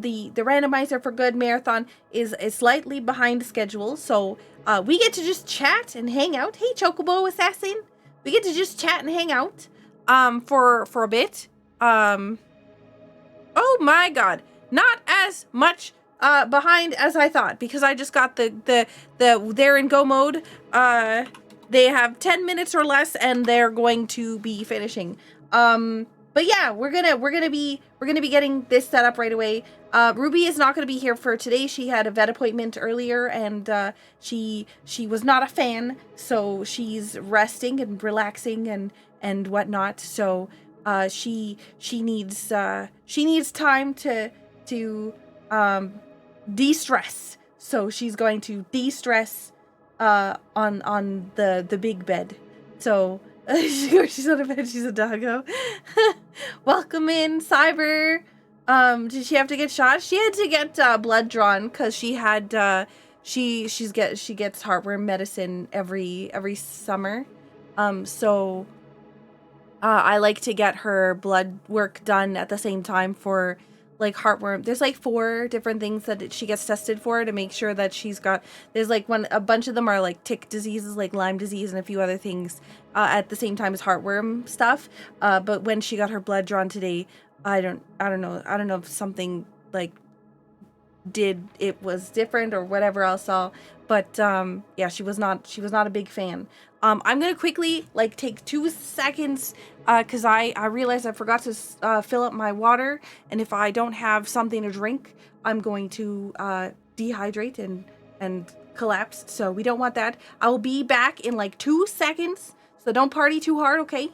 the Randomizer for Good marathon is slightly behind schedule, so we get to just chat and hang out. Hey, Chocobo Assassin, we get to just chat and hang out for a bit. Oh my god, not as much behind as I thought, because I just got the they're in go mode. They have 10 minutes or less and they're going to be finishing. But yeah, we're gonna be getting this set up right away. Ruby is not gonna be here for today. She had a vet appointment earlier, and she was not a fan, so she's resting and relaxing and whatnot. So she needs time to de-stress. So she's going to de-stress on the big bed. So she's on a bed, she's a doggo. Welcome in, Cyber. Did she have to get shot? She had to get blood drawn because she had she gets heartworm medicine every summer. So I like to get her blood work done at the same time for like heartworm. There's like 4 different things that she gets tested for to make sure that she's got, there's like a bunch of them are like tick diseases, like Lyme disease and a few other things at the same time as heartworm stuff. But when she got her blood drawn today, I don't know if something like it was different or whatever else all, but yeah, she was not a big fan. I'm gonna quickly like take 2 seconds because I realized I forgot to fill up my water, and if I don't have something to drink, I'm going to dehydrate and collapse, so we don't want that. I will be back in like 2 seconds, so don't party too hard, okay?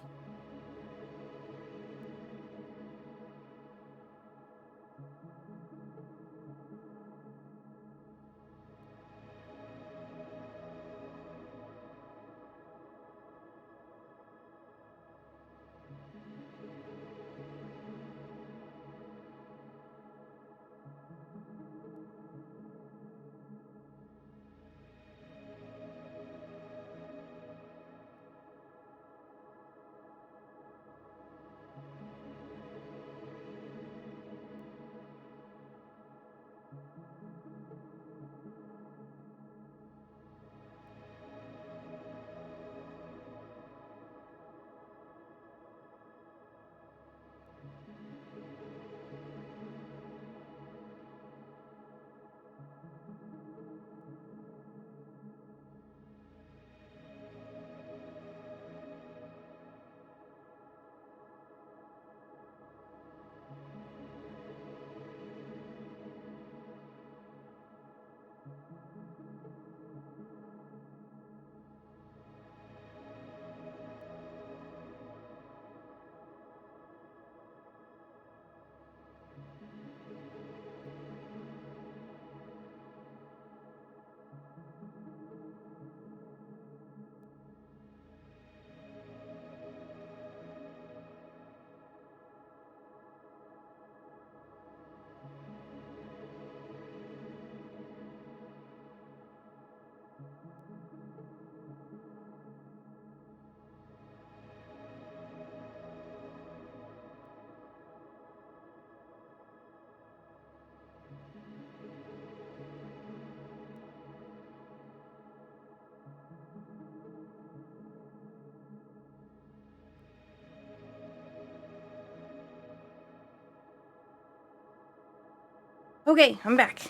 Okay, I'm back.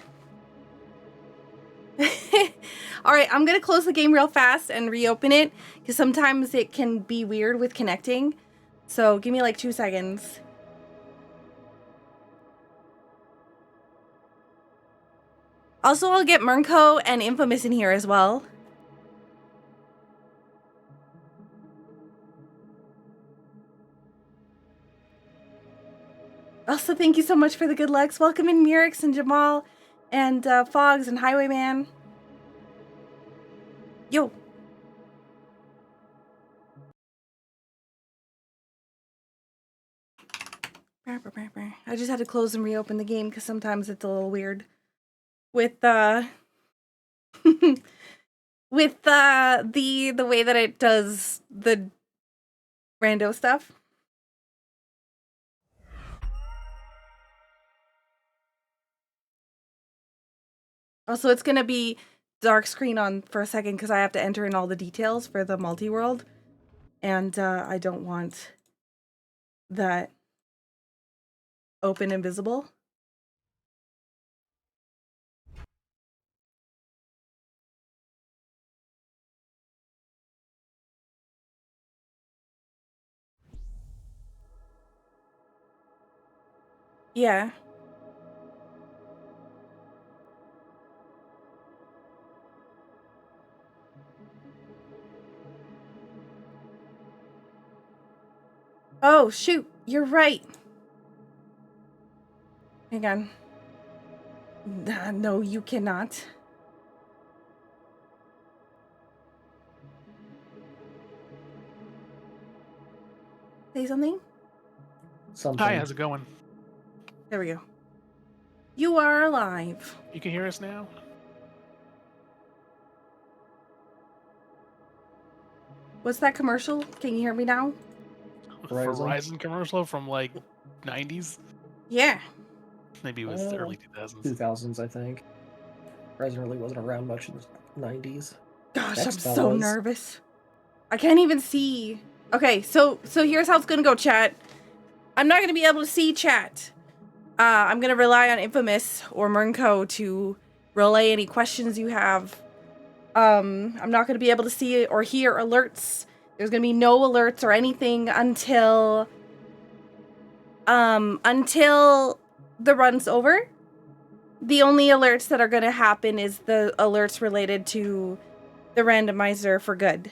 Alright, I'm gonna close the game real fast and reopen it, because sometimes it can be weird with connecting. So give me like 2 seconds. Also, I'll get Murnco and Infamous in here as well. Also, thank you so much for the good lucks. Welcome in Murix and Jamal and Fogs and Highwayman. Yo. I just had to close and reopen the game because sometimes it's a little weird with with the way that it does the rando stuff. Also, it's going to be dark screen on for a second because I have to enter in all the details for the multi-world. And I don't want that open and visible. Yeah. Oh, shoot. You're right. Hang on. No, you cannot. Say something? Something. Hi, how's it going? There we go. You are alive. You can hear us now? What's that commercial? Can you hear me now? Verizon commercial from like 90s? Yeah. Maybe it was the early 2000s. 2000s, I think. Verizon really wasn't around much in the 90s. Gosh, Next I'm so fellas. nervous. I can't even see. Okay, so here's how it's gonna go, chat. I'm not gonna be able to see chat. I'm gonna rely on Infamous or Mernco to relay any questions you have. I'm not gonna be able to see or hear alerts. There's gonna be no alerts or anything until the run's over. The only alerts that are gonna happen is the alerts related to the randomizer for good.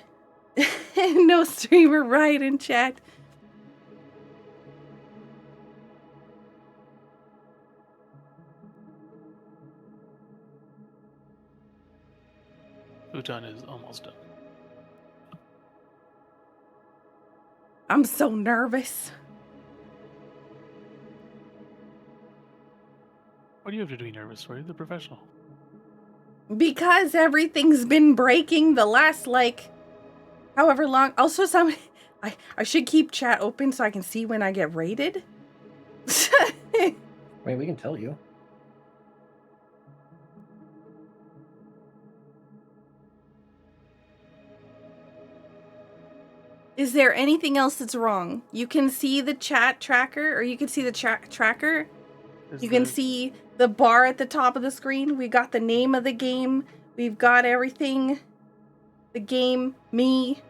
No streamer right in chat. Futon is almost done. I'm so nervous. What do you have to be nervous for? You're the professional. Because everything's been breaking the last, like, however long. Also, I should keep chat open so I can see when I get raided. I mean, we can tell you. Is there anything else that's wrong? You can see the chat tracker, or you can see the chat tracker. You can see the bar at the top of the screen. We got the name of the game. We've got everything. The game, me.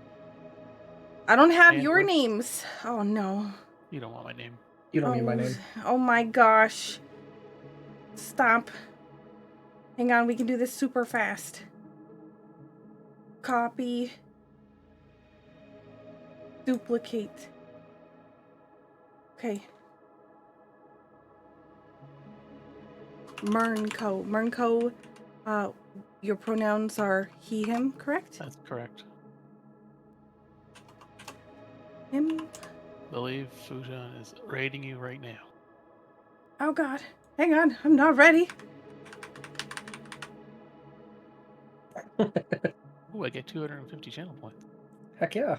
I don't have your names. Oh, no. You don't want my name. You don't need my name. Oh my gosh. Stop. Hang on, we can do this super fast. Copy. Duplicate. Okay. Mernco. Mernco, your pronouns are he, him, correct? That's correct. Him? I believe Futon is raiding you right now. Oh god. Hang on, I'm not ready. Ooh, I get 250 channel points. Heck yeah.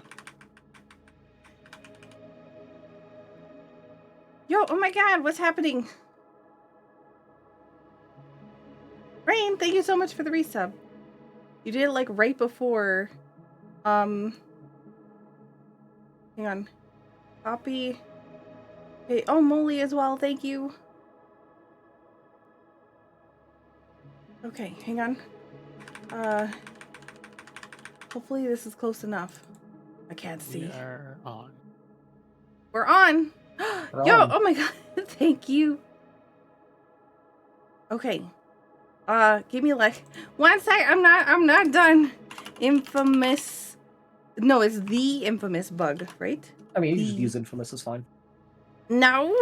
Yo, oh my god, what's happening? Rain, thank you so much for the resub. You did it like right before. Hang on. Copy. Hey, oh, Molly as well, thank you. Okay, hang on. Hopefully this is close enough. I can't see. We are on. We're on! We're Yo, on. oh my god, thank you. Okay. Give me like 1 sec. I'm not done. Infamous. No, it's the infamous bug, right? I mean, you just use Infamous, is fine. No.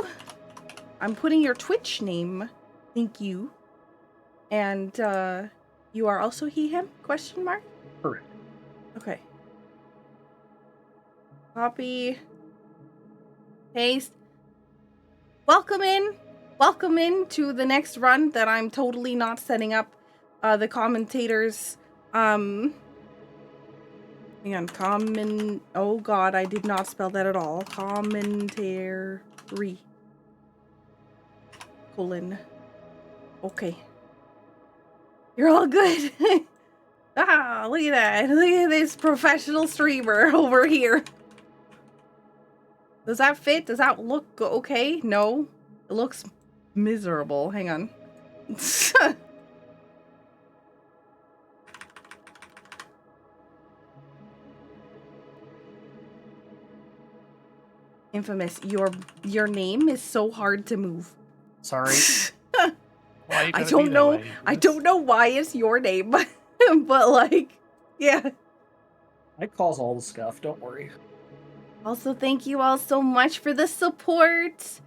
I'm putting your Twitch name. Thank you. And, you are also he, him? Question mark? Correct. Okay. Copy. Paste. Welcome in. Welcome in to the next run that I'm totally not setting up the commentators. Hang on, oh god, I did not spell that at all. Commentary. Colon. Okay. You're all good. Ah, look at that. Look at this professional streamer over here. Does that fit? Does that look okay? No. It looks miserable. Hang on. Infamous, your name is so hard to move. Sorry. Why you I gotta be don't that know. way? I don't know why it's your name, but like, yeah. I cause all the scuff, don't worry. Also, thank you all so much for the support.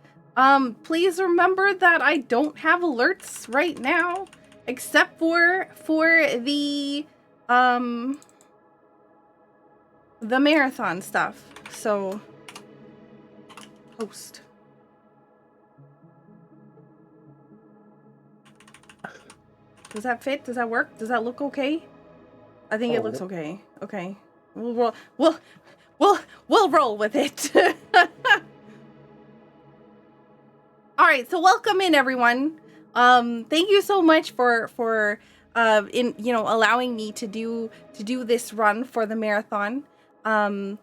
Please remember that I don't have alerts right now, except for the marathon stuff. So, host. Does that fit? Does that work? Does that look okay? I think it looks okay. Okay. We'll roll with it. All right, so welcome in everyone. Thank you so much for allowing me to do this run for the marathon. I'm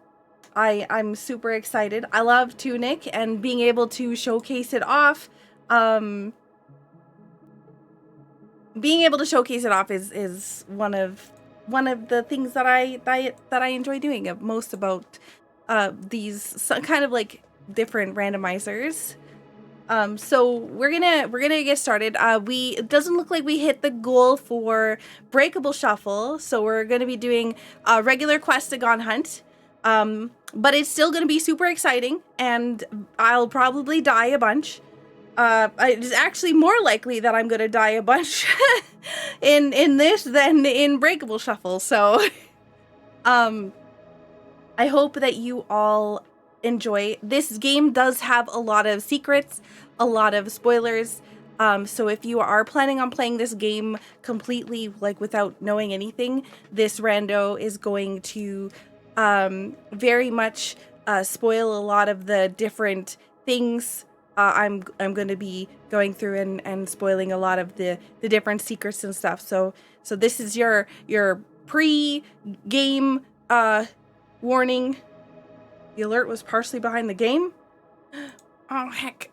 super excited. I love Tunic and being able to showcase it off. Being able to showcase it off is one of the things that I enjoy doing most about these kind of like different randomizers. So we're gonna get started. It doesn't look like we hit the goal for Breakable Shuffle, so we're gonna be doing a regular Questagon hunt. But it's still gonna be super exciting, and I'll probably die a bunch. It's actually more likely that I'm gonna die a bunch in this than in Breakable Shuffle. So, I hope that you all enjoy. This game does have a lot of secrets, a lot of spoilers. So if you are planning on playing this game completely, like without knowing anything, this rando is going to very much spoil a lot of the different things. I'm going to be going through and spoiling a lot of the different secrets and stuff. So this is your pre-game warning. The alert was partially behind the game. Oh heck.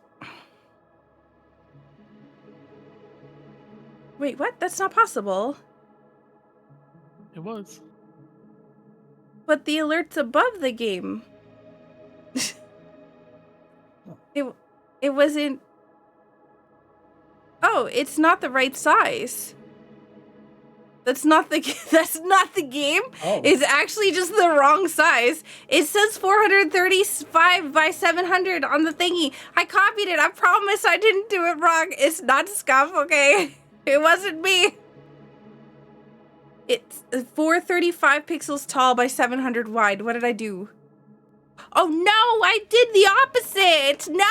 Wait, what? That's not possible. It was. But the alert's above the game. It wasn't. Oh, it's not the right size. That's not the game. Oh. It's actually just the wrong size. It says 435 by 700 on the thingy. I copied it. I promise I didn't do it wrong. It's not scuff, okay? It wasn't me. It's 435 pixels tall by 700 wide. What did I do? Oh no, I did the opposite. No.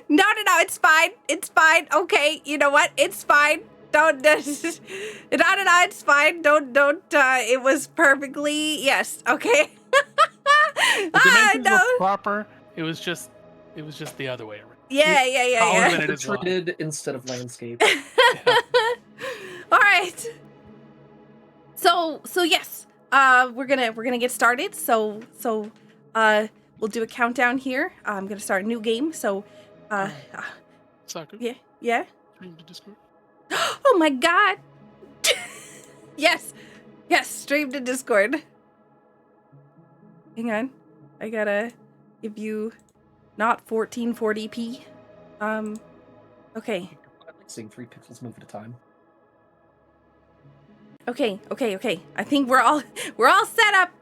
No, it's fine. It's fine. Okay, you know what? It's fine. Don't, no, it's fine. Don't, it was perfectly, yes, okay. The dimensions were proper. It was just the other way around. Yeah. Treated instead of landscape. Yeah. All right. So yes, we're gonna get started. So we'll do a countdown here. I'm gonna start a new game. So, Soccer. Yeah. Stream to Discord. Oh my God. Yes, stream to Discord. Hang on, I gotta give you not 1440p. Okay. I like seeing 3 pixels move at a time. Okay. I think we're all set up.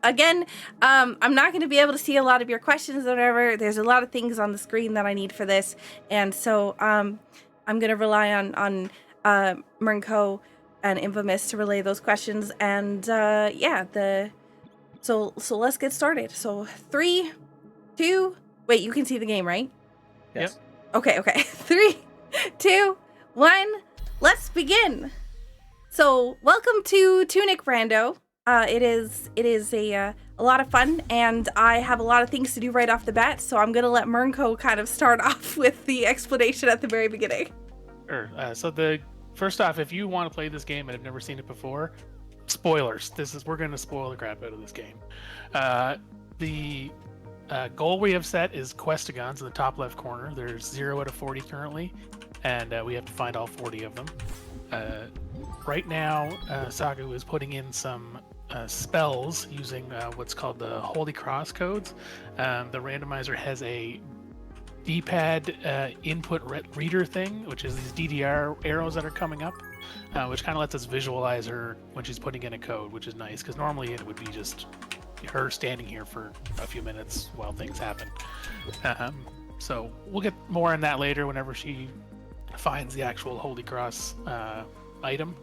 Again, I'm not going to be able to see a lot of your questions or whatever. There's a lot of things on the screen that I need for this, and so I'm going to rely on Mernco and Infamous to relay those questions. And so let's get started. So 3, 2. Wait, you can see the game, right? Yes. Okay. 3, 2, 1. Let's begin. So, welcome to Tunic Rando. It is a lot of fun, and I have a lot of things to do right off the bat, so I'm going to let Mernco kind of start off with the explanation at the very beginning. Sure. So first off, if you want to play this game and have never seen it before, spoilers. We're going to spoil the crap out of this game. The goal we have set is Questigons in the top left corner. There's 0 out of 40 currently, and we have to find all 40 of them. Right now, Sagu is putting in some spells using what's called the Holy Cross codes. The randomizer has a D-pad input reader thing, which is these DDR arrows that are coming up, which kind of lets us visualize her when she's putting in a code, which is nice, because normally it would be just her standing here for a few minutes while things happen. So we'll get more on that later whenever she finds the actual Holy Cross item,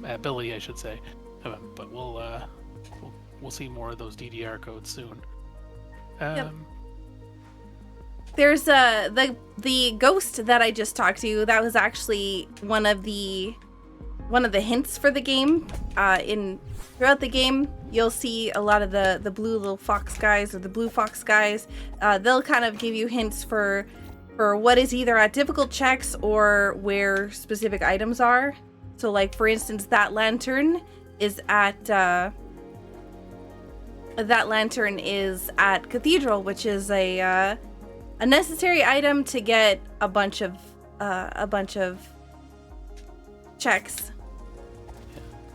ability, I should say. But we'll see more of those DDR codes soon. Yep. There's the ghost that I just talked to. That was actually one of the hints for the game. Throughout the game, you'll see a lot of the blue little fox guys or the blue fox guys. They'll kind of give you hints for what is either at difficult checks or where specific items are. So, like for instance, that lantern is at Cathedral, which is a necessary item to get a bunch of checks.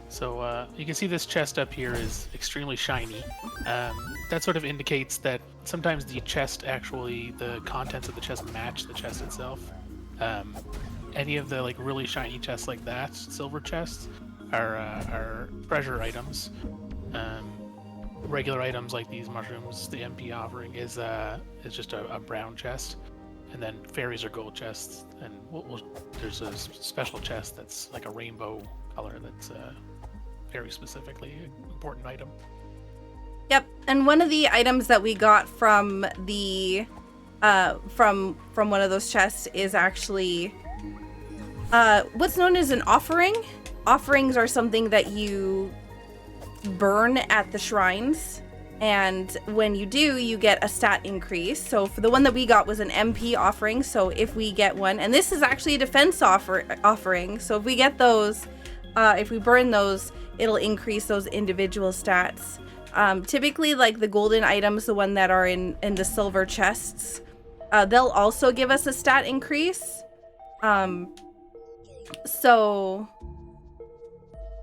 So you can see this chest up here is extremely shiny. That sort of indicates that sometimes the contents of the chest match the chest itself. Any of the like really shiny chests like that, silver chests, are treasure items. Regular items like these mushrooms, the MP offering is just a brown chest, and then fairies are gold chests, and there's a special chest that's like a rainbow color that's very specifically an important item. Yep, and one of the items that we got from the from one of those chests is actually what's known as an offering. Offerings are something that you burn at the shrines, and when you do, you get a stat increase. So for the one that we got was an MP offering, so if we get one, and this is actually a defense offering, so if we get those, if we burn those, it'll increase those individual stats. Typically, like the golden items, the one that are in the silver chests, they'll also give us a stat increase. So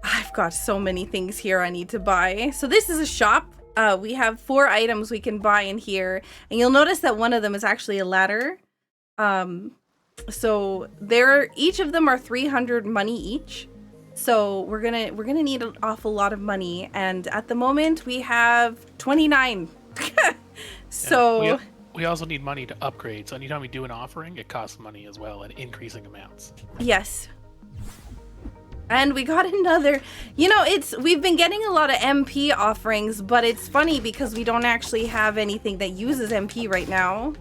I've got so many things here I need to buy. So this is a shop. We have 4 items we can buy in here, and you'll notice that one of them is actually a ladder. So each of them are 300 money each. So we're gonna need an awful lot of money, and at the moment we have 29. So yeah, we also need money to upgrade. So anytime we do an offering, it costs money as well, in increasing amounts. Yes. And we got another, we've been getting a lot of MP offerings, but it's funny because we don't actually have anything that uses MP right now.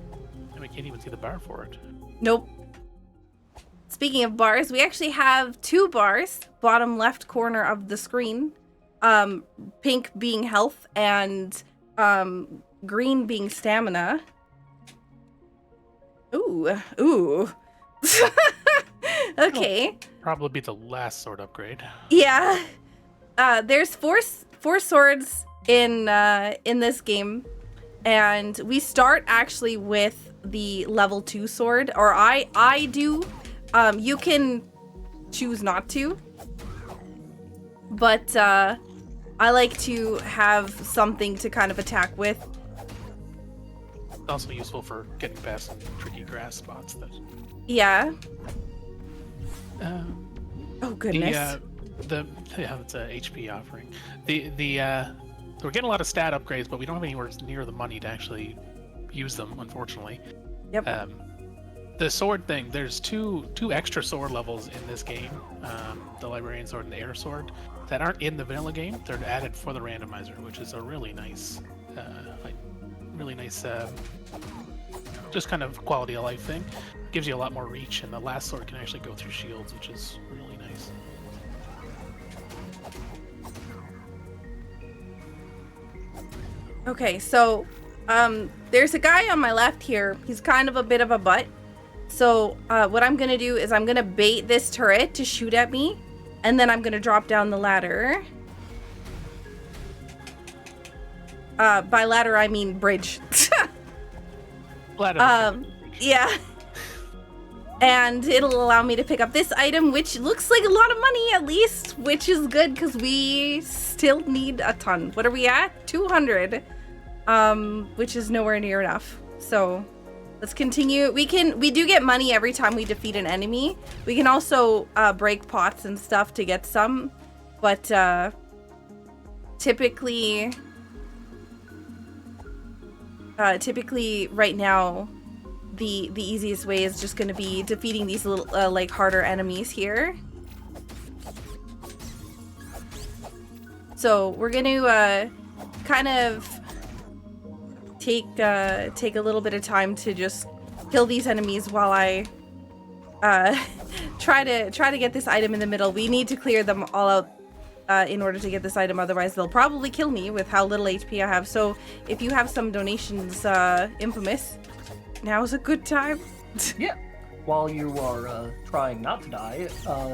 And we can't even see the bar for it. Nope. Speaking of bars, we actually have 2 bars, bottom left corner of the screen. Pink being health and green being stamina. Ooh. Okay. Probably be the last sword upgrade. Yeah. There's four swords in this game, and we start actually with the level 2 sword, or I do. You can choose not to, but I like to have something to kind of attack with. Also useful for getting past some tricky grass spots. Yeah. Oh goodness. It's a HP offering. We're getting a lot of stat upgrades, but we don't have anywhere near the money to actually use them, unfortunately. Yep. The sword thing, there's two extra sword levels in this game, the librarian sword and the air sword, that aren't in the vanilla game. They're added for the randomizer, which is a really nice, just kind of quality of life thing. Gives you a lot more reach, and the last sword can actually go through shields, which is really nice. Okay, so there's a guy on my left here. He's kind of a bit of a butt. So what I'm gonna do is I'm gonna bait this turret to shoot at me, and then I'm gonna drop down the ladder. By ladder I mean bridge. Ladder. Yeah. And it'll allow me to pick up this item, which looks like a lot of money at least, which is good because we still need a ton. What are we at? 200, which is nowhere near enough. So let's continue. We do get money every time we defeat an enemy. We can also break pots and stuff to get some, but typically right now, the easiest way is just going to be defeating these little like harder enemies here. So we're going to kind of take a little bit of time to just kill these enemies while I try to get this item in the middle. We need to clear them all out in order to get this item, otherwise they'll probably kill me with how little HP I have. So if you have some donations, Infamous, now's a good time. Yeah. While you are trying not to die,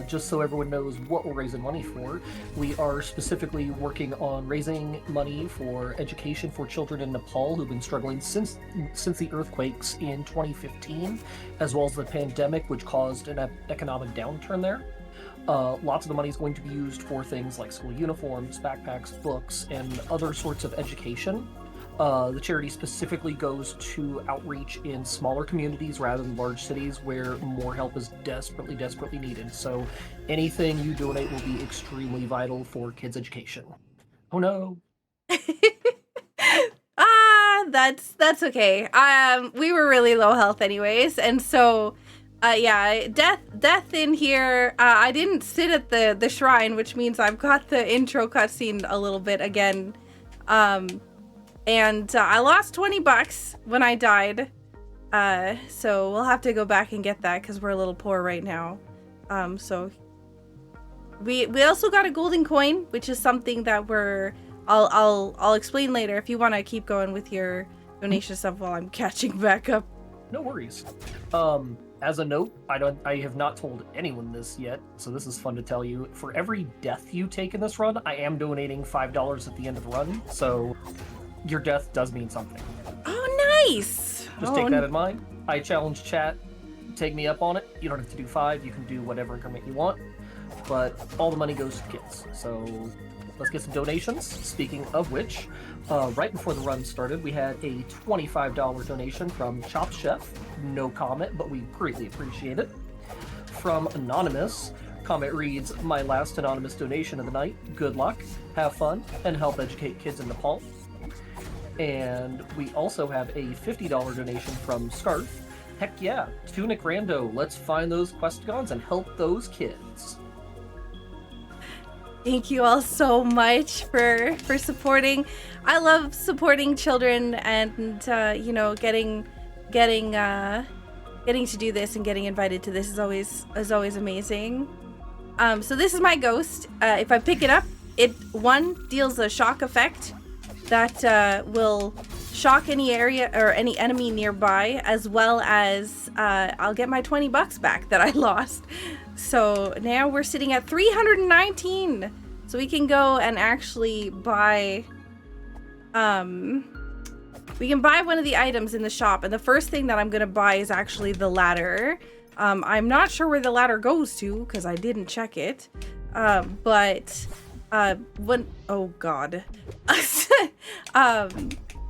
just so everyone knows what we're raising money for, we are specifically working on raising money for education for children in Nepal who've been struggling since the earthquakes in 2015, as well as the pandemic, which caused an economic downturn there. Lots of the money is going to be used for things like school uniforms, backpacks, books, and other sorts of education. The charity specifically goes to outreach in smaller communities rather than large cities where more help is desperately needed. So anything you donate will be extremely vital for kids' education. Oh no. That's okay. We were really low health anyways, and so yeah, death in here. I didn't sit at the shrine, which means I've got the intro cutscene a little bit again. And I lost $20 when I died. So we'll have to go back and get that because we're a little poor right now. So we also got a golden coin, which is something that I'll explain later if you want to keep going with your donation stuff while I'm catching back up. No worries. As a note, I have not told anyone this yet, so this is fun to tell you. For every death you take in this run, I am donating $5 at the end of the run, so your death does mean something. Oh, nice! Just take that in mind. I challenge chat, take me up on it. You don't have to do 5, you can do whatever increment you want, but all the money goes to kids. So let's get some donations. Speaking of which, right before the run started, we had a $25 donation from Chopped Chef. No comment, but we greatly appreciate it. From Anonymous, comment reads, "My last anonymous donation of the night. Good luck, have fun, and help educate kids in Nepal." And we also have a $50 donation from Scarf. Heck yeah, Tunic Rando, let's find those Questigons and help those kids. Thank you all so much for supporting. I love supporting children and you know, getting to do this and getting invited to this is always amazing. So this is my ghost. If I pick it up, it deals a shock effect that will shock any area or any enemy nearby, as well as I'll get my $20 back that I lost. So now we're sitting at 319. So we can go and actually buy we can buy one of the items in the shop, and the first thing that I'm gonna buy is actually the ladder. I'm not sure where the ladder goes to because I didn't check it. But oh god.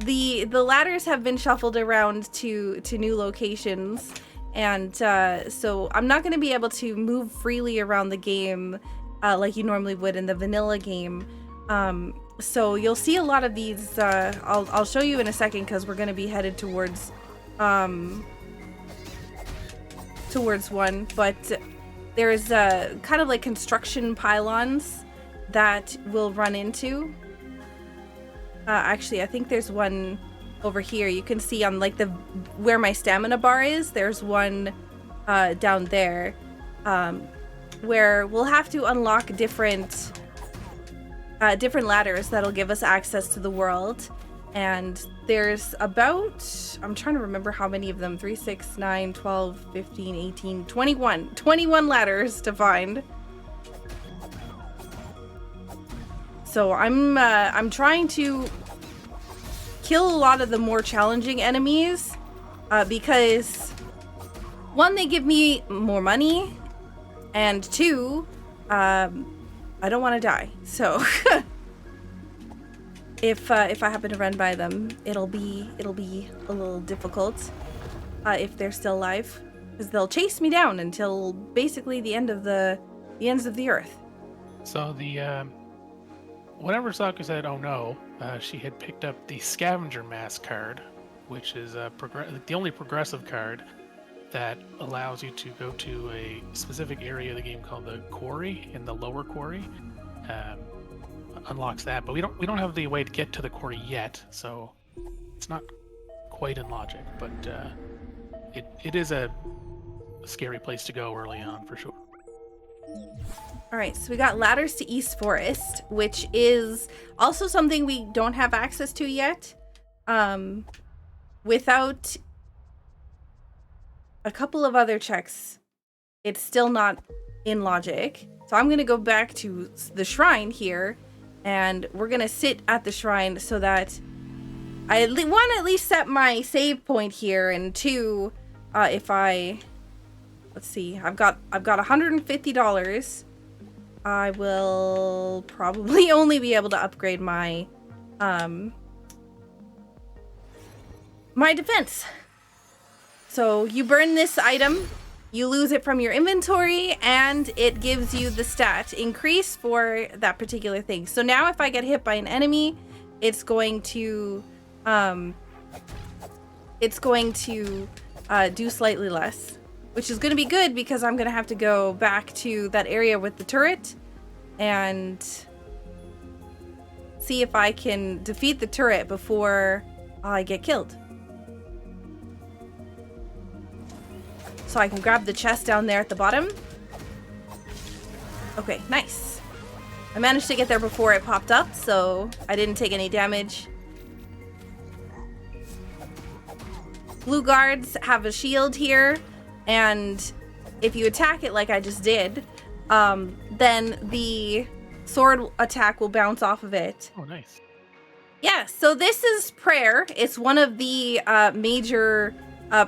The ladders have been shuffled around to new locations, and so I'm not going to be able to move freely around the game like you normally would in the vanilla game. So you'll see a lot of these. I'll show you in a second because we're going to be headed towards one, but there's kind of like construction pylons that we'll run into. Actually, I think there's one over here. You can see on like where my stamina bar is, there's one down there where we'll have to unlock different ladders that'll give us access to the world. And there's about, I'm trying to remember how many of them, 3, 6, 9, 12, 15, 18, 21. 21 ladders to find. So I'm trying to kill a lot of the more challenging enemies because 1, they give me more money, and 2, I don't want to die. So if I happen to run by them, it'll be a little difficult if they're still alive, because they'll chase me down until basically the ends of the earth. So the whenever Sokka said, "Oh no," she had picked up the Scavenger Mask card, which is the only progressive card that allows you to go to a specific area of the game called the Quarry, in the lower quarry. Unlocks that, but we don't have the way to get to the quarry yet, so it's not quite in logic, but it is a scary place to go early on for sure. All right, so we got ladders to East Forest, which is also something we don't have access to yet. Without a couple of other checks, it's still not in logic. So I'm going to go back to the shrine here, and we're going to sit at the shrine so that I want to at least set my save point here, and 2, if I... Let's see, I've got $150. I will probably only be able to upgrade my my defense. So you burn this item, you lose it from your inventory, and it gives you the stat increase for that particular thing. So now if I get hit by an enemy, it's going to do slightly less, which is going to be good because I'm going to have to go back to that area with the turret and see if I can defeat the turret before I get killed. So I can grab the chest down there at the bottom. Okay, nice. I managed to get there before it popped up, so I didn't take any damage. Blue guards have a shield here, and if you attack it like I just did, then the sword attack will bounce off of it. Oh, nice. Yeah, so this is prayer. It's one of the major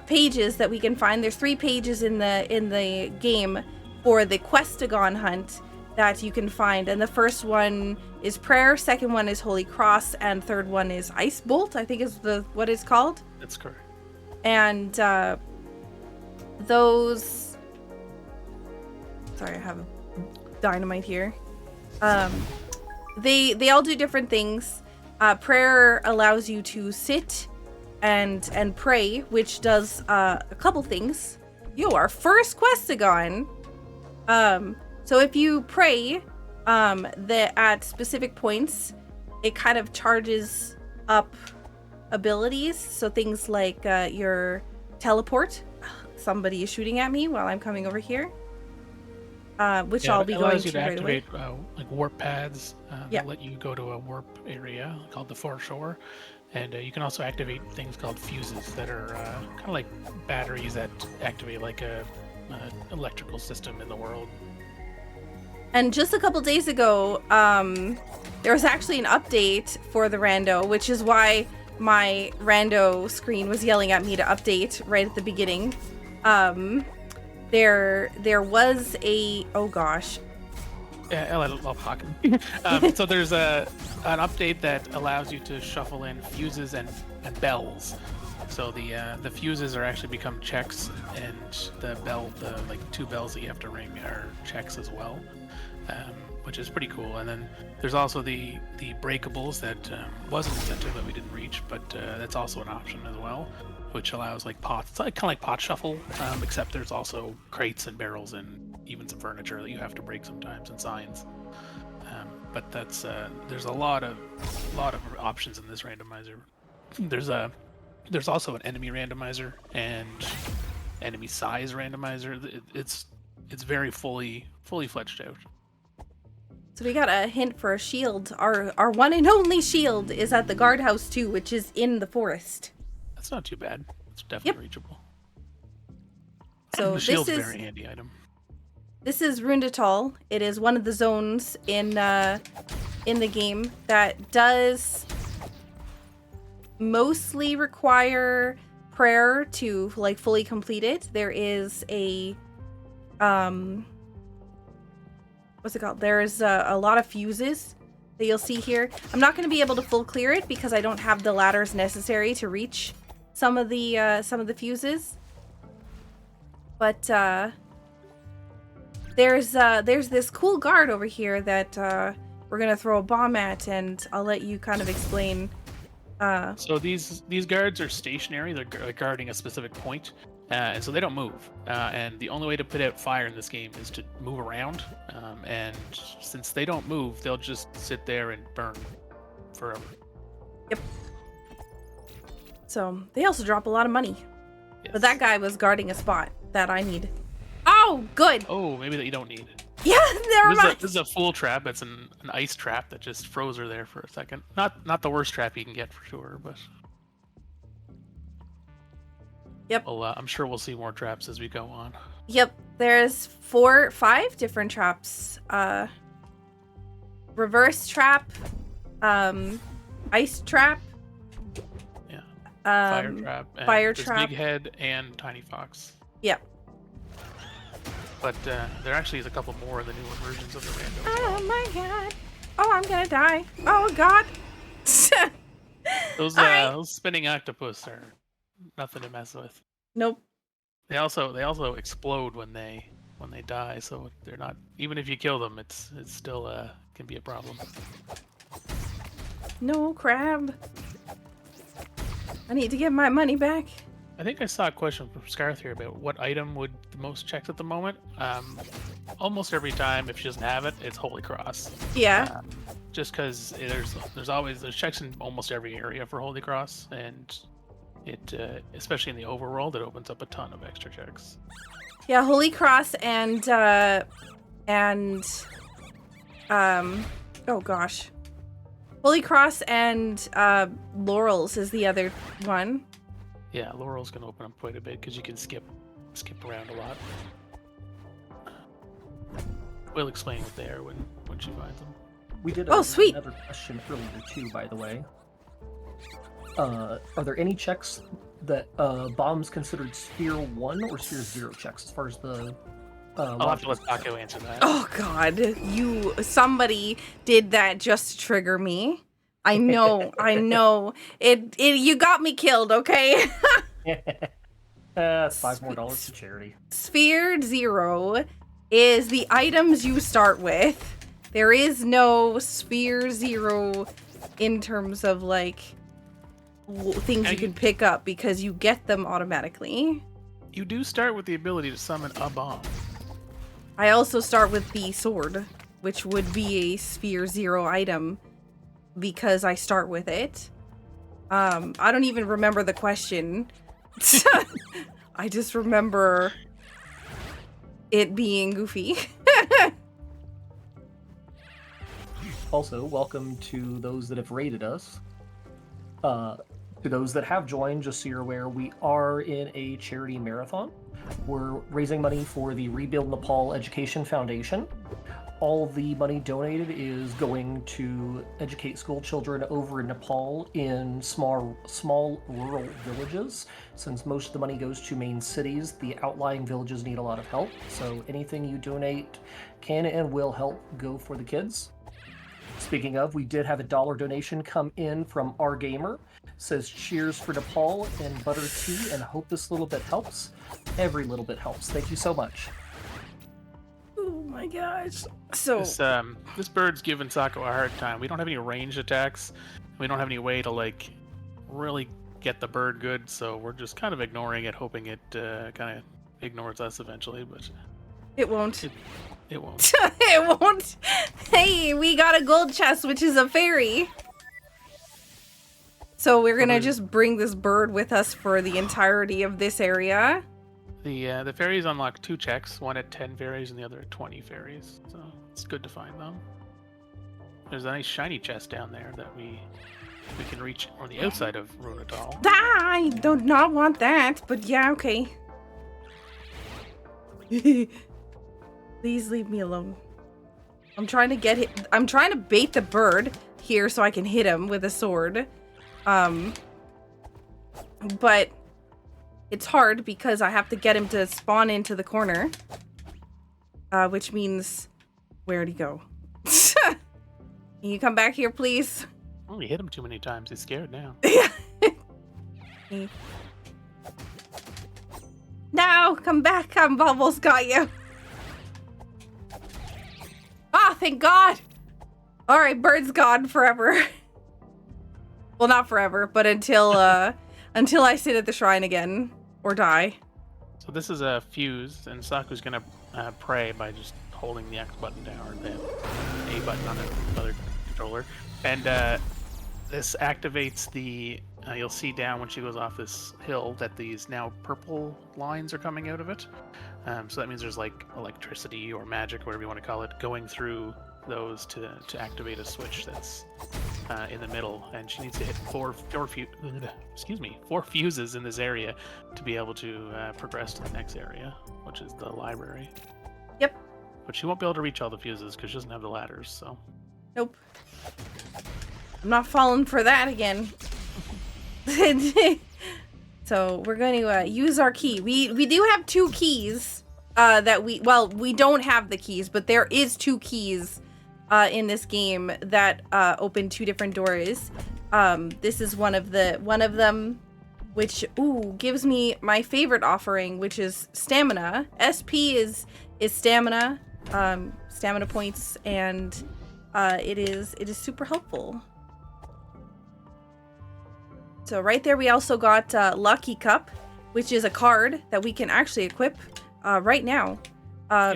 pages that we can find. There's 3 pages in the game for the Questagon hunt that you can find, and the first one is prayer, second one is Holy Cross, and third one is Ice Bolt, I think is what it's called. That's correct. And those... Sorry, I have dynamite here. They all do different things. Prayer allows you to sit and pray, which does a couple things. Our first Questagon. So if you pray at specific points, it kind of charges up abilities. So things like your teleport. Somebody is shooting at me while I'm coming over here. Which I'll be going to right away. It allows you to activate like warp pads Yeah. that let you go to a warp area called the foreshore. And you can also activate things called fuses that are kind of like batteries that activate like a electrical system in the world. And just a couple days ago, there was actually an update for the rando, which is why my rando screen was yelling at me to update right at the beginning. There was a... Oh, gosh. I'll talk. So there's an update that allows you to shuffle in fuses and bells. So the fuses are actually become checks, and the like 2 bells that you have to ring are checks as well, which is pretty cool. And then there's also the breakables that wasn't incentive that we didn't reach, but that's also an option as well, which allows like pots. It's like, kind of like pot shuffle, except there's also crates and barrels and even some furniture that you have to break sometimes, and signs. But that's there's a lot of options in this randomizer. There's also an enemy randomizer and enemy size randomizer. It's very fully fledged out. So we got a hint for a shield. Our one and only shield is at the guardhouse too, which is in the forest. That's not too bad. It's definitely reachable. So the shield's this a is very handy item. This is Rundatal. It is one of the zones in the game that does mostly require prayer to like fully complete it. There is a what's it called? There's a lot of fuses that you'll see here. I'm not going to be able to full clear it because I don't have the ladders necessary to reach some of the fuses. But there's this cool guard over here that we're gonna throw a bomb at, and I'll let you kind of explain. So these guards are stationary. They're guarding a specific point, and so they don't move. And the only way to put out fire in this game is to move around. And since they don't move, they'll just sit there and burn forever. Yep. So they also drop a lot of money. Yes. But that guy was guarding a spot that I need. Oh, good. Oh, maybe that you don't need. Yeah, never mind. This is a fool trap. It's an ice trap that just froze her there for a second. Not the worst trap you can get for sure, but. Yep. Well, I'm sure we'll see more traps as we go on. Yep. There's 5 different traps. Reverse trap, ice trap. Yeah. Fire trap. And fire there's trap. Big Head and Tiny Fox. Yep. But there actually is a couple more of the newer versions of the random. Oh my god. Oh, I'm gonna die. Oh god. Those spinning octopus are nothing to mess with. Nope. They also explode when they die, so they're not, even if you kill them, it's still can be a problem. No crab. I need to get my money back. I think I saw a question from Scarth here about what item would the most checks at the moment. Almost every time, if she doesn't have it, it's Holy Cross. Yeah. Just because there's checks in almost every area for Holy Cross, and it especially in the overworld, it opens up a ton of extra checks. Yeah, Holy Cross and oh gosh. Holy Cross and Laurels is the other one. Yeah, Laurel's gonna open up quite a bit because you can skip around a lot. We'll explain what they are when she finds them. We did sweet. Another question earlier too, by the way. Are there any checks that bombs considered Sphere 1 or Sphere 0 checks as far as the I'll have to let Taco answer that. Oh god, somebody did that just to trigger me. I know. It you got me killed, okay? $5 more to charity. Sphere 0 is the items you start with. There is no Sphere 0 in terms of like things you can pick up because you get them automatically. You do start with the ability to summon a bomb. I also start with the sword, which would be a Sphere 0 item because I start with it. I don't even remember the question. I just remember it being goofy. Also, welcome to those that have rated us. To those that have joined, just so you're aware, we are in a charity marathon. We're raising money for the Rebuild Nepal Education Foundation. All the money donated is going to educate school children over in Nepal in small rural villages. Since most of the money goes to main cities, the outlying villages need a lot of help. So anything you donate can and will help go for the kids. Speaking of, we did have a $1 donation come in from our gamer. Says cheers for Nepal and butter tea, and hope this little bit helps. Every little bit helps. Thank you so much. Oh my gosh. So this bird's giving Sako a hard time. We don't have any ranged attacks. We don't have any way to like really get the bird good, so we're just kind of ignoring it, hoping it kind of ignores us eventually, but it won't. It won't. It won't. Hey, we got a gold chest, which is a fairy. So we're gonna just bring this bird with us for the entirety of this area. The fairies unlock 2 checks, one at 10 fairies and the other at 20 fairies. So it's good to find them. There's a nice shiny chest down there that we can reach on the outside of Runetal. I do not want that, but yeah, okay. Please leave me alone. I'm trying to get hit. I'm trying to bait the bird here so I can hit him with a sword. But it's hard because I have to get him to spawn into the corner. Which means, where'd he go? Can you come back here, please? Oh, you hit him too many times. He's scared now. No, come back. I've almost got you. Ah, thank God. All right, bird's gone forever. Well, not forever, but until I sit at the shrine again or die. So this is a fuse, and Saku's gonna pray by just holding the X button down or the A button on the other controller, and this activates the. You'll see down when she goes off this hill that these now purple lines are coming out of it. So that means there's like electricity or magic, whatever you want to call it, going through those to activate a switch that's in the middle. And she needs to hit four fuses in this area to be able to progress to the next area, which is the library. Yep. But she won't be able to reach all the fuses because she doesn't have the ladders. So. Nope. I'm not falling for that again. So we're going to use our key. We do have 2 keys that we don't have the keys, but there is 2 keys in this game that open 2 different doors. This is one of them, which gives me my favorite offering, which is stamina. SP is stamina, stamina points, and it is super helpful. So right there, we also got Lucky Cup, which is a card that we can actually equip right now,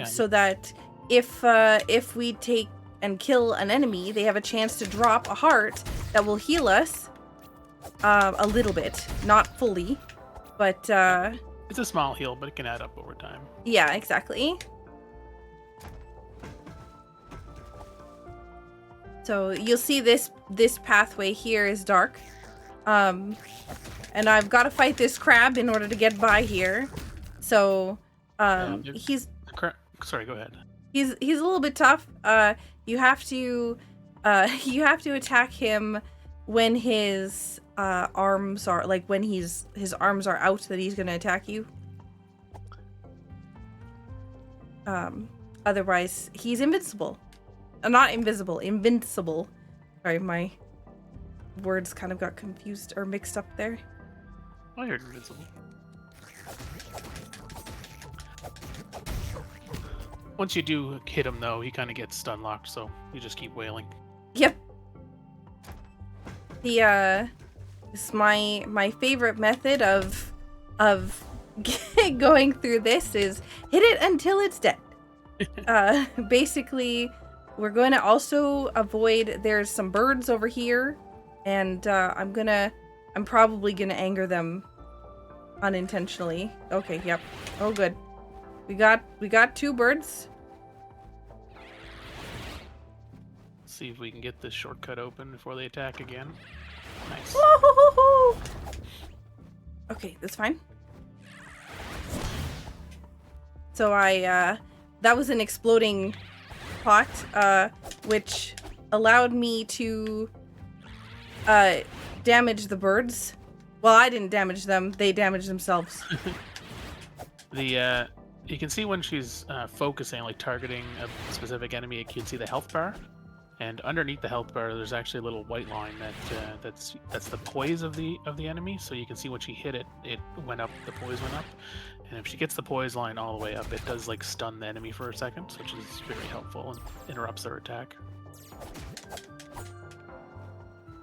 so that if we take and kill an enemy, they have a chance to drop a heart that will heal us a little bit, not fully, but it's a small heal, but it can add up over time. Yeah, exactly. So you'll see this pathway here is dark. And I've got to fight this crab in order to get by here. So, he's... Sorry, go ahead. He's a little bit tough. You have to attack him when his arms are, like, when his arms are out that he's going to attack you. Otherwise, he's invincible. Not invisible, invincible. Sorry, my words kind of got confused or mixed up there. I heard invincible. Once you do hit him, though, he kind of gets stun locked, so you just keep wailing. Yep. It's my favorite method of going through this is hit it until it's dead. Basically, we're going to also avoid. There's some birds over here. And I'm probably gonna anger them unintentionally. Okay, yep. Oh, good. We got 2 birds. See if we can get this shortcut open before they attack again. Nice. Woo-hoo-hoo-hoo! Okay, that's fine. So that was an exploding pot, which allowed me to damage the birds. Well, I didn't damage them. They damaged themselves. You can see when she's focusing, like targeting a specific enemy, you can see the health bar. And underneath the health bar, there's actually a little white line that's the poise of the enemy. So you can see when she hit it, it went up, the poise went up. And if she gets the poise line all the way up, it does like stun the enemy for a second, which is very helpful and interrupts their attack.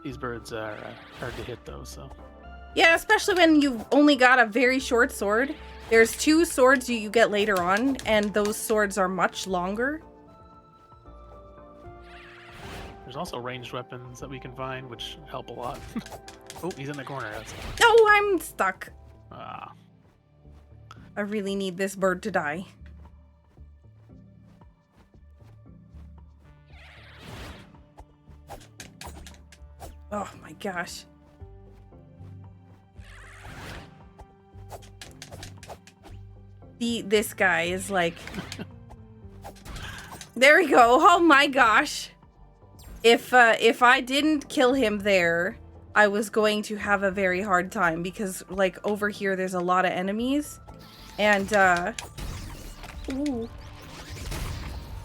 These birds are hard to hit, though, so... Yeah, especially when you've only got a very short sword. There's 2 swords you get later on, and those swords are much longer. There's also ranged weapons that we can find, which help a lot. Oh, he's in the corner. Oh, I'm stuck. Ah. I really need this bird to die. Oh my gosh. This guy is like... There we go. Oh my gosh. If I didn't kill him there, I was going to have a very hard time because, like, over here there's a lot of enemies. And, ooh.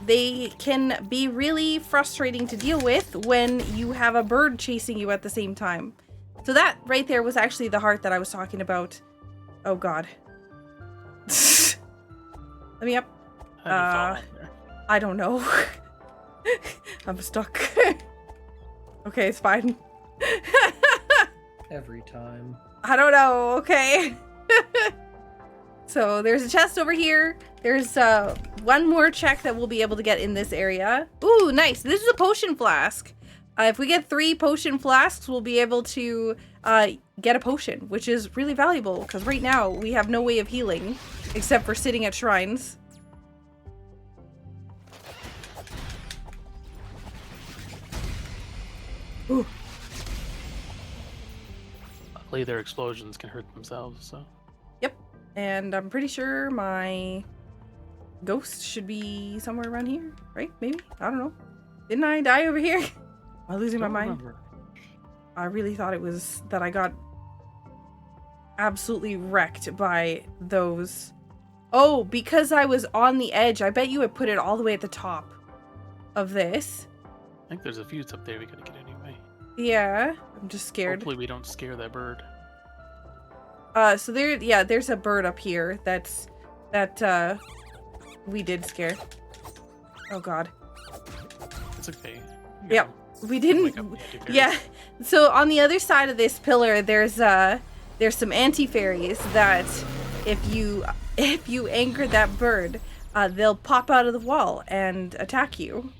They can be really frustrating to deal with when you have a bird chasing you at the same time. So that right there was actually the heart that I was talking about. Oh god. Let me up. How did you fall out there? I don't know. I'm stuck. Okay, it's fine. Every time. I don't know, okay. So there's a chest over here. There's one more check that we'll be able to get in this area. Ooh, nice. This is a potion flask. If we get 3 potion flasks, we'll be able to get a potion, which is really valuable because right now we have no way of healing except for sitting at shrines. Ooh. Luckily, their explosions can hurt themselves, so. Yep. And I'm pretty sure my ghost should be somewhere around here, right? Maybe? I don't know. Didn't I die over here? Am I losing my mind? Remember. I really thought it was that I got absolutely wrecked by those. Oh, because I was on the edge. I bet you would put it all the way at the top of this. I think there's a fuse up there we gotta get anyway. Yeah, I'm just scared. Hopefully we don't scare that bird. So there's a bird up here that we did scare. Oh god. It's okay. Yep. We didn't. Wake up the anti-fairies. Yeah. So on the other side of this pillar, there's some anti-fairies that if you anchor that bird, they'll pop out of the wall and attack you.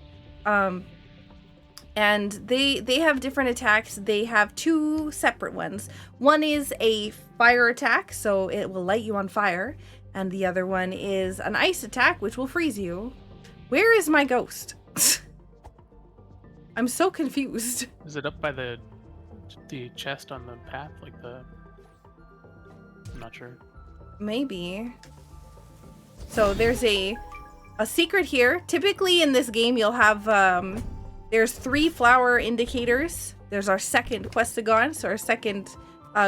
And they have different attacks. They have 2 separate ones. One is a fire attack, so it will light you on fire, and the other one is an ice attack, which will freeze you. Where is my ghost? I'm so confused. Is it up by the chest on the path, like the? I'm not sure. Maybe. So there's a secret here. Typically in this game, you'll have there's 3 flower indicators. There's our second questagon, so our second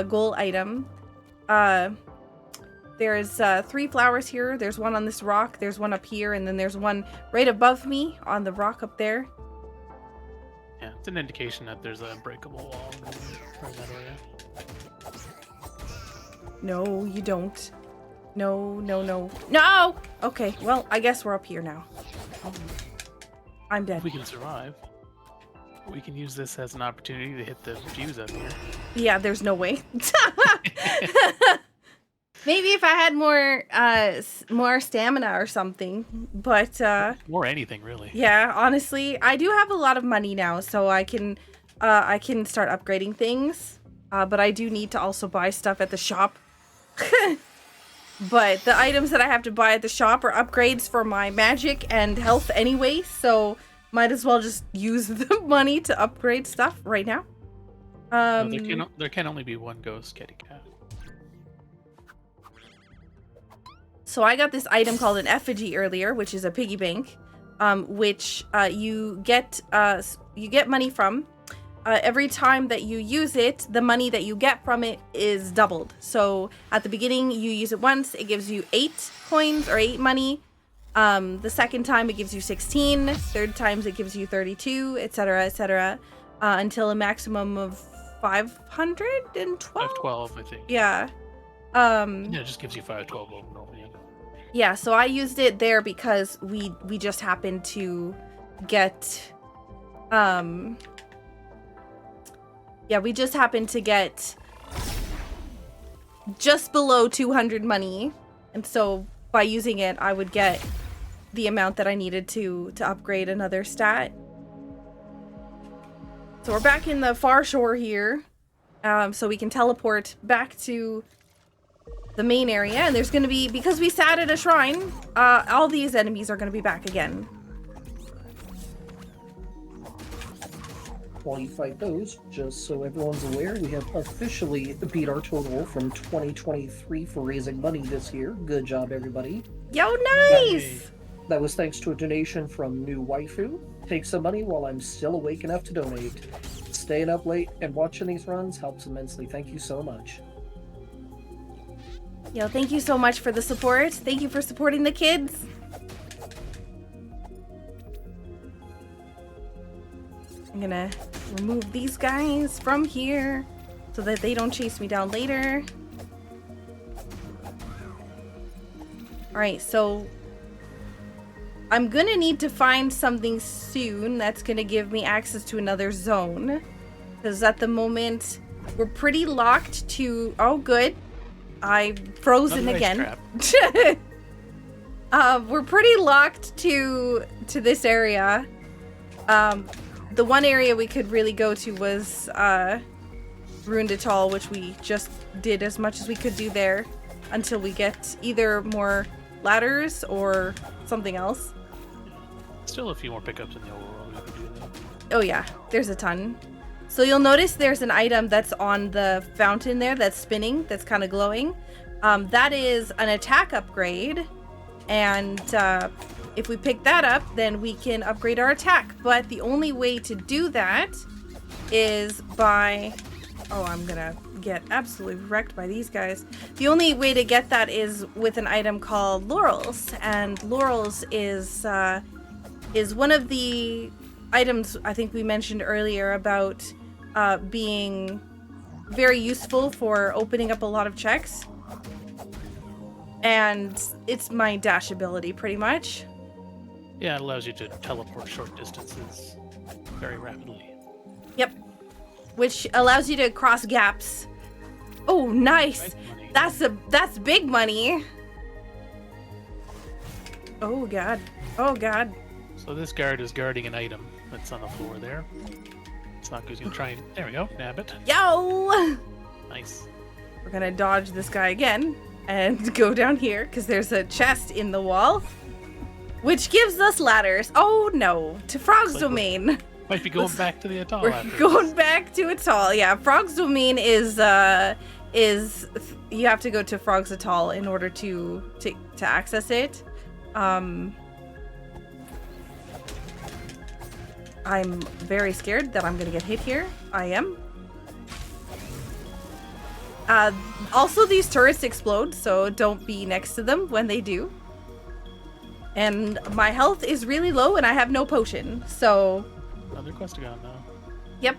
goal item. There's 3 flowers here. There's one on this rock. There's one up here, and then there's one right above me on the rock up there. Yeah, it's an indication that there's a breakable wall in that area. No, you don't. No, no, no. No! Okay, well, I guess we're up here now. I'm dead. If we can survive, we can use this as an opportunity to hit the fuse up here. Yeah, there's no way. Maybe if I had more stamina or something, but or anything really. yeah, honestly, I do have a lot of money now, so I can start upgrading things. But I do need to also buy stuff at the shop. But the items that I have to buy at the shop are upgrades for my magic and health anyway, so might as well just use the money to upgrade stuff right now. No, there can only be one ghost kitty cat. So I got this item called an effigy earlier, which is a piggy bank, which you get money from. Every time that you use it, the money that you get from it is doubled. So at the beginning, you use it once, it gives you 8 coins or 8 money. The second time, it gives you 16. Third times, it gives you 32, etc., until a maximum of 512. 512, I think. Yeah. Yeah, it just gives you 512 over and over again. Yeah, so I used it there because we just happened to get we just happened to get just below 200 money, and so by using it I would get the amount that I needed to upgrade another stat. So we're back in the far shore here, so we can teleport back to the main area, and there's gonna be, because we sat at a shrine, all these enemies are gonna be back again. while you fight those, just so everyone's aware, we have officially beat our total from 2023 for raising money this year. Good job, everybody. Yo, nice! That was thanks to a donation from New Waifu. Take some money while I'm still awake enough to donate. Staying up late and watching these runs helps immensely. Thank you so much. Yo, thank you so much for the support. Thank you for supporting the kids. I'm gonna remove these guys from here so that they don't chase me down later. Alright, so I'm gonna need to find something soon that's gonna give me access to another zone. Because at the moment, we're pretty locked to... Oh, good. I'm frozen again. We're pretty locked to this area. The one area we could really go to was Unedited, which we just did as much as we could do there until we get either more ladders or something else. Still a few more pickups in the overworld we could do though. Oh yeah, there's a ton. So you'll notice there's an item that's on the fountain there that's spinning, that's kind of glowing. That is an attack upgrade, and if we pick that up, then we can upgrade our attack. But the only way to do that is by... Oh, I'm gonna get absolutely wrecked by these guys. The only way to get that is with an item called Laurels, and Laurels is one of the items I think we mentioned earlier about being very useful for opening up a lot of checks. And it's my dash ability, pretty much. Yeah, it allows you to teleport short distances very rapidly. Yep. Which allows you to cross gaps. Oh, nice. That's big money. Oh god. Oh god. So this guard is guarding an item that's on the floor there. Saku's gonna try and... There we go, nab it. Yo! Nice. We're gonna dodge this guy again and go down here because there's a chest in the wall, which gives us ladders. Oh no, to Frog's domain. Might be going back to the atoll. We're going back to Atoll. Yeah, Frog's domain is you have to go to Frog's Atoll in order to access it. I'm very scared that I'm gonna get hit here. I am. Also, these turrets explode, so don't be next to them when they do. And my health is really low, and I have no potion, so... Another Questagon now. Yep.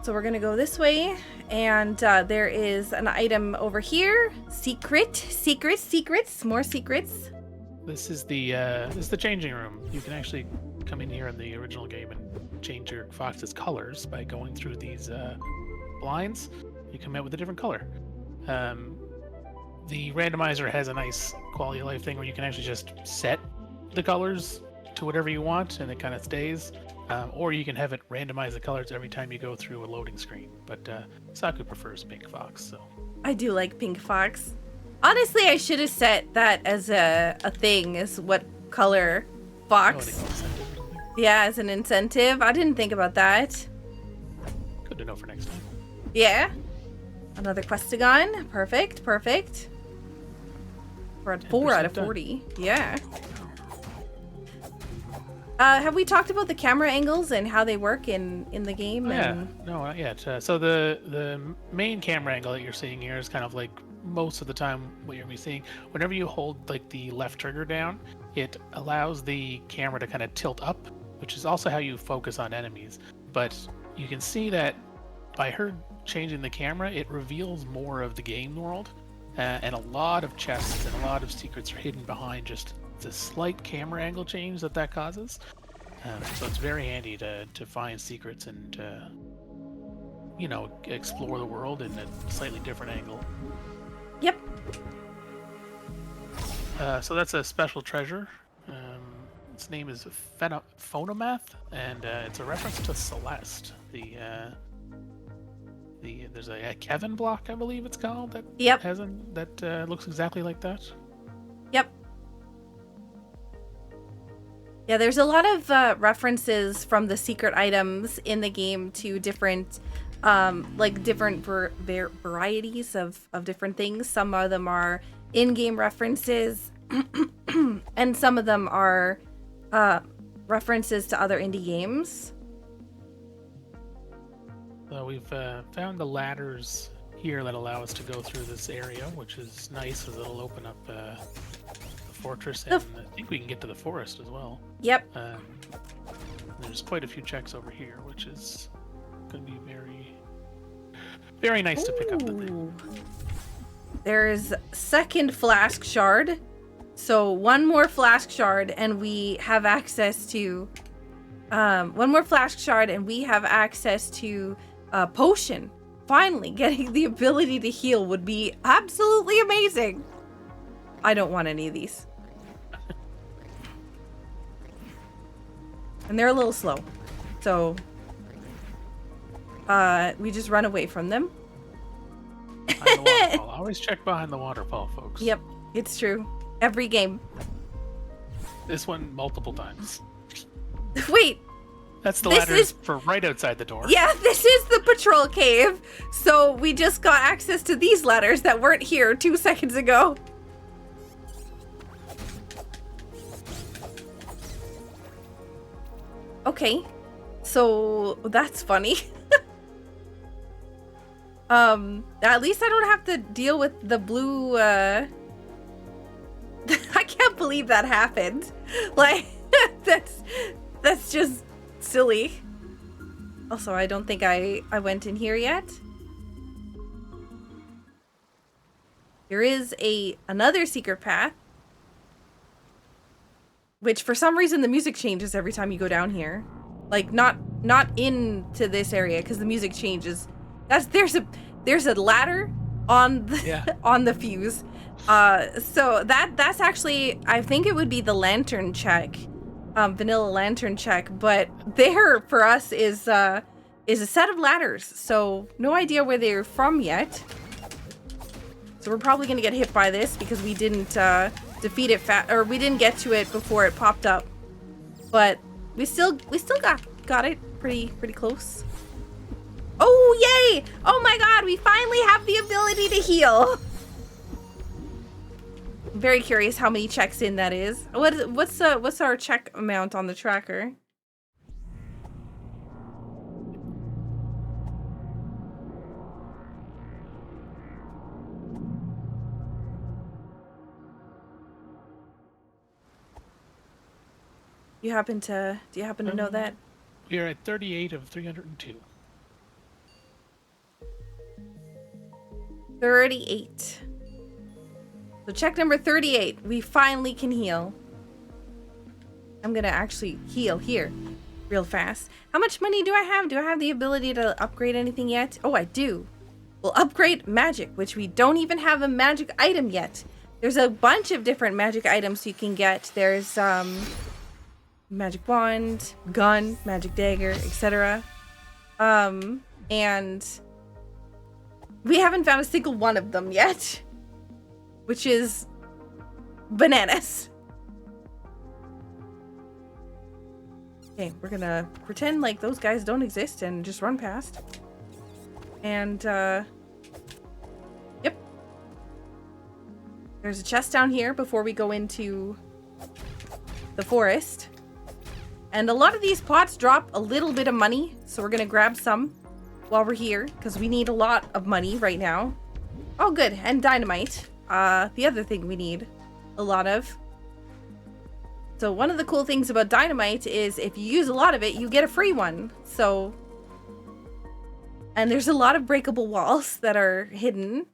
So we're gonna go this way, and there is an item over here. Secrets, more secrets. This is the changing room. You can actually come in here in the original game and change your fox's colors by going through these blinds. You come out with a different color. The randomizer has a nice quality of life thing where you can actually just set the colors to whatever you want and it kind of stays. Or you can have it randomize the colors every time you go through a loading screen. But Saku prefers pink fox, so. I do like pink fox. Honestly, I should have set that as a thing, as what color fox. Yeah, as an incentive. I didn't think about that. Good to know for next time. Yeah. Another Questagon. Perfect. We're at 4 out of 40. Yeah. Have we talked about the camera angles and how they work in the game? Yeah, no, not yet. So the main camera angle that you're seeing here is kind of like most of the time what you're gonna be seeing. Whenever you hold like the left trigger down, it allows the camera to kind of tilt up, which is also how you focus on enemies. But you can see that by her changing the camera, it reveals more of the game world, and a lot of chests and a lot of secrets are hidden behind just the slight camera angle change that causes. So it's very handy to find secrets and you know, explore the world in a slightly different angle. Yep. So that's a special treasure. Its name is Phonomath, and it's a reference to Celeste. There's a Kevin block, I believe it's called, that looks exactly like that. Yep. Yeah, there's a lot of references from the secret items in the game to different, like different varieties of different things. Some of them are in-game references, and some of them are references to other indie games. So we've found the ladders here that allow us to go through this area, which is nice, as it'll open up the fortress, and I think we can get to the forest as well. Yep. There's quite a few checks over here, which is going to be very, very nice to pick up the thing. There's second flask shard. So one more flask shard and we have access to one more flask shard and we have access to a potion. Finally, getting the ability to heal would be absolutely amazing. I don't want any of these. And they're a little slow. So we just run away from them. Behind the waterfall. Always check behind the waterfall, folks. Yep, it's true. Every game. This one multiple times. Wait. That's the ladder for right outside the door. Yeah, this is the patrol cave. So we just got access to these ladders that weren't here 2 seconds ago. Okay. So that's funny. At least I don't have to deal with the blue, I can't believe that happened. Like, that's just silly. Also, I don't think I went in here yet. There is another secret path. Which for some reason the music changes every time you go down here. Like not into this area because the music changes. There's a ladder on the on the fuse. So that's actually, I think it would be the lantern check. Vanilla lantern check, but there for us is a set of ladders. So no idea where they're from yet. So we're probably gonna get hit by this because we didn't defeat it or we didn't get to it before it popped up. But we still got it pretty close. Oh yay! Oh my god, we finally have the ability to heal. I'm very curious how many checks in that is. What's our check amount on the tracker? Do you happen to know that? We are at 38 of 302. 38. So check number 38. We finally can heal. I'm gonna actually heal here real fast. How much money do I have? Do I have the ability to upgrade anything yet? Oh, I do. We'll upgrade magic, which we don't even have a magic item yet. There's a bunch of different magic items you can get. There's magic wand, gun, magic dagger, etc. And we haven't found a single one of them yet, which is bananas. Okay, we're gonna pretend like those guys don't exist and just run past. And, yep. There's a chest down here before we go into the forest. And a lot of these pots drop a little bit of money, so we're gonna grab some while we're here, because we need a lot of money right now. Oh, good, and dynamite. The other thing we need a lot of. So one of the cool things about dynamite is if you use a lot of it, you get a free one. So, and there's a lot of breakable walls that are hidden.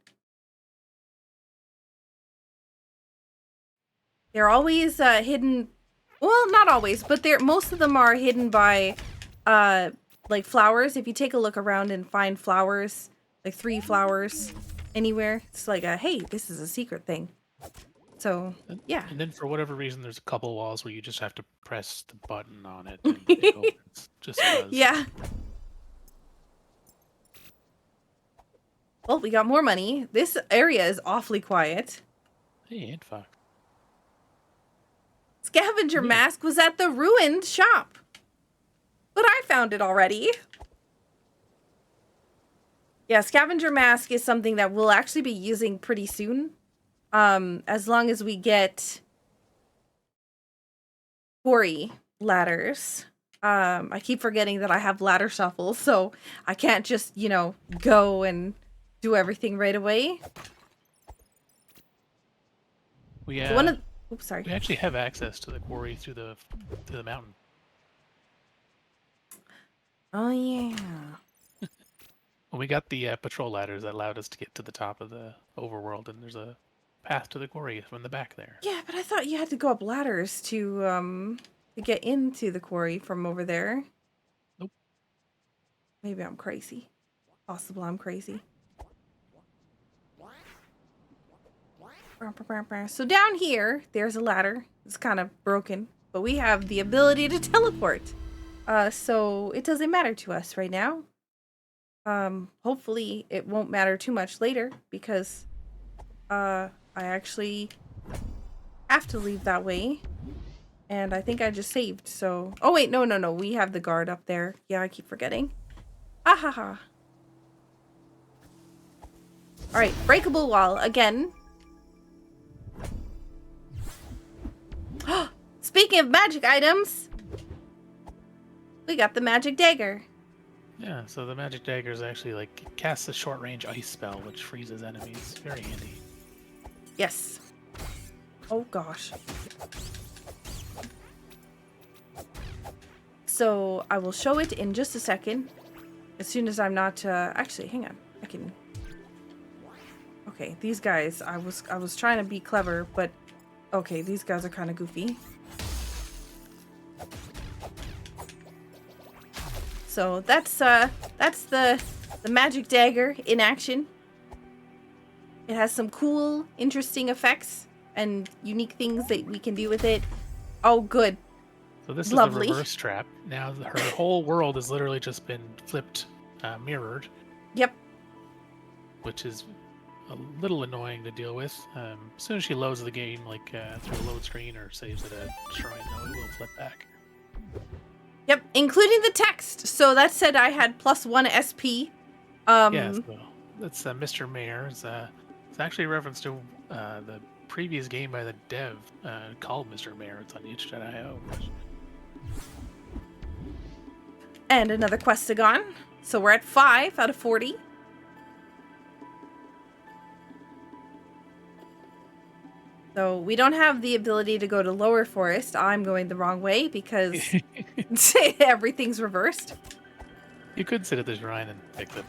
They're always hidden. Well, not always, but most of them are hidden by like flowers. If you take a look around and find flowers, like 3 flowers anywhere, it's like hey, this is a secret thing. So, yeah. And then for whatever reason, there's a couple walls where you just have to press the button on it and it opens. Just 'cause. Yeah. Well, we got more money. This area is awfully quiet. Hey, and fuck. Scavenger mask was at the ruined shop. But I found it already. Yeah, scavenger mask is something that we'll actually be using pretty soon. As long as we get quarry ladders. I keep forgetting that I have ladder shuffle, so I can't just, you know, go and do everything right away. We oops, sorry. We actually have access to the quarry through the mountain. Oh yeah. Well, we got the patrol ladders that allowed us to get to the top of the overworld, and there's a path to the quarry from the back there. Yeah, but I thought you had to go up ladders to get into the quarry from over there. Nope. Maybe I'm crazy. Possible I'm crazy. So down here, there's a ladder. It's kind of broken, but we have the ability to teleport. So it doesn't matter to us right now. Hopefully it won't matter too much later because I actually have to leave that way. And I think I just saved, so... Oh, wait, no. We have the guard up there. Yeah, I keep forgetting. Ah ha ha. Alright, breakable wall again. Speaking of magic items, we got the magic dagger. Yeah, so the magic dagger is actually like casts a short range ice spell which freezes enemies. Very handy. Yes. Oh gosh. So I will show it in just a second. As soon as I'm not actually hang on. I can. Okay, these guys, I was trying to be clever, but okay, these guys are kind of goofy. So that's the magic dagger in action. It has some cool, interesting effects and unique things that we can do with it. Oh, good. So this Lovely. is the reverse trap. Now her whole world has literally just been flipped, mirrored. Yep. Which is a little annoying to deal with. As soon as she loads the game, like through a load screen or saves at a shrine, though, it will flip back. Yep, including the text. So that said I had +1 SP. Yeah, so that's Mr. Mayor. It's actually a reference to the previous game by the dev called Mr. Mayor. It's on itch.io. And another questagon. So we're at 5 out of 40. So we don't have the ability to go to Lower Forest. I'm going the wrong way because everything's reversed. You could sit at the shrine and pick them,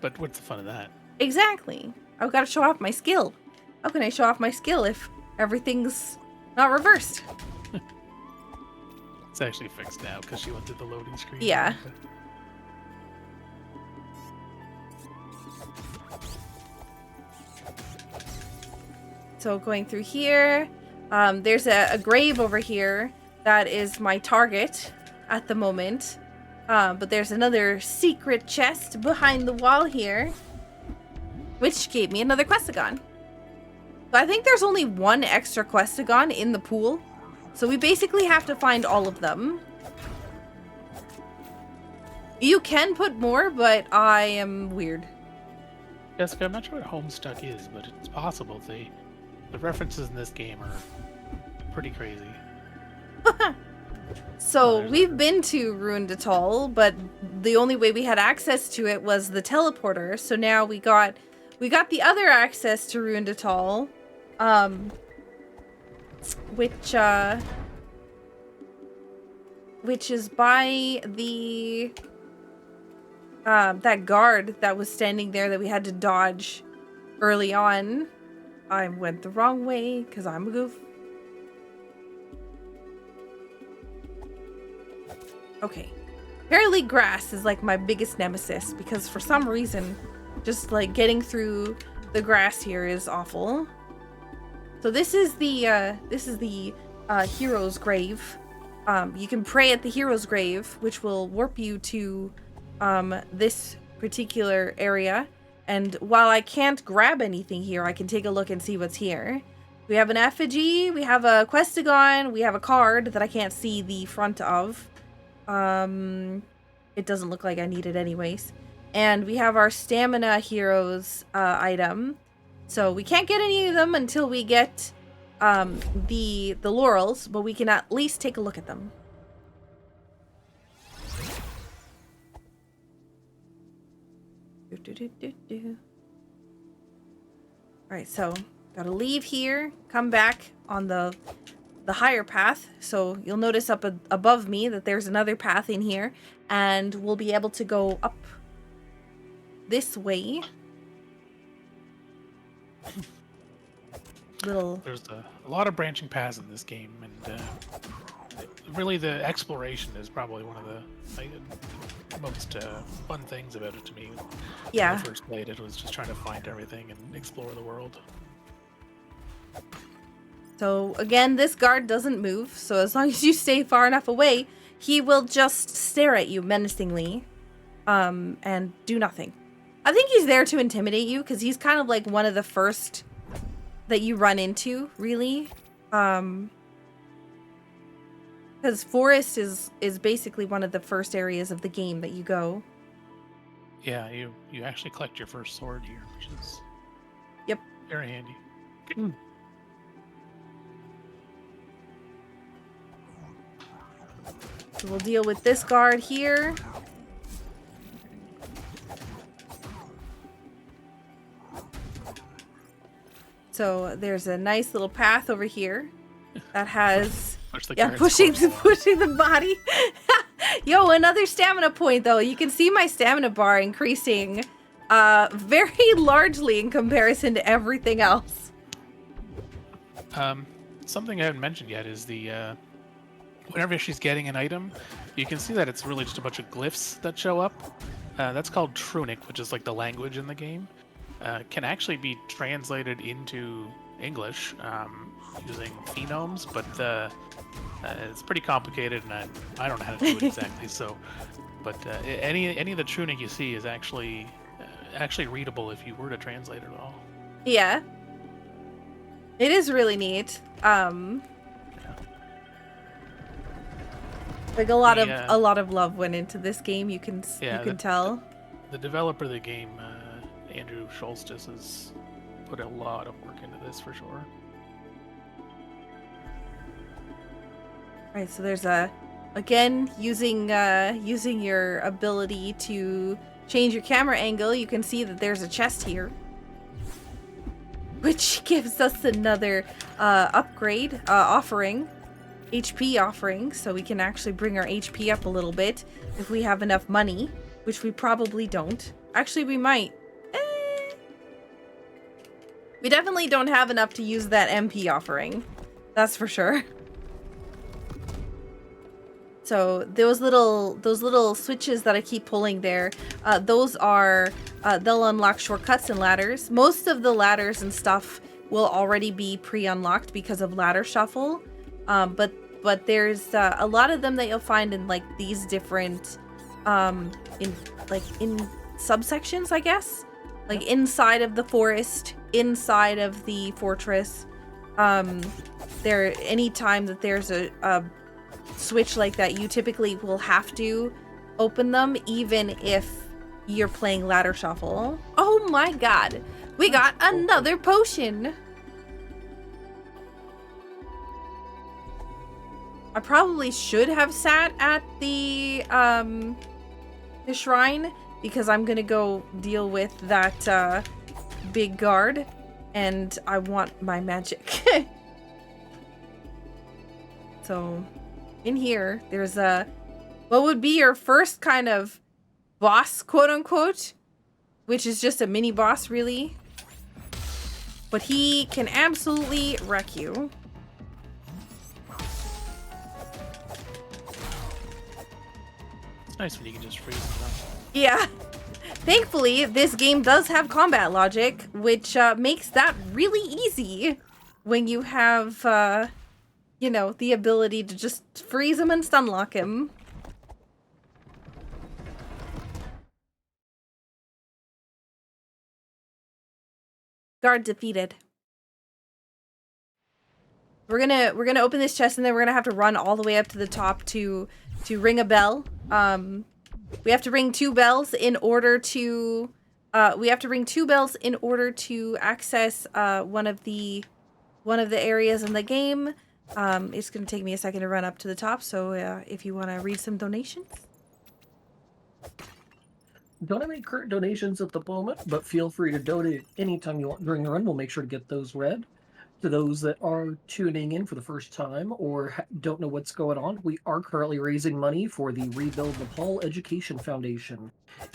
but what's the fun of that? Exactly. I've got to show off my skill. How can I show off my skill if everything's not reversed? It's actually fixed now because she went through the loading screen. Yeah. So going through here, there's a grave over here that is my target at the moment. But there's another secret chest behind the wall here, which gave me another questagon. So I think there's only one extra questagon in the pool. So we basically have to find all of them. You can put more, but I am weird. Jessica, I'm not sure what Homestuck is, but it's possible. The references in this game are pretty crazy. So we've been to Ruined Atoll, but the only way we had access to it was the teleporter. So now we got the other access to Ruined Atoll, which is by the that guard that was standing there that we had to dodge early on. I went the wrong way because I'm a goof. Okay. Apparently grass is like my biggest nemesis because for some reason just like getting through the grass here is awful. So this is the hero's grave. You can pray at the hero's grave, which will warp you to this particular area. And while I can't grab anything here, I can take a look and see what's here. We have an effigy, we have a questagon, we have a card that I can't see the front of. It doesn't look like I need it anyways. And we have our stamina heroes item. So we can't get any of them until we get the laurels, but we can at least take a look at them. Alright, so gotta leave here, come back on the higher path. So you'll notice up above me that there's another path in here, and we'll be able to go up this way. There's a lot of branching paths in this game, and really the exploration is probably one of the most fun things about it to me. Yeah. When I first played it, was just trying to find everything and explore the world. So again, this guard doesn't move, so as long as you stay far enough away, he will just stare at you menacingly, and do nothing. I think he's there to intimidate you, because he's kind of like one of the first that you run into, really. Because forest is basically one of the first areas of the game that you go. Yeah, you actually collect your first sword here, which is very handy. So we'll deal with this guard here. So there's a nice little path over here that has pushing the body. Yo, another stamina point though. You can see my stamina bar increasing very largely in comparison to everything else. Something I haven't mentioned yet is the whenever she's getting an item, you can see that it's really just a bunch of glyphs that show up. That's called Tunic, which is like the language in the game. Can actually be translated into English using phenomes, but it's pretty complicated, and I don't know how to do it exactly. So, but any of the Tunic you see is actually readable if you were to translate it all. Yeah, it is really neat. Like a lot of love went into this game. You can tell. The developer of the game, Andrew Solstice, has put a lot of work into this for sure. Alright, so there's again, using your ability to change your camera angle, you can see that there's a chest here, which gives us another upgrade offering, HP offering, so we can actually bring our HP up a little bit if we have enough money, which we probably don't. Actually, we might. We definitely don't have enough to use that MP offering. That's for sure. So those little switches that I keep pulling there, those are they'll unlock shortcuts and ladders. Most of the ladders and stuff will already be pre-unlocked because of ladder shuffle, but there's a lot of them that you'll find in like these different in subsections, I guess, like inside of the forest, inside of the fortress. Anytime that there's a switch like that, you typically will have to open them even if you're playing ladder shuffle. Oh my god, we got another potion. I probably should have sat at the shrine, because I'm gonna go deal with that big guard, and I want my magic. So in here, there's what would be your first kind of boss, quote unquote, which is just a mini boss, really. But he can absolutely wreck you. It's nice when you can just freeze them up. Yeah. Thankfully, this game does have combat logic, which makes that really easy when you have, you know, the ability to just freeze him and stun lock him. Guard defeated. We're gonna open this chest, and then we're gonna have to run all the way up to the top to ring a bell. We have to ring 2 bells in order to access one of the areas in the game. It's gonna take me a second to run up to the top. So if you want to read some donations. Don't make current donations at the moment, but feel free to donate anytime you want during the run. We'll make sure to get those read. To those that are tuning in for the first time or don't know what's going on, we are currently raising money for the Rebuild Nepal Education Foundation.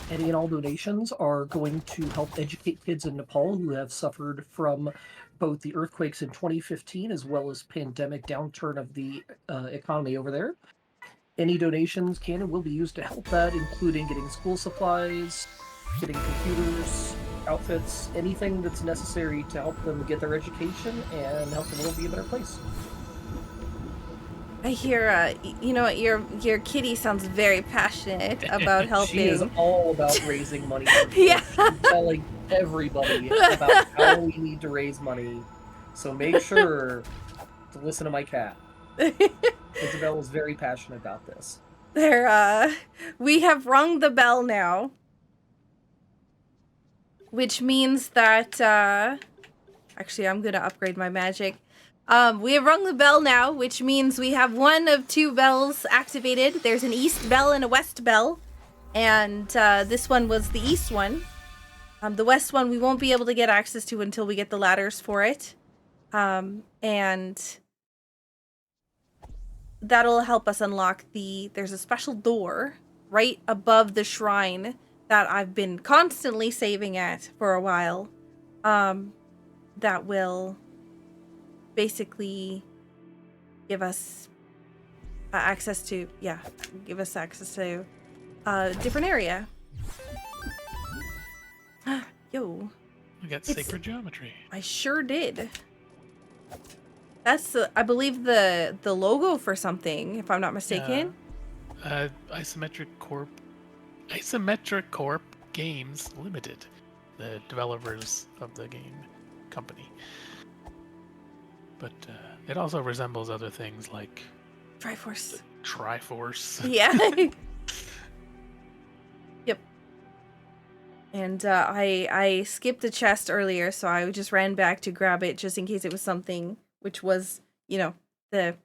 Any and all donations are going to help educate kids in Nepal who have suffered from both the earthquakes in 2015 as well as pandemic downturn of the economy over there. Any donations can and will be used to help that, including getting school supplies, getting computers, outfits, anything that's necessary to help them get their education and help the world be a better place. I hear, you know, your kitty sounds very passionate about helping. She is all about raising money. Yeah. She's telling everybody about how we need to raise money. So make sure to listen to my cat. Isabel is very passionate about this. We have rung the bell now, which means that, actually, I'm gonna upgrade my magic. We have rung the bell now, which means we have 1 of 2 bells activated. There's an east bell and a west bell, and this one was the east one. The west one we won't be able to get access to until we get the ladders for it, and that'll help us unlock there's a special door right above the shrine that I've been constantly saving at for a while, that will basically give us access to a different area. Yo. We got sacred geometry. I sure did. That's, I believe, the logo for something, if I'm not mistaken. Isometric Corp Games Limited, the developers of the game company. But it also resembles other things like Triforce. Triforce. Yeah. Yep. And I skipped the chest earlier, so I just ran back to grab it just in case it was something, which was, you know, the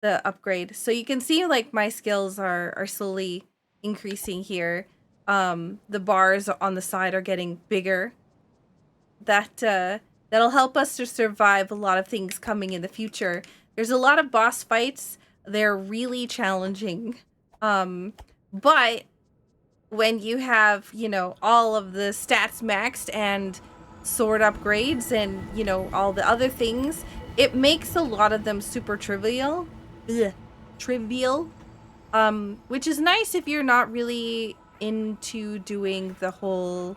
upgrade. So you can see, like, my skills are slowly increasing here. The bars on the side are getting bigger. That'll help us to survive a lot of things coming in the future. There's a lot of boss fights. They're really challenging. But when you have, you know, all of the stats maxed and sword upgrades and, you know, all the other things, it makes a lot of them super trivial. Which is nice if you're not really into doing the whole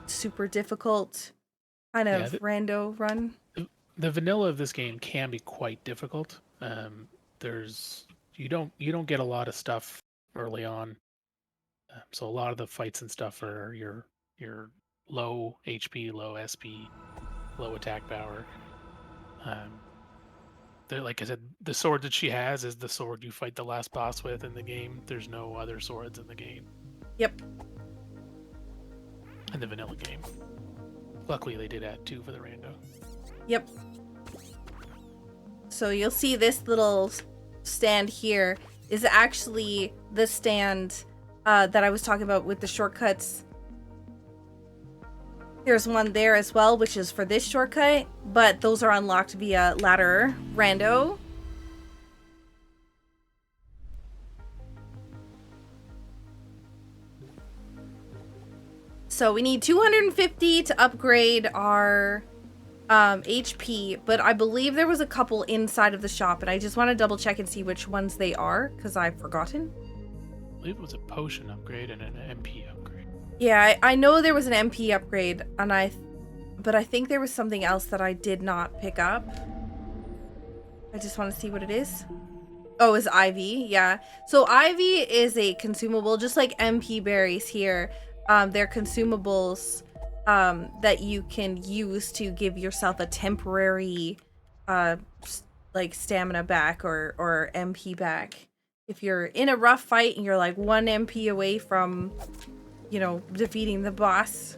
super difficult kind of rando run. The vanilla of this game can be quite difficult. You don't get a lot of stuff early on, so a lot of the fights and stuff are your low HP, low SP, low attack power. Like I said, the sword that she has is the sword you fight the last boss with in the game. There's no other swords in the game. Yep. In the vanilla game. Luckily, they did add 2 for the rando. Yep. So you'll see this little stand here is actually the stand that I was talking about with the shortcuts. There's one there as well, which is for this shortcut, but those are unlocked via ladder rando. So we need 250 to upgrade our HP, but I believe there was a couple inside of the shop, and I just want to double check and see which ones they are, because I've forgotten. I believe it was a potion upgrade and an MP upgrade. Yeah, I know there was an MP upgrade, but I think there was something else that I did not pick up. I just want to see what it is. Oh, it's Ivy, yeah. So Ivy is a consumable, just like MP berries here. They're consumables that you can use to give yourself a temporary like stamina back or MP back. If you're in a rough fight and you're like 1 MP away from, you know, defeating the boss,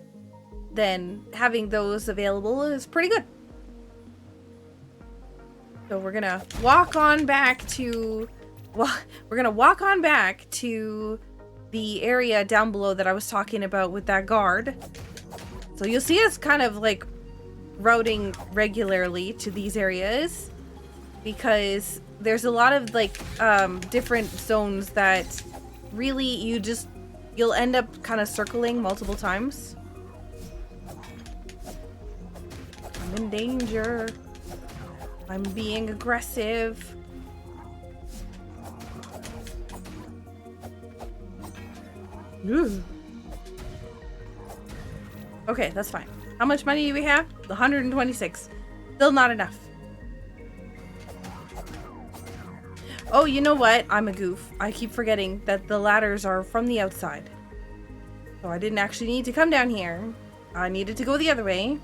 then having those available is pretty good. So we're gonna walk on back to, well, we're gonna walk on back to the area down below that I was talking about with that guard. So you'll see us kind of like routing regularly to these areas because there's a lot of like different zones that really you'll end up kind of circling multiple times. I'm in danger. I'm being aggressive. Ooh. Okay, that's fine. How much money do we have? 126. Still not enough. Oh, you know what? I'm a goof. I keep forgetting that the ladders are from the outside. So I didn't actually need to come down here. I needed to go the other way.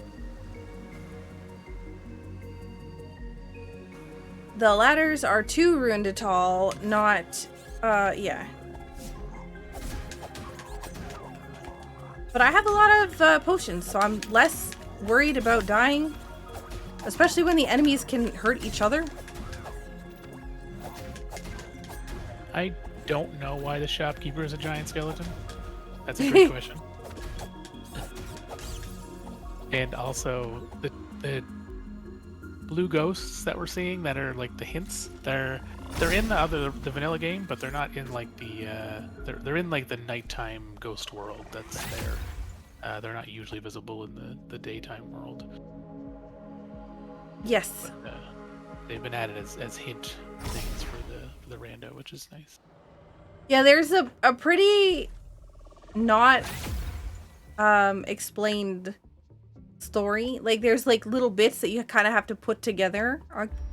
The ladders are to Rundatal, not, yeah. But I have a lot of potions, so I'm less worried about dying. Especially when the enemies can hurt each other. I don't know why the shopkeeper is a giant skeleton. That's a great question. And also, the blue ghosts that we're seeing that are like the hints, they're in the vanilla game, but they're not in like the they're in like the nighttime ghost world that's there. They're not usually visible in the daytime world. Yes. But, they've been added as hint things for the rando, which is nice. Yeah, there's a pretty not explained story. Like there's like little bits that you kind of have to put together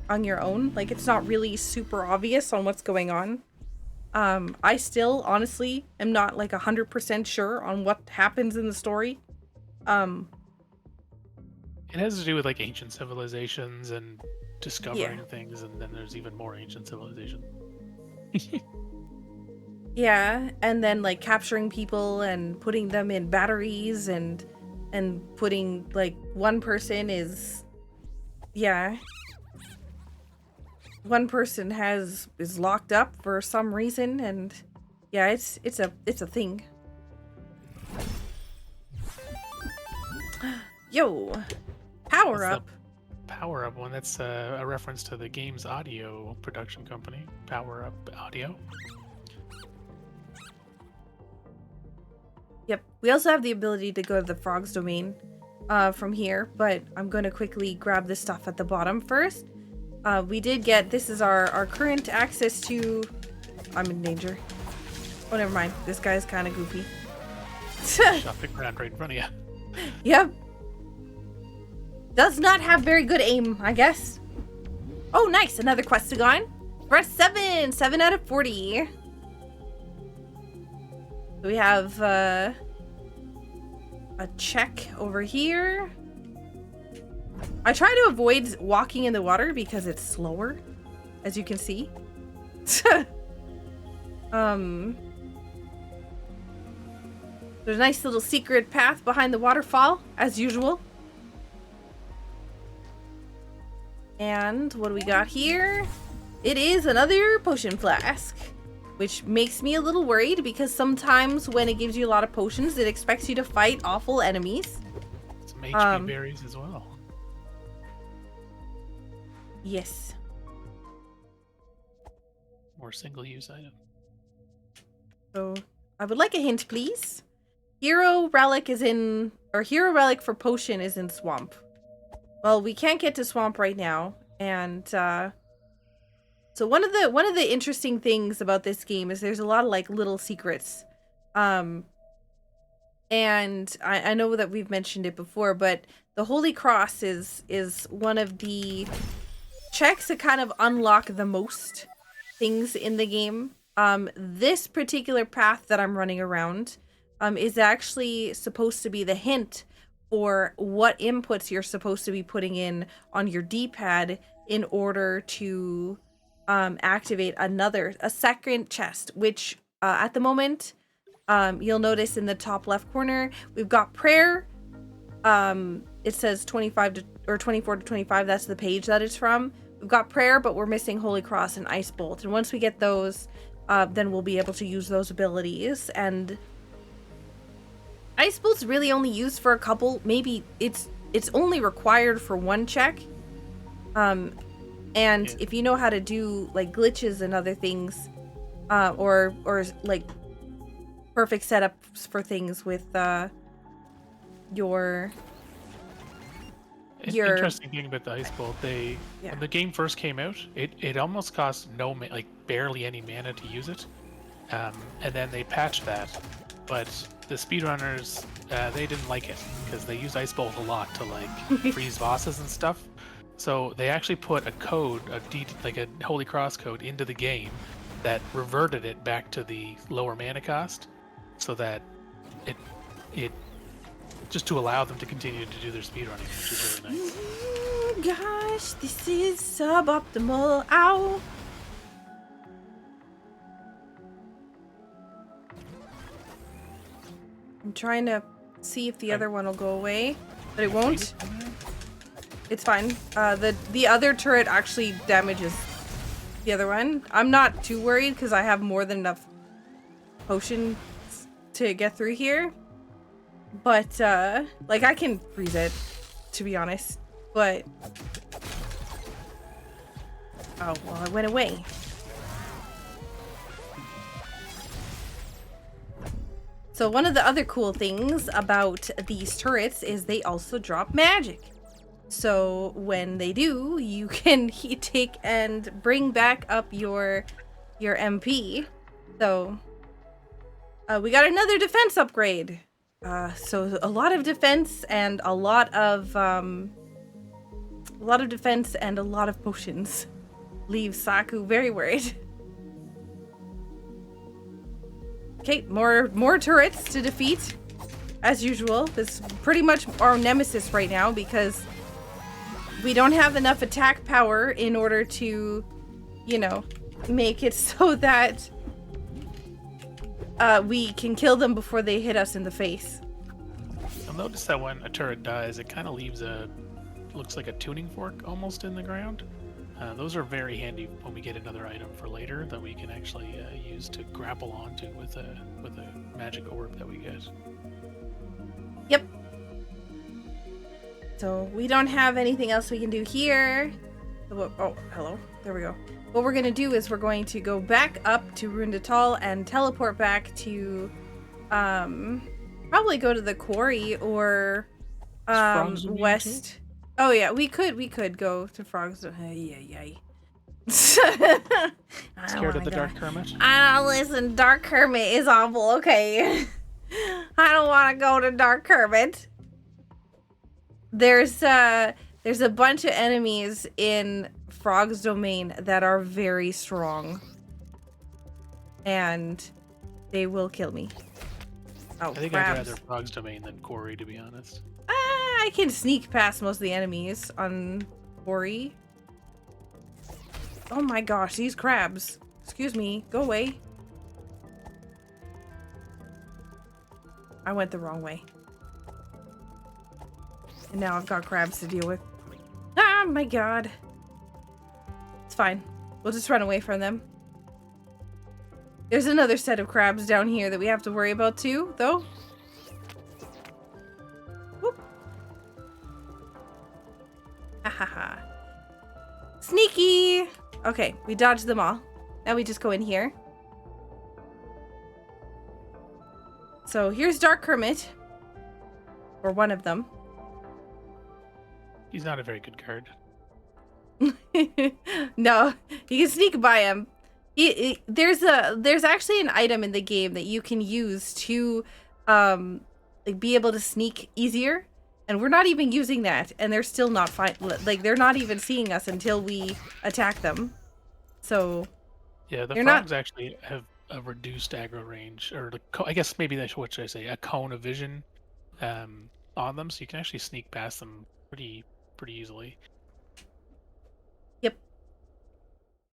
on your own. Like it's not really super obvious on what's going on. I still honestly am not like 100% sure on what happens in the story. It has to do with like ancient civilizations and discovering things, and then there's even more ancient civilization. Yeah, and then like capturing people and putting them in batteries and putting like one person is one person is locked up for some reason, and yeah, it's a thing. Yo, power up. Power Up one, that's a reference to the game's audio production company, Power Up Audio. Yep, we also have the ability to go to the frog's domain from here, but I'm going to quickly grab this stuff at the bottom first. We did get, this is our current access to, I'm in danger. Oh, never mind, this guy's kind of goofy. Shot the ground right in front of you. Yep. Does not have very good aim, I guess. Oh, nice. Another Questagon. Press 7. 7 out of 40. We have a check over here. I try to avoid walking in the water because it's slower, as you can see. There's a nice little secret path behind the waterfall, as usual. And what do we got here? It is another potion flask, which makes me a little worried because sometimes when it gives you a lot of potions, it expects you to fight awful enemies. Some HP berries as well. Yes. More single-use item. So I would like a hint, please. Hero relic for potion is in swamp. Well, we can't get to swamp right now, and so one of the interesting things about this game is there's a lot of like little secrets, and I know that we've mentioned it before, but the Holy Cross is one of the checks that kind of unlock the most things in the game. This particular path that I'm running around is actually supposed to be the hint for what inputs you're supposed to be putting in on your D-pad in order to activate a second chest, which at the moment, you'll notice in the top left corner, we've got prayer. It says 25 to or 24 to 25. That's the page that it's from. We've got prayer, but we're missing Holy Cross and Ice Bolt. And once we get those, then we'll be able to use those abilities. And Ice Bolt's really only used for a couple. Maybe it's only required for one check. And if you know how to do like glitches and other things, or like perfect setups for things with your interesting thing about the Ice Bolt, when the game first came out, it almost cost like barely any mana to use it, and then they patched that, but the speedrunners they didn't like it because they used Ice Bolt a lot to like freeze bosses and stuff. So they actually put a code, like a Holy Cross code, into the game that reverted it back to the lower mana cost, so that it just to allow them to continue to do their speedrunning, which is really nice. Oh gosh, this is suboptimal. Ow. I'm trying to see if the other one will go away, but it won't. It's fine. The other turret actually damages the other one. I'm not too worried because I have more than enough potions to get through here. But, like, I can freeze it, to be honest. But... oh, well, it went away. So one of the other cool things about these turrets is they also drop magic. So when they do, you can take and bring back up your MP. So we got another defense upgrade. So a lot of defense and a lot of defense and a lot of potions. Leaves Saku very worried. Okay, more turrets to defeat, as usual. This is pretty much our nemesis right now because we don't have enough attack power in order to, you know, make it so that we can kill them before they hit us in the face. You'll notice that when a turret dies, it kind of leaves looks like a tuning fork almost in the ground. Those are very handy when we get another item for later that we can actually use to grapple onto with a magic orb that we get. Yep. So we don't have anything else we can do here. Oh, hello. There we go. What we're going to do is we're going to go back up to Randomizer and teleport back to probably go to the quarry or west. Oh yeah, we could go to Frogs. Scared of the Dark Hermit? Listen, Dark Hermit is awful, okay? I don't want to go to Dark Hermit. There's a bunch of enemies in Frog's domain that are very strong. And they will kill me. Oh, I think I'd rather Frog's domain than Quarry, to be honest. I can sneak past most of the enemies on Quarry. Oh my gosh, these crabs. Excuse me, go away. I went the wrong way. And now I've got crabs to deal with. Ah, my god. It's fine. We'll just run away from them. There's another set of crabs down here that we have to worry about too, though. Whoop. Ha ha ha. Sneaky! Okay, we dodged them all. Now we just go in here. So here's Dark Hermit. Or one of them. He's not a very good card. No, you can sneak by him. There's actually an item in the game that you can use to like be able to sneak easier, and we're not even using that, and they're still not fine. Like they're not even seeing us until we attack them. So yeah, the frogs actually have a reduced aggro range, or I guess maybe that's what should I say, a cone of vision on them, so you can actually sneak past them pretty easily.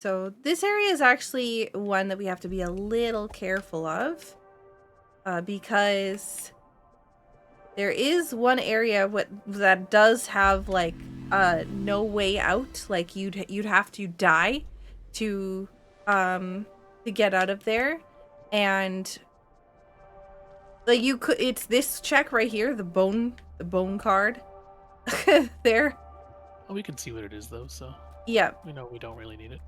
So this area is actually one that we have to be a little careful of, because there is one area that does have like no way out. Like you'd have to die to get out of there, and like you could. It's this check right here, the bone card. There. Oh, we can see what it is though, so Yeah. we know we don't really need it.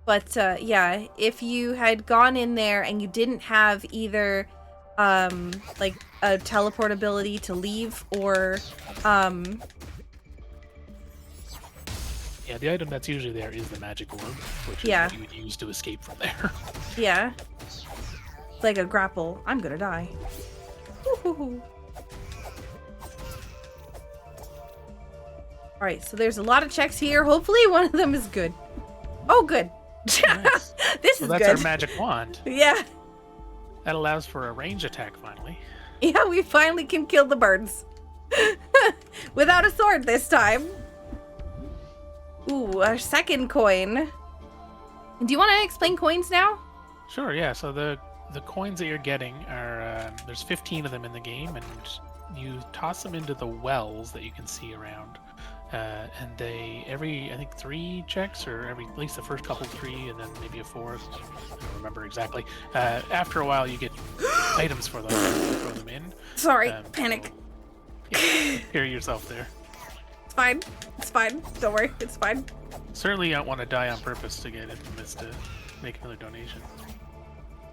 But yeah, if you had gone in there and you didn't have either like a teleport ability to leave or Yeah, the item that's usually there is the magic orb, which is what you would use to escape from there. Yeah. Like a grapple. I'm gonna die. Woo-hoo-hoo. Alright, so there's a lot of checks here. Hopefully one of them is good. Oh, good. Nice. This is that's good. our magic wand. Yeah. That allows for a range attack finally. Yeah, we finally can kill the birds. Without a sword this time. Ooh, our second coin. Do you want to explain coins now? Sure, yeah. So the coins that you're getting are there's 15 of them in the game, and you toss them into the wells that you can see around. And they I think 3 checks, or at least the first couple 3, and then maybe a 4th. I don't remember exactly. After a while, you get items for them. You throw them in. Sorry, panic. Yeah, hear yourself there. It's fine. It's fine. Don't worry. It's fine. Certainly, you don't want to die on purpose to get Infamous to make another donation.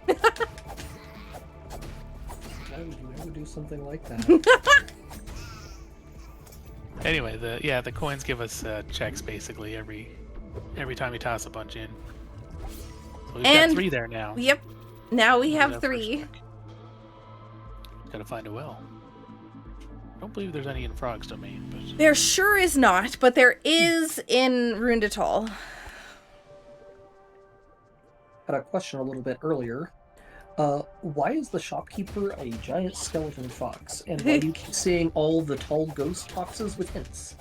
Why would you ever do something like that? Anyway, the coins give us checks basically every time you toss a bunch in. So we've got 3 there now. Yep. Now we have 3. Gotta find a well. I don't believe there's any in Frog's Domain, but There sure is not, but there is in Rundatal. Had a question a little bit earlier. Why is the shopkeeper a giant skeleton fox? And why do you keep seeing all the tall ghost foxes with hints?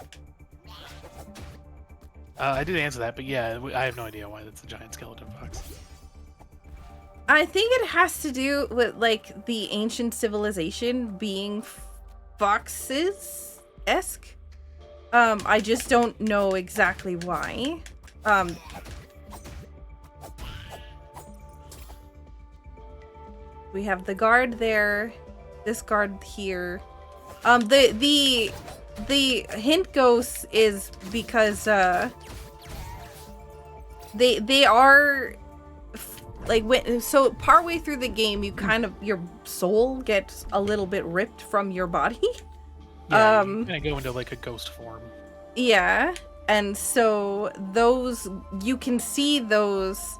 I did answer that, but yeah, I have no idea why that's a giant skeleton fox. I think it has to do with like the ancient civilization being foxes-esque. I just don't know exactly why. We have the guard there, this guard here. The hint ghost is because they are like so partway through the game you kind of your soul gets a little bit ripped from your body. Yeah, you kind of go into like a ghost form. Yeah, and so those you can see those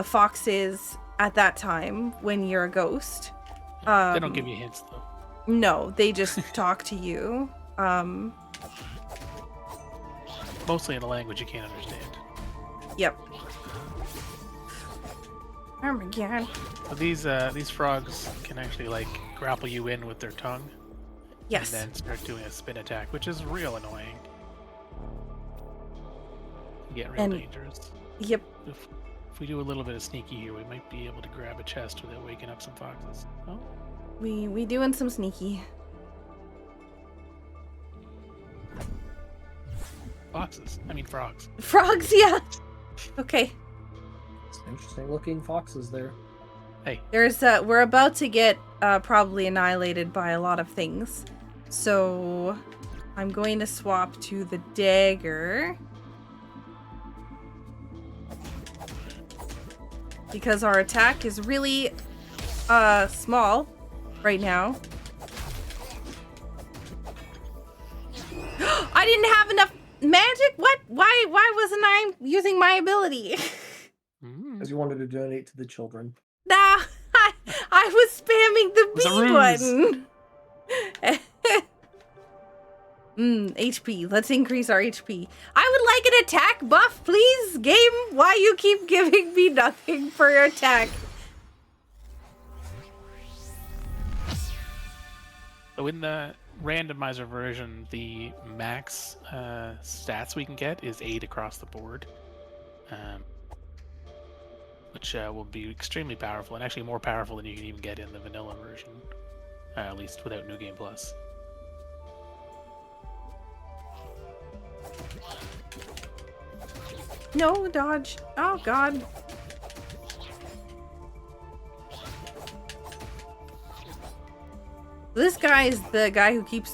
foxes at that time when you're a ghost. They don't give you hints though. No, they just talk to you. Mostly in a language you can't understand. Yep. Oh my god. But these frogs can actually like grapple you in with their tongue. Yes. And then start doing a spin attack, which is real annoying. Get real dangerous. Yep. If we do a little bit of sneaky here, we might be able to grab a chest without waking up some foxes. Oh. We doing some sneaky. Foxes. I mean frogs. Frogs, yeah. Okay. Some interesting looking foxes there. Hey. There's we're about to get probably annihilated by a lot of things. So I'm going to swap to the dagger. Because our attack is really small right now. I didn't have enough magic? What? Why wasn't I using my ability? Because you wanted to donate to the children. Nah, I was spamming the B button. HP. Let's increase our HP. I would like an attack buff, please, game. Why you keep giving me nothing for your attack? So in the randomizer version, the max stats we can get is 8 across the board. which will be extremely powerful, and actually more powerful than you can even get in the vanilla version, at least without New Game Plus. No, dodge. Oh, God. This guy is the guy who keeps,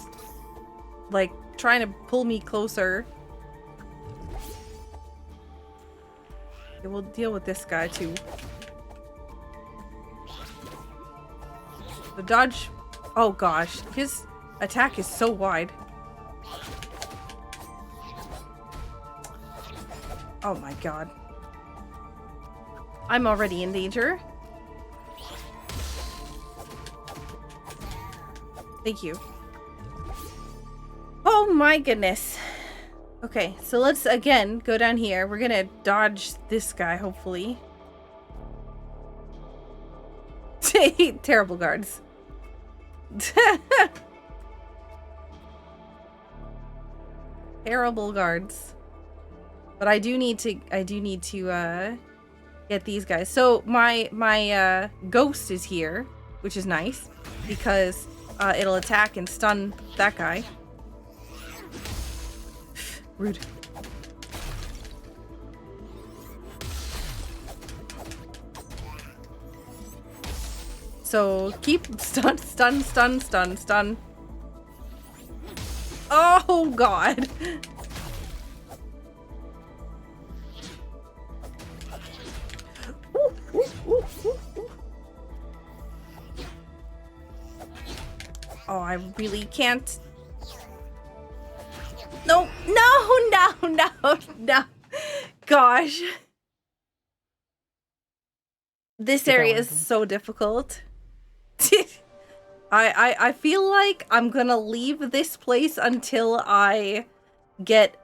like, trying to pull me closer. Okay, we'll deal with this guy, too. The dodge... Oh, gosh. His attack is so wide. Oh, my God. I'm already in danger. Thank you. Oh my goodness. Okay, so let's again go down here. We're gonna dodge this guy, hopefully. Terrible guards. Terrible guards. But I do need to get these guys. So my ghost is here, which is nice because it'll attack and stun that guy. Rude. So keep stun. Oh God. Oh, I really can't. No. Gosh. This area is so difficult. I feel like I'm gonna leave this place until I get...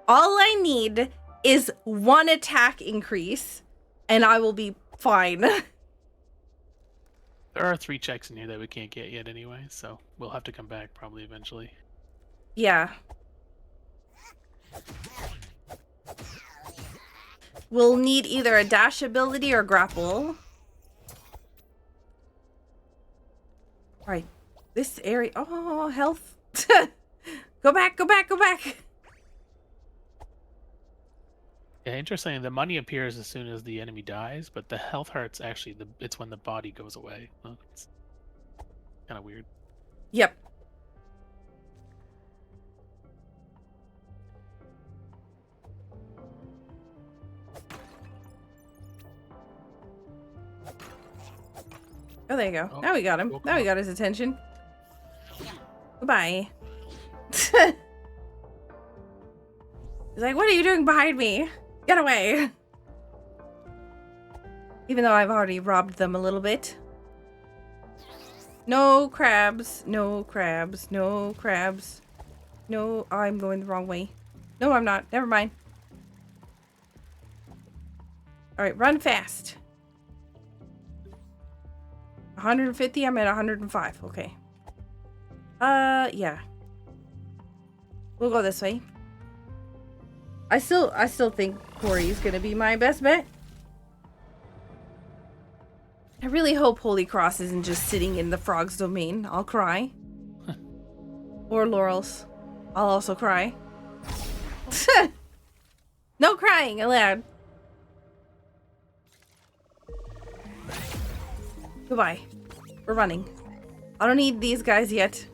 All I need is one attack increase, and I will be fine. There are 3 checks in here that we can't get yet anyway, so we'll have to come back probably eventually. Yeah. We'll need either a dash ability or grapple. Alright. This area... Oh, health. Go back. Yeah, interesting. The money appears as soon as the enemy dies, but the health heart's actually it's when the body goes away. Well, it's kind of weird. Yep. Oh, there you go. Oh, now we got him. Now we got his attention. Goodbye. He's like, what are you doing behind me? Get away. Even though I've already robbed them a little bit. No crabs. No, I'm going the wrong way. No, I'm not. Never mind. Alright, run fast. 150, I'm at 105. Okay. Yeah. We'll go this way. I still think Corey's gonna be my best bet. I really hope Holy Cross isn't just sitting in the frog's domain. I'll cry. Or Laurel's. I'll also cry. No crying allowed. Goodbye. We're running. I don't need these guys yet.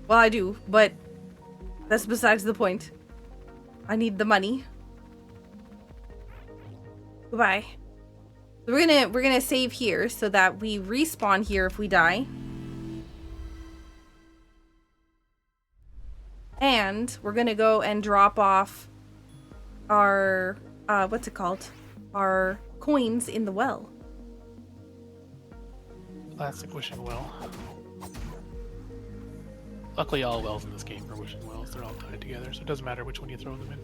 Well, I do, but that's besides the point. I need the money. Goodbye. So we're gonna save here so that we respawn here if we die. And we're gonna go and drop off our what's it called? Our coins in the well. Classic wishing well. Luckily, all wells in this game are wishing wells. They're all tied together, so it doesn't matter which one you throw them in.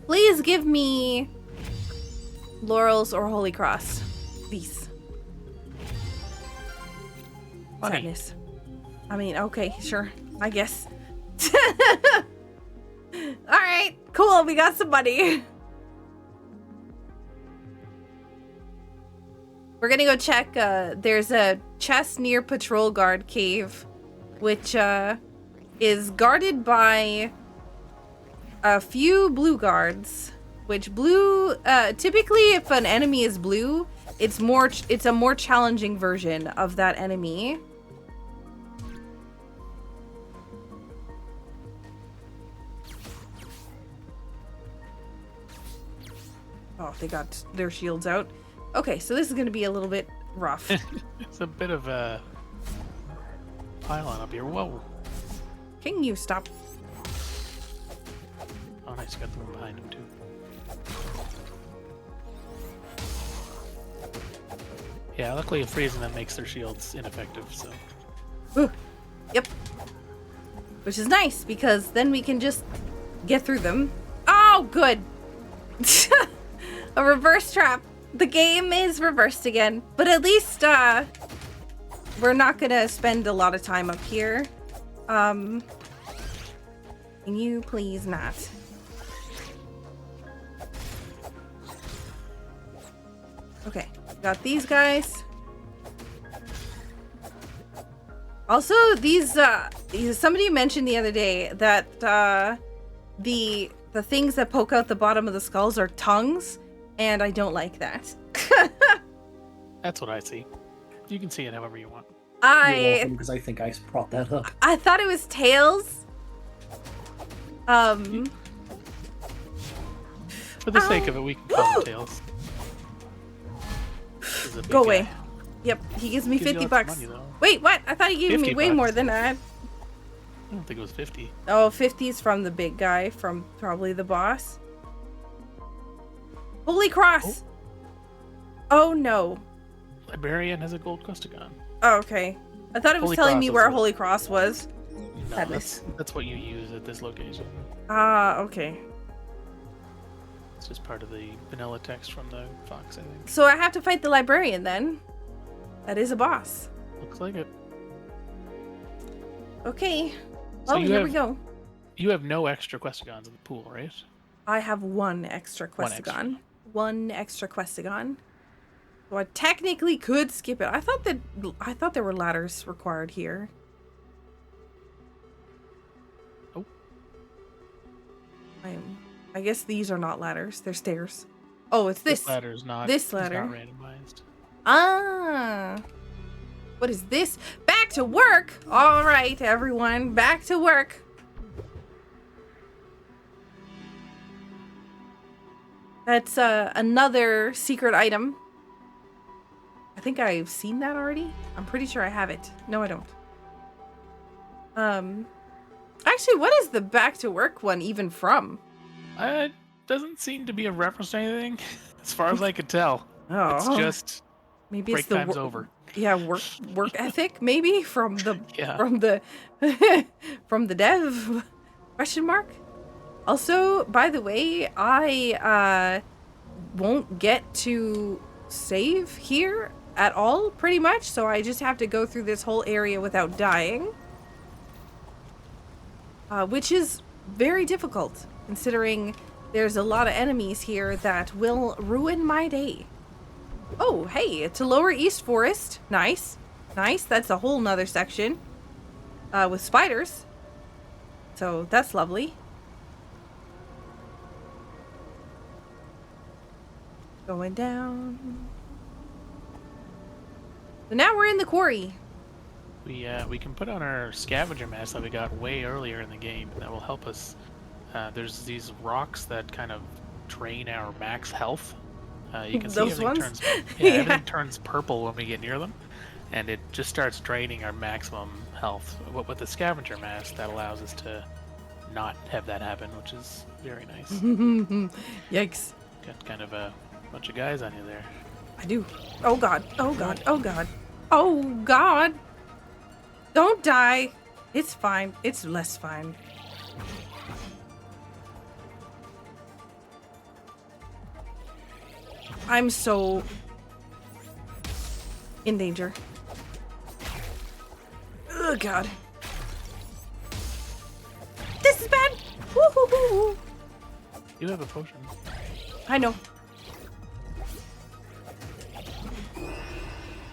Please give me Laurel's or Holy Cross. Please. Money. Sadness. I mean, okay, sure. I guess. Alright, cool. We got some money. We're gonna go check. There's a chest near Patrol Guard Cave, which is guarded by a few blue guards. Which blue, typically if an enemy is blue, it's a more challenging version of that enemy. Oh, they got their shields out. Okay, so this is going to be a little bit rough. It's a bit of a pylon up here. Whoa. Can you stop? Oh, nice. Got the one behind him, too. Yeah, luckily freezing them makes their shields ineffective, so... Ooh. Yep. Which is nice, because then we can just get through them. Oh, good! A reverse trap. The game is reversed again. But at least, we're not gonna spend a lot of time up here. Can you please not? Okay, got these guys. Also, these somebody mentioned the other day that the things that poke out the bottom of the skulls are tongues, and I don't like that. That's what I see. You can see it however you want. You're welcome, because I think I brought that up. I thought it was tails. For the sake of it, we can call them tails. Go away. Yep, he gives me 50 bucks. Money, Wait, what? I thought he gave me way bucks. more than that. I don't think it was 50. Oh, 50 is from the big guy, from probably the boss. Holy Cross! Oh no. Librarian has a gold Questagon. Oh, okay. I thought it was Holy telling Cross me is where what- Holy Cross was. No, Sadness. that's what you use at this location. Ah, okay. It's just part of the vanilla text from the Fox, I think. So I have to fight the librarian then. That is a boss. Looks like it. Okay. So Well, you here have- we go. You have no extra Questagons in the pool, right? I have one extra One extra. Questagon. One extra Questagon. So I technically could skip it. I thought there were ladders required here. Oh. I guess these are not ladders. They're stairs. Oh, it's this. This ladder's not. this is ladder. not randomized. Ah. What is this? Back to work. All right, everyone. Back to work. That's another secret item. I think I've seen that already. I'm pretty sure I have it. No, I don't. Actually, what is the back to work one even from? It doesn't seem to be a reference to anything, as far as I could tell. Oh, It's just maybe break it's the time's over. Yeah, work ethic maybe from the Yeah. from the from the dev question mark. Also, by the way, I won't get to save here at all pretty much, so I just have to go through this whole area without dying. Which is very difficult considering there's a lot of enemies here that will ruin my day. Oh, hey, it's a Lower East Forest. Nice. Nice. That's a whole nother section. With spiders. So that's lovely. Going down. So now we're in the quarry. We can put on our scavenger mask that we got way earlier in the game. That will help us. There's these rocks that kind of drain our max health. You can see Those everything ones? turns. Yeah. Everything turns purple when we get near them, and it just starts draining our maximum health. But with the scavenger mask, that allows us to not have that happen, which is very nice. Yikes. Got kind of a bunch of guys on you there. I do. Oh god. Oh god. Oh god. Oh god. Don't die. It's fine. It's less fine. I'm so in danger. Oh god. This is bad. Woo-hoo-hoo. You have a potion. I know.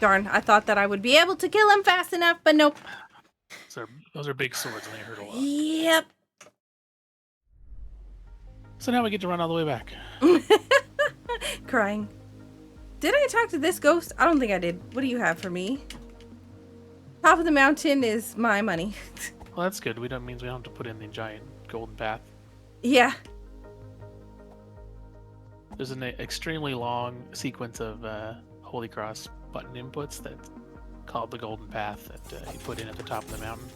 Darn, I thought that I would be able to kill him fast enough, but nope. Those are big swords and they hurt a lot. Yep. So now we get to run all the way back. Crying. Did I talk to this ghost? I don't think I did. What do you have for me? Top of the mountain is my money. Well, that's good. Means we don't have to put in the giant golden path. Yeah. There's an extremely long sequence of Holy Cross button inputs that's called the golden path that you put in at the top of the mountain.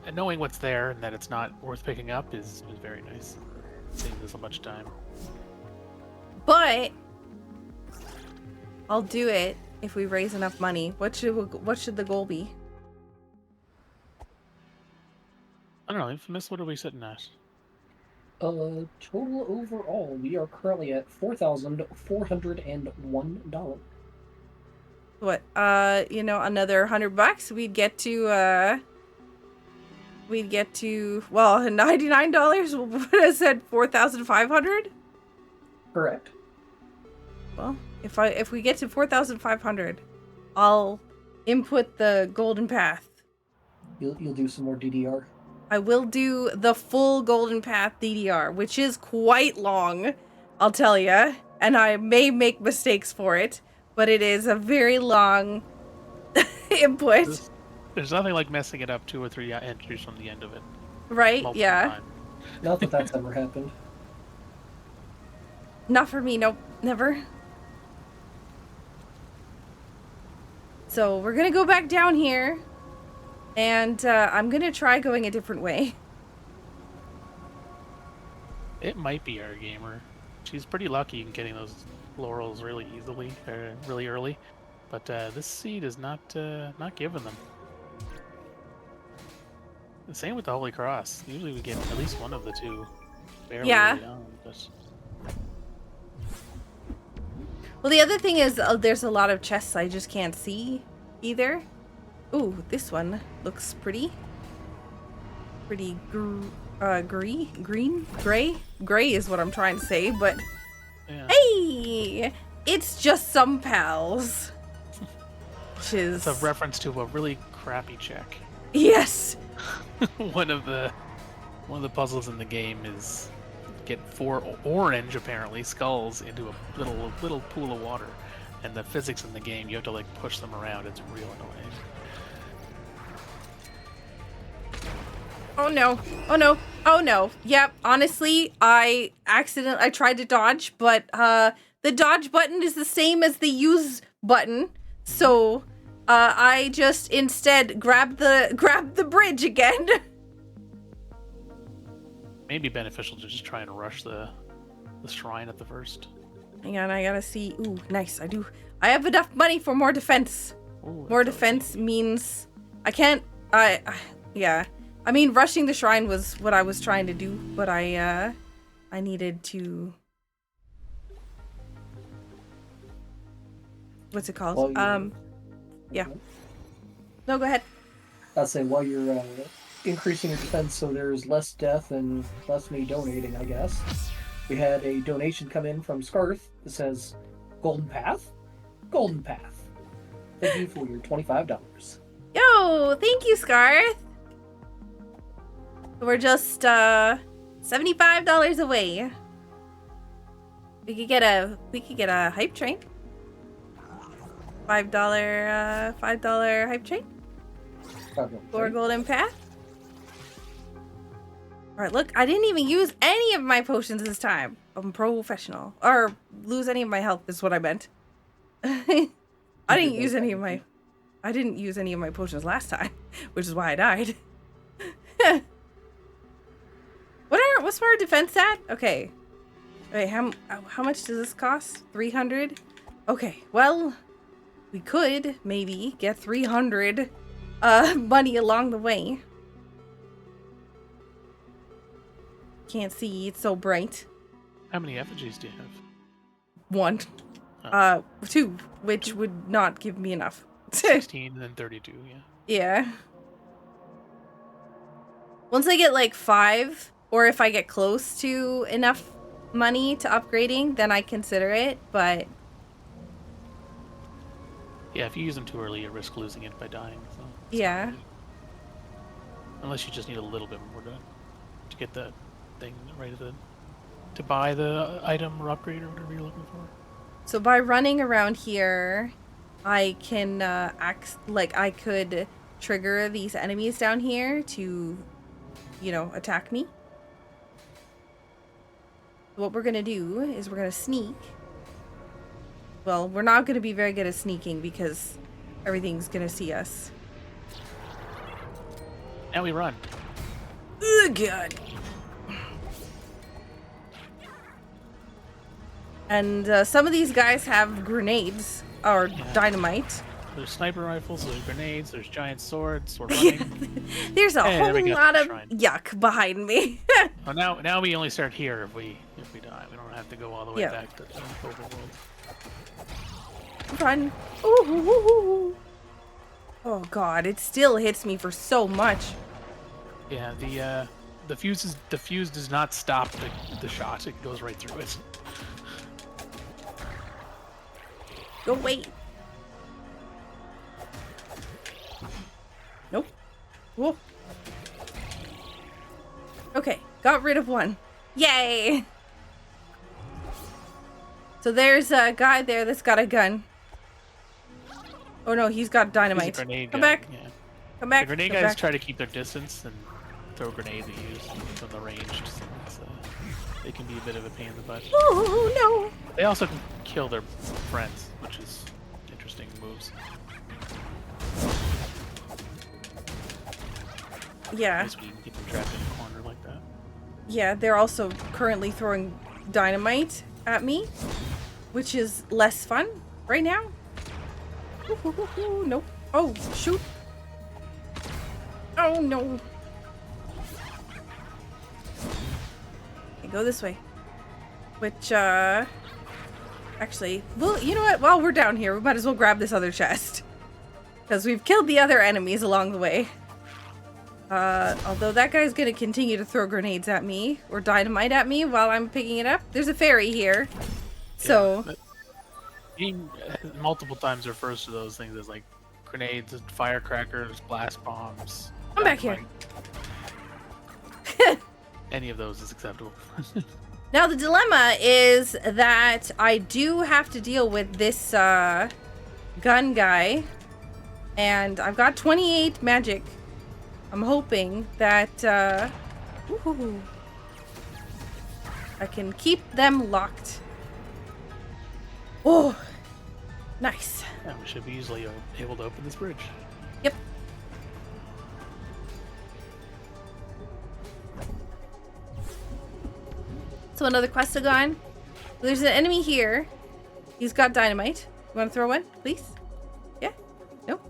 And knowing what's there and that it's not worth picking up is very nice. It saves us so much time. But I'll do it if we raise enough money. What should the goal be? I don't know, Infamous, what are we sitting at? Total overall, we are currently at $4,401. What? Another $100. We'd get to well, $99. What I said, 4,500. Correct. Well, if we get to 4,500, I'll input the golden path. You'll do some more DDR. I will do the full golden path DDR, which is quite long, I'll tell ya, and I may make mistakes for it, but it is a very long input. There's nothing like messing it up 2 or 3 entries from the end of it. Right? Yeah. Times. Not that that's ever happened. Not for me, nope, never. So we're gonna go back down here, and I'm gonna try going a different way. It might be our gamer. She's pretty lucky in getting those laurels really easily, really early, but this seed is not given them. The same with the Holy Cross. Usually we get at least one of the two. Barely Yeah. early on, but... Well, the other thing is there's a lot of chests I just can't see either. Ooh, this one looks pretty. Pretty green? Gray is what I'm trying to say, but... Yeah. Hey! It's just some pals. Which is... It's a reference to a really crappy check. Yes! one of the puzzles in the game is get 4 orange, apparently, skulls into a little pool of water. And the physics in the game, you have to, like, push them around. It's real annoying. Oh no. Oh no. Oh no. Yep, honestly, I tried to dodge, but the dodge button is the same as the use button. So I just instead grabbed the bridge again. Maybe beneficial to just try and rush the shrine at the first. Hang on, I gotta see. Ooh, nice. I have enough money for more defense. Ooh, More defense means I can't. Yeah. I mean, rushing the shrine was what I was trying to do, but I needed to. What's it called? Yeah. No, go ahead. I'd say while you're increasing your defense so there's less death and less me donating, I guess. We had a donation come in from Scarth that says, Golden Path? Golden Path. Thank you for your $25. Yo, thank you, Scarth. We're just $75 away. We could get a hype train. $5 hype train. For golden path. All right, look, I didn't even use any of my potions this time. I'm professional. Or lose any of my health is what I meant. I didn't use any of my potions last time, which is why I died. What's our defense at? Okay. Wait, how much does this cost? 300? Okay, well, we could maybe get 300 money along the way. Can't see, it's so bright. How many effigies do you have? 1. Oh. 2, which would not give me enough. 16 and then 32, yeah. Yeah. Once I get like 5, or if I get close to enough money to upgrading, then I consider it, but Yeah, if you use them too early, you risk losing it by dying. So it's not Yeah. really- Unless you just need a little bit more to get the thing ready to buy the item or upgrade or whatever you're looking for. So by running around here, I can I could trigger these enemies down here to, attack me. What we're gonna do is we're gonna sneak. Well, we're not gonna be very good at sneaking because everything's gonna see us. Now we run. Oh god. And some of these guys have grenades or dynamite. There's sniper rifles, there's grenades, there's giant swords, we're running. There's a Hey, whole we got lot the of shrine. yuck behind me. Well, now we only start here if we die. We don't have to go all the way Yeah. back to the overworld. Run. Ooh, ooh, ooh, ooh. Oh god, it still hits me for so much. Yeah, the fuse does not stop the shot. It goes right through it. Go wait. Nope. Whoa. Okay, got rid of one. Yay! So there's a guy there that's got a gun. Oh no, he's got He's a dynamite. grenade Come guy, back. Yeah. Come back. The grenade come guys back. try to keep their distance and throw grenades at you from the range. So they can be a bit of a pain in the butt. Oh They also can kill their friends, which is interesting moves. no. Yeah. Nice when you can keep them trapped in a corner like that. Yeah, they're also currently throwing dynamite at me, which is less fun right now. Ooh, ooh, ooh, ooh, nope. Oh, shoot. Oh, no. Okay, go this way. Which, actually, well, you know what? While we're down here, we might as well grab this other chest. Because we've killed the other enemies along the way. Although that guy's gonna continue to throw grenades at me, or dynamite at me while I'm picking it up. There's a fairy here. So, Yeah, he multiple times refers to those things as like grenades, firecrackers, blast bombs. I'm back here. dynamite. Any of those is acceptable. now the dilemma is that I do have to deal with this, gun guy. And I've got 28 magic. I'm hoping that, ooh, I can keep them locked. Oh, nice. Yeah, we should be easily able to open this bridge. Yep. So another quest to gone. There's an enemy here. He's got dynamite. You want to throw one, please? Yeah? Nope.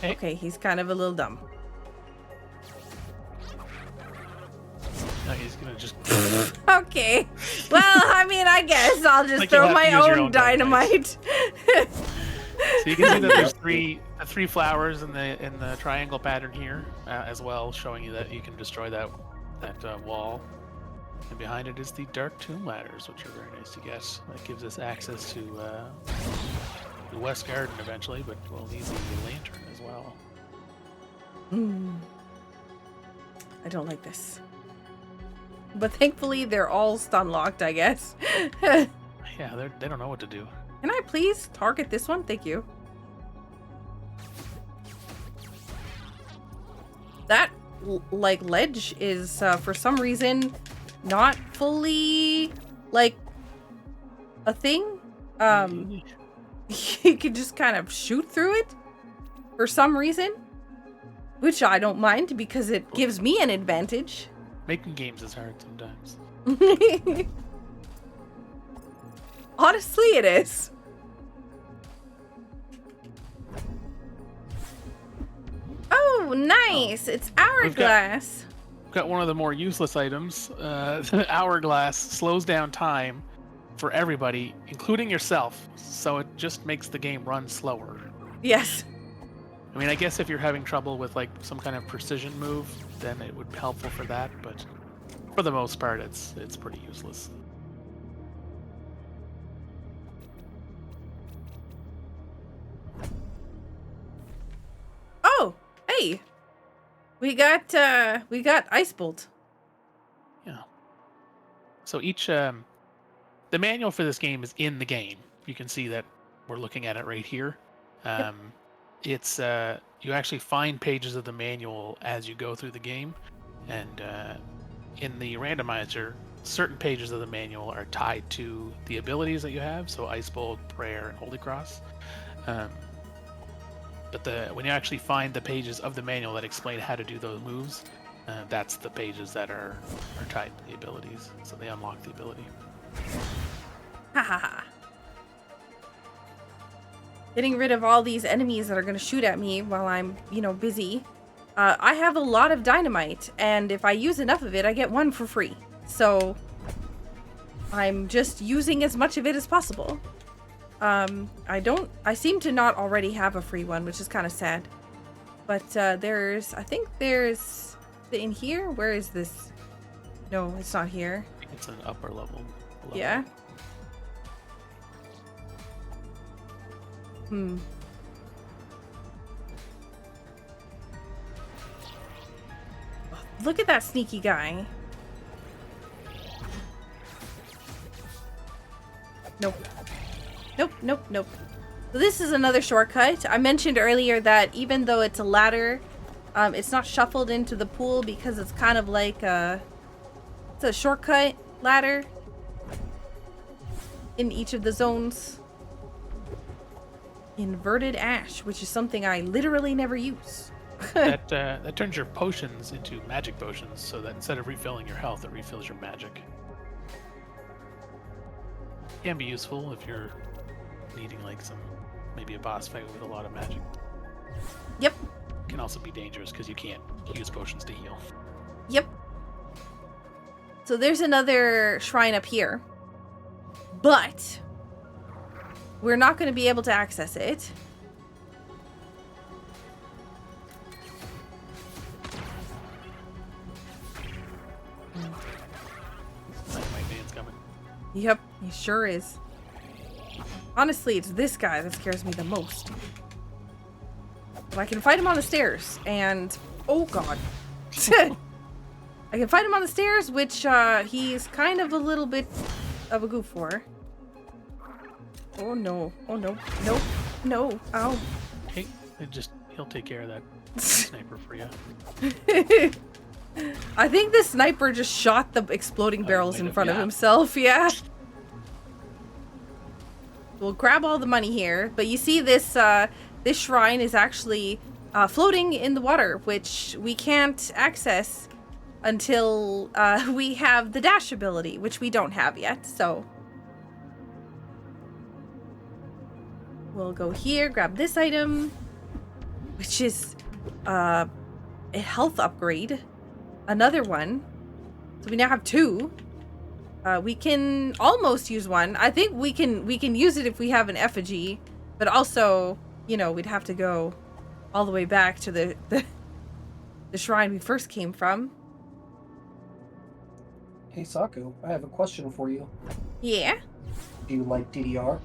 Hey. Okay, he's kind of a little dumb. No, he's gonna just. Okay. Well, I mean, I guess I'll just Like you'll throw have to my use your own own dynamite. dynamite. So you can see that there's the three flowers in the triangle pattern here as well, showing you that you can destroy that wall. And behind it is the dark tomb ladders, which are very nice to get. That gives us access to the West Garden eventually, but we'll need the lantern as well. I don't like this. But thankfully, they're all stun locked, I guess. Can Yeah, they don't know what to do. I please target this one? Thank you. That, ledge is, for some reason, not fully, a thing. You can just kind of shoot through it for some reason. Which I don't mind because it gives me an advantage. Making games is hard sometimes. Honestly, it is. Oh, nice. It's hourglass. We've got one of the more useless items. Hourglass slows down time for everybody, including yourself. So it just makes the game run slower. Yes. I mean, I guess if you're having trouble with like some kind of precision move, then it would be helpful for that. But for the most part, it's pretty useless. We got Ice Bolt. Yeah. So each the manual for this game is in the game. You can see that we're looking at it right here. Yep. It's you actually find pages of the manual as you go through the game, and in the randomizer, certain pages of the manual are tied to the abilities that you have. So Ice Bolt, Prayer, and Holy Cross. But when you actually find the pages of the manual that explain how to do those moves, that's the pages that are tied to the abilities. So they unlock the ability. Ha ha ha. Getting rid of all these enemies that are going to shoot at me while I'm, busy. I have a lot of dynamite, and if I use enough of it, I get one for free. So I'm just using as much of it as possible. I seem to not already have a free one, which is kind of sad. But I think there's in here. Where is this? No, it's not here. It's an upper level. Yeah. Look at that sneaky guy. Nope. Nope. So this is another shortcut. I mentioned earlier that even though it's a ladder, it's not shuffled into the pool because it's kind of like it's a shortcut ladder in each of the zones. Inverted ash, which is something I literally never use. that turns your potions into magic potions, so that instead of refilling your health, it refills your magic. Can be useful if you're needing like maybe a boss fight with a lot of magic. Yep. Can also be dangerous because you can't use potions to heal. Yep. So there's another shrine up here, but we're not going to be able to access it. My man's coming. Yep, he sure is. Honestly, it's this guy that scares me the most. But I can fight him on the stairs, and oh god. I can fight him on the stairs, which he's kind of a little bit of a goof for. Oh no. Oh no. Nope. No. Ow. Hey, he'll take care of that sniper for you. I think the sniper just shot the exploding barrels in front of himself. Yeah. We'll grab all the money here, but you see this this shrine is actually floating in the water, which we can't access until we have the dash ability, which we don't have yet. So we'll go here, grab this item, which is a health upgrade. Another one. So we now have two. We can almost use one. I think we can use it if we have an effigy, but also, we'd have to go all the way back to the shrine we first came from. Hey Saku, I have a question for you. Yeah, Do you like DDR?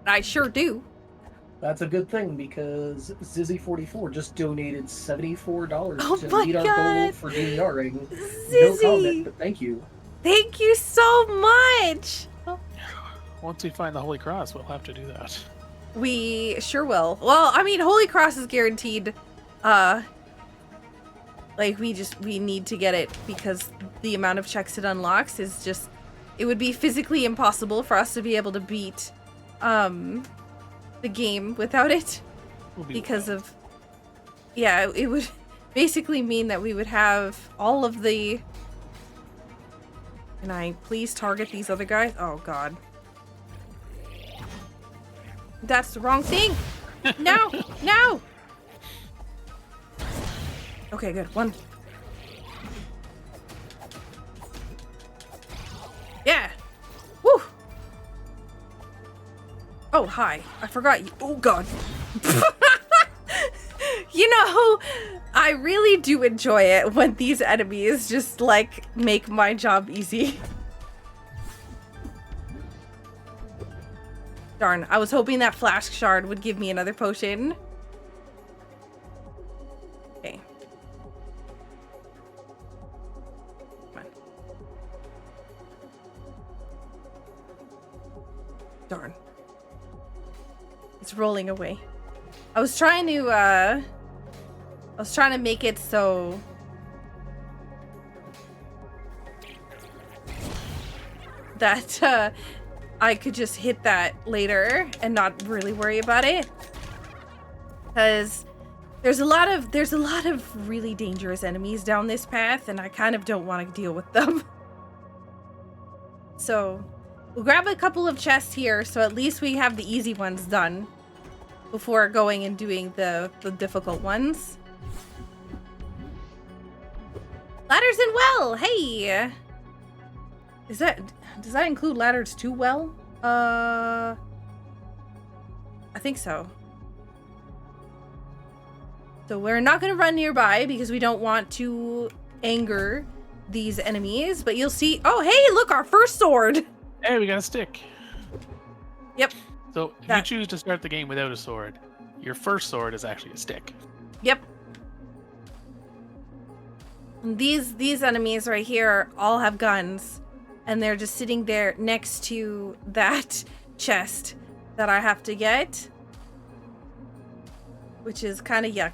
I sure do. That's a good thing because Zizzy44 just donated $74 Oh to my meet our God. goal for DDRing. No Zizzy. comment, but thank you. Thank you so much. Once we find the Holy Cross, we'll have to do that. We sure will. Well, I mean, Holy Cross is guaranteed. We need to get it because the amount of checks it unlocks is just, it would be physically impossible for us to be able to beat the game without it because of, it would basically mean that we would have all of the, can I please target these other guys? Oh god. That's the wrong thing. No, no. Okay, good. One. Yeah. Woo. Oh, hi. I forgot you. Oh, God. I really do enjoy it when these enemies just, make my job easy. Darn, I was hoping that flask shard would give me another potion. Okay. Darn. It's rolling away. I was trying to make it so that I could just hit that later and not really worry about it. Because there's a lot of really dangerous enemies down this path, and I kind of don't want to deal with them. So we'll grab a couple of chests here, so at least we have the easy ones done before going and doing the difficult ones. Ladders and well, hey! Does that include ladders to well? I think so. So we're not gonna run nearby because we don't want to anger these enemies, but you'll see. Oh, hey, look, our first sword! Hey, we got a stick. Yep. So if you choose to start the game without a sword, your first sword is actually a stick. Yep. And these enemies right here all have guns, and they're just sitting there next to that chest that I have to get, which is kind of yuck.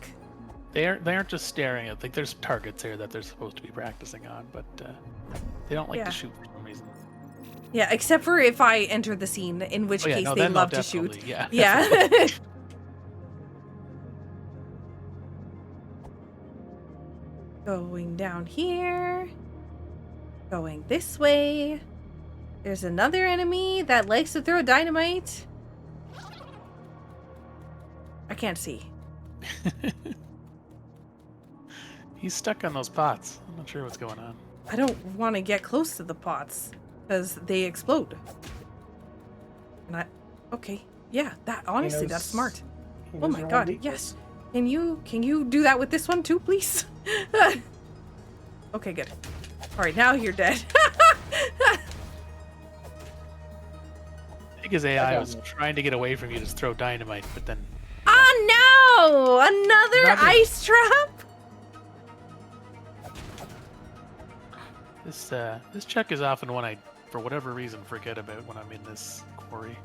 They aren't just staring at. Like, there's targets here that they're supposed to be practicing on, but they don't like to shoot for some reason. Yeah, except for if I enter the scene, in which case they love to shoot. Yeah. Yeah. Going down here. Going this way. There's another enemy that likes to throw dynamite. I can't see. He's stuck on those pots. I'm not sure what's going on. I don't want to get close to the pots because they explode. And okay. Yeah, that honestly, that's smart. Oh my god, yes. Can you do that with this one too, please? Okay, good. All right, now you're dead. I think his AI was trying to get away from you to throw dynamite, but then... Oh no! Another ice trap? This check is often one I, for whatever reason, forget about when I'm in this quarry.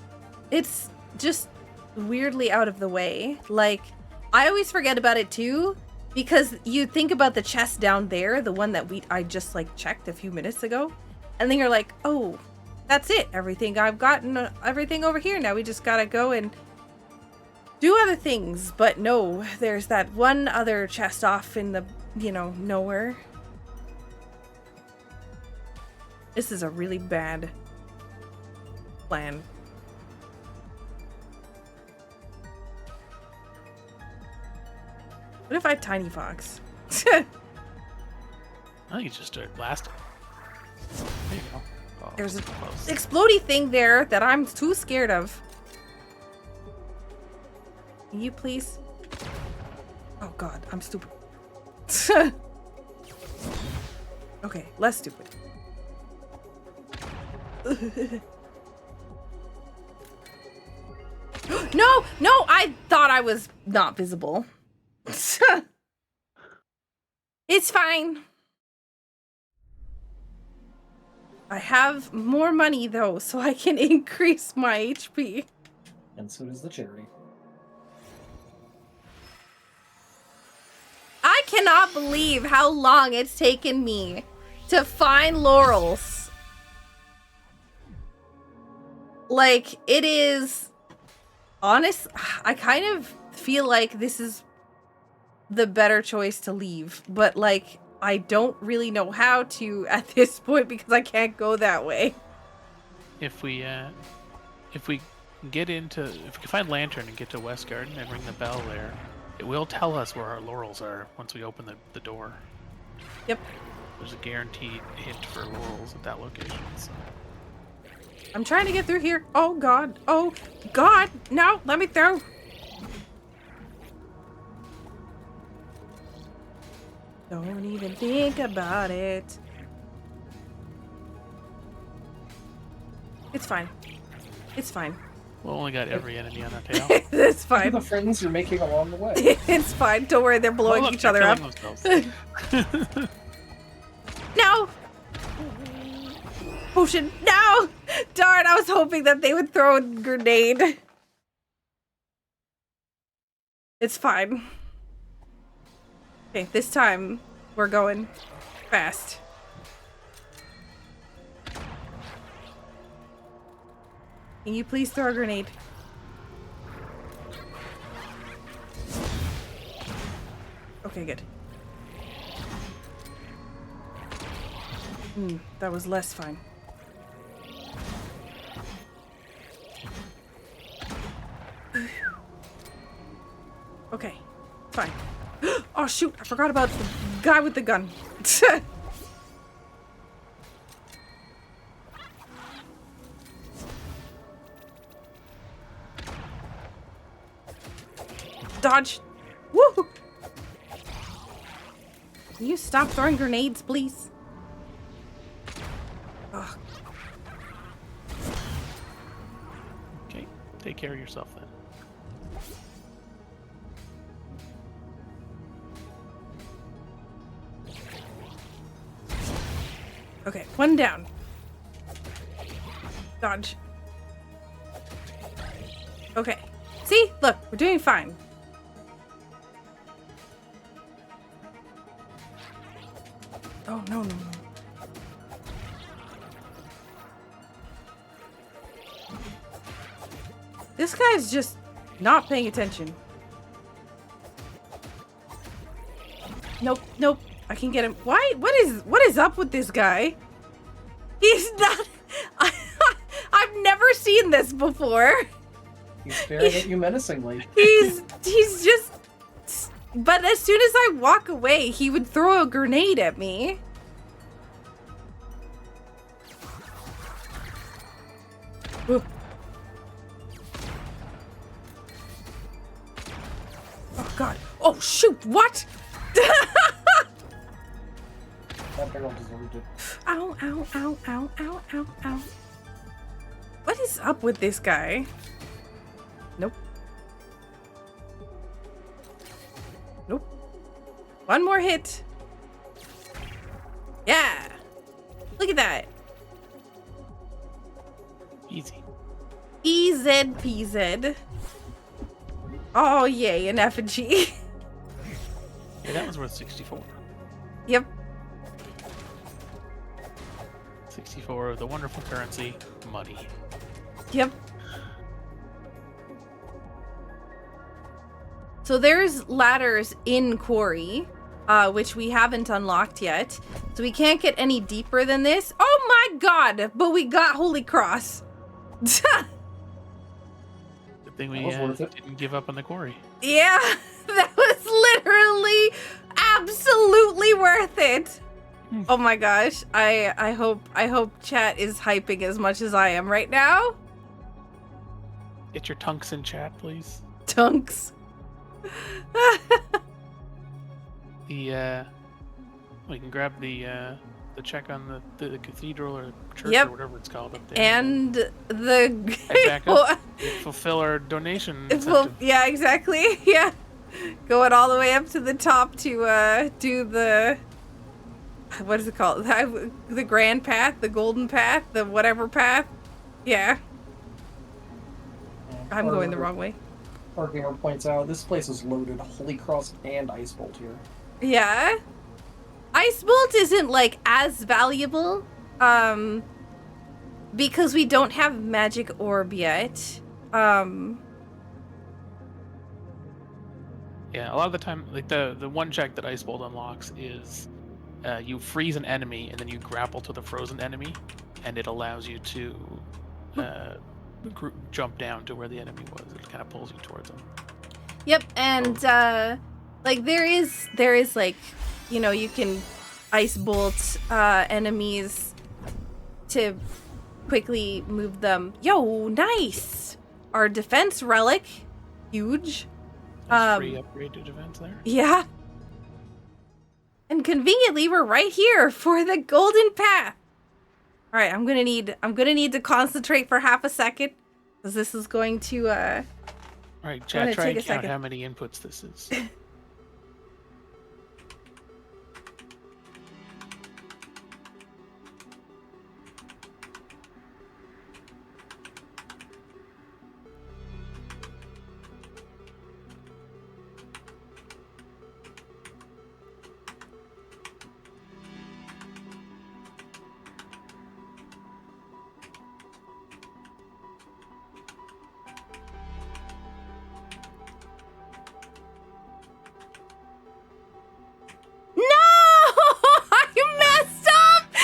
It's just weirdly out of the way. Like, I always forget about it too, because you think about the chest down there, the one that I just like checked a few minutes ago, and then you're like, oh, that's it. Everything I've gotten, everything over here. Now we just gotta go and do other things. But no, there's that one other chest off in the, nowhere. This is a really bad plan. What if I tiny fox? I think you just start blasting. There you go. Oh, there's an explodey thing there that I'm too scared of. Can you please? Oh god, I'm stupid. Okay, less stupid. No, I thought I was not visible. It's fine. I have more money though, so I can increase my HP. And so does the cherry. I cannot believe how long it's taken me to find laurels. Like, it is honest. I kind of feel like this is the better choice to leave, but like, I don't really know how to at this point because I can't go that way. If we can find Lantern and get to West Garden and ring the bell there, it will tell us where our laurels are once we open the door. Yep. There's a guaranteed hint for laurels at that location. So. I'm trying to get through here. Oh god. Oh god. No, let me through. Don't even think about it. It's fine. It's fine. We'll only got every enemy on our tail. It's fine. The friends you're making along the way. It's fine. Don't worry, they're blowing each other up. No! Potion, no! Darn, I was hoping that they would throw a grenade. It's fine. Okay, this time we're going fast. Can you please throw a grenade? Okay, good. That was less fine. Okay, fine. Oh shoot, I forgot about the guy with the gun. Dodge. Woo! Can you stop throwing grenades, please? Ugh. Okay, take care of yourself then. Okay, one down. Dodge. Okay. See? Look, we're doing fine. Oh, no, no, no. This guy's just not paying attention. Nope, nope. I can get him. Why? What is up with this guy? He's not. I've never seen this before. He's staring at you menacingly. He's just. But as soon as I walk away, he would throw a grenade at me. Ooh. Oh God! Oh shoot! What? That barrel deserved it. Ow, ow, ow, ow, ow, ow, ow. What is up with this guy? Nope. Nope. One more hit. Yeah. Look at that. Easy. PZ. Oh, yay, an effigy. Yeah, that was worth 64. Yep. 64 of the wonderful currency, money. Yep. So there's ladders in Quarry, which we haven't unlocked yet. So we can't get any deeper than this. Oh my God! But we got Holy Cross. Good thing we That was worth it. didn't give up on the quarry. Yeah, that was literally absolutely worth it. Oh my gosh. I hope chat is hyping as much as I am right now. Get your tunks in chat, please. Tunks. We can grab the check on the cathedral or church Yep. or whatever it's called up there. And the Head back up. Fulfill our donation incentive. yeah, exactly. Yeah. Going all the way up to the top to do the what is it called? The grand path, the golden path, the whatever path. Yeah. I'm going the wrong way. Our gamer points out this place is loaded Holy Cross and Ice Bolt here. Yeah. Ice Bolt isn't like as valuable because we don't have magic orb yet. Yeah, a lot of the time, like the one check that Ice Bolt unlocks is you freeze an enemy and then you grapple to the frozen enemy, and it allows you to jump down to where the enemy was. It kind of pulls you towards them. Yep, and like there is like, you know, you can Ice Bolt enemies to quickly move them. Yo, nice! Our defense relic, huge. Free upgraded events there. Yeah. And conveniently, we're right here for the golden path. All right, I'm gonna need to concentrate for half a second, because this is going to. All right, chat. Try take and a count second. how many inputs this is.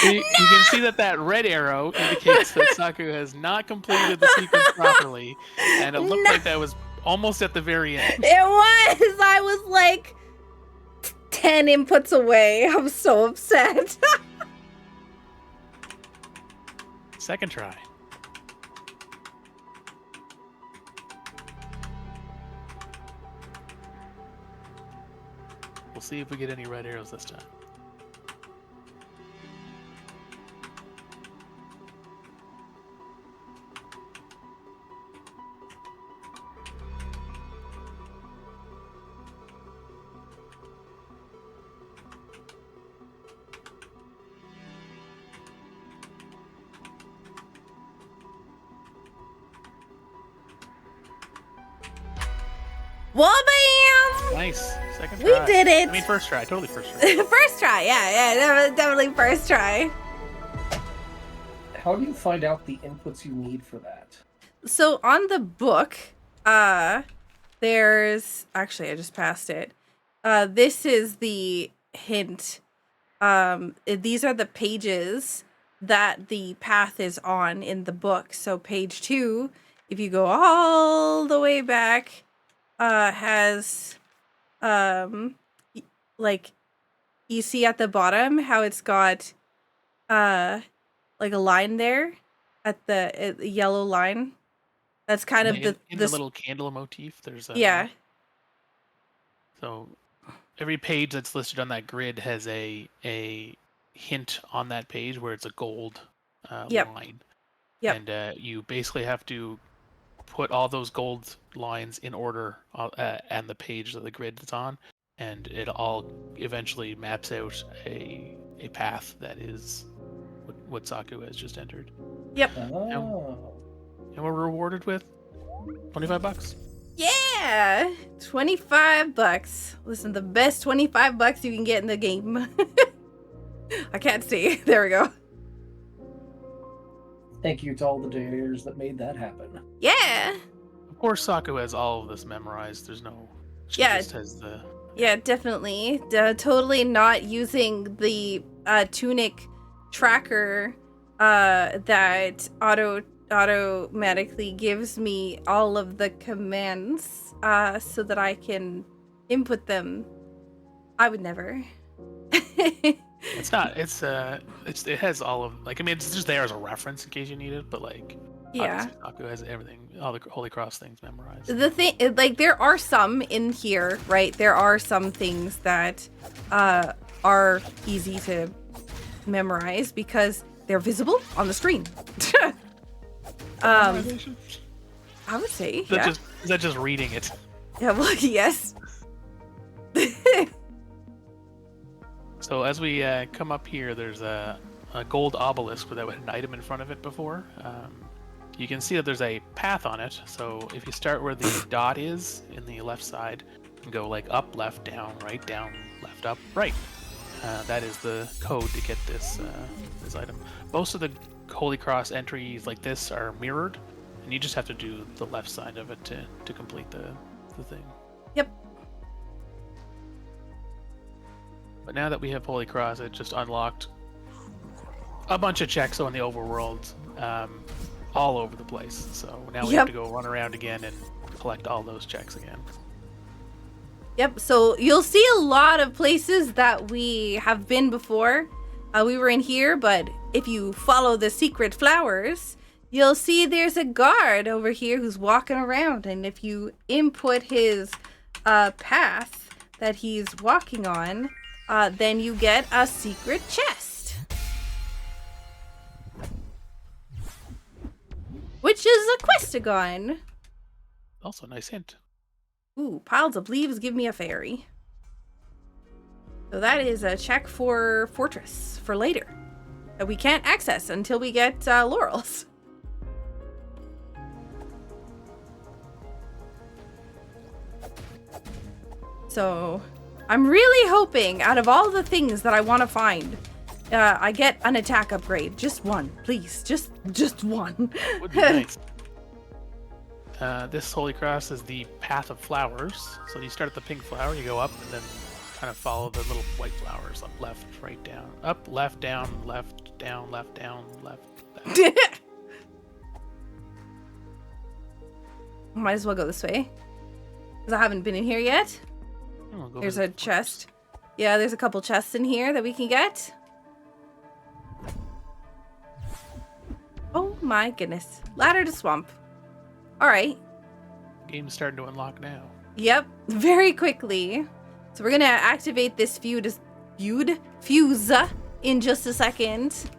You can see that red arrow indicates that Saku has not completed the sequence properly, and it looked like that was almost at the very end. It was. I was like 10 inputs away. I'm so upset. Second try. We'll see if we get any red arrows this time. Well, bam! Nice. Second We try. did it. I mean, first try. Totally first try. First try, yeah, definitely first try. How do you find out the inputs you need for that? So on the book, there's actually I just passed it. This is the hint. These are the pages that the path is on in the book. So page 2, if you go all the way back, has like you see at the bottom how it's got like a line there at the yellow line. That's kind of in the the little candle motif. There's a yeah. So every page that's listed on that grid has a hint on that page where it's a gold Yep. line. Yep. And you basically have to put all those gold lines in order and the page that the grid is on, and it all eventually maps out a path that is what Saku has just entered. Yep. Oh. And we're rewarded with $25. Yeah, $25. Listen, the best $25 you can get in the game. I can't see. There we go. Thank you to all the dares that made that happen. Yeah. Of course, Saku has all of this memorized. There's no. She Yeah. just has the. Yeah, definitely. Totally not using the Tunic tracker that automatically gives me all of the commands so that I can input them. I would never. It's not. It has all of like. I mean, it's just there as a reference in case you need it. But like, Yeah. obviously Saku has everything, all the Holy Cross things memorized. The thing, like, there are some in here, right? There are some things that are easy to memorize because they're visible on the screen. Memorization? I would say, Is that yeah. is that just reading it? Yeah, well, yes. So as we come up here, there's a gold obelisk that had an item in front of it before. You can see that there's a path on it. So if you start where the dot is in the left side, and go like up, left, down, left, up, right. That is the code to get this item. Most of the Holy Cross entries like this are mirrored, and you just have to do the left side of it to complete the thing. Yep. But now that we have Holy Cross, it just unlocked a bunch of checks on the overworld, all over the place. So now we have to go run around again and collect all those checks again. Yep, so you'll see a lot of places that we have been before. We were in here, but if you follow the secret flowers, you'll see there's a guard over here who's walking around. And if you input his path that he's walking on, then you get a secret chest. Which is a questagon. Also, nice hint. Ooh, piles of leaves give me a fairy. So that is a check for Fortress for later. That we can't access until we get laurels. So I'm really hoping out of all the things that I want to find, I get an attack upgrade. Just one, please. Just one. Would be nice. This Holy Cross is the Path of Flowers. So you start at the pink flower, you go up, and then kind of follow the little white flowers up, left, right, down, up, left, down, left, down, left, down, left. Down. Might as well go this way. Because I haven't been in here yet. There's a chest. Yeah, there's a couple chests in here that we can get. Oh my goodness. Ladder to swamp. Alright. Game's starting to unlock now. Yep, very quickly. So we're gonna activate this fuse in just a second.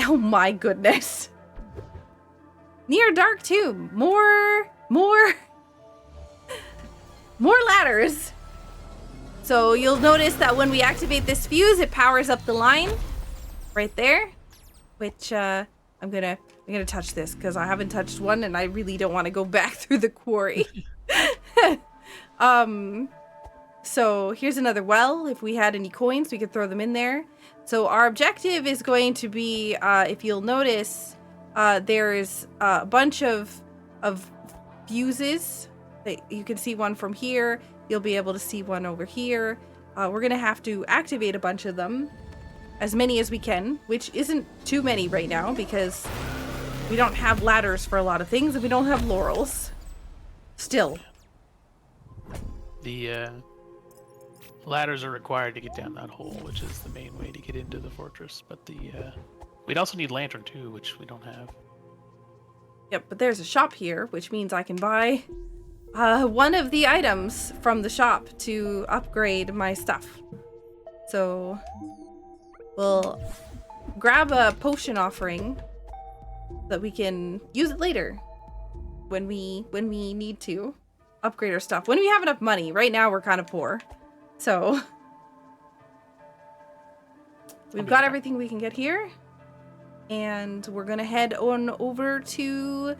Oh my goodness. Near dark tomb. More ladders. So you'll notice that when we activate this fuse, it powers up the line right there, which I'm gonna touch this because I haven't touched one and I really don't want to go back through the quarry. So here's another well. If we had any coins, we could throw them in there. So our objective is going to be, if you'll notice, there's a bunch of fuses. You can see one from here. You'll be able to see one over here. We're gonna have to activate a bunch of them, as many as we can, which isn't too many right now because we don't have ladders for a lot of things and we don't have laurels. Still. The ladders are required to get down that hole, which is the main way to get into the fortress. But we'd also need lantern too, which we don't have. Yep, but there's a shop here, which means I can buy one of the items from the shop to upgrade my stuff. So we'll grab a potion offering so that we can use it later when we need to upgrade our stuff. When we have enough money. Right now we're kind of poor. So we've got everything we can get here. And we're gonna head on over to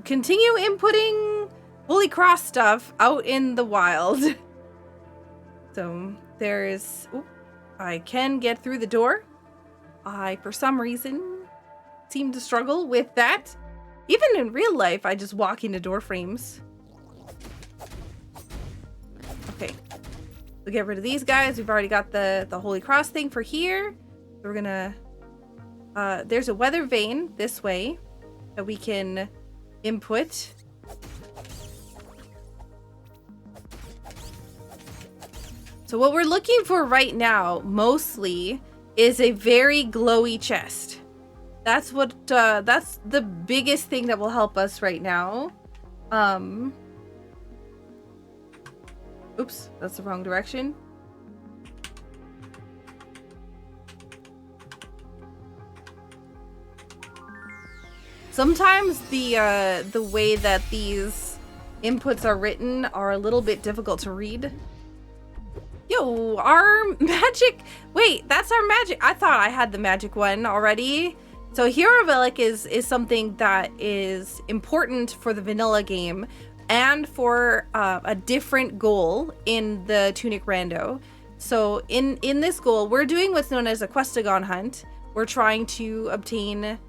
continue inputting Holy Cross stuff out in the wild. So there's... Ooh, I can get through the door. I, for some reason, seem to struggle with that. Even in real life, I just walk into door frames. Okay. We'll get rid of these guys. We've already got the Holy Cross thing for here. So we're gonna... there's a weather vane this way that we can input. So what we're looking for right now, mostly, is a very glowy chest. That's what, that's the biggest thing that will help us right now. Oops, that's the wrong direction. Sometimes the way that these inputs are written are a little bit difficult to read. Yo, our magic... Wait, that's our magic... I thought I had the magic one already. So Hero Relic is something that is important for the vanilla game and for a different goal in the Tunic Rando. So in this goal, we're doing what's known as a Questagon hunt. We're trying to obtain...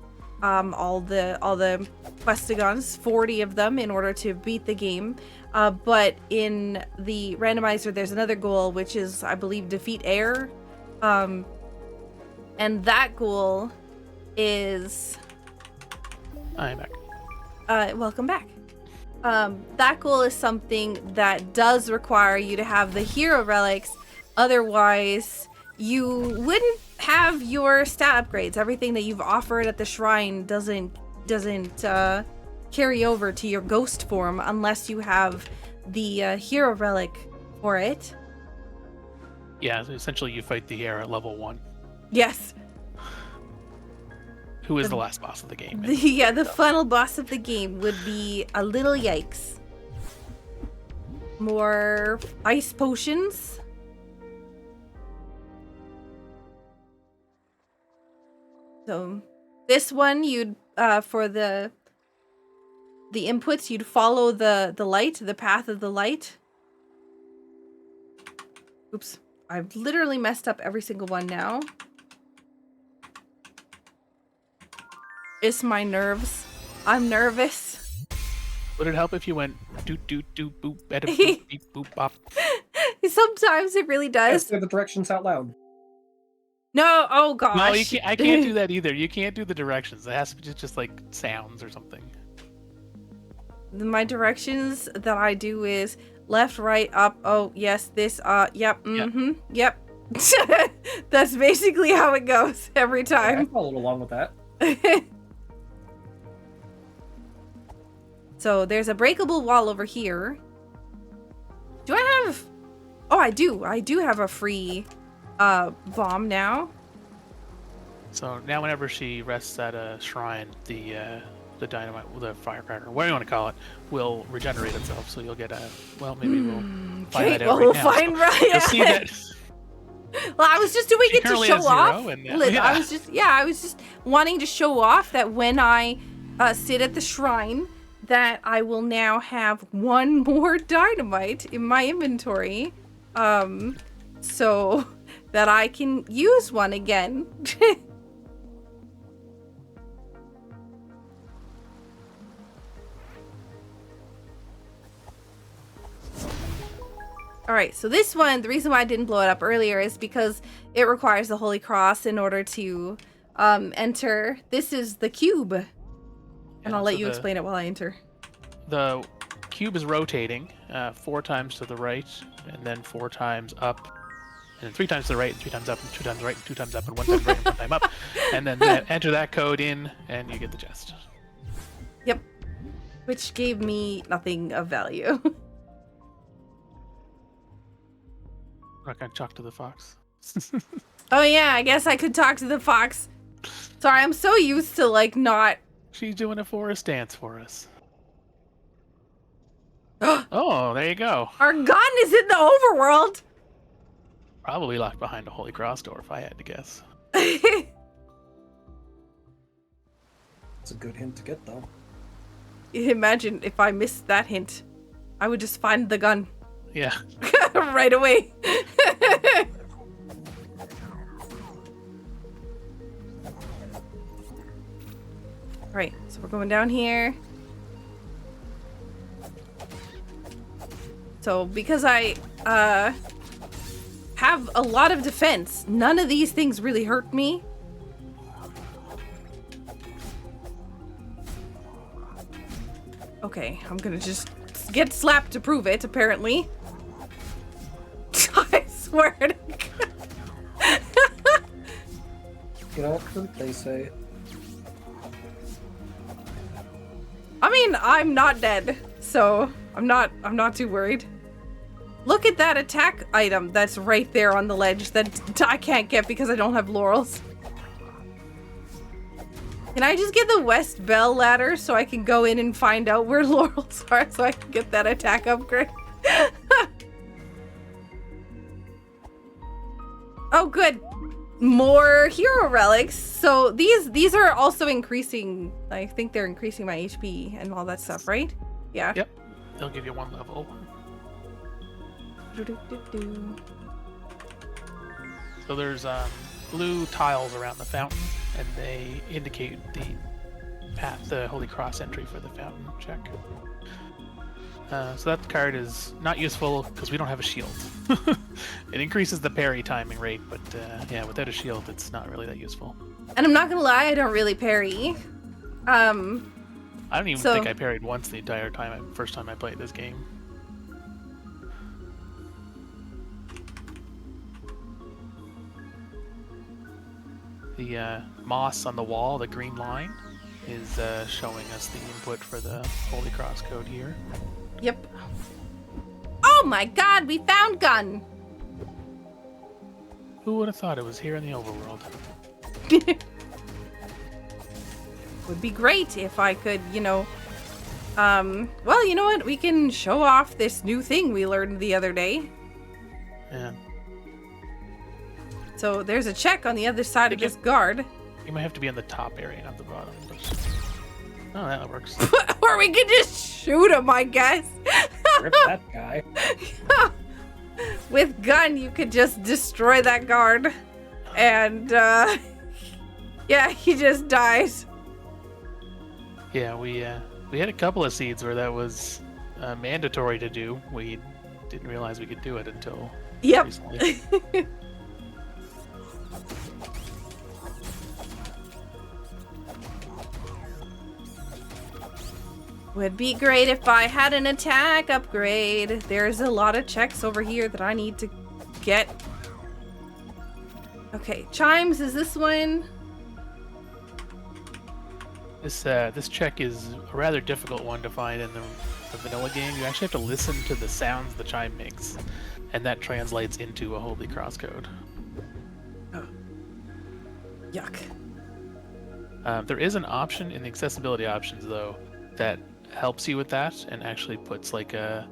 all the Questagons, 40 of them, in order to beat the game. But in the randomizer, there's another goal, which is, I believe, defeat air. And that goal is... I'm back. Welcome back. That goal is something that does require you to have the hero relics. Otherwise, you wouldn't have your stat upgrades. Everything that you've offered at the shrine doesn't carry over to your ghost form unless you have the hero relic for it. Yeah, so essentially you fight the hero at level 1. Yes. Who is the last boss of the game. The final boss of the game would be a little yikes. More ice potions. So this one, you'd for the inputs, you'd follow the light, the path of the light. Oops, I've literally messed up every single one now. It's my nerves. I'm nervous. Would it help if you went doot doot doot boop bada boop beep boop bop? Sometimes it really does. Say the directions out loud. No, oh gosh. No, you can't. I can't do that either. You can't do the directions. It has to be just like sounds or something. My directions that I do is left, right, up. Oh yes, this. Yep. Mm-hmm. Yep. That's basically how it goes every time. I followed along with that. So there's a breakable wall over here. Do I have... Oh, I do. I do have a free bomb now. So now whenever she rests at a shrine, the dynamite, the firecracker, whatever you want to call it, will regenerate itself. So you'll get a... Well, maybe we'll find that out we'll right now. find right. You'll see that... Well, I was just doing it to currently show has 0, off. and, I was just wanting to show off that when I sit at the shrine, that I will now have 1 more dynamite in my inventory, so that I can use one again. Alright, so this one, the reason why I didn't blow it up earlier is because it requires the Holy Cross in order to enter. This is the cube. And I'll let you explain it while I enter. The cube is rotating 4 times to the right, and then 4 times up, and then 3 times to the right, and 3 times up, and 2 times right, and 2 times up, and 1 time right, and 1 time up. And then enter that code in, and you get the chest. Yep. Which gave me nothing of value. I'm not gonna talk to the fox. Oh yeah, I guess I could talk to the fox. Sorry, I'm so used to like not... She's doing a forest dance for us. Oh, there you go. Our gun is in the overworld! Probably locked behind a Holy Cross door if I had to guess. It's a good hint to get, though. Imagine if I missed that hint. I would just find the gun. Yeah. Right away. Right, so we're going down here. So because I have a lot of defense, none of these things really hurt me. Okay, I'm gonna just get slapped to prove it, apparently. I swear to God. You know what they say? I mean, I'm not dead, so I'm not too worried. Look at that attack item that's right there on the ledge that I can't get because I don't have laurels. Can I just get the West Bell ladder so I can go in and find out where laurels are so I can get that attack upgrade? Oh, good. More hero relics. So these are also increasing. I think they're increasing my HP and all that stuff, right? Yeah. Yep. They'll give you 1 level. So there's blue tiles around the fountain, and they indicate the path, the Holy Cross entry for the fountain check. So that card is not useful because we don't have a shield. It increases the parry timing rate, but yeah, without a shield, it's not really that useful. And I'm not gonna lie, I don't really parry. I don't even think I parried once the entire time. First time I played this game. The moss on the wall, the green line, is showing us the input for the Holy Cross code here. Yep. Oh my God, we found gun. Who would have thought it was here in the overworld? Would be great if I could, you know. Well, you know what? We can show off this new thing we learned the other day. Yeah. So there's a check on the other side of this guard. You might have to be on the top area, not the bottom. But... Oh, that works. Or we could just shoot him, I guess. Rip that guy. With gun, you could just destroy that guard. And, yeah, he just dies. Yeah, we had a couple of seeds where that was mandatory to do. We didn't realize we could do it until Yep. recently. Would be great if I had an attack upgrade. There's a lot of checks over here that I need to get. Okay, chimes is this one? This check is a rather difficult one to find in the vanilla game. You actually have to listen to the sounds the chime makes, and that translates into a Holy Cross code. Oh. Yuck. There is an option in the accessibility options, though, that helps you with that and actually puts like a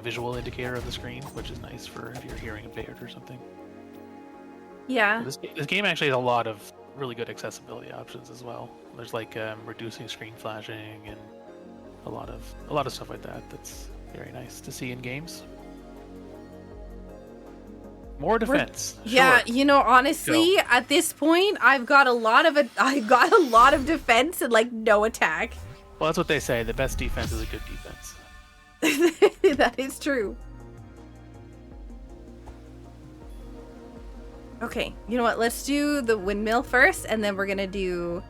visual indicator of the screen, which is nice for if you're hearing impaired or something. Yeah. This game actually has a lot of really good accessibility options as well. There's like reducing screen flashing and a lot of stuff like that. That's very nice to see in games. More defense. Yeah, Sure. you know, honestly, at this point, I've got a lot of defense and like no attack. Well, that's what they say. The best defense is a good defense. That is true. Okay, you know what? Let's do the windmill first, and then we're gonna do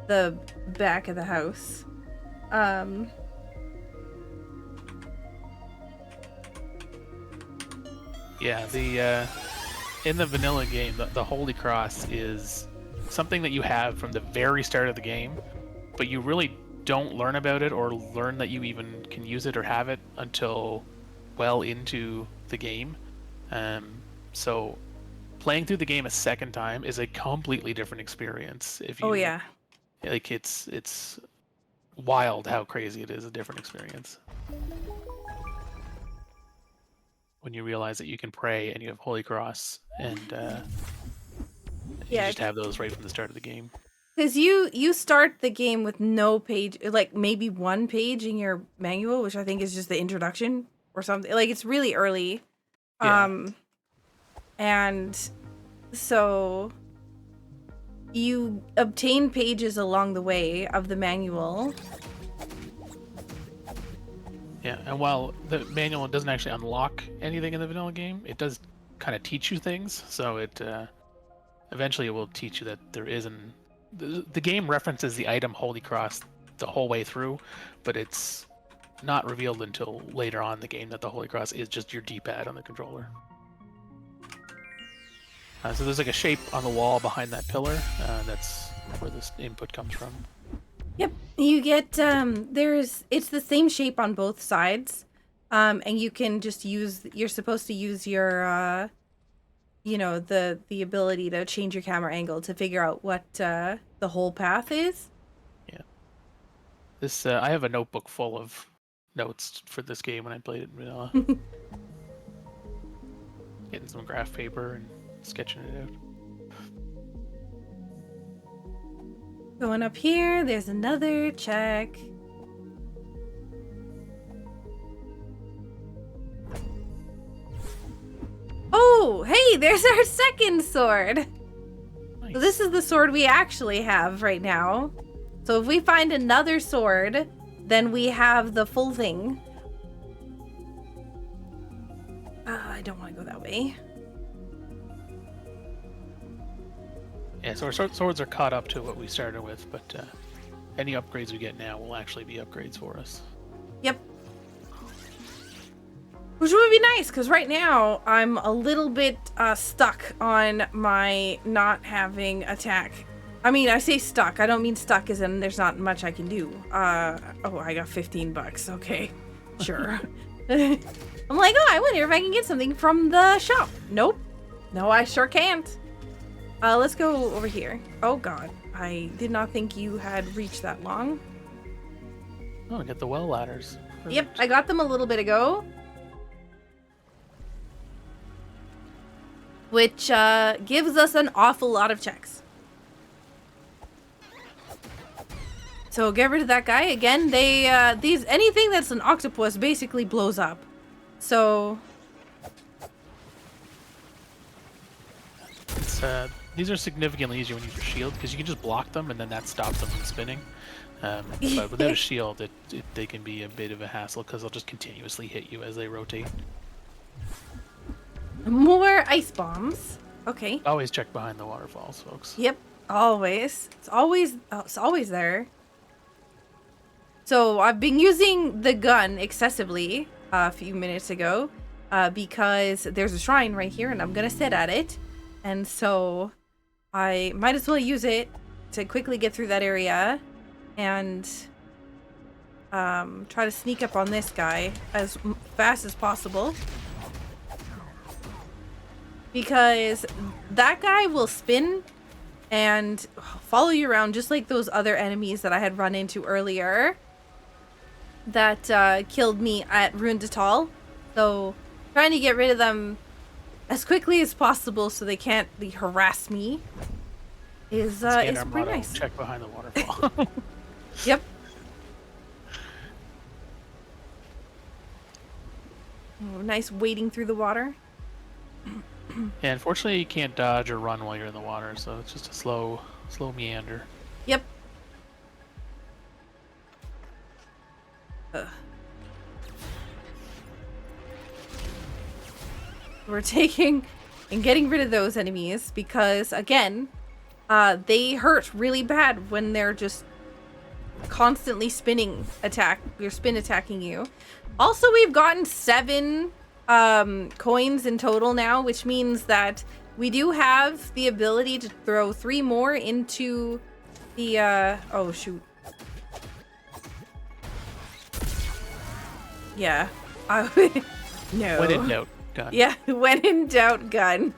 the back of the house. Yeah, in the vanilla game, the Holy Cross is something that you have from the very start of the game, but you really don't learn about it or learn that you even can use it or have it until well into the game. So playing through the game a second time is a completely different experience. If you, Oh yeah. like it's wild how crazy it is, a different experience. When you realize that you can pray and you have Holy Cross and you just have those right from the start of the game. Because you start the game with no page, like maybe one page in your manual, which I think is just the introduction or something. Like it's really early. Yeah. And so you obtain pages along the way of the manual. Yeah, and while the manual doesn't actually unlock anything in the vanilla game, it does kind of teach you things. So it eventually it will teach you that there isn't. The game references the item Holy Cross the whole way through, but it's not revealed until later on in the game that the Holy Cross is just your D-pad on the controller. So there's like a shape on the wall behind that pillar. That's where this input comes from. Yep, you get it's the same shape on both sides, and you can just you're supposed to use your the ability to change your camera angle to figure out what the whole path is. Yeah, this I have a notebook full of notes for this game when I played it in vanilla. Getting some graph paper and sketching it out. Going up here, there's another check. Oh, hey, there's our second sword. Nice. So this is the sword we actually have right now. So if we find another sword, then we have the full thing. I don't want to go that way. Yeah, so our swords are caught up to what we started with, but any upgrades we get now will actually be upgrades for us. Yep. Which would be nice, because right now I'm a little bit stuck on my not having attack. I mean, I say stuck. I don't mean stuck as in there's not much I can do. Oh, I got $15. Okay, sure. I'm like, oh, I wonder if I can get something from the shop. Nope. No, I sure can't. Let's go over here. Oh god, I did not think you had reached that long. Oh, we got the well ladders. Perfect. Yep, I got them a little bit ago. Which gives us an awful lot of checks. So get rid of that guy. Again, they anything that's an octopus basically blows up. So It's These are significantly easier when you use your shield because you can just block them and then that stops them from spinning. But without a shield, they can be a bit of a hassle because they'll just continuously hit you as they rotate. More ice bombs. Okay. Always check behind the waterfalls, folks. Yep. Always. It's always there. So I've been using the gun excessively a few minutes ago because there's a shrine right here and I'm gonna sit at it, and so I might as well use it to quickly get through that area and try to sneak up on this guy as fast as possible, because that guy will spin and follow you around just like those other enemies that I had run into earlier that killed me at Rundatal. So trying to get rid of them as quickly as possible so they can't harass me is pretty nice. Check behind the waterfall. Yep. Oh, nice wading through the water. Yeah, unfortunately you can't dodge or run while you're in the water, so it's just a slow meander. Yep. Ugh. We're taking and getting rid of those enemies because, again, they hurt really bad when they're just constantly spin attacking you. Also, we've gotten 7 coins in total now, which means that we do have the ability to throw 3 more into the oh shoot. Yeah. No. When in doubt, gun. Yeah, when in doubt, gun.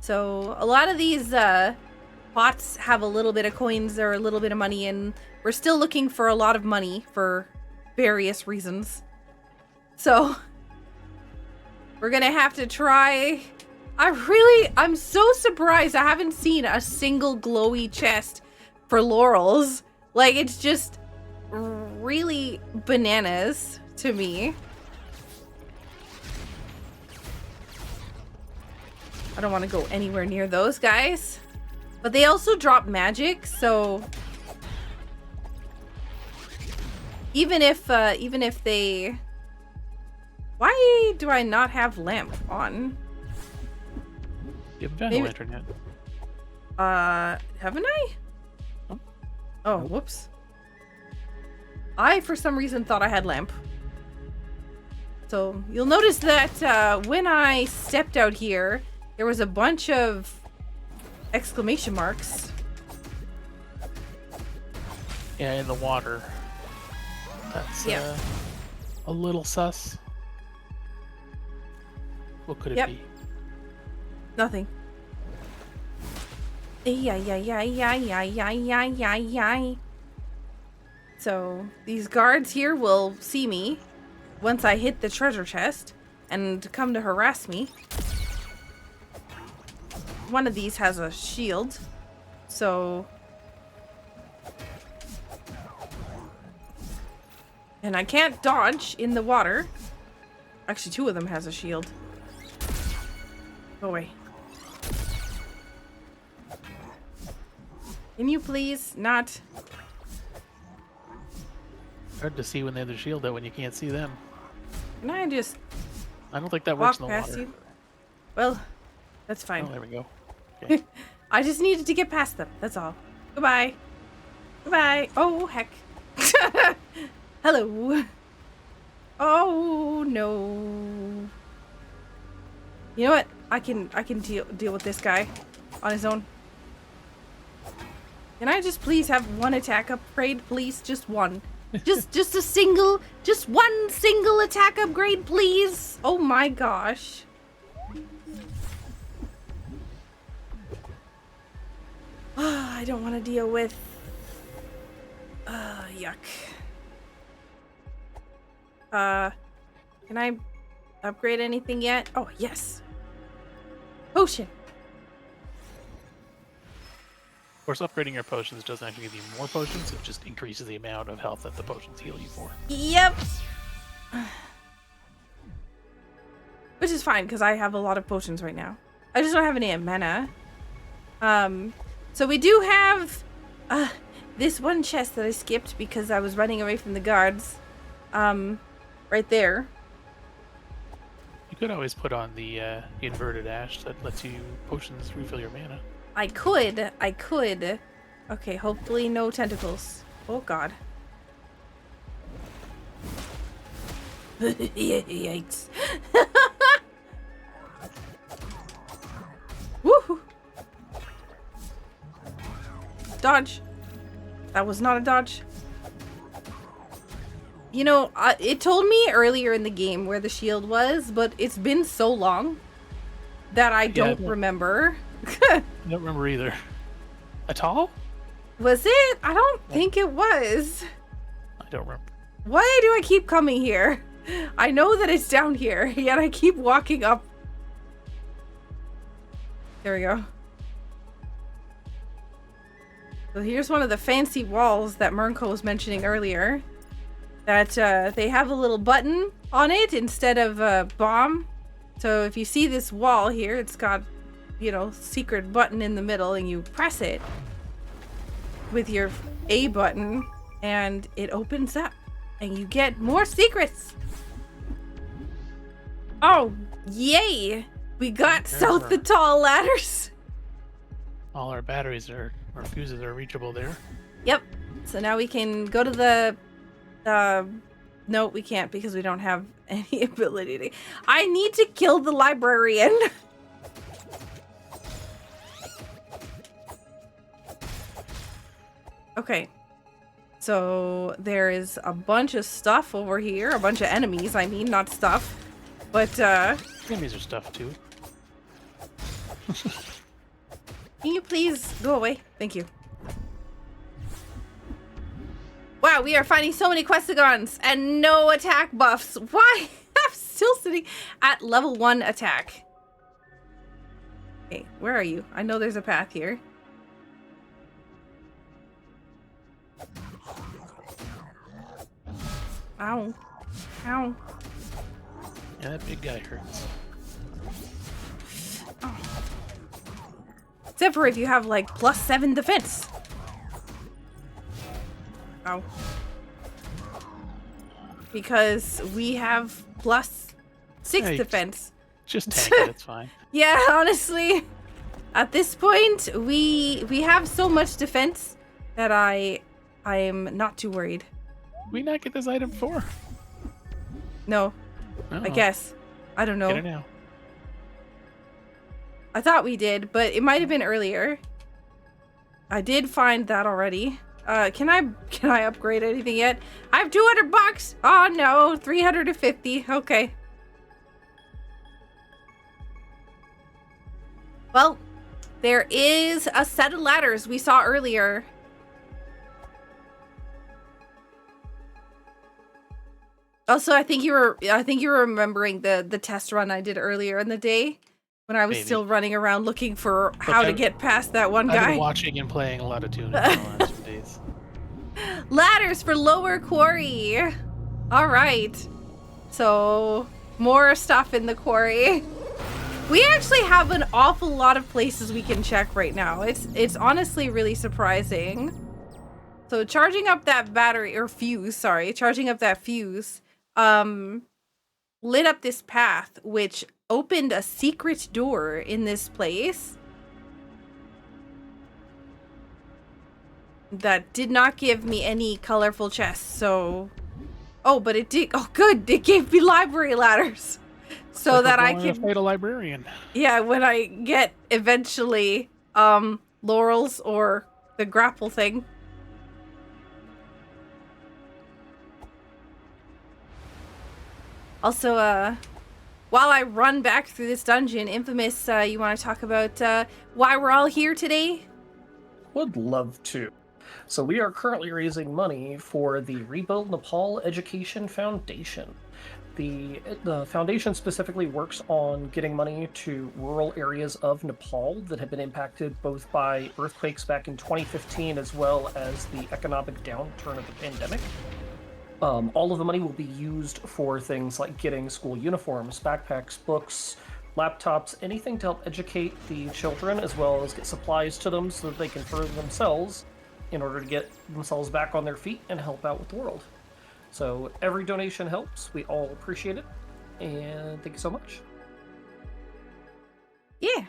So a lot of these pots have a little bit of coins or a little bit of money, and we're still looking for a lot of money for various reasons. So we're gonna have to try. I'm so surprised I haven't seen a single glowy chest for laurels. Like, it's just really bananas to me. I don't want to go anywhere near those guys. But they also drop magic, so even if they... Why do I not have lamp on? You haven't found a lantern yet. Haven't I? Oh, whoops. I, for some reason, thought I had lamp. So, you'll notice that when I stepped out here, there was a bunch of exclamation marks. Yeah, in the water. That's a little sus. What could it be? Nothing. So these guards here will see me once I hit the treasure chest and come to harass me. One of these has a shield, so... And I can't dodge in the water. Actually, 2 of them has a shield. Go away. Can you please not? Hard to see when they have their shield out when you can't see them. Can I just I don't think that works walk in the past water. you? Well, that's fine. Oh, there we go. Okay. I just needed to get past them. That's all. Goodbye. Goodbye. Oh, heck. Hello. Oh, no. You know what? I can deal with this guy on his own. Can I just please have 1 attack upgrade, please? Just 1. Just one single attack upgrade, please. Oh my gosh. I don't want to deal with yuck. Can I upgrade anything yet? Oh, yes. Potion. Of course, upgrading your potions doesn't actually give you more potions, it just increases the amount of health that the potions heal you for. Yep. Which is is fine because I have a lot of potions right now. I just don't have any mana. So we do have this one chest that I skipped because I was running away from the guards. Right there. You could always put on the inverted ash that lets you potions refill your mana. I could. Okay, hopefully no tentacles. Oh god. Yikes. Woohoo! Dodge. That was not a dodge. You know, it told me earlier in the game where the shield was, but it's been so long that I don't remember. I don't remember either. At all? Was it? I don't think it was. I don't remember. Why do I keep coming here? I know that it's down here, yet I keep walking up. There we go. So here's one of the fancy walls that Mernko was mentioning earlier. That they have a little button on it instead of a bomb. So if you see this wall here, it's got, you know, secret button in the middle, and you press it with your A button and it opens up and you get more secrets. Oh, yay! We got South the Tall ladders. All our batteries or fuses are reachable there. Yep. So now we can go to the no, we can't because we don't have any ability to. I need to kill the librarian. Okay. So there is a bunch of stuff over here, a bunch of enemies, I mean, not stuff. But Enemies are stuff too. can you please go away? Thank you. Wow, we are finding so many Questigons and no attack buffs. Why? I'm still sitting at level 1 attack. Okay, where are you? I know there's a path here. Ow. Ow. Yeah, that big guy hurts. Oh. Except for if you have like +7 defense. Ow. Because we have +6 defense. Just tank it, it's fine. Yeah, honestly. At this point, we have so much defense that I am not too worried. We not get this item for? No. Oh. I guess. I don't know. Get it now. I thought we did, but it might have been earlier. I did find that already. Can I upgrade anything yet? I have 200 bucks. Oh no, 350. Okay. Well, there is a set of ladders we saw earlier. Also, I think you were remembering the test run I did earlier in the day when I was still running around looking for how to get past that one guy. I've been watching and playing a lot of Tunic in the last few days. Ladders for lower quarry. All right. So, more stuff in the quarry. We actually have an awful lot of places we can check right now. It's honestly really surprising. So, charging up that battery or fuse, sorry, charging up that fuse lit up this path which opened a secret door in this place. That did not give me any colorful chests, so... Oh, but it did... Oh, good! It gave me library ladders! So like that I can... fight a librarian. Yeah, when I get, eventually, laurels or the grapple thing. Also, while I run back through this dungeon, Infamous, you want to talk about, why we're all here today? Would love to. So we are currently raising money for the Rebuild Nepal Education Foundation. The foundation specifically works on getting money to rural areas of Nepal that have been impacted both by earthquakes back in 2015 as well as the economic downturn of the pandemic. All of the money will be used for things like getting school uniforms, backpacks, books, laptops, anything to help educate the children, as well as get supplies to them so that they can further themselves in order to get themselves back on their feet and help out with the world. So every donation helps. We all appreciate it. And thank you so much. Yeah.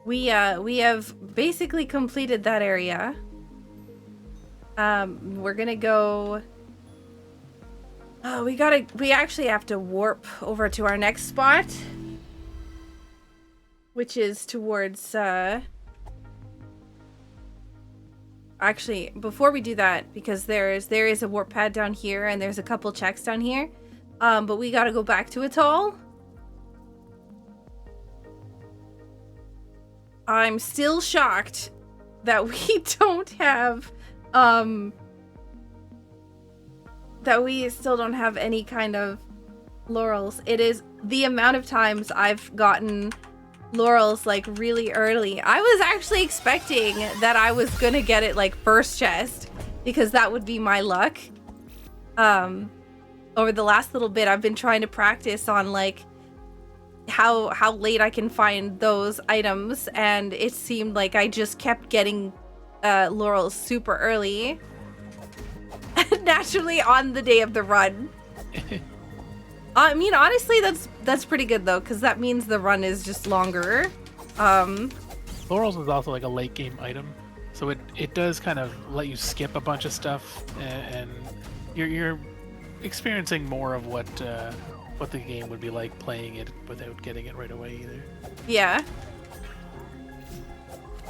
We have basically completed that area. We're gonna go. We actually have to warp over to our next spot, which is towards. Actually, before we do that, because there is a warp pad down here and there's a couple checks down here, but we gotta go back to Atoll. I'm still shocked that we don't have, that we still don't have any kind of laurels. It is the amount of times I've gotten laurels like really early. I was actually expecting that I was gonna get it like first chest, because that would be my luck. Over the last little bit, I've been trying to practice on like how late I can find those items, and it seemed like I just kept getting laurels super early. Naturally on the day of the run. I mean, honestly, that's pretty good though, because that means the run is just longer. Laurels is also like a late game item, so it does kind of let you skip a bunch of stuff, and you're experiencing more of what the game would be like playing it without getting it right away either. Yeah.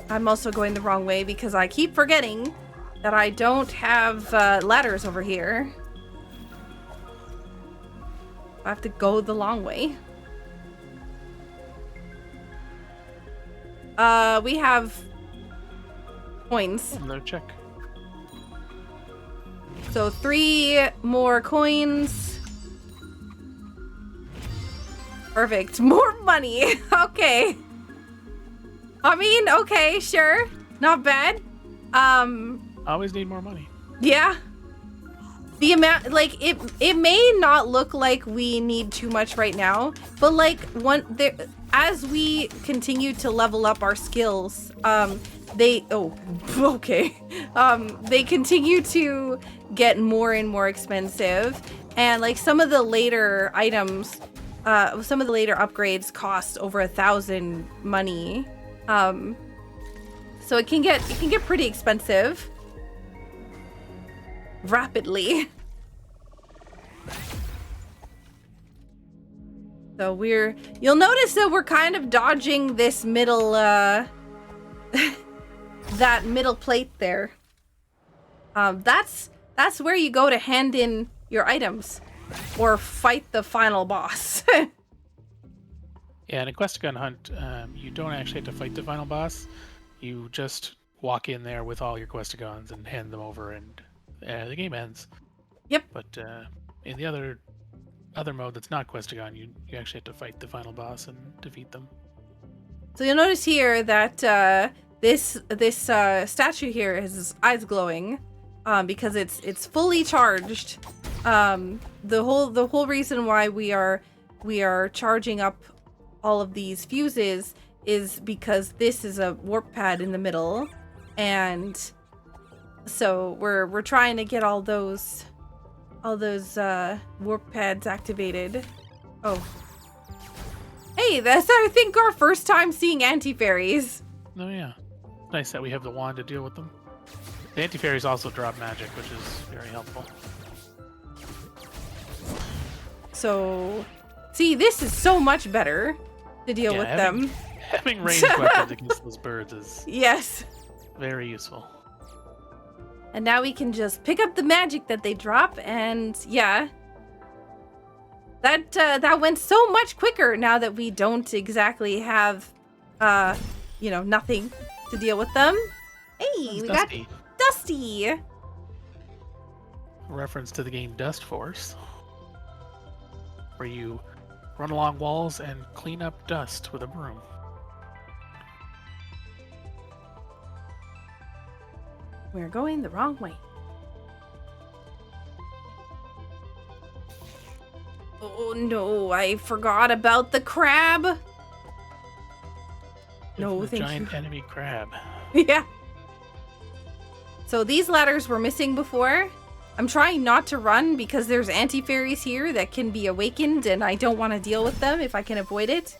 I'm also going the wrong way because I keep forgetting that I don't have ladders over here. I have to go the long way. We have coins. Another check. So 3 more coins. Perfect. More money. Okay. I mean, okay, sure. Not bad. Always need more money. Yeah. The amount, like, it may not look like we need too much right now, but like as we continue to level up our skills, they continue to get more and more expensive, and like some of the later items, some of the later upgrades cost over 1,000 money, so it can get pretty expensive rapidly. So you'll notice that we're kind of dodging this middle that middle plate there. That's where you go to hand in your items or fight the final boss. Yeah, in a Questagon hunt, you don't actually have to fight the final boss. You just walk in there with all your Questagons and hand them over, and the game ends. Yep. But in the other mode that's not Questagon, you actually have to fight the final boss and defeat them. So you'll notice here that this statue here has his eyes glowing, because it's fully charged. The whole reason why we are charging up all of these fuses is because this is a warp pad in the middle, and so we're trying to get all those warp pads activated. Oh, hey, that's I think our first time seeing anti-fairies. Oh yeah, nice that we have the wand to deal with them. The anti-fairies also drop magic, which is very helpful. So, see, this is so much better to deal with them. Having ranged weapons against those birds is yes, very useful. And now we can just pick up the magic that they drop, and yeah, that went so much quicker now that we don't exactly have, nothing to deal with them. Hey, we got Dusty. A reference to the game Dust Force, where you run along walls and clean up dust with a broom. We're going the wrong way. no, I forgot about the crab. No, The thank giant you. enemy crab. Yeah. So these ladders were missing before. I'm trying not to run because there's anti-fairies here that can be awakened, and I don't want to deal with them if I can avoid it.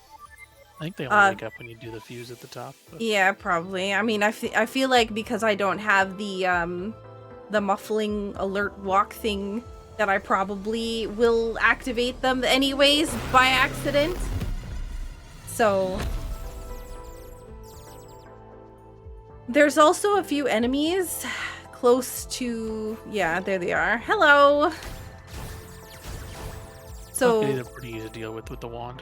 I think they only wake up when you do the fuse at the top. But... Yeah, probably. I mean, I feel like because I don't have the muffling alert walk thing, that I probably will activate them anyways by accident. So there's also a few enemies close to, yeah, there they are. Hello. So they're pretty easy to deal with the wand.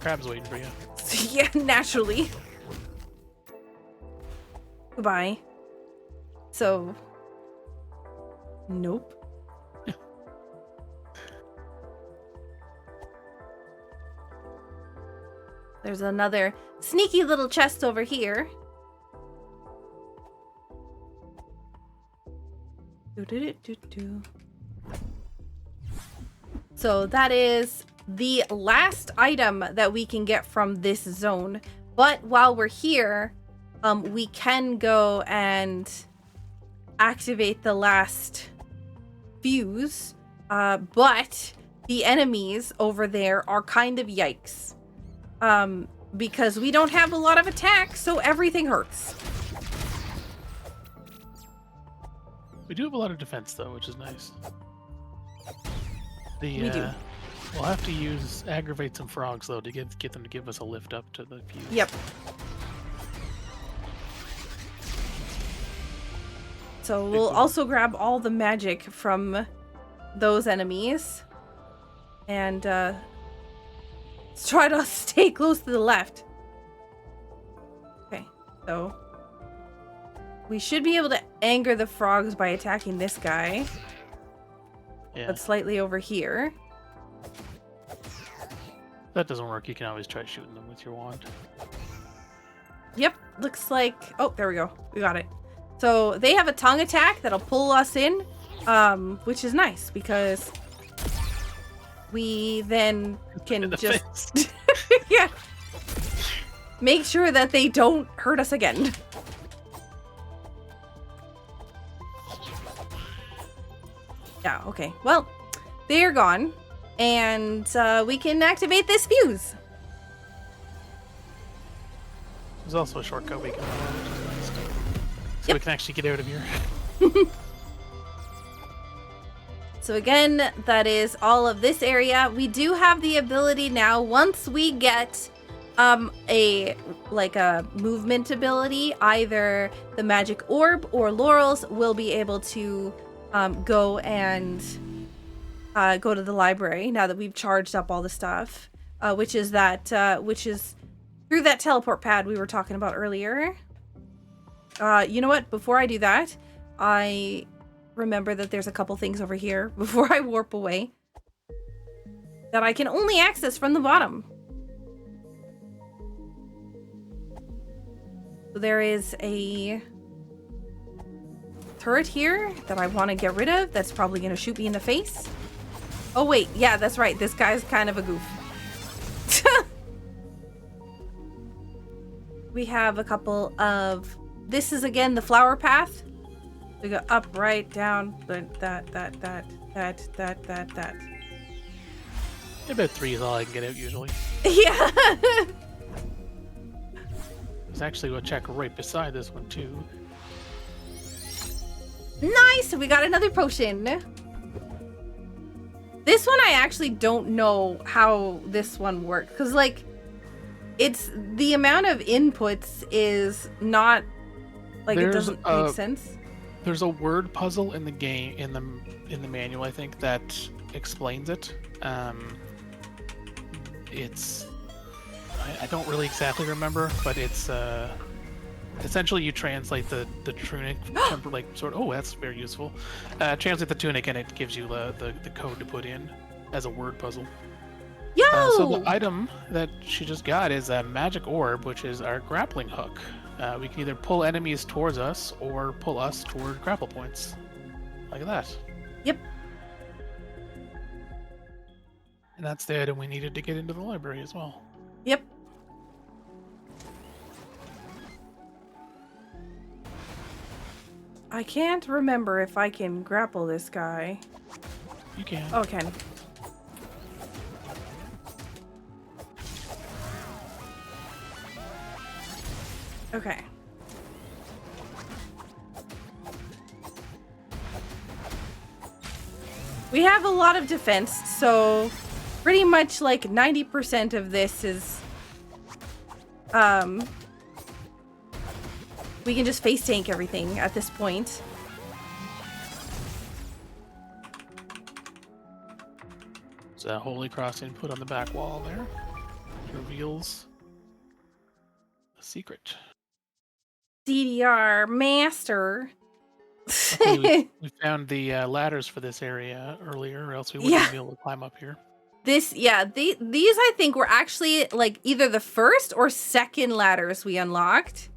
Crab's waiting for you. yeah, naturally. Goodbye. So nope. There's another sneaky little chest over here. So that is the last item that we can get from this zone. But while we're here, we can go and activate the last fuse. But the enemies over there are kind of yikes. Because we don't have a lot of attack, so everything hurts. We do have a lot of defense, though, which is nice. We do. We'll have to aggravate some frogs, though, to get them to give us a lift up to the fuse. Yep. So we'll also grab all the magic from those enemies. And let's try to stay close to the left. Okay, so we should be able to anger the frogs by attacking this guy. Yeah. But slightly over here. If that doesn't work, you can always try shooting them with your wand. Yep, looks like... Oh, there we go. We got it. So they have a tongue attack that'll pull us in, which is nice because we then can just... yeah. Make sure that they don't hurt us again. Yeah, okay. Well, they are gone. And we can activate this fuse. There's also a shortcut we can follow, which is nice. So Yep. we can actually get out of here. So again, that is all of this area. We do have the ability now, once we get a movement ability, either the magic orb or Laurel's will be able to go and go to the library now that we've charged up all the stuff, which is through that teleport pad we were talking about earlier. You know what? Before I do that, I remember that there's a couple things over here before I warp away that I can only access from the bottom. So there is a turret here that I want to get rid of. That's probably going to shoot me in the face. Oh wait, yeah, that's right. This guy's kind of a goof. We have a couple of... This is again the flower path. We go up, right, down, that. About 3 is all I can get out usually. Yeah. There's actually a check right beside this one too. Nice! We got another potion. This one I actually don't know how this one works. Because, like, it's... The amount of inputs is not... Like, it doesn't make sense. There's a word puzzle in the game, in the manual, I think, that explains it. It's... I don't really exactly remember, but it's... Essentially, you translate the Tunic, oh, that's very useful. Translate the Tunic, and it gives you the code to put in as a word puzzle. Yo! So the item that she just got is a magic orb, which is our grappling hook. We can either pull enemies towards us or pull us toward grapple points. Like that. Yep. And that's it, and we needed to get into the library as well. Yep. I can't remember if I can grapple this guy. You can. Oh, can. Okay. We have a lot of defense, so pretty much like 90% of this is we can just face tank everything at this point. There's a Holy Cross input on the back wall there. Reveals a secret. DDR master. We found the ladders for this area earlier, or else we wouldn't be able to climb up here. These I think were actually like either the first or second ladders we unlocked.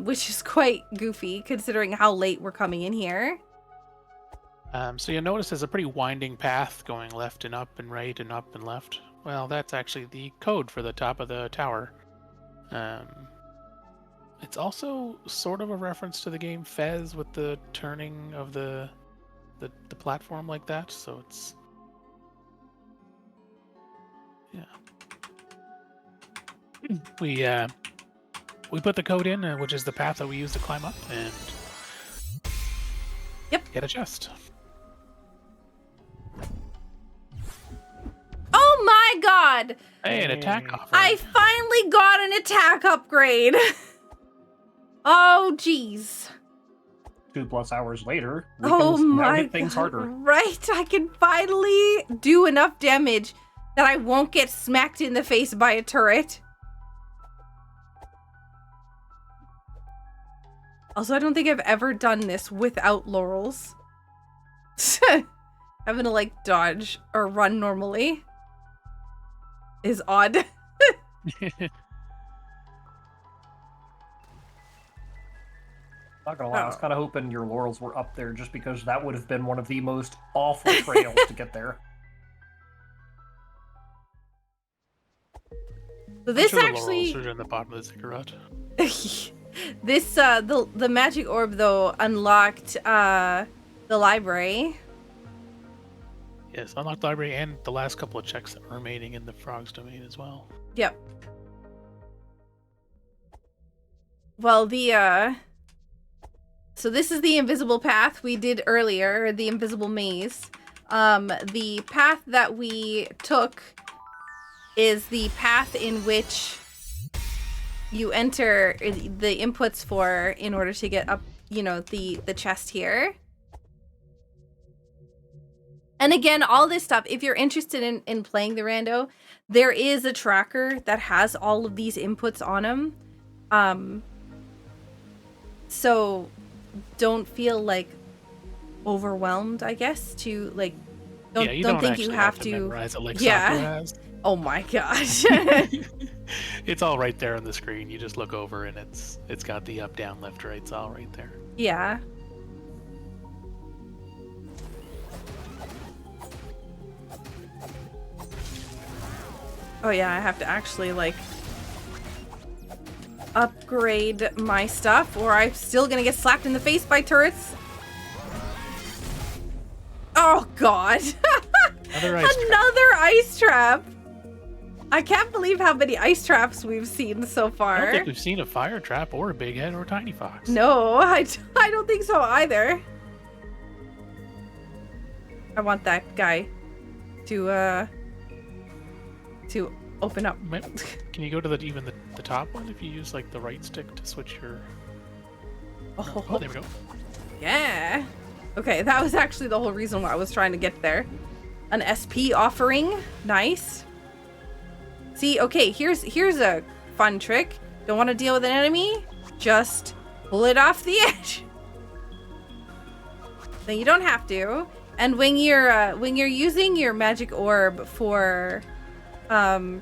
Which is quite goofy considering how late we're coming in here. So you'll notice there's a pretty winding path going left and up and right and up and left. Well, that's actually the code for the top of the tower. It's also sort of a reference to the game Fez with the turning of the platform like that. So it's we put the code in, which is the path that we use to climb up, and get a chest. Oh my god! Hey, an attack offer. I finally got an attack upgrade. Oh jeez. 2+ hours later, we Oh can now my hit things god. harder. Right, I can finally do enough damage that I won't get smacked in the face by a turret. Also, I don't think I've ever done this without laurels. Having to, like, dodge or run normally is odd. Not gonna lie, I was kind of hoping your laurels were up there just because that would have been one of the most awful trails to get there. So this I'm sure actually... the laurels are in the bottom of the ziggurat. This, the magic orb, though, unlocked, the library. Yes, unlocked library and the last couple of checks that were remaining in the frog's domain as well. Yep. Well, so this is the invisible path we did earlier, the invisible maze. The path that we took is the path in which you enter the inputs for in order to get up, you know, the chest here. And again, all this stuff, if you're interested in playing the rando, there is a tracker that has all of these inputs on them. So don't feel like overwhelmed, I guess, to like don't think you have to memorize it like Sakura has. Oh my gosh. It's all right there on the screen. You just look over and it's got the up, down, left, right. It's all right there. Yeah. Oh yeah, I have to actually like upgrade my stuff or I'm still gonna get slapped in the face by turrets. Oh god. Another ice trap. I can't believe how many ice traps we've seen so far. I don't think we've seen a fire trap or a big head or a tiny fox. No, I don't think so either. I want that guy to open up. Can you go to the top one if you use like the right stick to switch your... Oh, there we go. Yeah. Okay, that was actually the whole reason why I was trying to get there. An SP offering. Nice. See, okay, here's a fun trick. Don't want to deal with an enemy? Just pull it off the edge. Then you don't have to. And when you're using your magic orb for when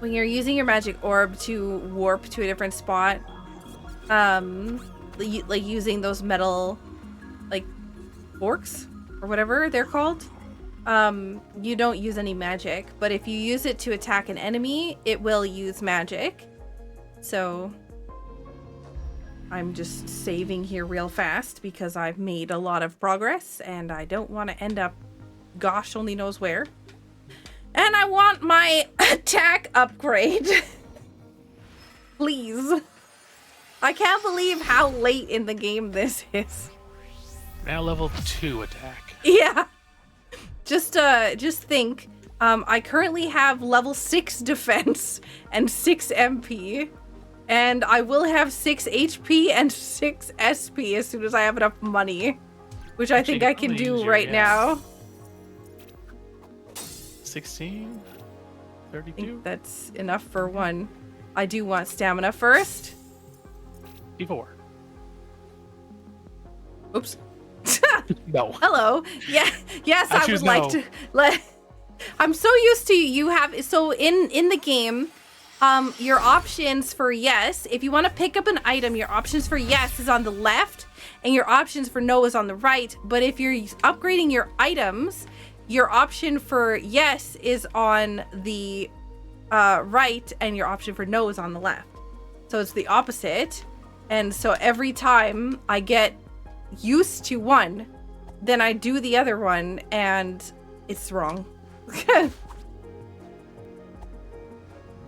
you're using your magic orb to warp to a different spot, like using those metal like forks or whatever they're called, you don't use any magic, but if you use it to attack an enemy, it will use magic. So I'm just saving here real fast because I've made a lot of progress and I don't want to end up gosh only knows where. And I want my attack upgrade. Please. I can't believe how late in the game this is. Now level 2 attack. Yeah. Just think. I currently have level 6 defense and 6 MP. And I will have 6 HP and 6 SP as soon as I have enough money. Which I think I can do right now. 16? 32? I think that's enough for one. I do want stamina first. D4. Oops. No. Hello. Yeah. Yes, I would like to. I'm so used to you have. So in the game, your options for yes, if you want to pick up an item, your options for yes is on the left, and your options for no is on the right. But if you're upgrading your items, your option for yes is on the right, and your option for no is on the left. So it's the opposite. And so every time I get used to one, then I do the other one, and it's wrong. We're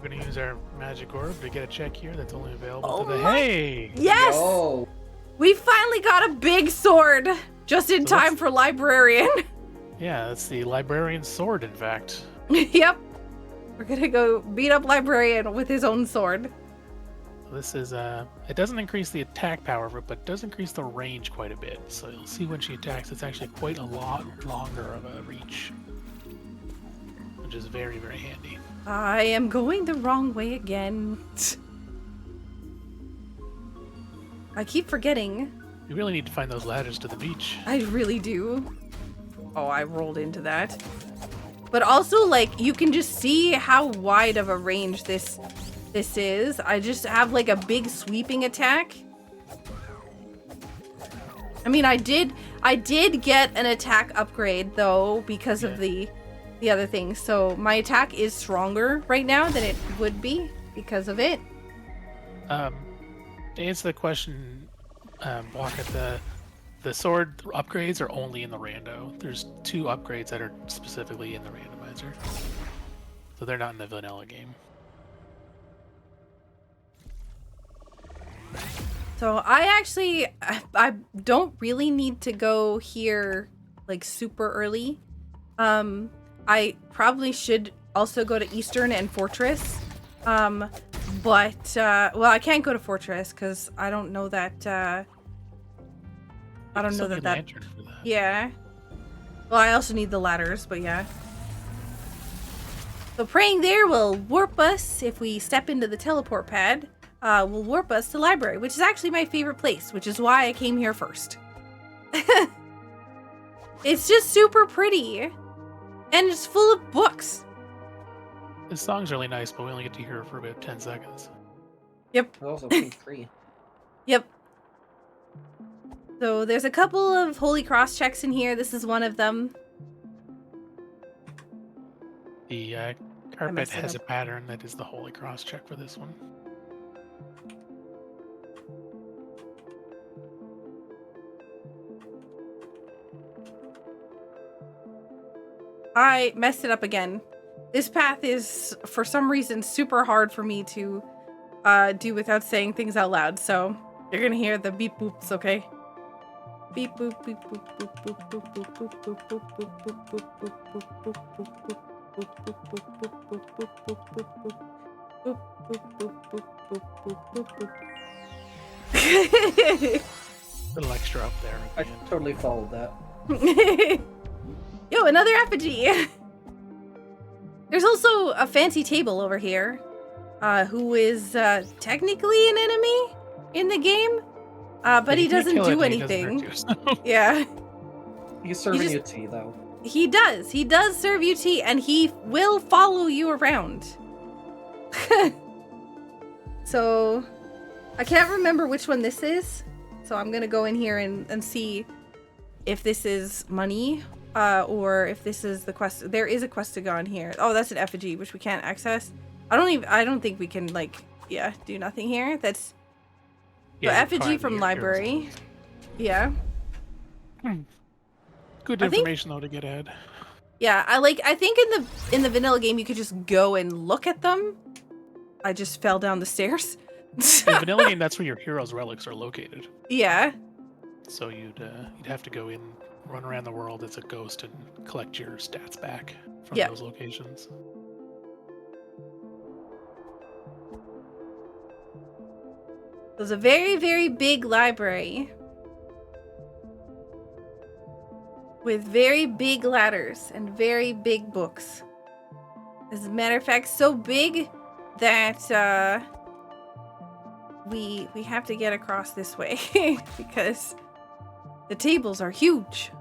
gonna use our magic orb to get a check here that's only available to the... Hey! Yes! Yo. We finally got a big sword! Just in time for Librarian. Yeah, that's the Librarian's sword, in fact. Yep. We're gonna go beat up Librarian with his own sword. This is, it doesn't increase the attack power of it, but it does increase the range quite a bit. So you'll see when she attacks, it's actually quite a lot longer of a reach. Which is very, very handy. I am going the wrong way again. I keep forgetting. You really need to find those ladders to the beach. I really do. Oh, I rolled into that. But also, like, you can just see how wide of a range this is. I just have, like, a big sweeping attack. I mean, I did get an attack upgrade, though, because of the other things. So my attack is stronger right now than it would be because of it. To answer the question, Waka, the sword upgrades are only in the rando. There's 2 upgrades that are specifically in the randomizer. So they're not in the vanilla game. So I don't really need to go here like super early. I probably should also go to Eastern and Fortress. But well, I can't go to Fortress because I don't know that I don't know that lantern for that. Yeah. Well, I also need the ladders, but yeah. So praying there will warp us if we step into the teleport pad. Will warp us to library, which is actually my favorite place, which is why I came here first. It's just super pretty, and it's full of books. This song's really nice, but we only get to hear it for about 10 seconds. Yep. It's also pretty free. Yep. So there's a couple of Holy Cross checks in here. This is one of them. The carpet has a pattern that is the Holy Cross check for this one. I messed it up again. This path is, for some reason, super hard for me to do without saying things out loud. So you're gonna hear the beep boops, okay? Beep boop beep boop boop boop boop boop boop boop boop boop boop boop boop boop boop. Little extra up there. I totally followed that. Yo, another effigy! There's also a fancy table over here, who is technically an enemy in the game, but he doesn't do anything. Yeah. He's serving you tea, though. He does. He does serve you tea, and he will follow you around. So, I can't remember which one this is, so I'm gonna go in here and see if this is money. or if this is the quest. There is a questagon here. Oh, that's an effigy, which we can't access. I don't think we can, like, yeah, do nothing here. That's the effigy from library. Yeah. Good information though to get ahead. Yeah, I think in the vanilla game you could just go and look at them. I just fell down the stairs. In the vanilla game, that's where your hero's relics are located. Yeah. So you'd have to go in, run around the world as a ghost, and collect your stats back from those locations. It was a very, very big library with very big ladders and very big books. As a matter of fact, so big that we have to get across this way because the tables are huge.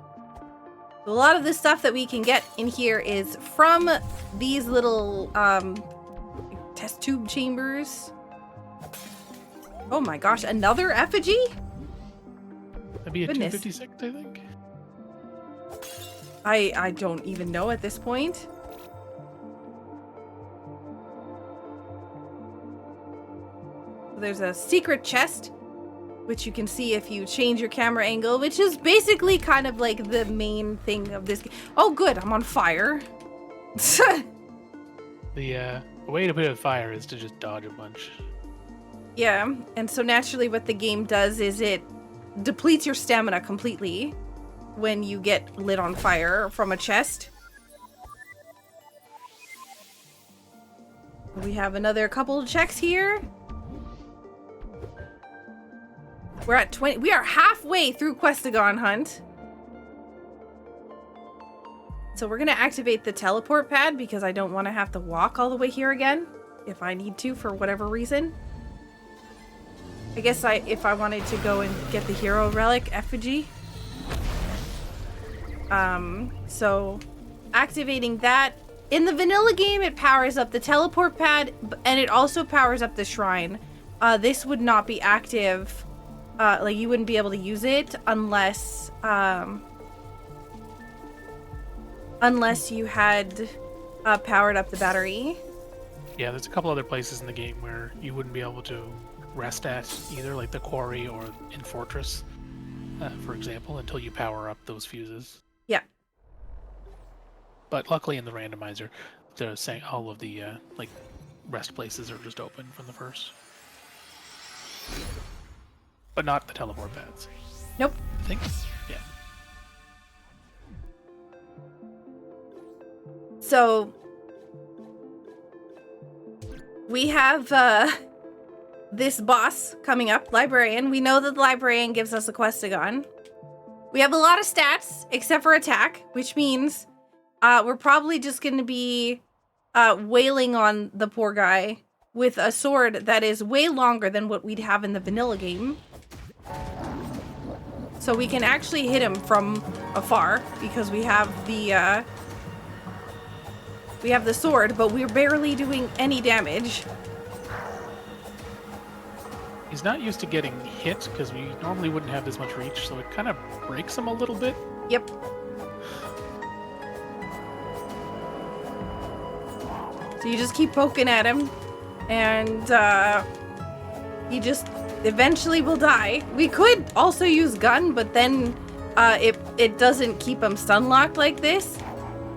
A lot of the stuff that we can get in here is from these little test tube chambers. Oh my gosh, another effigy? That'd be a 256, I think. I don't even know at this point. There's a secret chest, which you can see if you change your camera angle, which is basically kind of like the main thing of this game. Oh good, I'm on fire. The way to put out fire is to just dodge a bunch. Yeah, and so naturally what the game does is it depletes your stamina completely when you get lit on fire from a chest. We have another couple of checks here. We're at 20. We are halfway through Questagon Hunt. So we're going to activate the teleport pad because I don't want to have to walk all the way here again if I need to for whatever reason. I guess if I wanted to go and get the hero relic effigy. So activating that. In the vanilla game, it powers up the teleport pad and it also powers up the shrine. This would not be active. Like you wouldn't be able to use it unless you had powered up the battery. Yeah, there's a couple other places in the game where you wouldn't be able to rest at either, like the quarry or in Fortress, for example, until you power up those fuses. Yeah. But luckily in the randomizer, all of the like rest places are just open from the first. But not the teleport pads. Nope. I think. Yeah. So we have this boss coming up, librarian. We know that the librarian gives us a questagon. We have a lot of stats except for attack, which means we're probably just going to be wailing on the poor guy with a sword that is way longer than what we'd have in the vanilla game. So we can actually hit him from afar because we have the sword, but we're barely doing any damage. He's not used to getting hit because we normally wouldn't have this much reach, so it kind of breaks him a little bit. Yep. So you just keep poking at him, and he just eventually will die. We could also use gun, but then it doesn't keep him stun locked like this,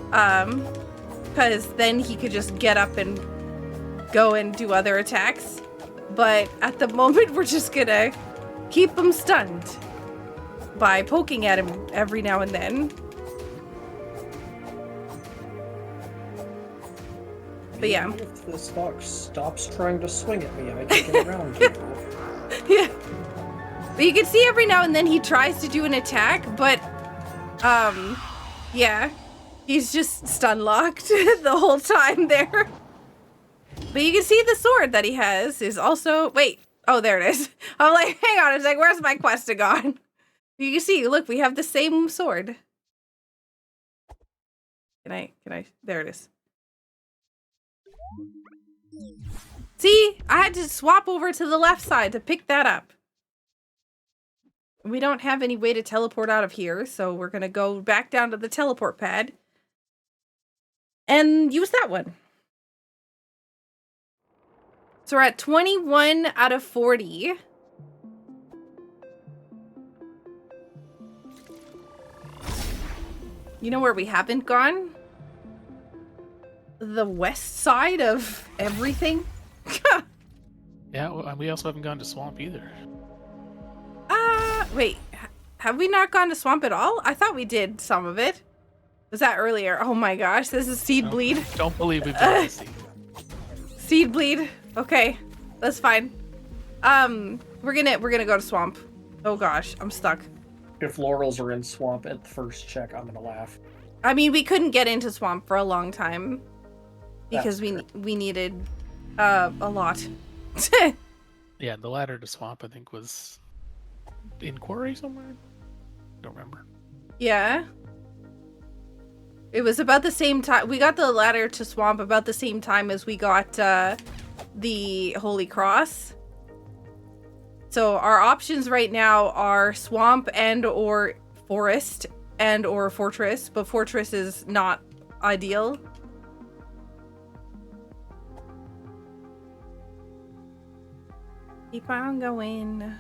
because then he could just get up and go and do other attacks. But at the moment, we're just gonna keep him stunned by poking at him every now and then. But yeah. If this fox stops trying to swing at me, I can get around you. Yeah. But you can see every now and then he tries to do an attack, but yeah. He's just stun locked the whole time there. But you can see the sword that he has is also... Wait. Oh, there it is. I'm like, hang on a sec. Where's my questagon? You can see, look, we have the same sword. Can I? There it is. See? I had to swap over to the left side to pick that up. We don't have any way to teleport out of here, so we're gonna go back down to the teleport pad and use that one. So we're at 21 out of 40. You know where we haven't gone? The west side of everything. Yeah, well, we also haven't gone to Swamp either. Wait. Have we not gone to Swamp at all? I thought we did some of it. Was that earlier? Oh my gosh, this is seed bleed. Don't believe we've done this. Seed bleed. Okay, that's fine. We're gonna go to Swamp. Oh gosh, I'm stuck. If Laurels are in Swamp at the first check, I'm gonna laugh. I mean, we couldn't get into Swamp for a long time because we needed a lot. Yeah, the ladder to Swamp I think was in Quarry somewhere. Don't remember. Yeah. It was about the same time. We got the ladder to Swamp about the same time as we got the Holy Cross. So our options right now are Swamp and or Forest and or Fortress, but Fortress is not ideal. Keep on going.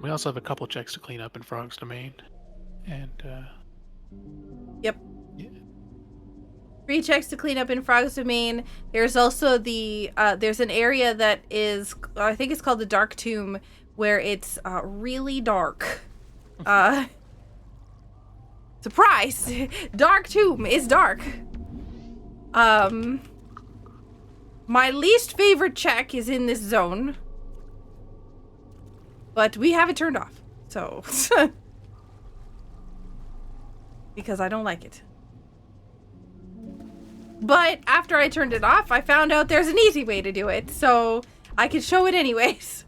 We also have a couple checks to clean up in Frog's Domain. And, Yep. Yeah. 3 checks to clean up in Frog's Domain. There's also the, there's an area that is, I think it's called the Dark Tomb, where it's really dark. Surprise! Dark Tomb is dark. My least favorite check is in this zone. But we have it turned off, so... because I don't like it. But after I turned it off, I found out there's an easy way to do it, so I can show it anyways.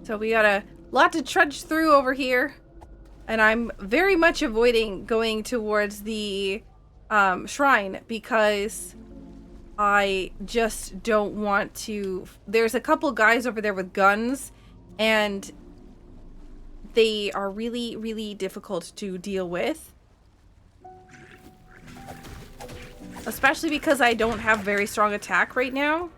So we got a lot to trudge through over here, and I'm very much avoiding going towards the shrine because I just don't want to... There's a couple guys over there with guns, and they are really, really difficult to deal with. Especially because I don't have very strong attack right now.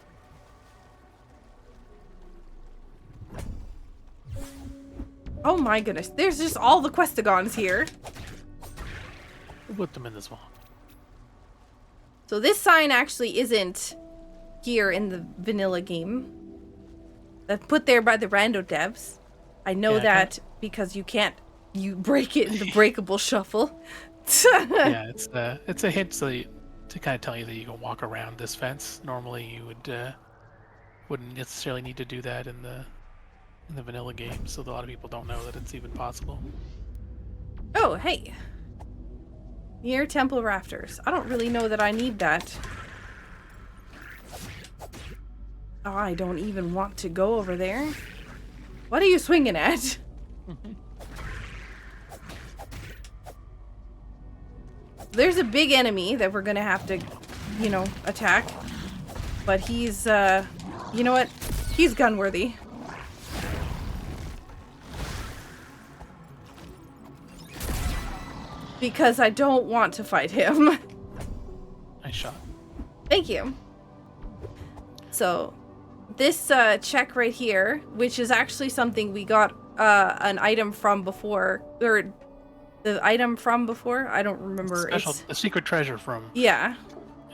Oh my goodness, there's just all the Questagons here. We'll put them in this one. So this sign actually isn't here in the vanilla game. That's put there by the rando devs. I know that because you break it in the breakable shuffle. Yeah, it's a hint to kind of tell you that you can walk around this fence. Normally you wouldn't necessarily need to do that in the vanilla game, so a lot of people don't know that it's even possible. Oh, hey. Near temple rafters. I don't really know that I need that. Oh, I don't even want to go over there. What are you swinging at? There's a big enemy that we're gonna have to, attack. But he's, you know what? He's gun-worthy. Because I don't want to fight him. Nice shot. Thank you. So, this check right here, which is actually something we got an item from before, or the item from before? I don't remember. A secret treasure from... Yeah.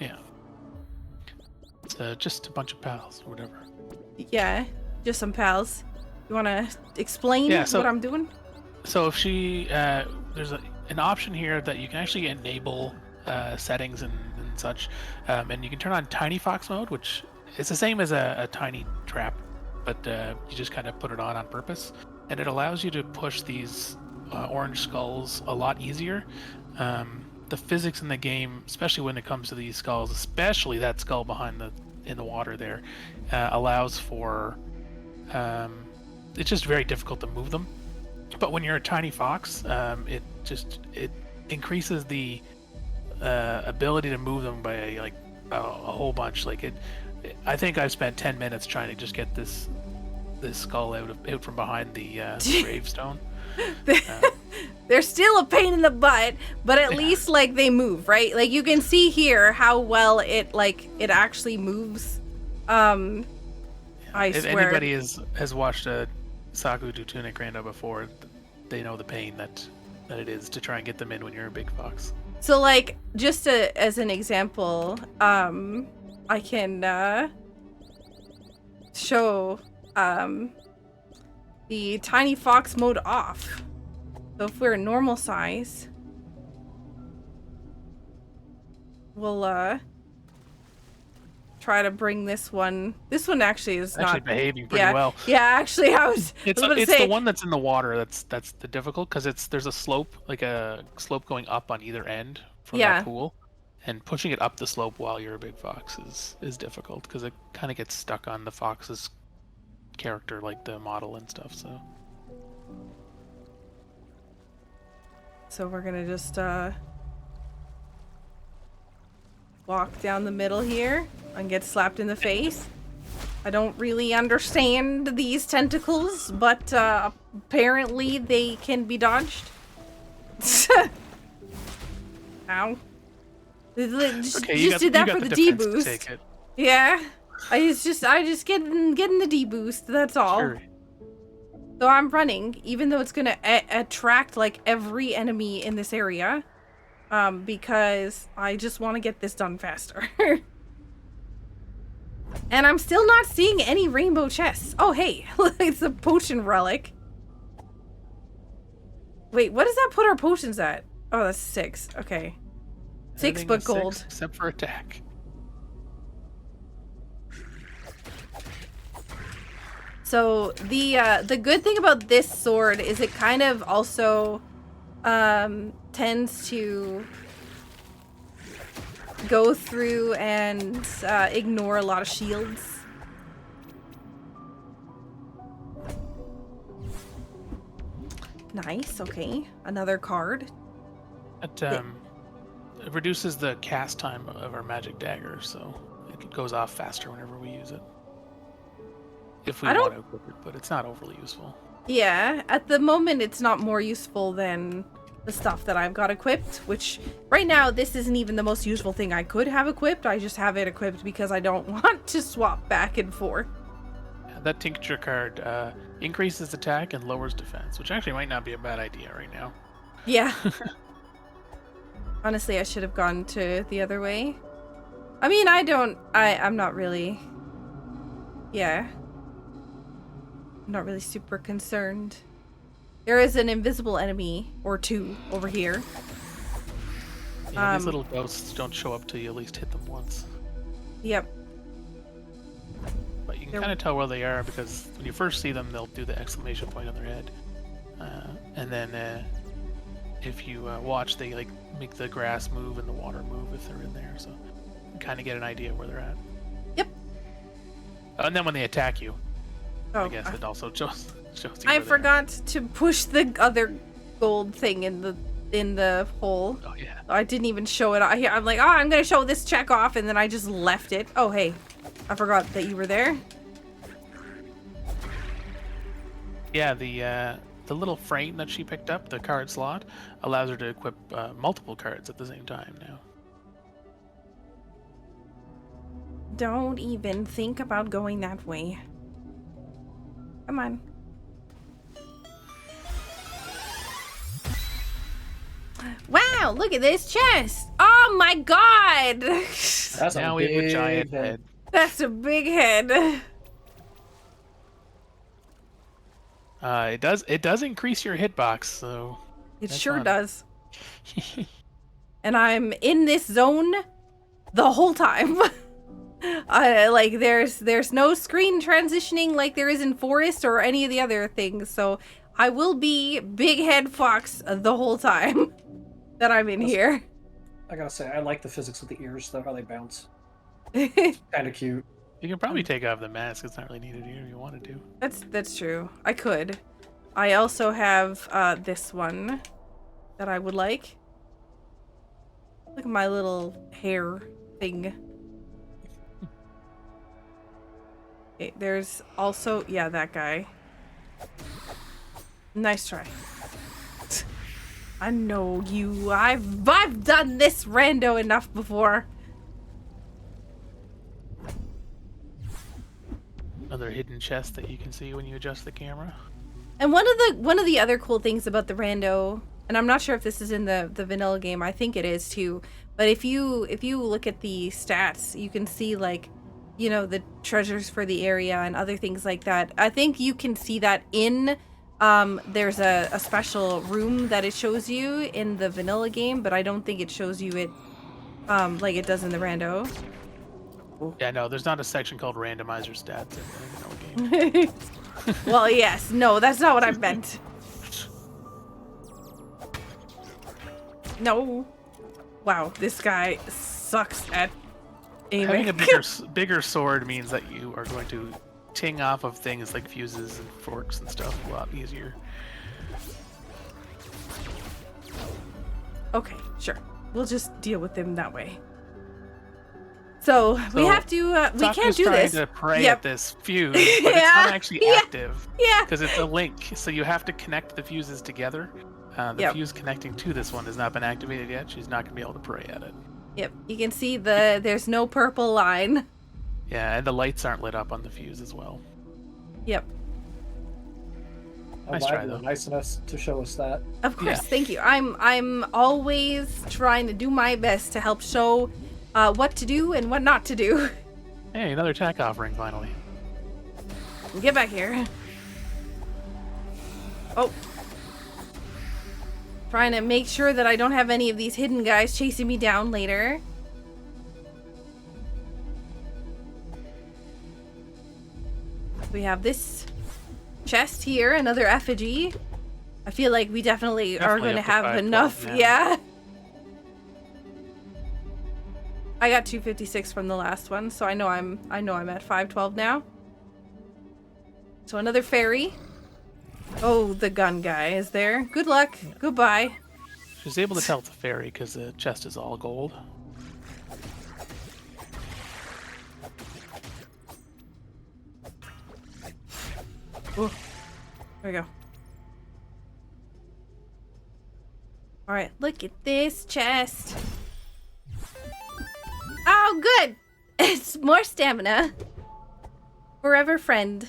Yeah. It's just a bunch of pals, or whatever. Yeah, just some pals. You want to explain what I'm doing? So if she... there's an option here that you can actually enable settings and such, and you can turn on Tiny Fox mode, which is the same as a tiny trap, but you just kind of put it on purpose, and it allows you to push these orange skulls a lot easier. The physics in the game, especially when it comes to these skulls, especially that skull in the water there, allows for it's just very difficult to move them. But when you're a tiny fox, it increases the ability to move them by like a whole bunch. Like I think I've spent 10 minutes trying to just get this skull out from behind the gravestone. They're still a pain in the butt, but at least like they move, right? Like you can see here how well it actually moves. I if swear. anybody has watched a Saku do Tunic rando before, they know the pain that it is to try and get them in when you're a big fox. So like just as an example, I can show the tiny fox mode off. So if we're normal size, we'll try to bring this one. This one actually is not behaving pretty well. Yeah, actually, It's the one that's in the water that's the difficult, because there's a slope, like a slope going up on either end from that pool, and pushing it up the slope while you're a big fox is difficult because it kind of gets stuck on the fox's character, like the model and stuff. So we're gonna just walk down the middle here and get slapped in the face. I don't really understand these tentacles, but apparently they can be dodged. Ow. Just did that for the D boost. Yeah. I just getting the D boost, that's all. Sure. So I'm running, even though it's gonna attract like every enemy in this area, because I just want to get this done faster. And I'm still not seeing any rainbow chests. Oh hey, it's a potion relic. Wait, what does that put our potions at? Oh, that's 6. Okay, 6 but gold. 6, except for attack. So the good thing about this sword is it kind of also tends to go through and ignore a lot of shields. Nice, okay. Another card. It reduces the cast time of our magic dagger, so it goes off faster whenever we use it. If we want to equip it, but it's not overly useful. Yeah, at the moment it's not more useful than the stuff that I've got equipped, which right now this isn't even the most useful thing I could have equipped. I just have it equipped because I don't want to swap back and forth. Yeah, that tincture card increases attack and lowers defense, which actually might not be a bad idea right now. Yeah. Honestly, I should have gone to the other way. I mean, I'm not really... Yeah. I'm not really super concerned. There is an invisible enemy, or 2, over here. Yeah, these little ghosts don't show up till you at least hit them once. Yep. But you can kind of tell where they are, because when you first see them, they'll do the exclamation point on their head. And then if you watch, they like make the grass move and the water move if they're in there, so you can kind of get an idea where they're at. Yep. And then when they attack you, I guess it also shows you. I forgot to push the other gold thing in the hole. Oh yeah. I didn't even show it. I'm like, oh, I'm gonna show this check off, and then I just left it. Oh hey, I forgot that you were there. Yeah, the little frame that she picked up, the card slot, allows her to equip multiple cards at the same time now. Don't even think about going that way. Come on. Wow, look at this chest. Oh my god. That's now we have a giant head. That's a big head. It does increase your hitbox, so it sure does. And I'm in this zone the whole time. Like there's no screen transitioning like there is in Forest or any of the other things, so I will be Big Head Fox the whole time that I'm in here. I gotta say, I like the physics of the ears, though, how they bounce. Kind of cute. You can probably take off the mask. It's not really needed here if you want to do. That's true. I could. I also have this one that I would like. Look at my little hair thing. Okay, there's also, yeah, that guy. Nice try. I know you. I've done this rando enough before. Another hidden chest that you can see when you adjust the camera. And one of the other cool things about the rando, and I'm not sure if this is in the vanilla game, I think it is too, but if you look at the stats, you can see like, you know, the treasures for the area and other things like that. I think you can see that in there's a special room that it shows you in the vanilla game, but I don't think it shows you it like it does in the rando. Yeah, no, there's not a section called Randomizer stats in the vanilla game. Well, yes. No, that's not what I meant. No. Wow, this guy sucks at aiming. Having a bigger sword means that you are going to ting off of things like fuses and forks and stuff a lot easier. Okay, sure. We'll just deal with him that way. So we have to. We can't do this. Trying to pray at this fuse, but it's not actually active. Yeah. Because it's a link, so you have to connect the fuses together. The fuse connecting to this one has not been activated yet. She's not going to be able to pray at it. Yep. You can see there's no purple line. Yeah, and the lights aren't lit up on the fuse as well. Yep. I'm Nice glad try, you were though. nice enough to show us that. Of course. Yeah. Thank you. I'm always trying to do my best to help show what to do and what not to do. Hey, another attack offering finally. Get back here. Oh. Trying to make sure that I don't have any of these hidden guys chasing me down later. We have this chest here, another effigy. I feel like we definitely are going to up to have 512 enough. now. Yeah. I got 256 from the last one, so I know I'm at 512 now. So another fairy. Oh, the gun guy is there. Good luck. Goodbye. She's able to tell it's a fairy because the chest is all gold. Ooh. There we go. Alright, look at this chest. Oh, good! It's more stamina. Forever friend.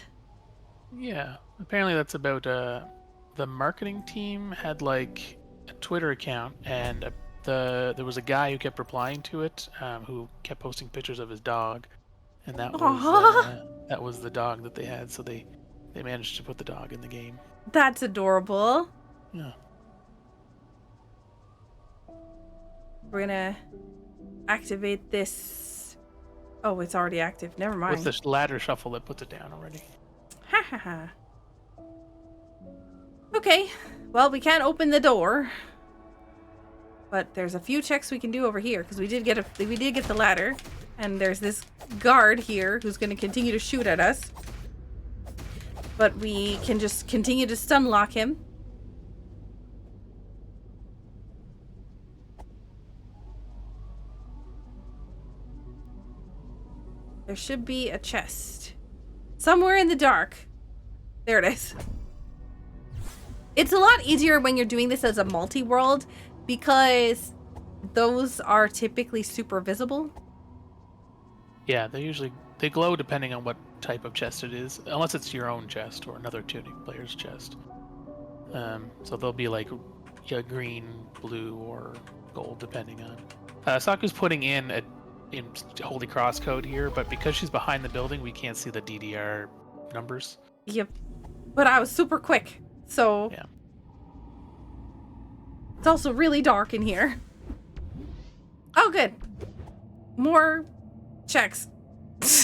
Yeah, apparently that's about the marketing team had like a Twitter account, and there was a guy who kept replying to it, who kept posting pictures of his dog, and that was the dog that they had. So they managed to put the dog in the game. That's adorable. Yeah. We're gonna activate this. Oh, it's already active. Never mind. With this ladder shuffle that puts it down already. Ha ha ha. Okay, well, we can't open the door, but there's a few checks we can do over here because we did get the ladder, and there's this guard here who's going to continue to shoot at us, but we can just continue to stun lock him. There should be a chest somewhere in the dark. There it is. It's a lot easier when you're doing this as a multi-world because those are typically super visible. Yeah, they glow depending on what type of chest it is, unless it's your own chest or another Tunic player's chest. So they'll be like green, blue, or gold depending on. Saku's putting in Holy Cross code here, but because she's behind the building, we can't see the DDR numbers. Yep. But I was super quick, so... Yeah. It's also really dark in here. Oh, good. More checks.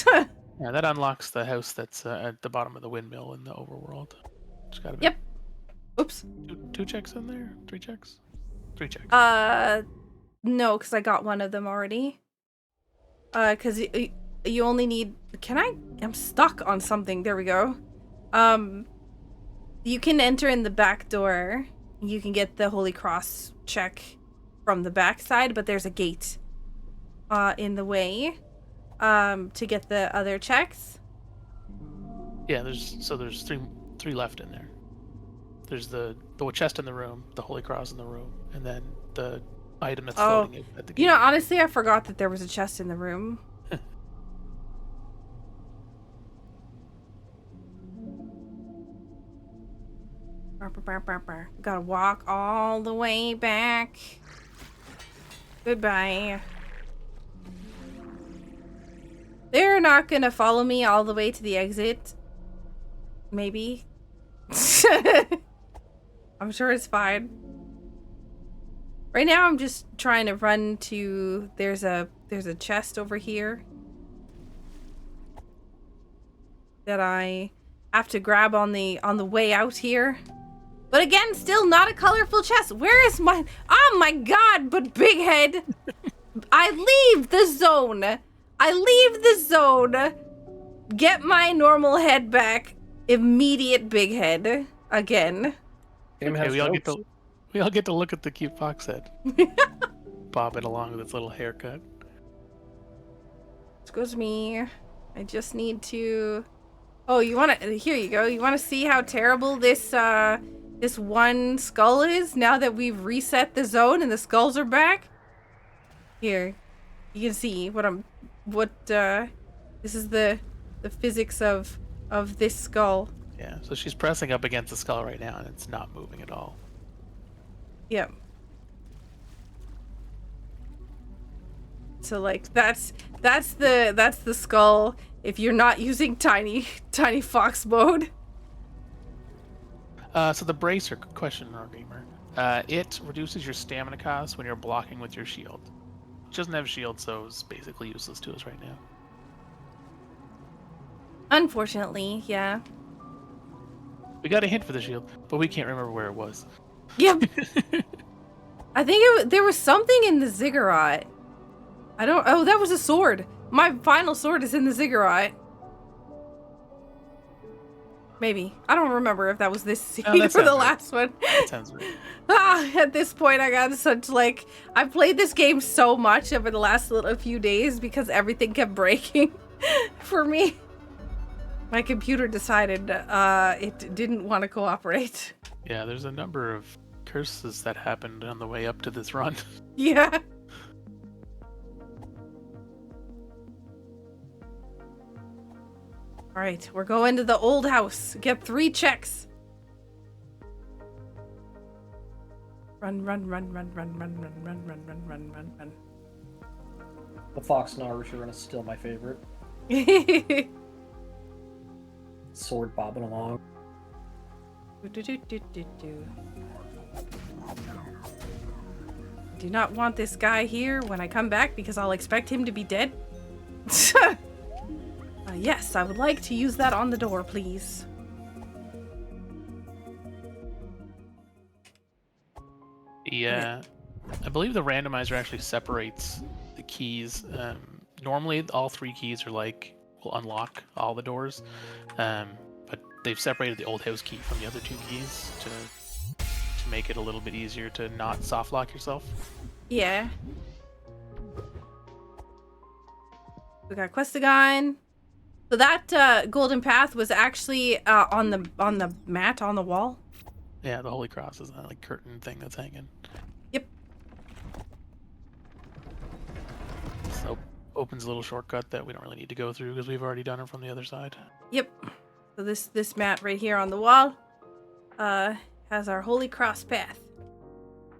Yeah, that unlocks the house that's at the bottom of the windmill in the overworld. Just gotta be Yep. Oops. two checks in there? 3 checks? 3 checks. No, because I got one of them already. Because you only need... I'm stuck on something. There we go. You can enter in the back door. You can get the Holy Cross check from the back side, but there's a gate in the way to get the other checks. Yeah, there's three left in there. There's the chest in the room, the Holy Cross in the room, and then the item that's floating at the gate. You know, honestly, I forgot that there was a chest in the room. Gotta walk all the way back. Goodbye. They're not gonna follow me all the way to the exit. Maybe. I'm sure it's fine. Right now I'm just trying to run to there's a chest over here that I have to grab on the way out here. But again, still not a colorful chest. Where is my... Oh my god, but Big Head. I leave the zone. I leave the zone. Get my normal head back. Immediate Big Head. Again. Okay, we all get to look at the cute fox head. Bob it along with its little haircut. Excuse me. I just need to... Oh, you want to... Here you go. You want to see how terrible this one skull is now that we've reset the zone and the skulls are back? Here. You can see this is the physics of this skull. Yeah, so she's pressing up against the skull right now and it's not moving at all. Yep. So like that's the skull if you're not using tiny fox mode. So the bracer, question, Gamer. It reduces your stamina cost when you're blocking with your shield. It doesn't have a shield, so it's basically useless to us right now. Unfortunately, yeah. We got a hint for the shield, but we can't remember where it was. Yep. I think there was something in the ziggurat. Oh, that was a sword. My final sword is in the ziggurat. Maybe. I don't remember if that was this scene or the last one. That sounds right. At this point, I got such, like... I've played this game so much over the last few days because everything kept breaking for me. My computer decided it didn't want to cooperate. Yeah, there's a number of curses that happened on the way up to this run. Yeah. All right, we're going to the old house. Get 3 checks. Run. The Fox and Irish are still my favorite. Sword bobbing along. Do not want this guy here when I come back because I'll expect him to be dead. Yes, I would like to use that on the door, please. Yeah, I believe the randomizer actually separates the keys. Normally, all 3 keys will unlock all the doors, but they've separated the old house key from the other 2 keys to make it a little bit easier to not soft lock yourself. Yeah. We got Questagon. So that golden path was actually on the mat on the wall. Yeah, the Holy Cross is that curtain thing that's hanging. Yep. So opens a little shortcut that we don't really need to go through because we've already done it from the other side. Yep. So this mat right here on the wall has our Holy Cross path.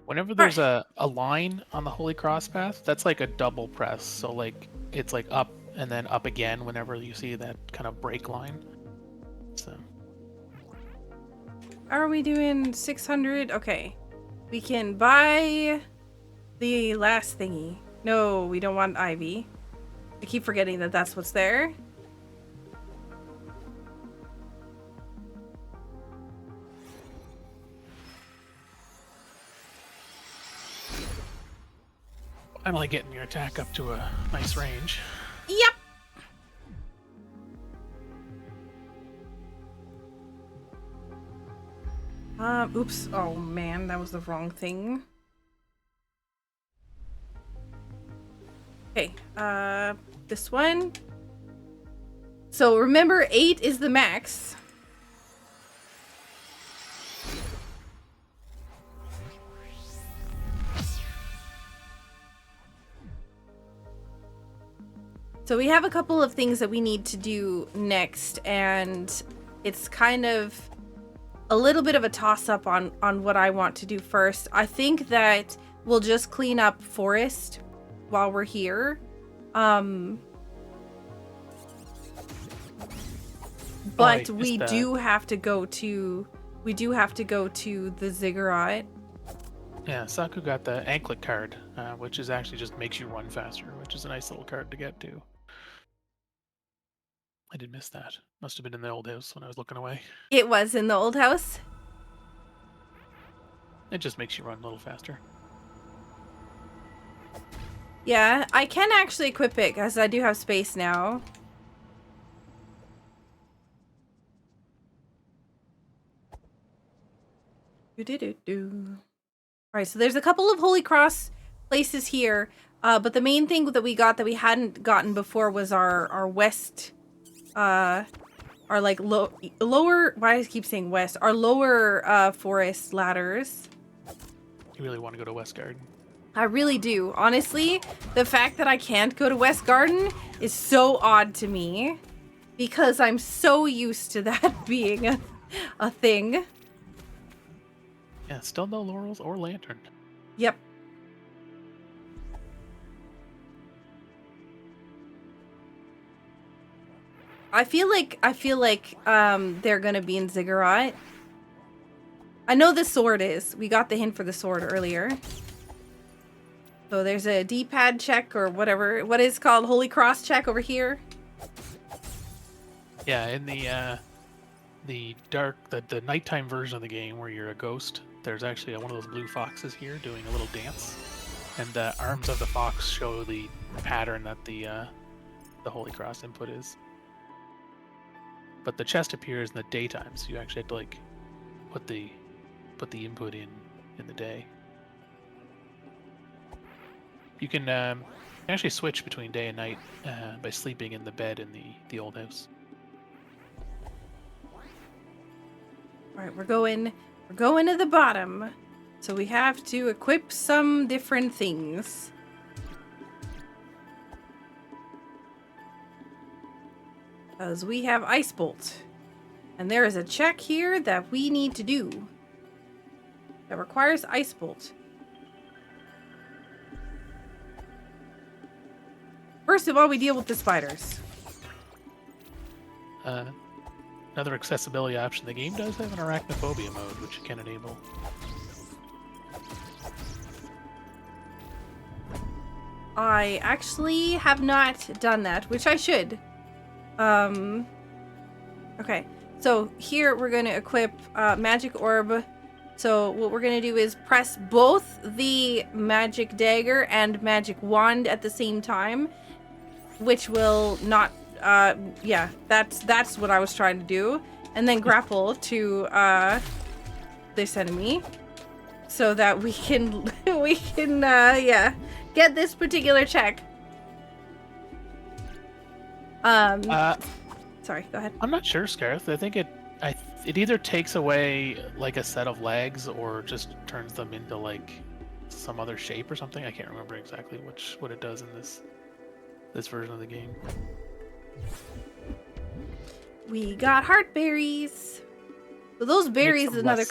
Whenever there's a line on the Holy Cross path, that's like a double press. So it's up and then up again whenever you see that kind of break line. So. Are we doing 600? Okay. We can buy the last thingy. No, we don't want Ivy. I keep forgetting that that's what's there. Finally getting your attack up to a nice range. Yep. Oops. Oh man, that was the wrong thing. Okay, this one. So remember, 8 is the max. So we have a couple of things that we need to do next, and it's kind of a little bit of a toss-up on what I want to do first. I think that we'll just clean up forest while we're here. But we do have to go to the ziggurat. Yeah, Saku got the anklet card, which is actually just makes you run faster, which is a nice little card to get to. I did miss that. Must have been in the old house when I was looking away. It was in the old house. It just makes you run a little faster. Yeah, I can actually equip it because I do have space now. Alright, so there's a couple of Holy Cross places here, but the main thing that we got that we hadn't gotten before was our west, our like lower, why do I keep saying west? Our lower forest ladders. You really want to go to West Garden? I really do. Honestly, the fact that I can't go to West Garden is so odd to me because I'm so used to that being a thing. Yeah, still no laurels or lantern. Yep. I feel like they're gonna be in Ziggurat. I know the sword is. We got the hint for the sword earlier. So there's a D-pad check or whatever. What is called Holy Cross check over here. Yeah, in the nighttime version of the game where you're a ghost, there's actually one of those blue foxes here doing a little dance, and the arms of the fox show the pattern that the Holy Cross input is. But the chest appears in the daytime, so you actually have to like put the input in the day. You can actually switch between day and night by sleeping in the bed in the old house. All right, we're going to the bottom. So we have to equip some different things. Because we have Ice Bolt. And there is a check here that we need to do. That requires Ice Bolt. First of all, we deal with the spiders. Another accessibility option, the game does have an arachnophobia mode, which you can enable. I actually have not done that, which I should. Okay, so here we're going to equip Magic Orb. So what we're going to do is press both the Magic Dagger and Magic Wand at the same time, which will not... yeah, that's what I was trying to do. And then grapple to this enemy so that we can yeah, get this particular check. Sorry, go ahead. I'm not sure, Scareth. I think it either takes away like a set of legs or just turns them into like some other shape or something. I can't remember exactly what it does in this version of the game. We got heart berries. So those berries is another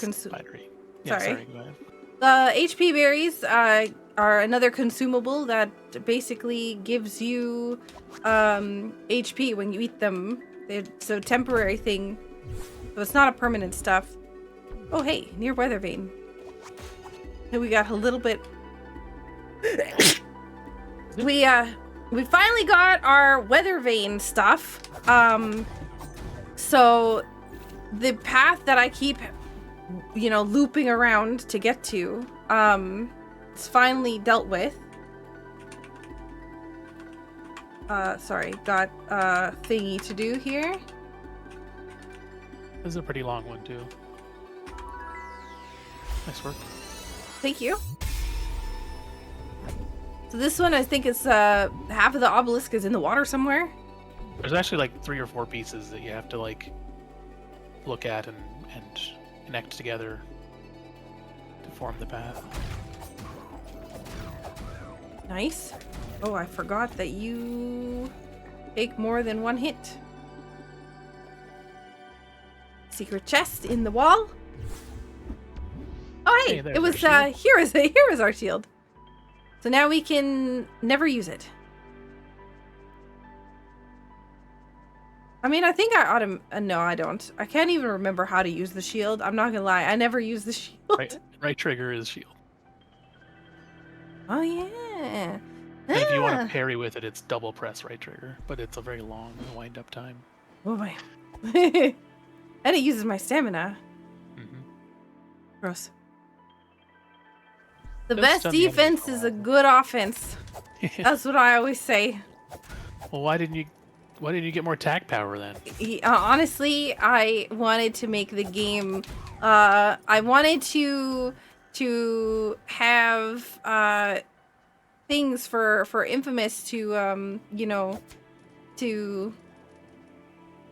Yeah, sorry. Go ahead. The HP berries are another consumable that basically gives you HP when you eat them. It's a temporary thing, so it's not a permanent stuff. Oh hey, near weather vane. And we got a little bit. We finally got our weather vane stuff. So the path that I keep, looping around to get to, it's finally dealt with. Sorry, got a thingy to do here. This is a pretty long one too. Nice work. Thank you. So this one, I think it's half of the obelisk is in the water somewhere. There's actually like 3 or 4 pieces that you have to like look at and connect together to form the path. Nice. Oh, I forgot that you take more than one hit. Secret chest in the wall. Oh, hey, Hey, there's it was our shield. here is our shield. So now we can never use it. I mean, I think I ought to. No, I don't. I can't even remember how to use the shield. I'm not gonna lie. I never use the shield. Right trigger is shield. Oh yeah. And if you want Ah. to parry with it, it's double press right trigger, but it's a very long wind up time. Oh boy. And it uses my stamina. Mm-hmm. Gross. The Don't best stun the enemy defense for is a a good offense. That's what I always say. Well, why didn't you get more attack power then? Honestly, I wanted to make the game. I wanted to have things for Infamous to to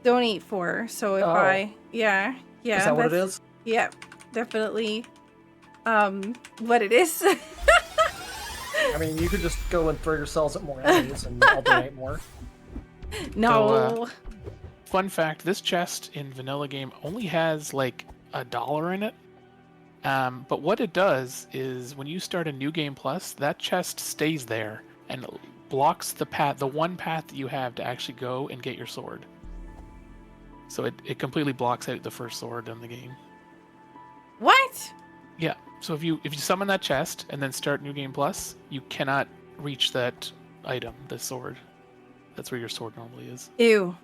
donate for. So if yeah, Is that what it that's- is? Yeah, definitely. What it is. I mean, you could just go and throw yourselves at more enemies and I'll donate more. No. Fun fact, this chest in vanilla game only has like $1 in it. But what it does is when you start a new game plus, that chest stays there and blocks the one path that you have to actually go and get your sword. So it completely blocks out the first sword in the game. What? Yeah. So if you summon that chest and then start New Game Plus, you cannot reach that item, the sword. That's where your sword normally is. Ew.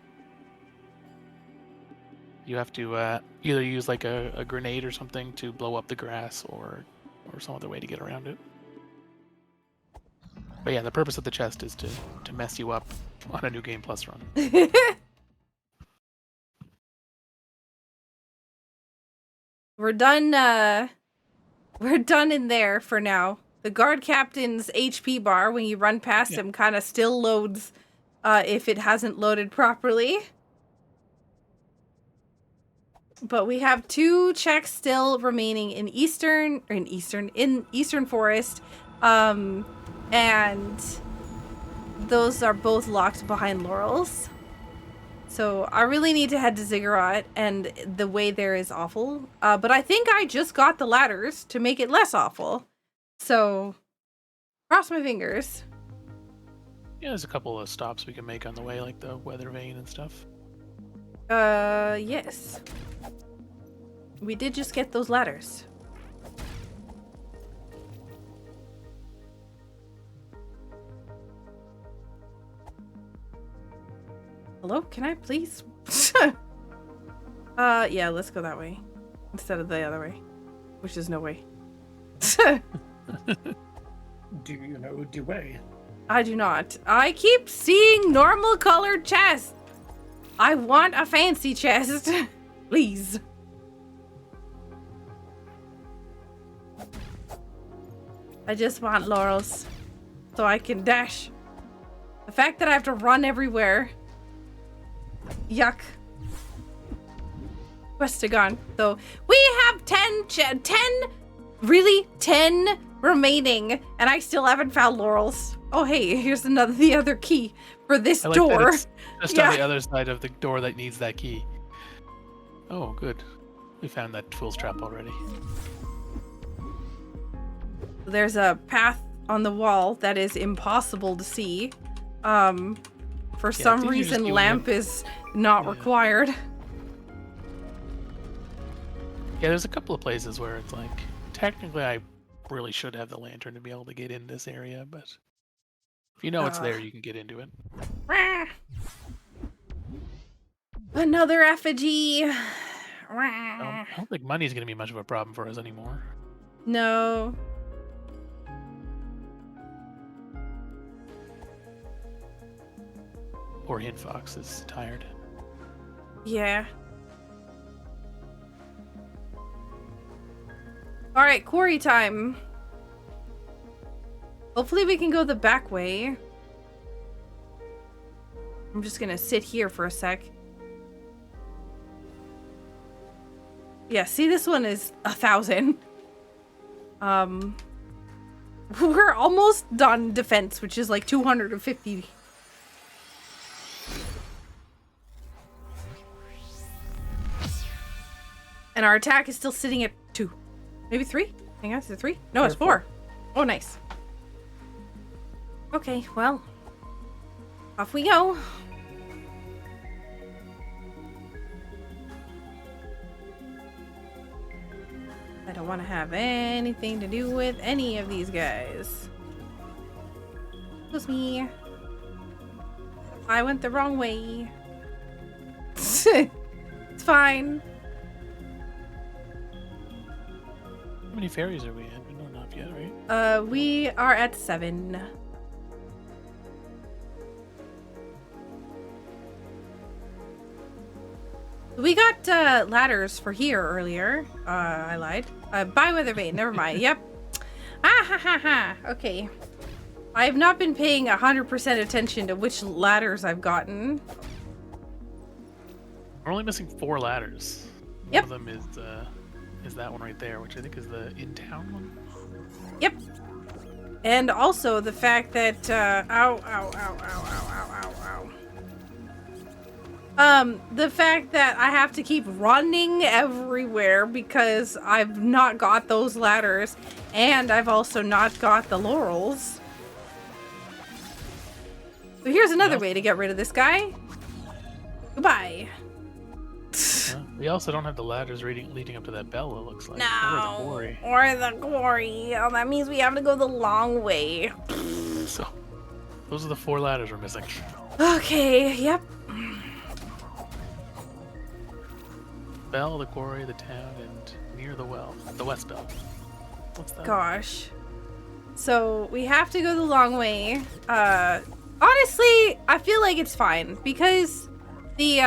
You have to either use like a grenade or something to blow up the grass or some other way to get around it. But yeah, the purpose of the chest is to mess you up on a New Game Plus run. We're done. We're done in there for now. The guard captain's HP bar, when you run past him, kind of still loads if it hasn't loaded properly. But we have 2 checks still remaining in Eastern Forest, and those are both locked behind laurels. So I really need to head to Ziggurat, and the way there is awful. But I think I just got the ladders to make it less awful. So, cross my fingers. Yeah, there's a couple of stops we can make on the way, like the weather vane and stuff. Yes. We did just get those ladders. Hello, can I please? Yeah, let's go that way. Instead of the other way. Which is no way. Do you know the way? I do not. I keep seeing normal colored chests. I want a fancy chest. Please. I just want laurels. So I can dash. The fact that I have to run everywhere. Yuck. Questagon. So we have 10 remaining, and I still haven't found laurels. Oh hey, here's the other key for this I like door. that it's just on the other side of the door that needs that key. Oh, good. We found that fool's trap already. There's a path on the wall that is impossible to see. For some didn't you just reason, do lamp is not required. Yeah, there's a couple of places where it's like, technically I really should have the lantern to be able to get in this area, but if you know it's there, you can get into it. Another effigy. I don't think money's going to be much of a problem for us anymore. No. Poor Hint Fox is tired. Yeah. Alright, quarry time. Hopefully we can go the back way. I'm just gonna sit here for a sec. Yeah, see, this one is 1,000. We're almost done defense, which is like 250. And our attack is still sitting at 2. Maybe 3? Hang on, is it 3? No, it's 4. Oh, nice. Okay, well, off we go. I don't want to have anything to do with any of these guys. Excuse me. I went the wrong way. It's fine. How many fairies are we at? We don't know enough yet, right? We are at 7. We got ladders for here earlier. I lied. By Weather Vane. Never mind. Yep. Ah ha ha ha. Okay. I have not been paying 100% attention to which ladders I've gotten. We're only missing 4 ladders. Yep. One of them is that one right there, which I think is the in-town one. Yep. And also the fact that ow, ow, ow, ow, ow, ow, ow, ow. The fact that I have to keep running everywhere because I've not got those ladders, and I've also not got the laurels. So here's another way to get rid of this guy. Goodbye. We also don't have the ladders leading up to that bell, it looks like. No. Or the quarry. Oh, that means we have to go the long way. So, those are the 4 ladders we're missing. Okay, yep. Bell, the quarry, the town, and near the well. The west bell. What's that? Gosh. So, we have to go the long way. Honestly, I feel like it's fine because the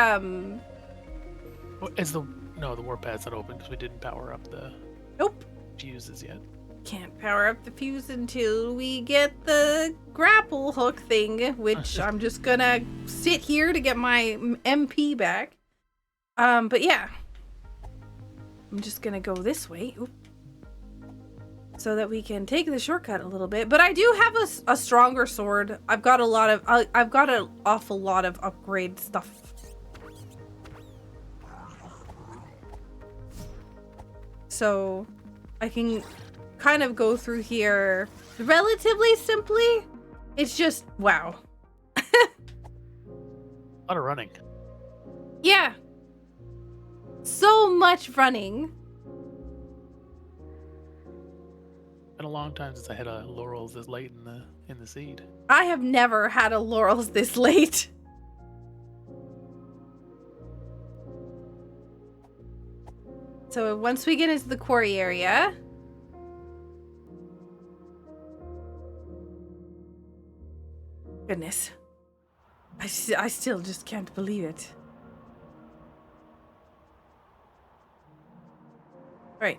the warpad's not open because we didn't power up the nope fuses yet. Can't power up the fuse until we get the grapple hook thing, which I'm just gonna sit here to get my MP back. But yeah, I'm just gonna go this way. Oop. So that we can take the shortcut a little bit. But I do have a stronger sword. I've got an awful lot of upgrade stuff. So I can kind of go through here relatively simply. It's just, wow. A lot of running. Yeah. So much running. Been a long time since I had a laurels this late in the seed. I have never had a laurels this late. So once we get into the quarry area, goodness, I still just can't believe it. All right,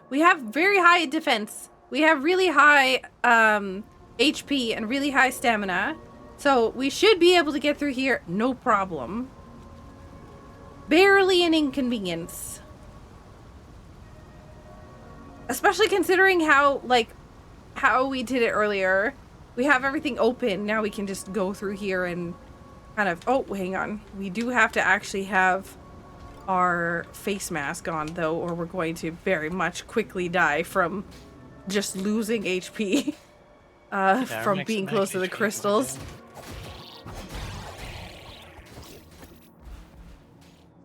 we have very high defense. We have really high HP and really high stamina. So we should be able to get through here, no problem. Barely an inconvenience. Especially considering how we did it earlier. We have everything open. Now we can just go through here and kind of... Oh, hang on. We do have to actually have our face mask on, though, or we're going to very much quickly die from just losing HP from being close to the crystals.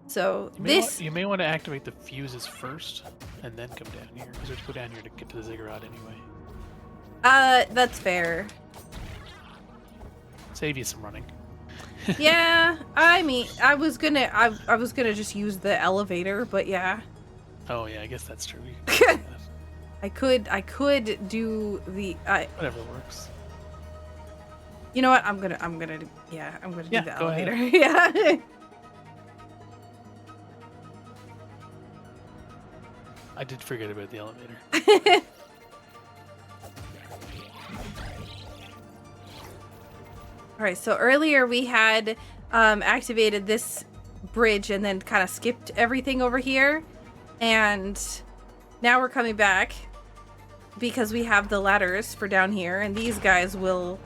So you may want to activate the fuses first and then come down here, because we have to go down here to get to the ziggurat anyway. That's fair. Save you some running. Yeah, I mean, I was gonna just use the elevator, but yeah. Oh yeah, I guess that's true. I could do the whatever works. You know what? I'm gonna do the go elevator. ahead. Yeah. I did forget about the elevator. All right, so earlier we had activated this bridge and then kind of skipped everything over here. And now we're coming back because we have the ladders for down here. And these guys will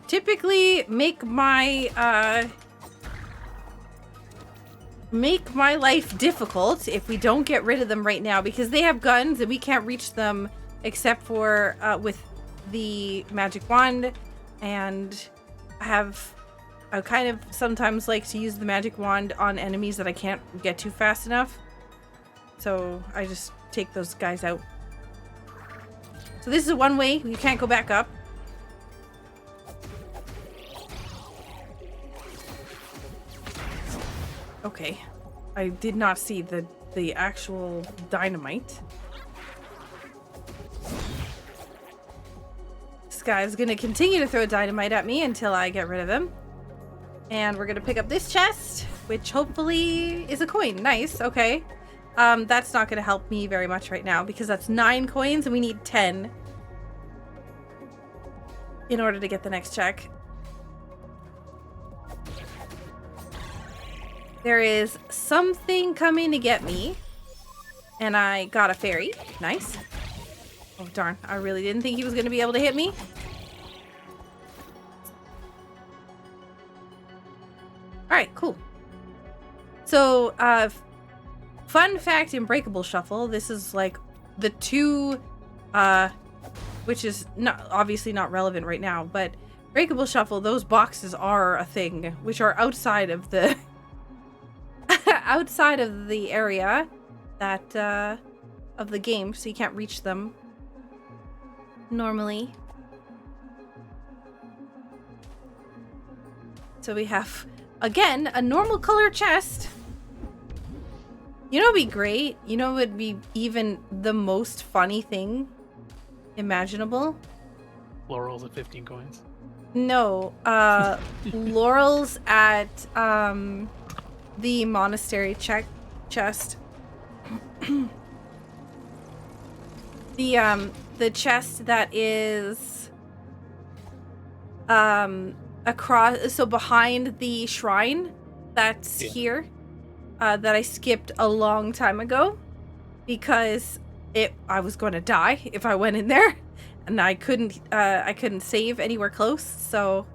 typically make my life difficult if we don't get rid of them right now, because they have guns and we can't reach them except for with the magic wand. And I kind of sometimes like to use the magic wand on enemies that I can't get to fast enough. So I just take those guys out. So this is one way. You can't go back up. Okay. I did not see the actual dynamite. This guy's gonna continue to throw dynamite at me until I get rid of him. And we're gonna pick up this chest, which hopefully is a coin. Nice, okay. That's not gonna help me very much right now because that's 9 coins and we need 10 in order to get the next check. There is something coming to get me. And I got a fairy. Nice. Oh, darn. I really didn't think he was going to be able to hit me. Alright, cool. So, fun fact in Breakable Shuffle, this is like the 2, which is obviously not relevant right now, but Breakable Shuffle, those boxes are a thing, which are outside of the outside of the area that of the game, so you can't reach them normally. So we have again a normal color chest. You know, it'd be great. You know, it'd be even the most funny thing imaginable. Laurel's at 15 coins. No, Laurel's at the monastery chest. The chest that is across, so behind the shrine that's here, that I skipped a long time ago because I was going to die if I went in there, and I couldn't save anywhere close, so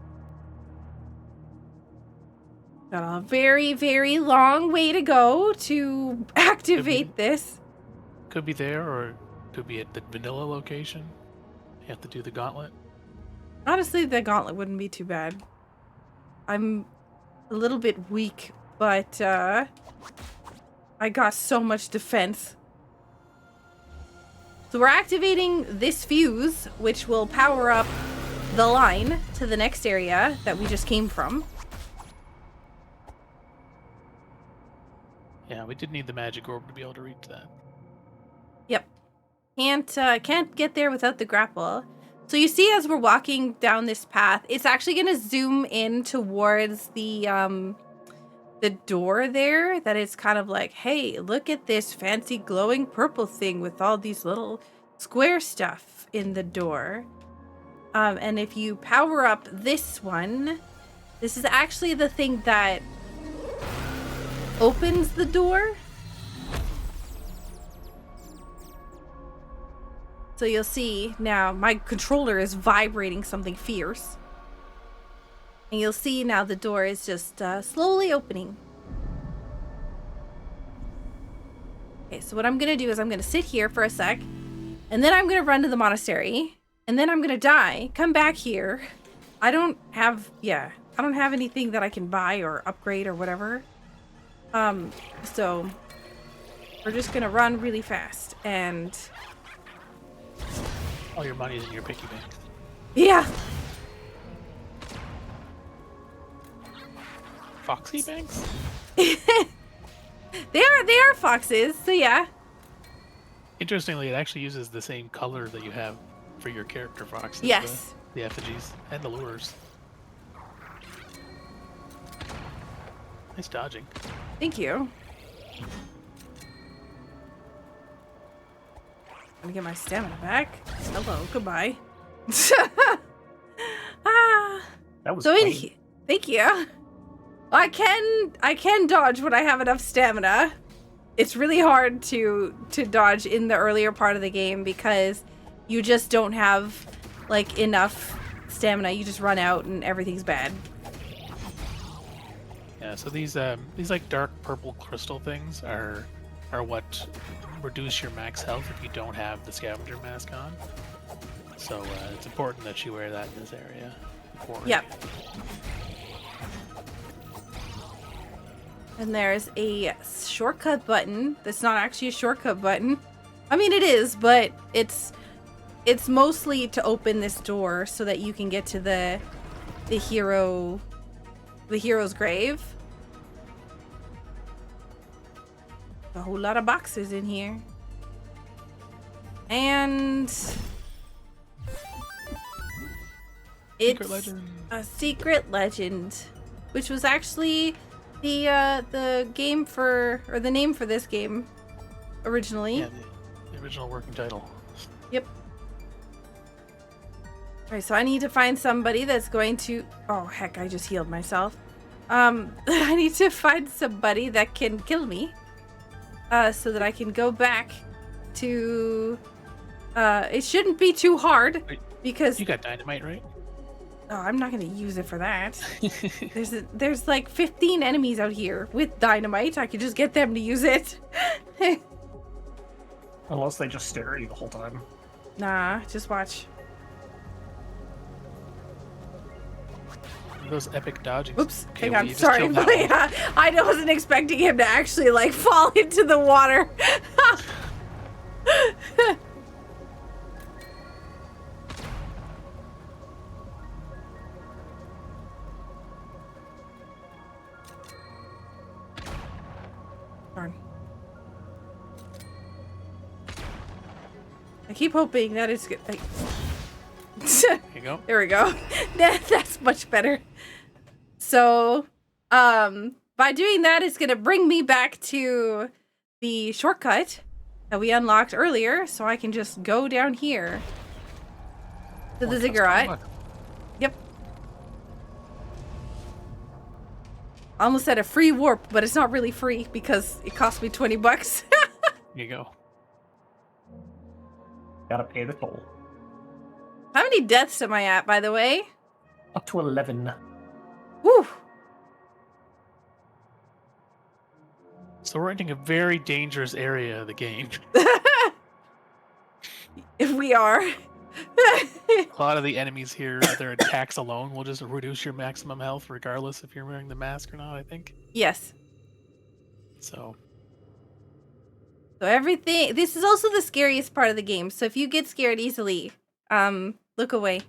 got a very, very long way to go to activate this. Could be there, or could be at the vanilla location. You have to do the gauntlet. Honestly, the gauntlet wouldn't be too bad. I'm a little bit weak, but I got so much defense. So we're activating this fuse, which will power up the line to the next area that we just came from. Yeah, we did need the magic orb to be able to reach that. Yep. Can't get there without the grapple. So you see, as we're walking down this path, it's actually going to zoom in towards the door there. That it's kind of like, hey, look at this fancy glowing purple thing with all these little square stuff in the door. And if you power up this one, this is actually the thing that opens the door. So you'll see now my controller is vibrating something fierce. And you'll see now the door is just slowly opening. Okay, so what I'm going to do is I'm going to sit here for a sec. And then I'm going to run to the monastery. And then I'm going to die. Come back here. I don't have anything that I can buy or upgrade or whatever. So we're just going to run really fast. And all your money is in your piggy bank. Yeah. Foxy banks? They are foxes, so yeah. Interestingly, it actually uses the same color that you have for your character foxes. Yes. The effigies and the lures. Nice dodging. Thank you. Let me get my stamina back. Hello, goodbye. That That was So great. thank you. I can dodge when I have enough stamina. It's really hard to dodge in the earlier part of the game because you just don't have like enough stamina. You just run out and everything's bad. Yeah, so these like dark purple crystal things are what reduce your max health if you don't have the scavenger mask on. So it's important that you wear that in this area. Yep. And there's a shortcut button that's not actually a shortcut button. I mean, it is, but it's mostly to open this door so that you can get to the hero's grave. A whole lot of boxes in here. And Secret legend. a secret legend, which was actually the game for, or the name for this game originally. Yeah, the original working title. Yep. Alright, so I need to find somebody that's going to... Oh, heck, I just healed myself. I need to find somebody that can kill me. So that I can go back to... it shouldn't be too hard, Wait, because... You got dynamite, right? Oh, I'm not going to use it for that. There's like 15 enemies out here with dynamite. I could just get them to use it. Unless they just stare at you the whole time. Nah, just watch. Those epic dodging. Oops, Okay, hang well, on, you just sorry. killed that But one. yeah, I wasn't expecting him to actually like fall into the water. Darn. I keep hoping that it's good. There you go. There we go. That's much better. So, by doing that, it's gonna bring me back to the shortcut that we unlocked earlier, so I can just go down here to the ziggurat. Yep. Almost said a free warp, but it's not really free because it cost me 20 bucks. Here you go. Gotta pay the toll. How many deaths am I at, by the way? Up to 11. Whew. So we're entering a very dangerous area of the game. If we are. A lot of the enemies here, their attacks alone will just reduce your maximum health regardless if you're wearing the mask or not, I think. Yes. So So everything, this is also the scariest part of the game. So if you get scared easily, look away.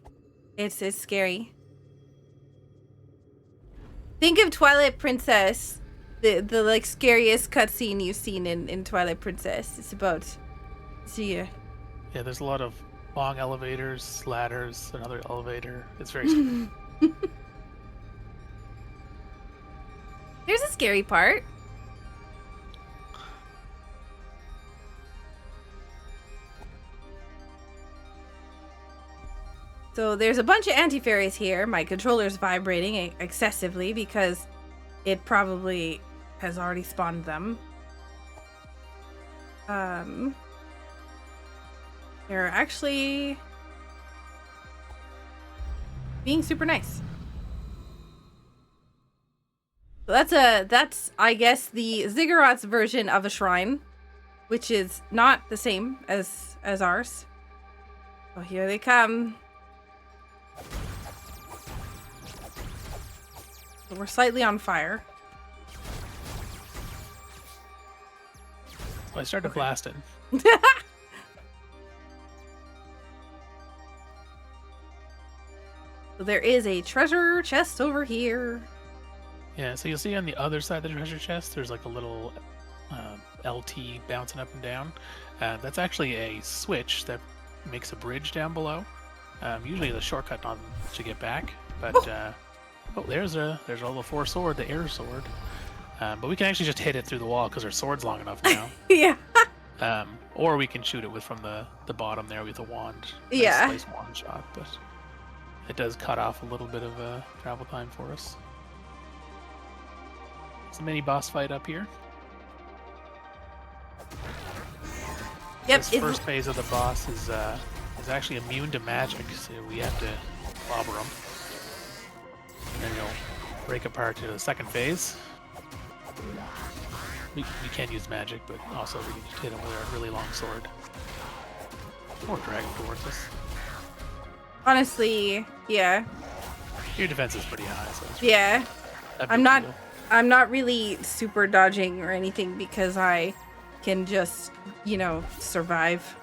It's scary. Think of Twilight Princess, the like scariest cutscene you've seen in Twilight Princess. It's about, see ya. yeah, there's a lot of long elevators, ladders, another elevator. It's very scary. Here's a scary part. So there's a bunch of anti-fairies here. My controller's vibrating excessively because it probably has already spawned them. They're actually being super nice. So that's I guess the Ziggurat's version of a shrine, which is not the same as ours. Oh, here they come. So we're slightly on fire. So I started blasting. So there is a treasure chest over here. Yeah, so you'll see on the other side of the treasure chest, there's like a little LT bouncing up and down. That's actually a switch that makes a bridge down below. Usually the shortcut on to get back, but oh, there's a level 4 sword, the air sword. But we can actually just hit it through the wall because our sword's long enough now. Yeah. Or we can shoot it with from the bottom there with a wand. Yeah. Nice wand shot, but it does cut off a little bit of travel time for us. It's a mini boss fight up here. Yep. This first phase of the boss is actually immune to magic, so we have to clobber him. And then he'll break apart to the second phase. We can use magic, but also we can just hit him with our really long sword. Or drag him towards us. Honestly, yeah. Your defense is pretty high, so it's Yeah. a big I'm not deal. I'm not really super dodging or anything because I can just, survive.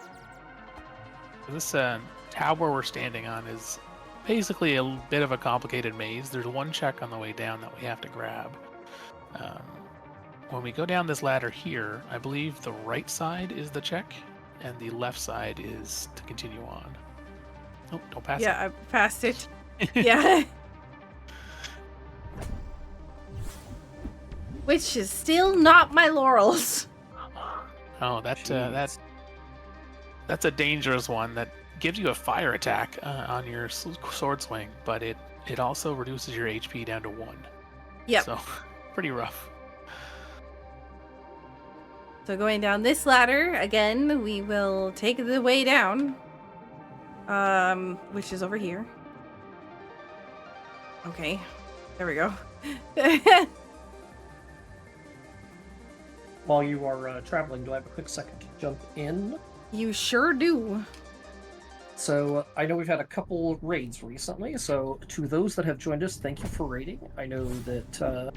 This tower we're standing on is basically a bit of a complicated maze. There's one check on the way down that we have to grab. When we go down this ladder here, I believe the right side is the check, and the left side is to continue on. Oh, don't pass Yeah, it. I passed it. Yeah. Which is still not my laurels. Oh, that's a dangerous one that gives you a fire attack on your sword swing, but it also reduces your HP down to 1. Yep. So, pretty rough. So going down this ladder, again, we will take the way down. Which is over here. Okay. There we go. While you are traveling, do I have a quick second to jump in? You sure do. So I know we've had a couple raids recently, so to those that have joined us, thank you for raiding. I know that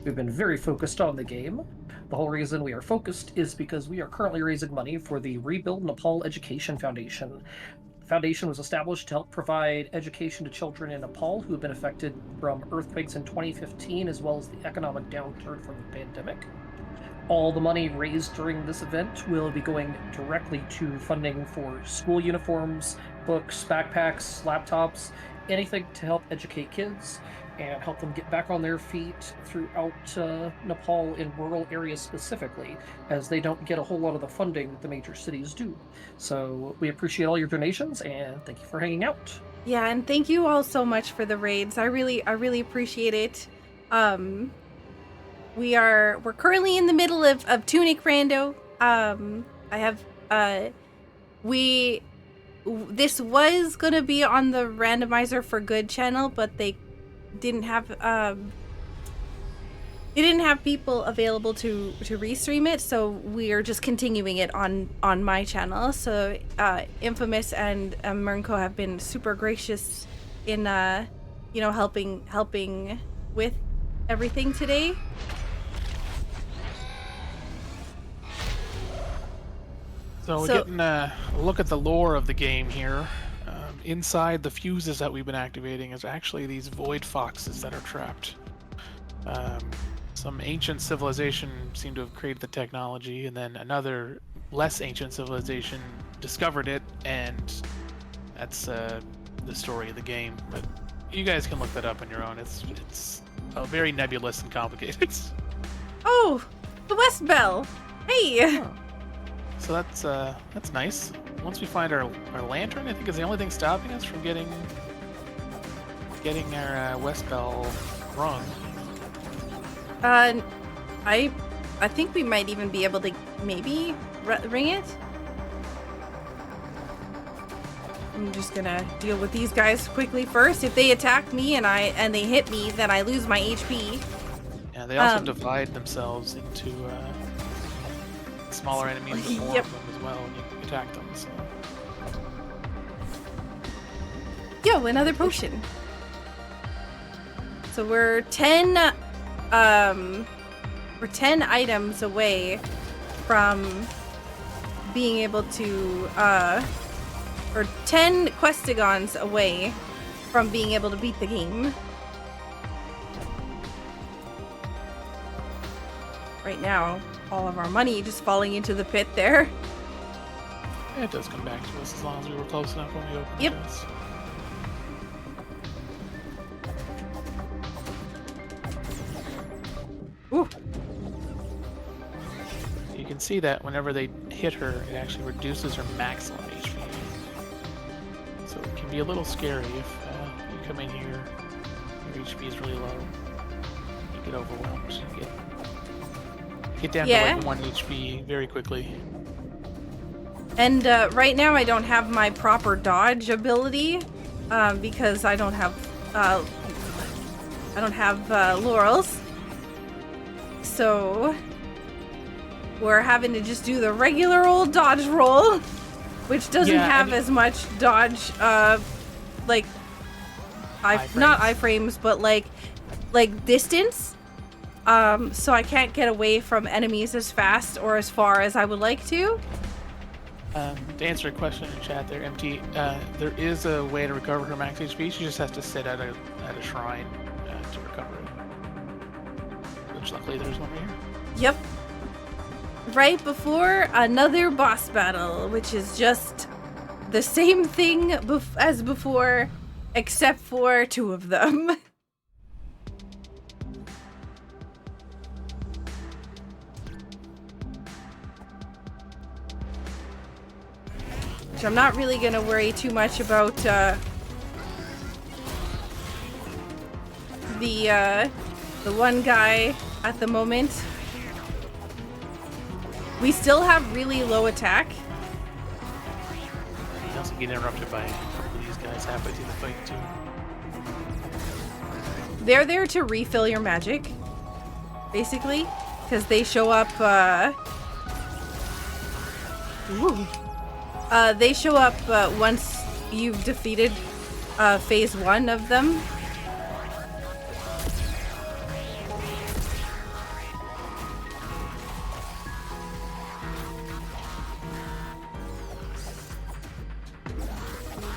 we've been very focused on the game. The whole reason we are focused is because we are currently raising money for the Rebuild Nepal Education Foundation. The foundation was established to help provide education to children in Nepal who have been affected from earthquakes in 2015, as well as the economic downturn from the pandemic. All the money raised during this event will be going directly to funding for school uniforms, books, backpacks, laptops, anything to help educate kids and help them get back on their feet throughout Nepal in rural areas specifically, as they don't get a whole lot of the funding that the major cities do. So we appreciate all your donations and thank you for hanging out. Yeah, and thank you all so much for the raids. I really appreciate it. We're currently in the middle of Tunic Rando. This was gonna be on the Randomizer for Good channel, but they didn't have people available to restream it, so we're just continuing it on my channel. So Infamous and Mernko have been super gracious in helping with everything today. So we're getting a look at the lore of the game here. Inside the fuses that we've been activating is actually these void foxes that are trapped. Some ancient civilization seemed to have created the technology, and then another less ancient civilization discovered it, and that's the story of the game. But you guys can look that up on your own. It's very nebulous and complicated. Oh, the West Bell. Hey. Oh. So that's nice. Once we find our lantern, I think is the only thing stopping us from getting our West Bell rung. I think we might even be able to maybe ring it. I'm just gonna deal with these guys quickly first. If they attack me and they hit me, then I lose my HP. Yeah, they also divide themselves into smaller enemies with more of them as well when you attack them. So. Yo, another potion. So we're 10 items away from being able to or 10 questigons away from being able to beat the game. Right now, all of our money just falling into the pit there. It does come back to us as long as we were close enough when we opened the chest. Ooh. You can see that whenever they hit her, it actually reduces her maximum HP. So it can be a little scary if come in here, your HP is really low. You get overwhelmed. You get down to like 1 HP very quickly. And right now I don't have my proper dodge ability because I don't have laurels. So we're having to just do the regular old dodge roll, which doesn't have as much dodge, like not iframes, but like distance. So I can't get away from enemies as fast or as far as I would like to. To answer a question in chat there, MT, there is a way to recover her max HP. She just has to sit at a shrine to recover it. Which luckily there's one right here. Yep. Right before another boss battle, which is just the same thing as before, except for 2 of them. Which I'm not really gonna worry too much about the one guy at the moment. We still have really low attack. You also get interrupted by a couple of these guys halfway through the fight too. They're there to refill your magic, basically, because they show up. They show up once you've defeated phase 1 of them.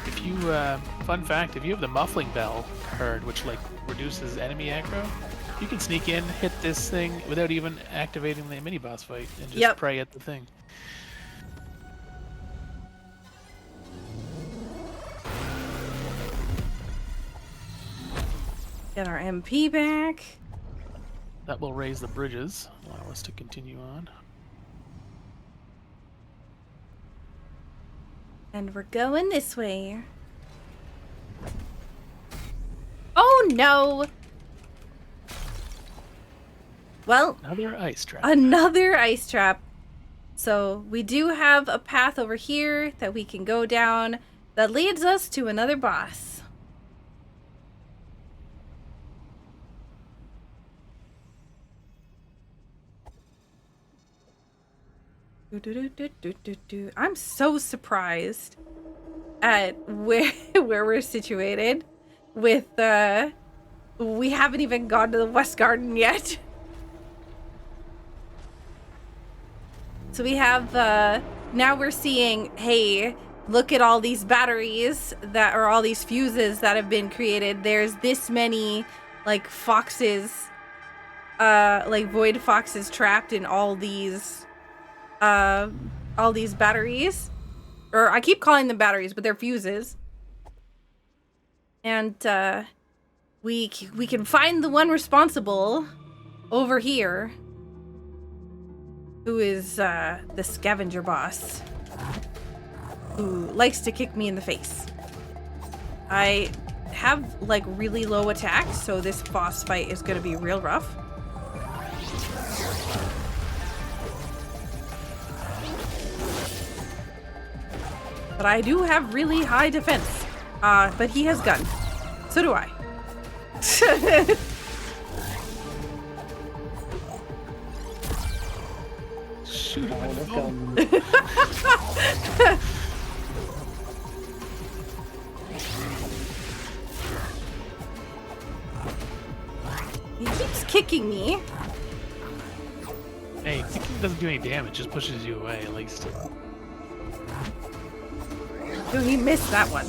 If you, fun fact, if you have the muffling bell card, which like reduces enemy aggro, you can sneak in, hit this thing without even activating the mini boss fight and just pray at the thing. Get our MP back. That will raise the bridges, allow us to continue on. And we're going this way. Oh no! Well, another ice trap. Another ice trap. So we do have a path over here that we can go down that leads us to another boss. I'm so surprised at where we're situated with we haven't even gone to the West Garden yet. So we have now we're seeing, hey, look at all these batteries that are all these fuses that have been created. There's this many like foxes, like void foxes trapped in all these batteries, or I keep calling them batteries, but they're fuses. And we can find the one responsible over here, who is the scavenger boss, who likes to kick me in the face. I have like really low attack, so this boss fight is gonna be real rough. But I do have really high defense. But he has gun. So do I. Shoot him. He keeps kicking me. Hey, kicking doesn't do any damage, just pushes you away at least. No, he missed that one.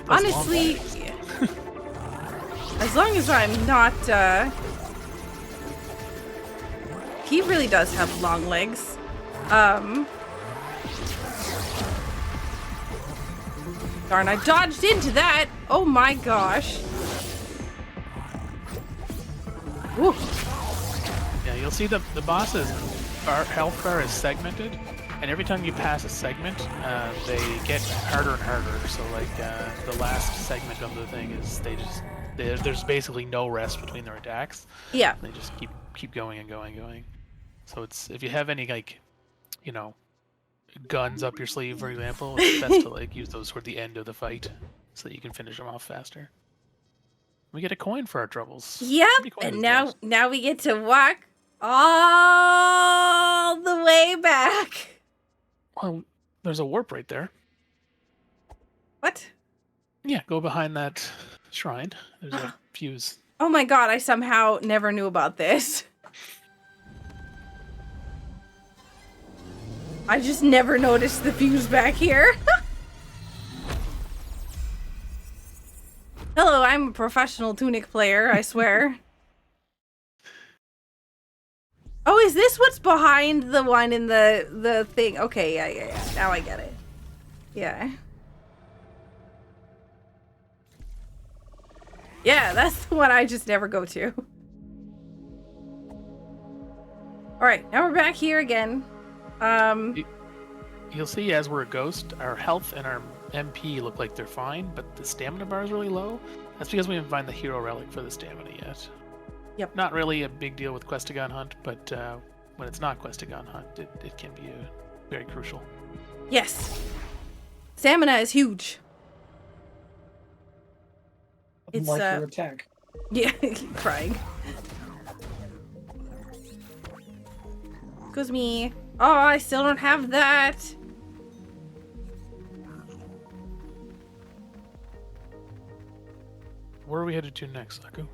Honestly, as long as I'm not, he really does have long legs. Darn, I dodged into that. Oh my gosh. Woo. Yeah, you'll see the boss's health bar is segmented. And every time you pass a segment, they get harder and harder. So like the last segment of the thing is there's basically no rest between their attacks. Yeah. They just keep going and going and going. So it's if you have any like, you know, guns up your sleeve, for example, it's best to like use those toward the end of the fight so that you can finish them off faster. We get a coin for our troubles. Yep. And now we get to walk all the way back. Well, there's a warp right there. What? Yeah, go behind that shrine. There's a fuse. Oh my god, I somehow never knew about this. I just never noticed the fuse back here. Hello, I'm a professional Tunic player, I swear. Oh, is this what's behind the one in the thing? Okay, yeah. Now I get it. Yeah. Yeah, that's the one I just never go to. Alright, now we're back here again. You'll see as we're a ghost, our health and our MP look like they're fine, but the stamina bar is really low. That's because we haven't found the hero relic for the stamina yet. Yep. Not really a big deal with Questagon Hunt, but when it's not Questagon Hunt, it can be very crucial. Yes. Stamina is huge. It's like your attack. Yeah, keep crying. Excuse me. Oh, I still don't have that. Where are we headed to next, Aku?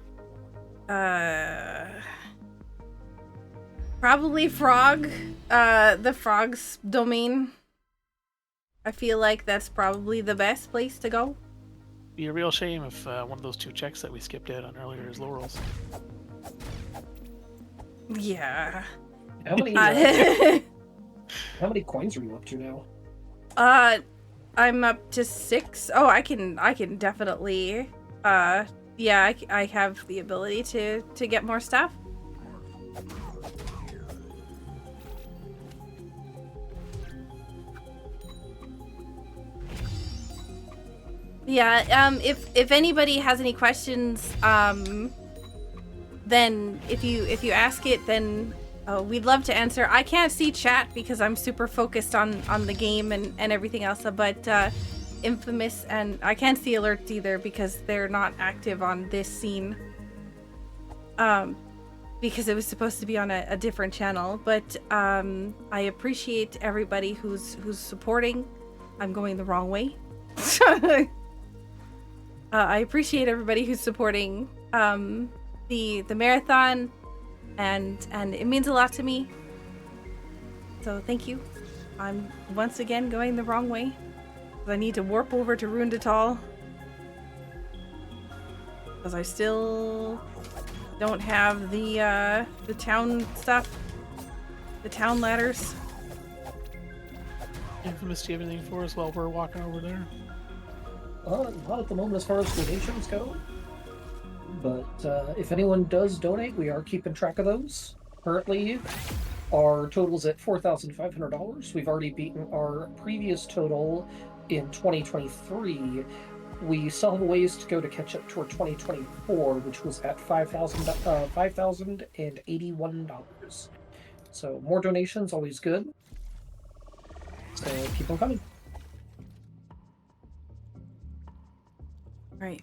Probably Frog. The Frog's domain. I feel like that's probably the best place to go. Be a real shame if one of those 2 checks that we skipped out on earlier is Laurel's. Yeah. How many coins are you up to now? I'm up to 6. Oh, I can definitely yeah, I have the ability to get more stuff. Yeah, if anybody has any questions, then if you ask it, then we'd love to answer. I can't see chat because I'm super focused on the game and everything else, but Infamous, and I can't see alerts either because they're not active on this scene. Because it was supposed to be on a different channel, but I appreciate everybody who's supporting. I'm going the wrong way. I appreciate everybody who's supporting the marathon, and it means a lot to me. So thank you. I'm once again going the wrong way. I need to warp over to Rundatal because I still don't have the town stuff, the town ladders. Infamous, do you have anything for us while we're walking over there? Not at the moment as far as donations go, but if anyone does donate, we are keeping track of those. Currently, our total is at $4,500. We've already beaten our previous total in 2023. We still have a ways to go to catch up to our 2024, which was at $5,081. So more donations, always good. So keep on coming. Right.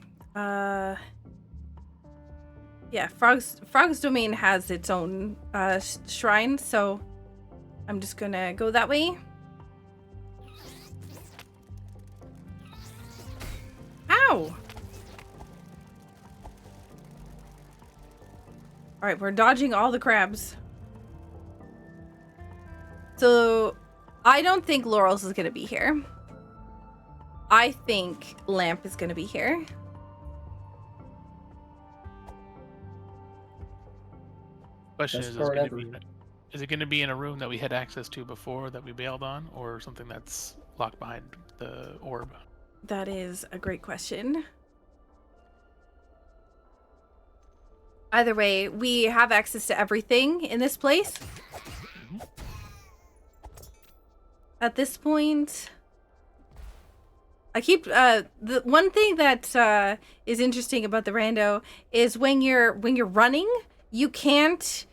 Yeah, Frog's domain has its own shrine, so I'm just gonna go that way. Ow! Alright, we're dodging all the crabs. So, I don't think Laurel's is gonna be here. I think Lamp is gonna be here. Question is it going to be in a room that we had access to before that we bailed on, or something that's locked behind the orb? That is a great question. Either way, we have access to everything in this place. at this point, I keep the one thing that is interesting about the rando is when you're running, you can't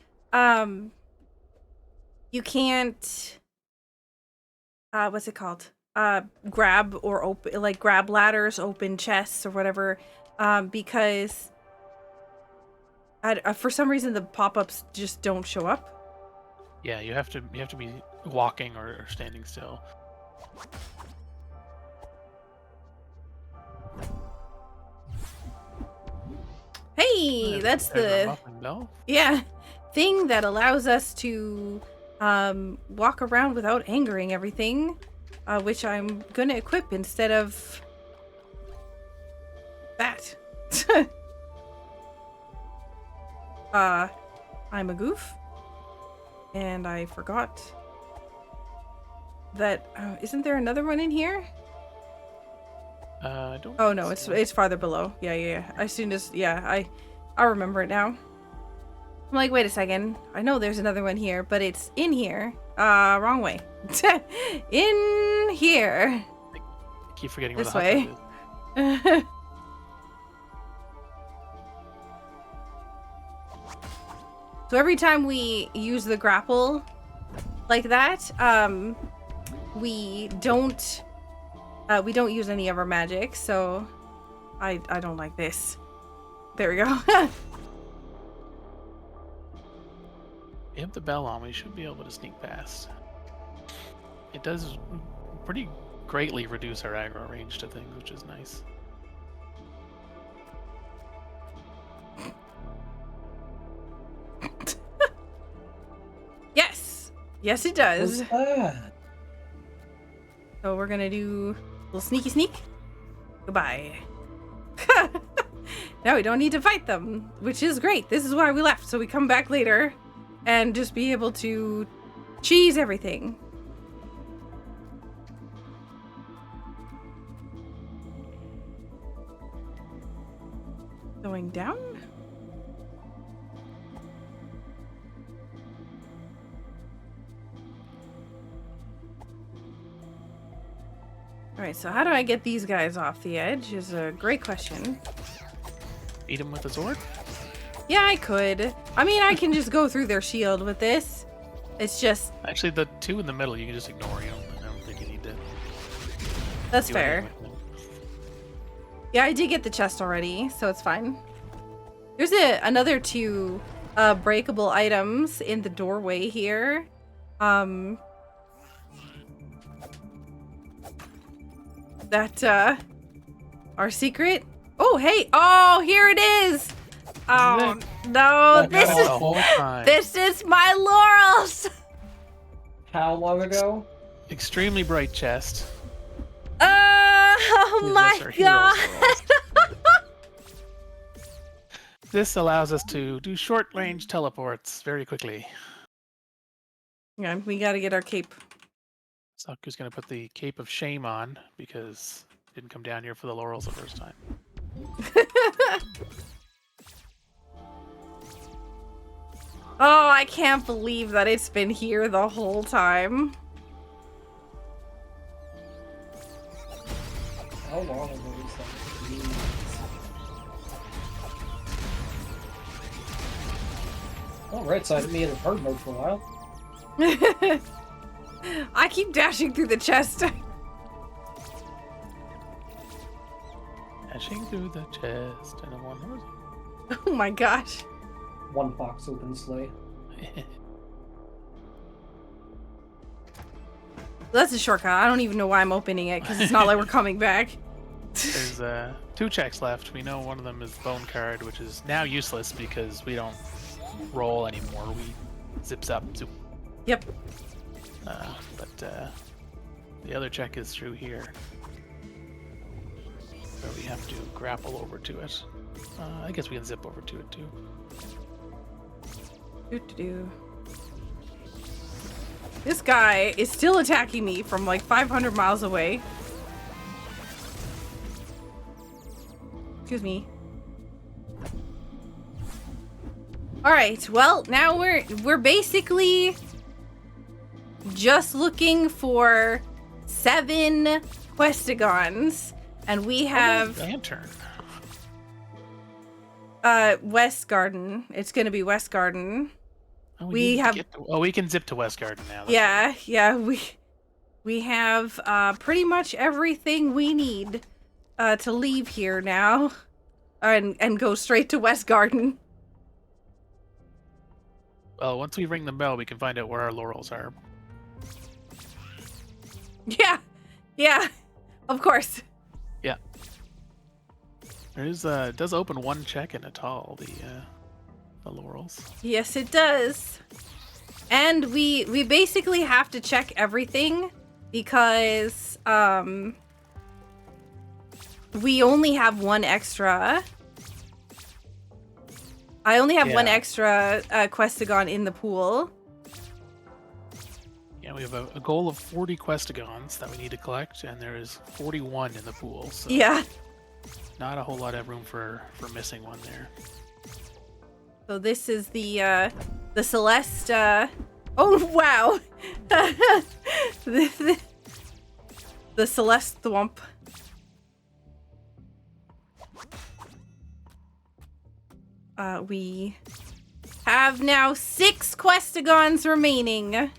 what's it called? Grab or open, like grab ladders, open chests or whatever, because for some reason the pop-ups just don't show up. Yeah, you have to be walking or standing still. Hey, that's There's our the muffin bell. thing that allows us to walk around without angering everything, which I'm gonna equip instead of that. I'm a goof, and I forgot that. Isn't there another one in here? I don't. Oh no, it's farther below. Yeah. As soon as I remember it now. I'm like, wait a second. I know there's another one here, but it's in here. Wrong way. In here. I keep forgetting This where the hot way. tub is. So every time we use the grapple like that, we don't use any of our magic, so I don't like this. There we go. We have the bell on. We should be able to sneak past. It does pretty greatly reduce our aggro range to things, which is nice. Yes, it does. What's that? So we're gonna do a little sneaky sneak. Goodbye. Now we don't need to fight them, which is great. This is why we left, so we come back later and just be able to cheese everything. Going down? Alright, so how do I get these guys off the edge is a great question. Beat him with a sword? Yeah, I could. I mean, I can just go through their shield with this. It's just... Actually, the two in the middle, you can just ignore them. I don't think you need to... That's do fair. anything with them. Yeah, I did get the chest already, so it's fine. There's another two breakable items in the doorway here. That are secret. Oh, hey! Oh, here it is! Oh no, this is my laurels! How long ago? Extremely bright chest. Oh Gives my us our hero's god! laurels. This allows us to do short-range teleports very quickly. Yeah, we gotta get our cape. Saku's gonna put the Cape of Shame on because he didn't come down here for the laurels the first time. Oh, I can't believe that it's been here the whole time. How long ago was that? Oh, right side of me in hard mode for a while. I keep dashing through the chest. Dashing through the chest and a one horse. Oh my gosh. One box open sleigh. That's a shortcut. I don't even know why I'm opening it, because it's not like we're coming back. There's 2 checks left. We know one of them is Bone Card, which is now useless because we don't roll anymore. We zips up. Zoop. Yep. But the other check is through here. Where we have to grapple over to it. I guess we can zip over to it too. Doo-doo-doo. This guy is still attacking me from like 500 miles away. Excuse me. All right. Well, now we're basically just looking for 7 Questigons, and we have Lantern. West Garden. It's gonna be West Garden. Oh, we have we can zip to West Garden now. Yeah, we have pretty much everything we need to leave here now, and go straight to West Garden. Well, once we ring the bell, we can find out where our laurels are. Yeah, of course. Yeah. There is it does open one check in Natal, the laurels. Yes, it does. And we basically have to check everything because we only have one extra. I only have one extra Questigon in the pool. Yeah, we have a goal of 40 Questigons that we need to collect, and there is 41 in the pool. So Yeah. not a whole lot of room for missing one there. So this is the Celeste. Oh wow, the Celeste Thwomp. We have now 6 Questigons remaining.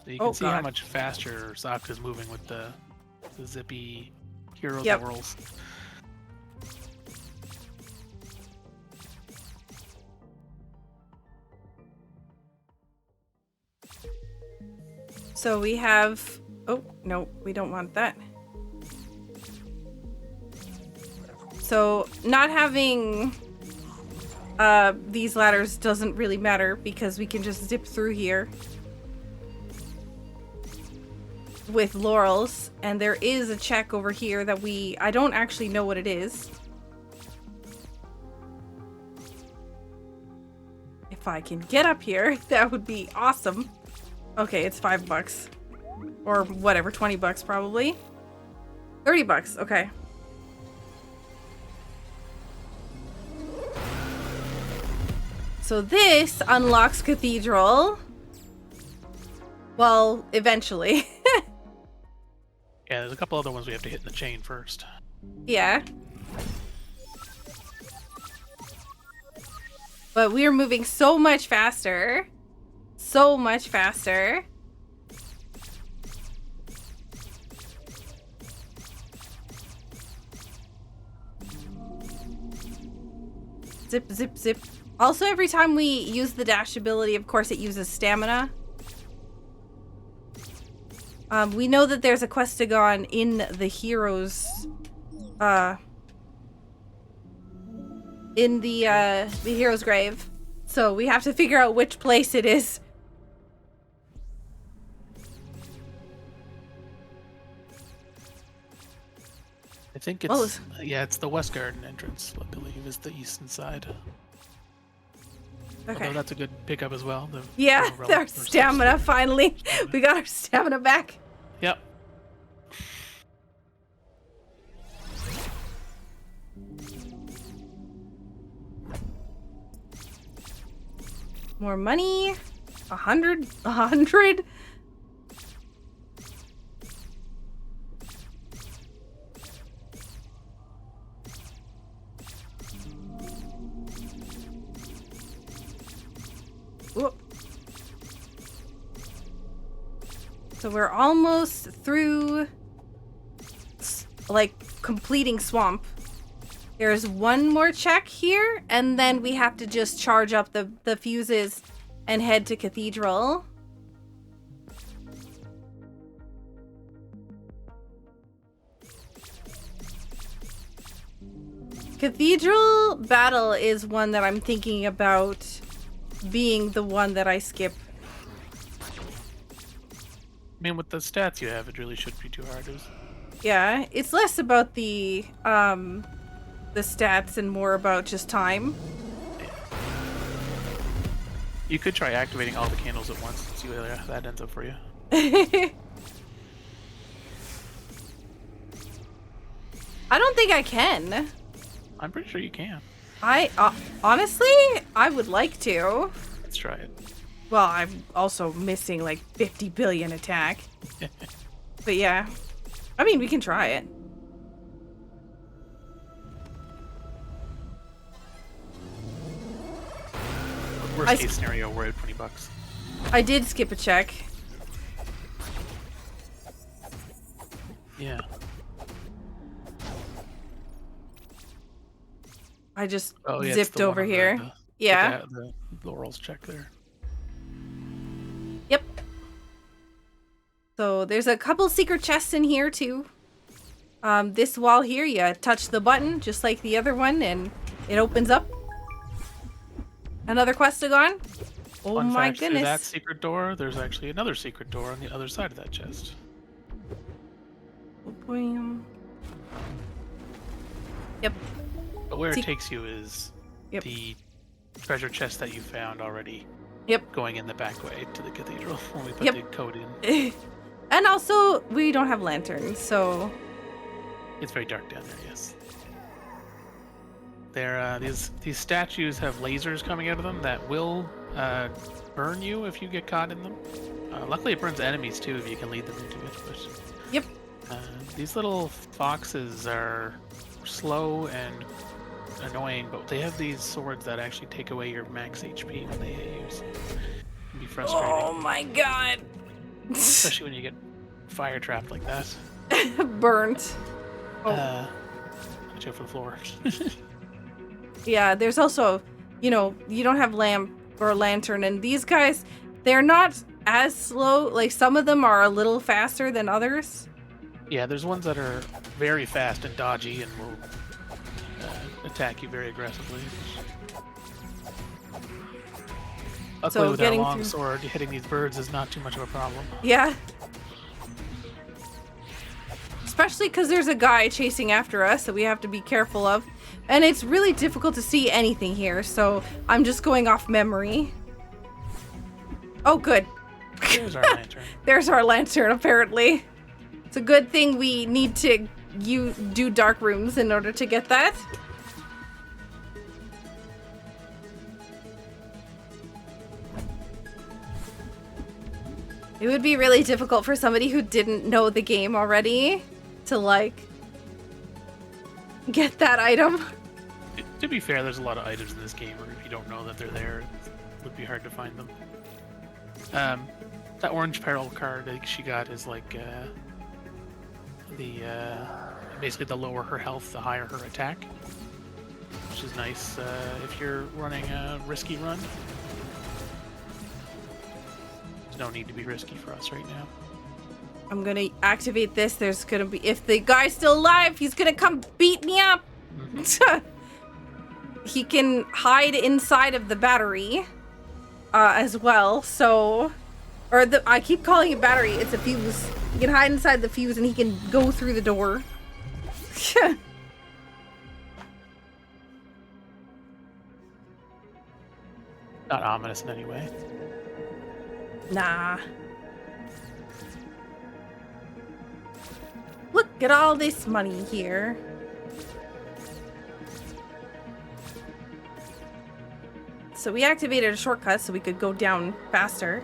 So you can see how much faster Zox is moving with the zippy hero laurels. So we have... Oh, no, we don't want that. So not having these ladders doesn't really matter because we can just zip through here with laurels. And there is a check over here that I don't actually know what it is. If I can get up here, that would be awesome. Okay, it's $5. Or whatever, $20 probably. $30, okay. So this unlocks Cathedral. Well, eventually. Yeah, there's a couple other ones we have to hit in the chain first. Yeah. But we're moving so much faster. So much faster. Zip, zip, zip. Also, every time we use the dash ability, of course, it uses stamina. We know that there's a Questigon in the heroes, in the hero's grave. So we have to figure out which place it is. I think it's it's the West Garden entrance, I believe, is the eastern side. Okay. Although that's a good pickup as well. Yeah, our stamina finally. We got our stamina back. Yep. More money. 100. Whoop. So we're almost through, like, completing Swamp. There's one more check here, and then we have to just charge up the fuses and head to Cathedral. Cathedral Battle is one that I'm thinking about being the one that I skip. I mean, with the stats you have, it really shouldn't be too hard. Yeah, it's less about the stats and more about just time. Yeah. You could try activating all the candles at once and see where that ends up for you. I don't think I can. I'm pretty sure you can. Honestly, I would like to. Let's try it. Well, I'm also missing like 50 billion attack. But yeah. I mean, we can try it. Worst case scenario, we're at $20. I did skip a check. Yeah. I just Oh, yeah, it's zipped the one over on here. the Yeah. The Laurel's check there. Yep. So there's a couple secret chests in here too. This wall here, you touch the button just like the other one and it opens up. Another questagon. Oh Fun my fact, through goodness. that secret door, there's actually another secret door on the other side of that chest. Boom. Yep. But where it takes you is Yep. the treasure chest that you found already. Yep. Going in the back way to the cathedral when we put Yep. the code in. And also, we don't have lanterns, so... It's very dark down there, yes. There, these statues have lasers coming out of them that will burn you if you get caught in them. Luckily, it burns enemies too if you can lead them into it. But, Yep. these little foxes are slow and annoying, but they have these swords that actually take away your max HP when they hit you. So it can be frustrating. Oh my god. Especially when you get fire trapped like that. Burnt. Oh. Watch out for the floor. Yeah, there's also, you know, you don't have lamp or lantern, and these guys, they're not as slow. Like, some of them are a little faster than others. Yeah, there's ones that are very fast and dodgy and will attack you very aggressively. Luckily, So with our getting long through- sword, hitting these birds is not too much of a problem. Yeah. Especially because there's a guy chasing after us that we have to be careful of. And it's really difficult to see anything here, so I'm just going off memory. Oh, good. There's our lantern. There's our lantern, apparently. It's a good thing we need to do dark rooms in order to get that. It would be really difficult for somebody who didn't know the game already to, like, get that item. To be fair, there's a lot of items in this game where if you don't know that they're there, it would be hard to find them. That orange peril card that she got is like basically the lower her health, the higher her attack, which is nice if you're running a risky run. There's no need to be risky for us right now. I'm gonna activate this. There's gonna be, if the guy's still alive, he's gonna come beat me up. Mm-hmm. He can hide inside of the battery as well, so... Or I keep calling it battery, it's a fuse. He can hide inside the fuse and he can go through the door. Not ominous in any way. Nah. Look at all this money here. So we activated a shortcut so we could go down faster.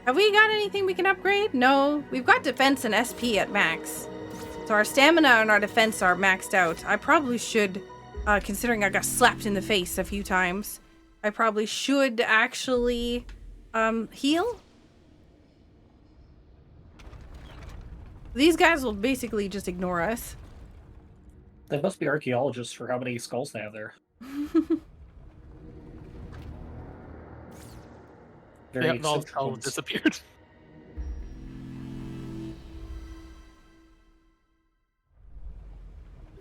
Have we got anything we can upgrade? No. We've got defense and SP at max. So our stamina and our defense are maxed out. I probably should, considering I got slapped in the face a few times, I probably should actually heal. These guys will basically just ignore us. They must be archaeologists for how many skulls they have there. Yep, all the skulls disappeared.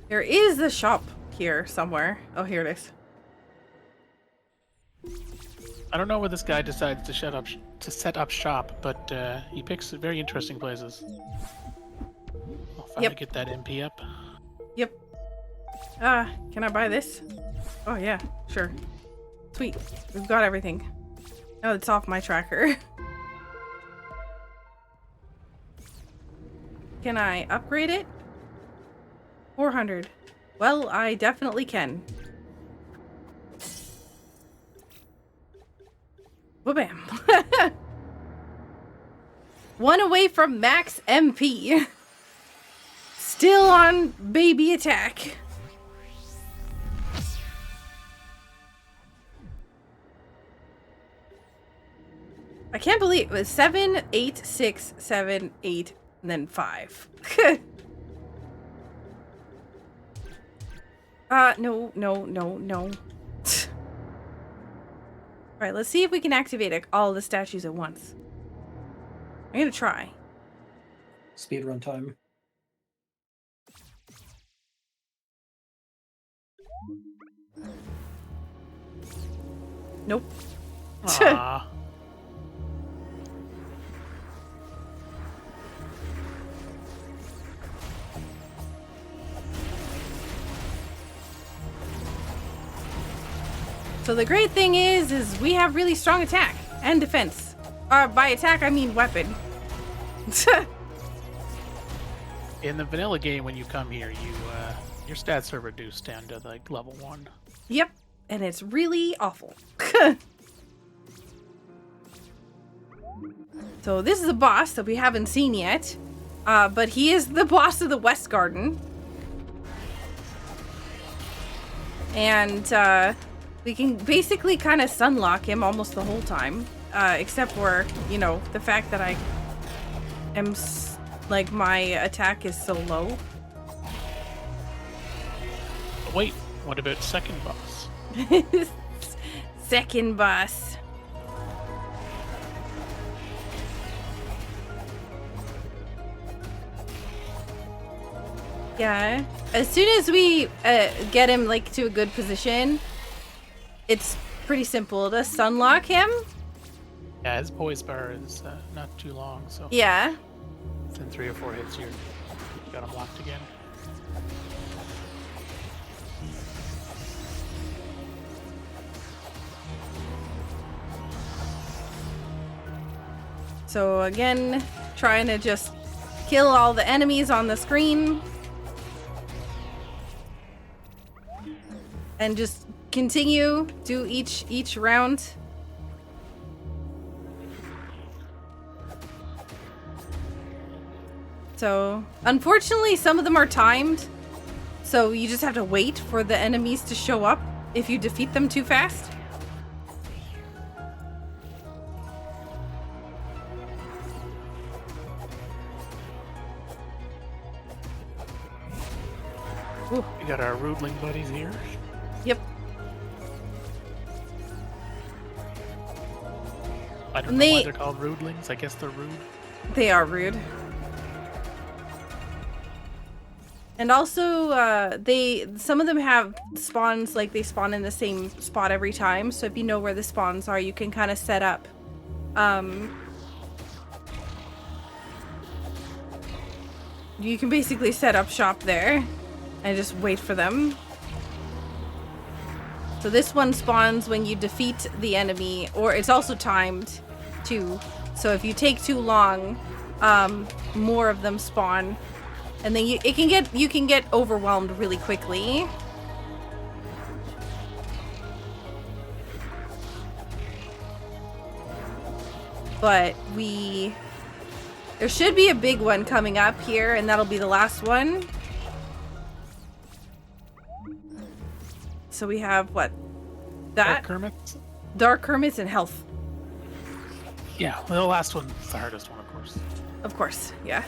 There is a shop here somewhere. Oh, here it is. I don't know where this guy decides to set up shop, but he picks very interesting places. I'll finally get that MP up. Yep. Can I buy this? Oh yeah, sure. Sweet. We've got everything. Oh, it's off my tracker. Can I upgrade it? 400. Well, I definitely can. Well, bam. One away from max MP. Still on baby attack. I can't believe it was 7, 8, 6, 7, 8, and then 5. No. Alright, let's see if we can activate all the statues at once. I'm gonna try. Speedrun time. Nope. Aww. So the great thing is we have really strong attack and defense. By attack, I mean weapon. In the vanilla game, when you come here, your stats are reduced down to like level 1. Yep, and it's really awful. So this is a boss that we haven't seen yet, but he is the boss of the West Garden. And we can basically kind of sunlock him almost the whole time, except for, you know, the fact that I am, like, my attack is so low. Wait, what about second boss? Second boss. Yeah. As soon as we get him like to a good position, it's pretty simple to sunlock him. Yeah, his poise bar is not too long, so Yeah. within 3 or 4 hits, you got him locked again. So again, trying to just kill all the enemies on the screen. And just continue, do each round. So, unfortunately, some of them are timed. So you just have to wait for the enemies to show up if you defeat them too fast. Ooh. We got our Rudling buddies here. Yep. I don't know why they're called Rudlings. I guess they're rude. They are rude. And also, some of them have spawns, like they spawn in the same spot every time. So if you know where the spawns are, you can kind of set up. You can basically set up shop there and just wait for them. So this one spawns when you defeat the enemy, or it's also timed too. So if you take too long, more of them spawn. And then you can get overwhelmed really quickly. But there should be a big one coming up here, and that'll be the last one. So we have what? That? Dark Hermits? Dark Hermits and Health. Yeah, well, the last one's the hardest one, of course. Of course, yeah.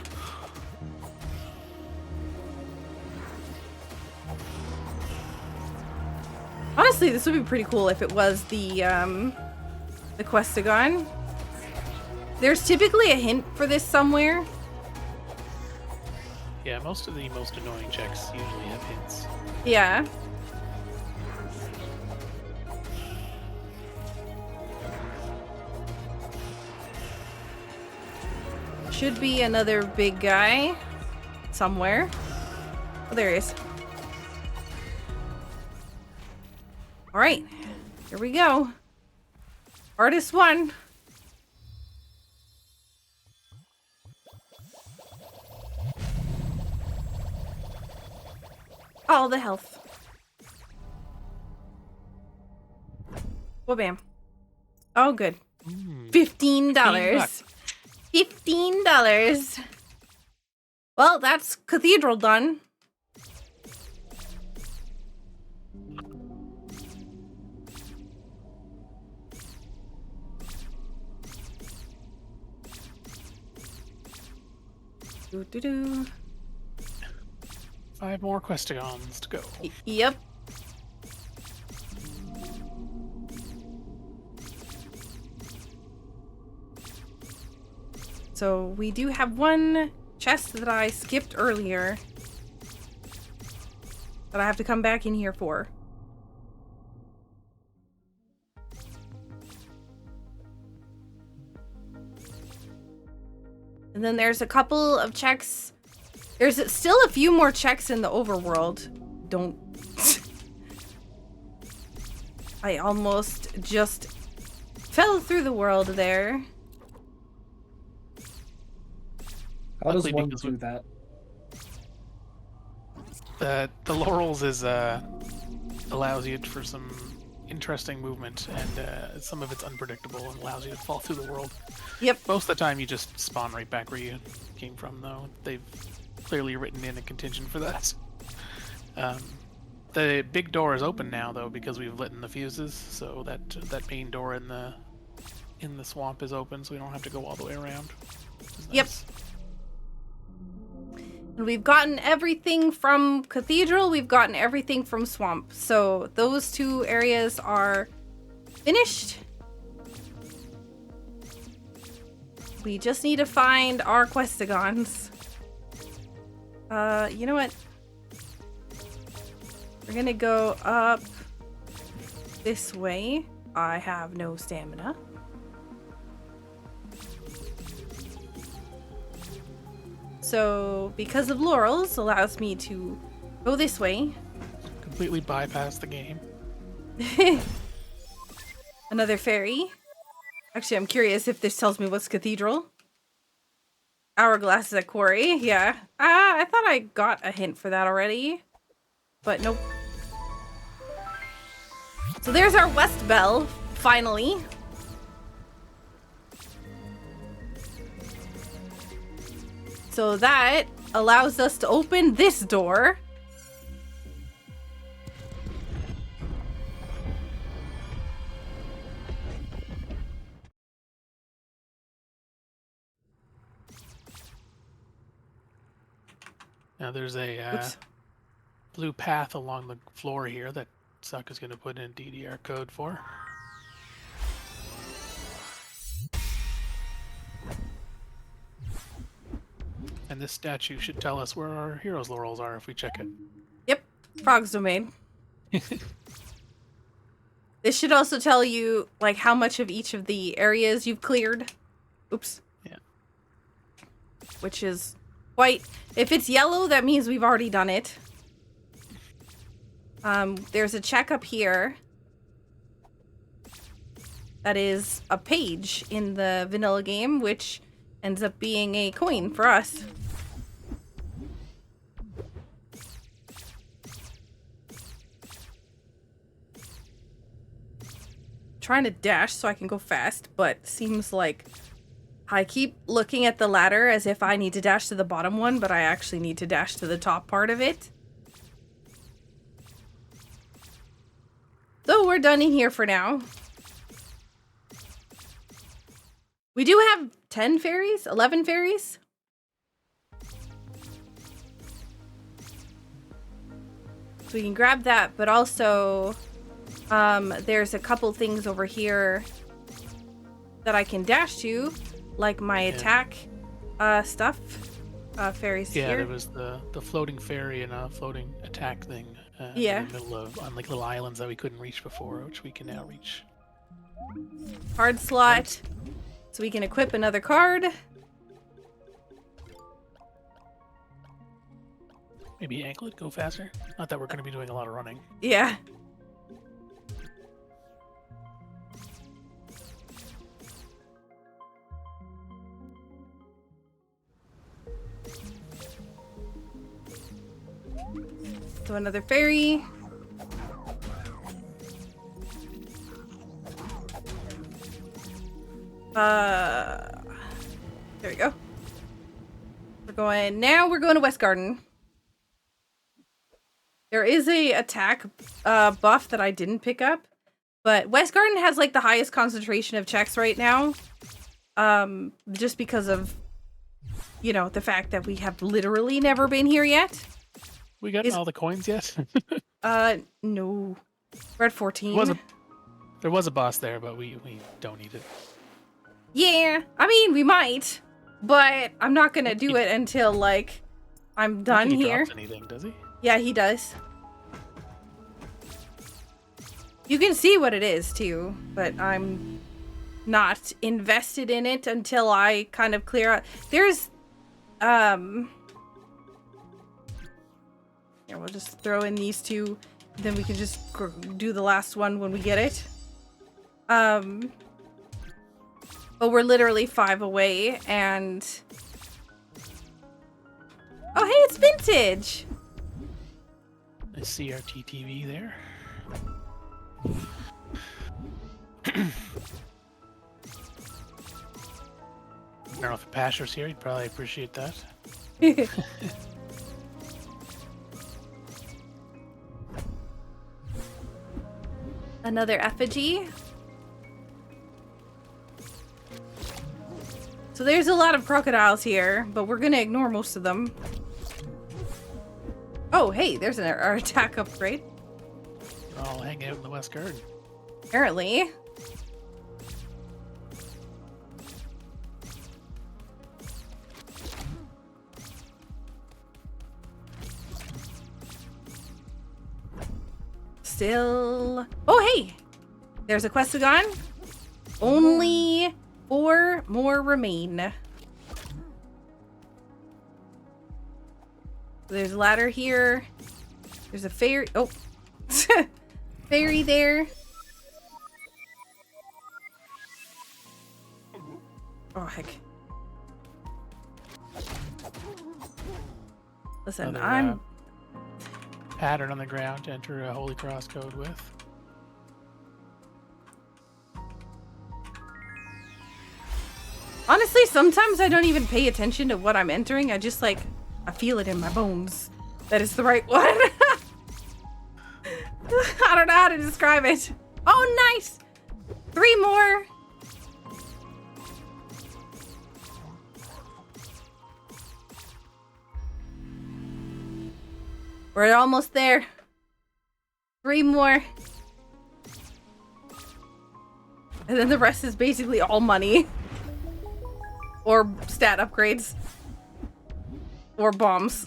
Honestly, this would be pretty cool if it was the Questagon. There's typically a hint for this somewhere. Yeah, most of the most annoying checks usually have hints. Yeah. Should be another big guy somewhere. Oh, there he is. All right, here we go. Artist 1. All the health. Well, bam. Oh, good. $15. $15. Well, that's Cathedral done. Doo-doo-doo. 5 more Questigons to go. Yep. So we do have one chest that I skipped earlier that I have to come back in here for. And then there's a couple of checks. There's still a few more checks in the overworld. Don't. I almost just fell through the world there. How does Luckily, one because do that? The Laurels is allows you for some interesting movement, and some of it's unpredictable and allows you to fall through the world. Yep. Most of the time, you just spawn right back where you came from, though. They've clearly written in a contingent for that. The big door is open now, though, because we've lit in the fuses, so that main door in the swamp is open, so we don't have to go all the way around. Yep. Nice. And we've gotten everything from Cathedral, we've gotten everything from Swamp. So those two areas are finished. We just need to find our Questigons. You know what? We're gonna go up this way. I have no stamina. So, because of Laurels, allows me to go this way. Completely bypass the game. Another fairy. Actually, I'm curious if this tells me what's Cathedral. Hourglass is a quarry. Yeah. I thought I got a hint for that already. But nope. So there's our West Bell, finally. So that allows us to open this door. Now there's a blue path along the floor here that Suck is going to put in DDR code for. And this statue should tell us where our heroes' laurels are if we check it. Yep, Frog's Domain. This should also tell you, like, how much of each of the areas you've cleared. Oops. Yeah. Which is quite... If it's yellow, that means we've already done it. There's a check up here. That is a page in the vanilla game, which ends up being a coin for us. Trying to dash so I can go fast, but seems like I keep looking at the ladder as if I need to dash to the bottom one, but I actually need to dash to the top part of it. So we're done in here for now. We do have 10 fairies, 11 fairies. So we can grab that, but also there's a couple things over here that I can dash to, like my attack stuff. Fairies yeah, here. there was the floating fairy and a floating attack thing Yeah. in the middle of, on like little islands that we couldn't reach before, which we can now reach. Card slot. So we can equip another card. Maybe anklet go faster? Not that we're going to be doing a lot of running. Yeah. So another fairy. There we go. We're going to West Garden. There is a attack buff that I didn't pick up, but West Garden has like the highest concentration of checks right now. Just because of, you know, the fact that we have literally never been here yet. We got all the coins yet? No. We're at 14. There was a boss there, but we don't need it. Yeah, I mean, we might, but I'm not gonna do it until, like, I'm done he here. drops anything, does he? Yeah, he does. You can see what it is, too, but I'm not invested in it until I kind of clear out. There's, here, we'll just throw in these two, then we can just do the last one when we get it. But we're literally 5 away, and... Oh, hey, it's vintage! Nice CRT TV there. I don't know if Pasher's here, he'd probably appreciate that. Another effigy. So there's a lot of crocodiles here, but we're gonna ignore most of them. Oh, hey, there's our attack upgrade. We're all hanging out in the West Garden. Apparently. Still... Oh, hey! There's a questagon. Only 4 more remain. There's a ladder here. There's a fairy... Oh. Fairy there. Oh, heck. Listen, Another, pattern on the ground to enter a Holy Cross code with. Honestly, sometimes I don't even pay attention to what I'm entering. I just, like, I feel it in my bones that it's the right one. I don't know how to describe it. Oh, nice! 3 more. We're almost there. 3 more. And then the rest is basically all money. Or stat upgrades. Or bombs.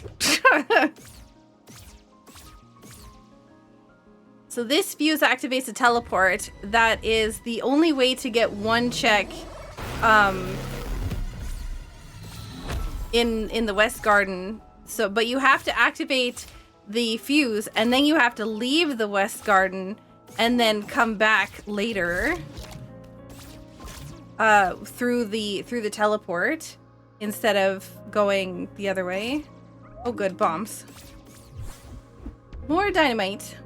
So this fuse activates a teleport. That is the only way to get 1 check in the West Garden. So, but you have to activate the fuse, and then you have to leave the West Garden and then come back later through the teleport instead of going the other way. Oh, good, bombs. More dynamite.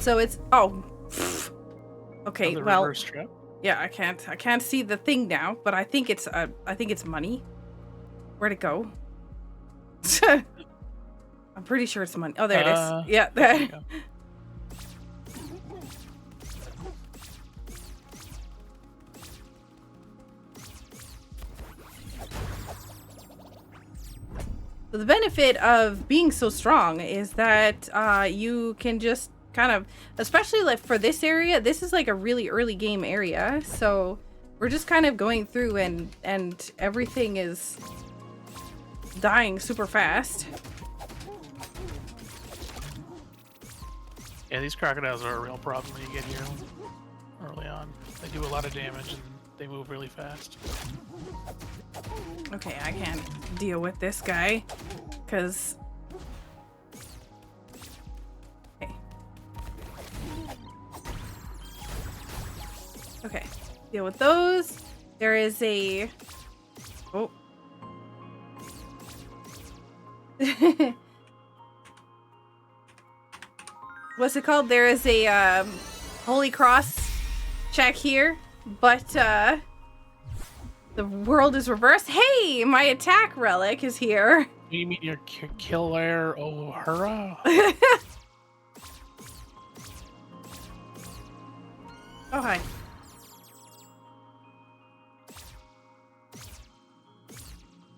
So it's okay. Well, reverse trap. Yeah, I can't see the thing now, but I think it's money. Where'd it go? I'm pretty sure it's money. Oh, there it is. Yeah, there. So the benefit of being so strong is that you can just kind of, especially like for this area, this is like a really early game area, so we're just kind of going through and everything is dying super fast. Yeah, these crocodiles are a real problem when you get here early on. They do a lot of damage and they move really fast. Okay, I can't deal with this guy because okay, deal with those. There is a... Oh. what's it called? There is a Holy Cross check here, but the world is reversed. Hey, my attack relic is here. You mean your killer O'Hara? Oh, hi.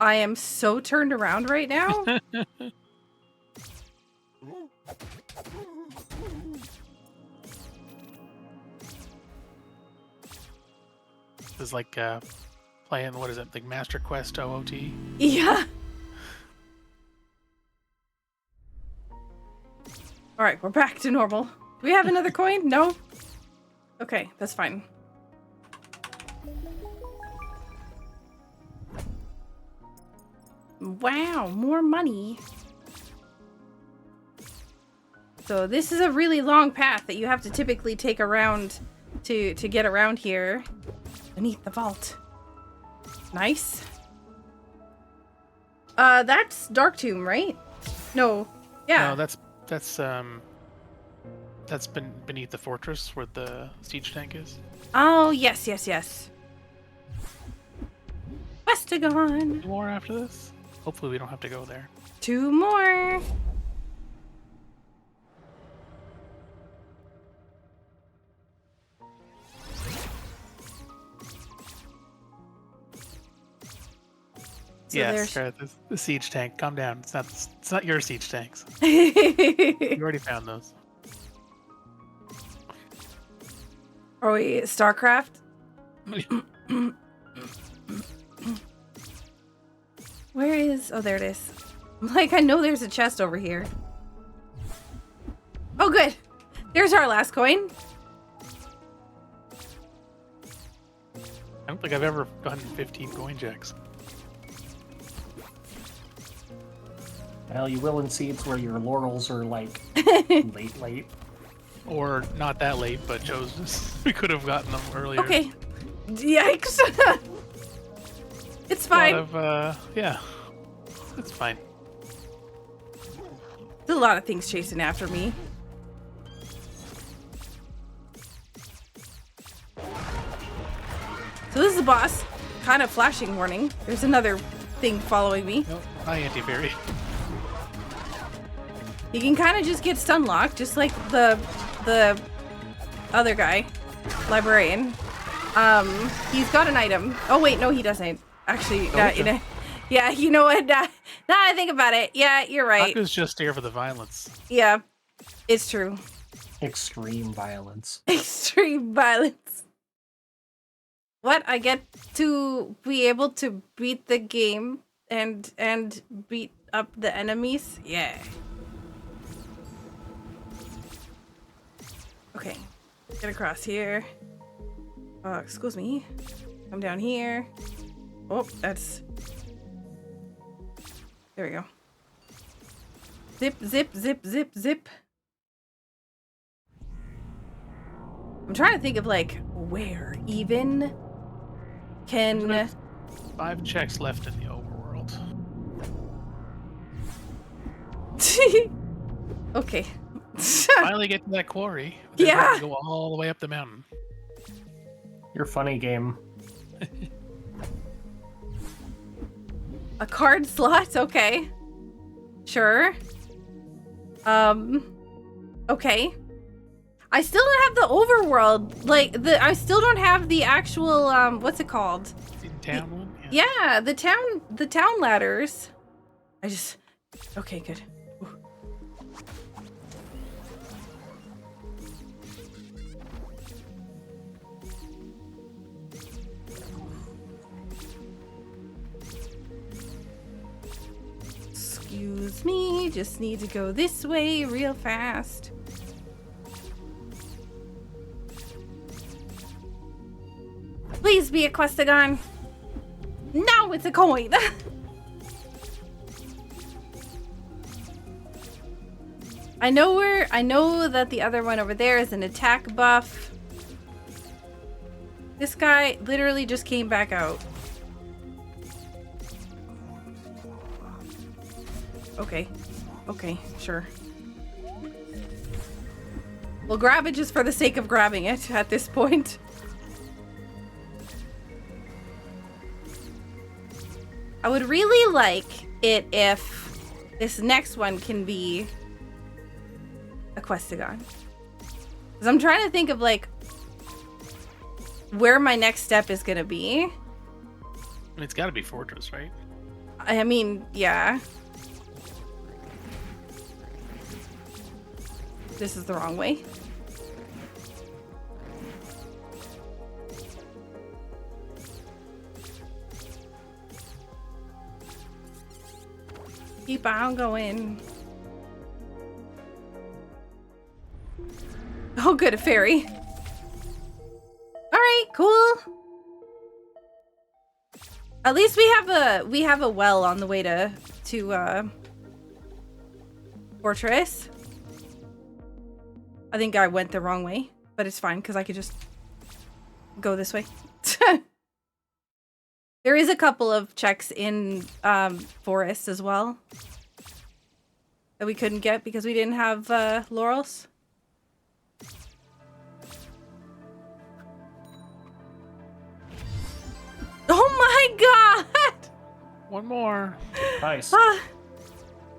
I am so turned around right now. This is like playing, what is it, like Master Quest OOT? Yeah. All right, we're back to normal. Do we have another coin? No? Okay, that's fine. Wow, more money. So this is a really long path that you have to typically take around to get around here. Beneath the vault. Nice. That's Dark Tomb, right? No. Yeah. No, that's been beneath the fortress where the siege tank is. Oh, yes. Westagon. 2 more after this? Hopefully we don't have to go there. 2 more. So yes, the siege tank. Calm down. It's not your siege tanks. there's... You already found those. Are we StarCraft? Where is... Oh, there it is. Like, I know there's a chest over here. Oh, good. There's our last coin. I don't think I've ever done 15 coin checks. Well, you will in seeds where your laurels are like late. Or not that late, but chose we could have gotten them earlier. Okay. Yikes. It's fine. Yeah. It's fine. There's a lot of things chasing after me. So this is the boss. Kind of flashing warning. There's another thing following me. Nope. Hi, Anti-Fairy. You can kind of just get stun locked, just like the other guy, librarian. He's got an item. Oh wait, no, he doesn't. Actually, yeah, you know what? Now I think about it, yeah, you're right. Aku's just here for the violence. Yeah, it's true. Extreme violence. Extreme violence. What? I get to be able to beat the game and beat up the enemies? Yeah. Okay, get across here. Excuse me. Come down here. Oh, that's... There we go. Zip, zip, zip, zip, zip. I'm trying to think of, like, where even can... 5 checks left in the overworld. Okay. Finally get to that quarry. Then Yeah. Go all the way up the mountain. Your funny game. A card slot? Okay. Sure. Okay. I still don't have the overworld. Like, I still don't have the actual, what's it called? The town one? Yeah, the town ladders. Okay, good. Excuse me, just need to go this way real fast. Please be a Questagon. No, it's a coin. I know that the other one over there is an attack buff. This guy literally just came back out. Okay. Okay, sure. We'll grab it just for the sake of grabbing it at this point. I would really like it if this next one can be a Questagon. Because I'm trying to think of, like, where my next step is going to be. It's got to be Fortress, right? I mean, yeah. This is the wrong way. Keep on going. Oh, good, a fairy. All right, cool. At least we have a well on the way to Fortress. I think I went the wrong way, but it's fine because I could just go this way. There is a couple of checks in Forest as well that we couldn't get because we didn't have laurels. Oh my god! One more. Nice.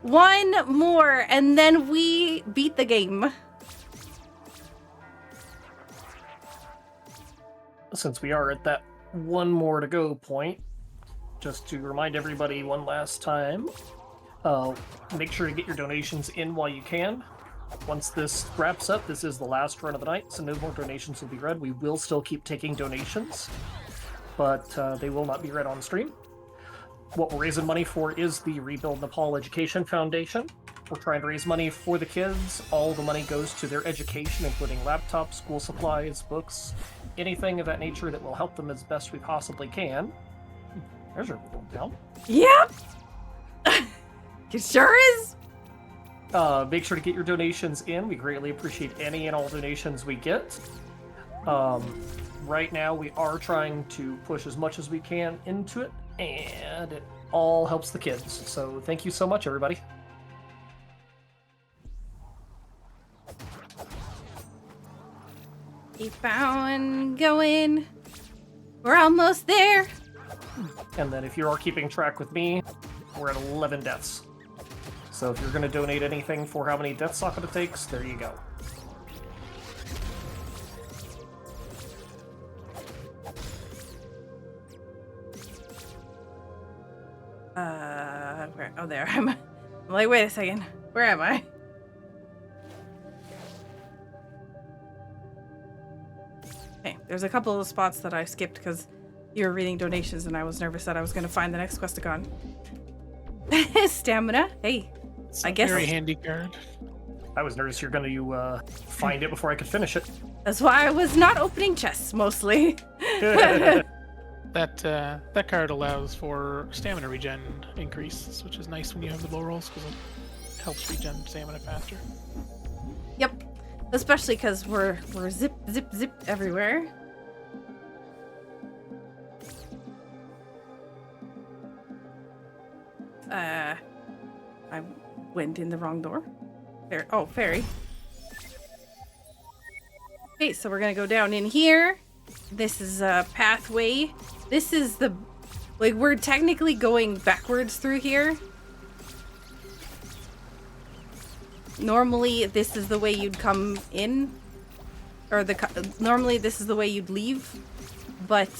One more, and then we beat the game. Since we are at that one more to go point, just to remind everybody one last time, make sure to get your donations in while you can. Once this wraps up, this is the last run of the night, so no more donations will be read. We will still keep taking donations, but they will not be read on stream. What we're raising money for is the Rebuild Nepal Education Foundation. We're trying to raise money for the kids. All the money goes to their education, including laptops, school supplies, books, anything of that nature that will help them as best we possibly can. There's our little down. Yep! It sure is! Make sure to get your donations in. We greatly appreciate any and all donations we get. Right now, we are trying to push as much as we can into it, and it all helps the kids. So thank you so much, everybody. Keep on going. We're almost there. And then if you are keeping track with me, we're at 11 deaths. So if you're going to donate anything for how many death socket it takes, there you go. Where? Oh, there. I'm like, wait a second. Where am I? Okay, there's a couple of spots that I skipped because you were reading donations and I was nervous that I was going to find the next Questagon. Stamina. Hey, It's I a guess very handy card. I was nervous you're going to find it before I could finish it. that's why I was not opening chests mostly. That card allows for stamina regen increase, which is nice when you have the low rolls because it helps regen stamina faster. Yep, especially because we're zip zip zip everywhere. I went in the wrong door. There. Oh, fairy. Okay, so we're gonna go down in here. This is a pathway. This is the, like, we're technically going backwards through here. Normally, this is the way you'd come in, or normally this is the way you'd leave, but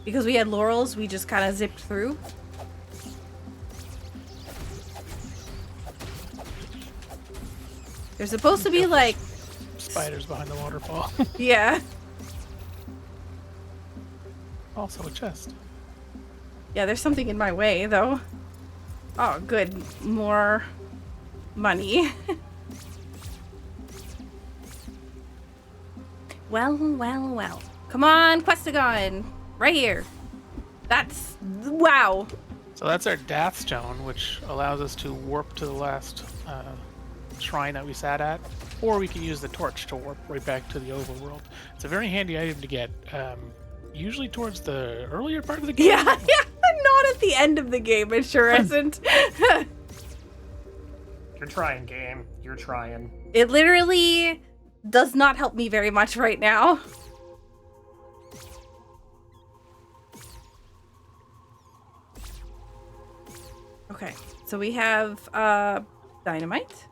because we had laurels, we just kind of zipped through. There's supposed to be like Spiders behind the waterfall. yeah. Also a chest. Yeah, there's something in my way, though. Oh, good. More money. Well, well, well. Come on, Questagon. Right here. That's... wow. So that's our Death Stone, which allows us to warp to the last shrine that we sat at, or we can use the torch to warp right back to the overworld. It's a very handy item to get, usually towards the earlier part of the game. Yeah, yeah. Not at the end of the game, it sure isn't. You're trying, game. You're trying. It literally does not help me very much right now. Okay, so we have dynamite.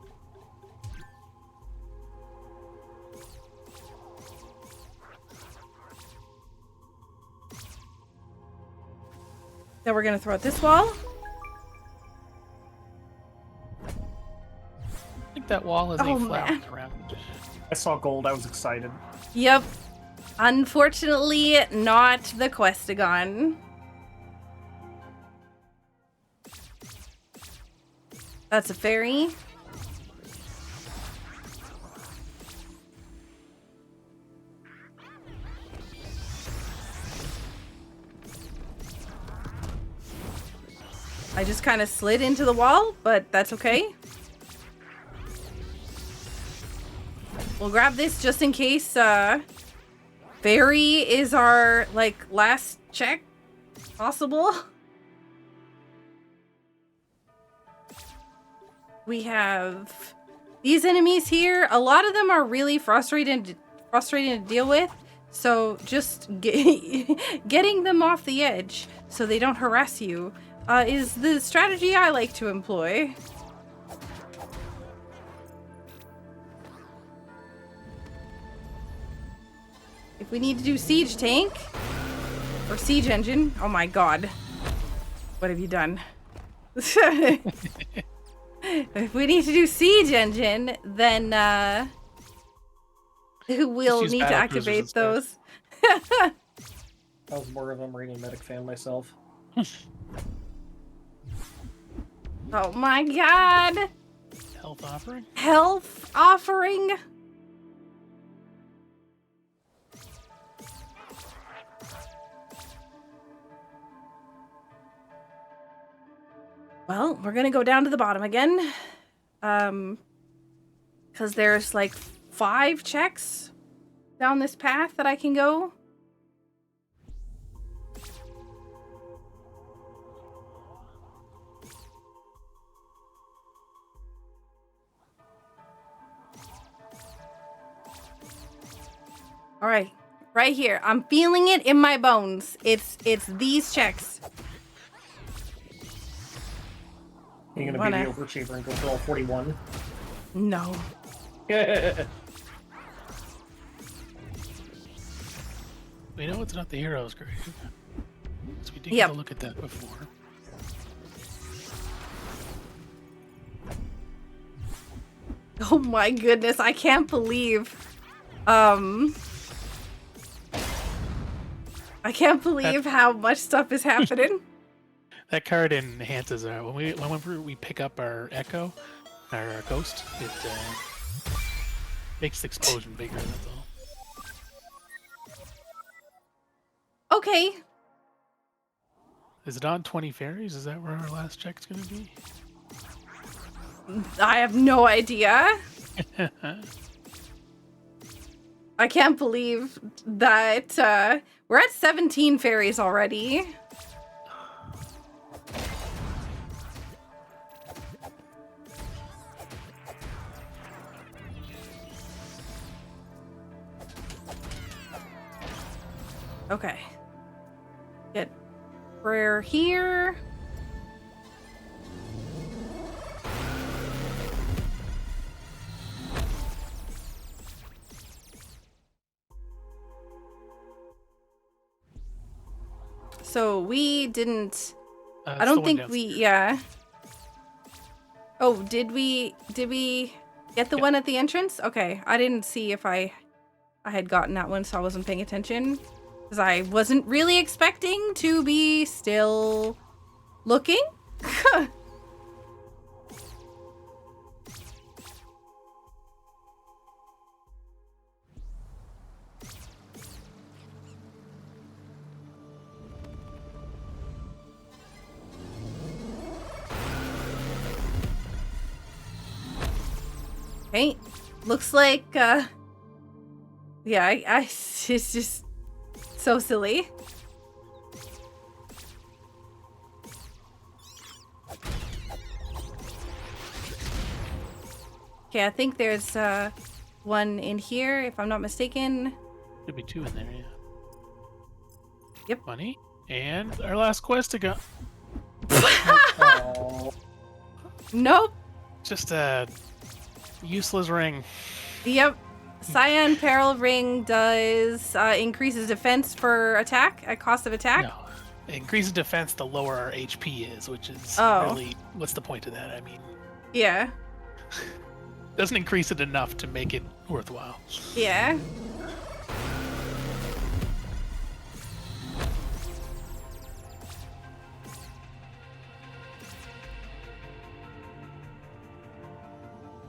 Then we're gonna throw at this wall. I think that wall is a flower around. I saw gold. I was excited. Yep. Unfortunately, not the Questagon. That's a fairy. I just kind of slid into the wall, but that's okay. We'll grab this just in case fairy is our, like, last check possible. We have these enemies here. A lot of them are really frustrating to deal with. So just getting them off the edge so they don't harass you is the strategy I like to employ. If we need to do siege tank or siege engine, oh my god, what have you done? If we need to do siege engine, then we'll need to activate those. I was more of a Marine and Medic fan myself. Oh my god! Health offering? Health offering? Well, we're gonna go down to the bottom again. Because there's like 5 checks down this path that I can go. All right, right here. I'm feeling it in my bones. It's these checks. You're gonna be the overachiever and go for all 41? No. We know it's not the hero's grave. So we did Yep. get a look at that before. Oh my goodness, I can't believe. I can't believe how much stuff is happening. That card enhances whenever we pick up our echo, our ghost, it makes the explosion bigger. That's all. Okay. Is it on 20 fairies? Is that where our last check's gonna be? I have no idea. I can't believe that we're at 17 fairies already. Okay. Get prayer here. So we didn't. I don't think we. Yeah. Oh, did we get the one at the entrance? Okay, I didn't see if I had gotten that one, so I wasn't paying attention. Because I wasn't really expecting to be still looking. Okay, looks like, yeah, it's just so silly. Okay, I think there's one in here, if I'm not mistaken. Could be 2 in there, yeah. Yep. Money. And our last quest to go. Oh. Nope. Just a useless ring. Yep. Cyan Peril Ring does increases defense for attack at cost of attack. No. It increases defense the lower our HP is, which is really, what's the point of that? I mean, Yeah. doesn't increase it enough to make it worthwhile. Yeah.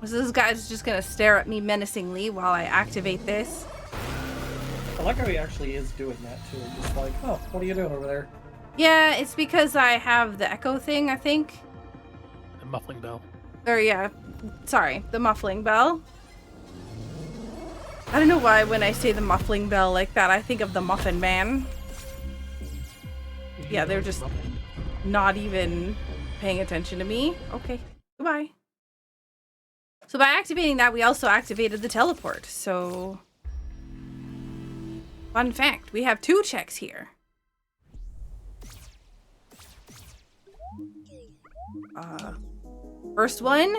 So this guy's just gonna stare at me menacingly while I activate this. I like how he actually is doing that too. Just like, oh, what are you doing over there? Yeah, it's because I have the echo thing, I think. The muffling bell. Or yeah, sorry, the muffling bell. I don't know why when I say the muffling bell like that, I think of the Muffin Man. Yeah, they're just not even paying attention to me. Okay, goodbye. So by activating that, we also activated the teleport. So, fun fact, we have 2 checks here. First one.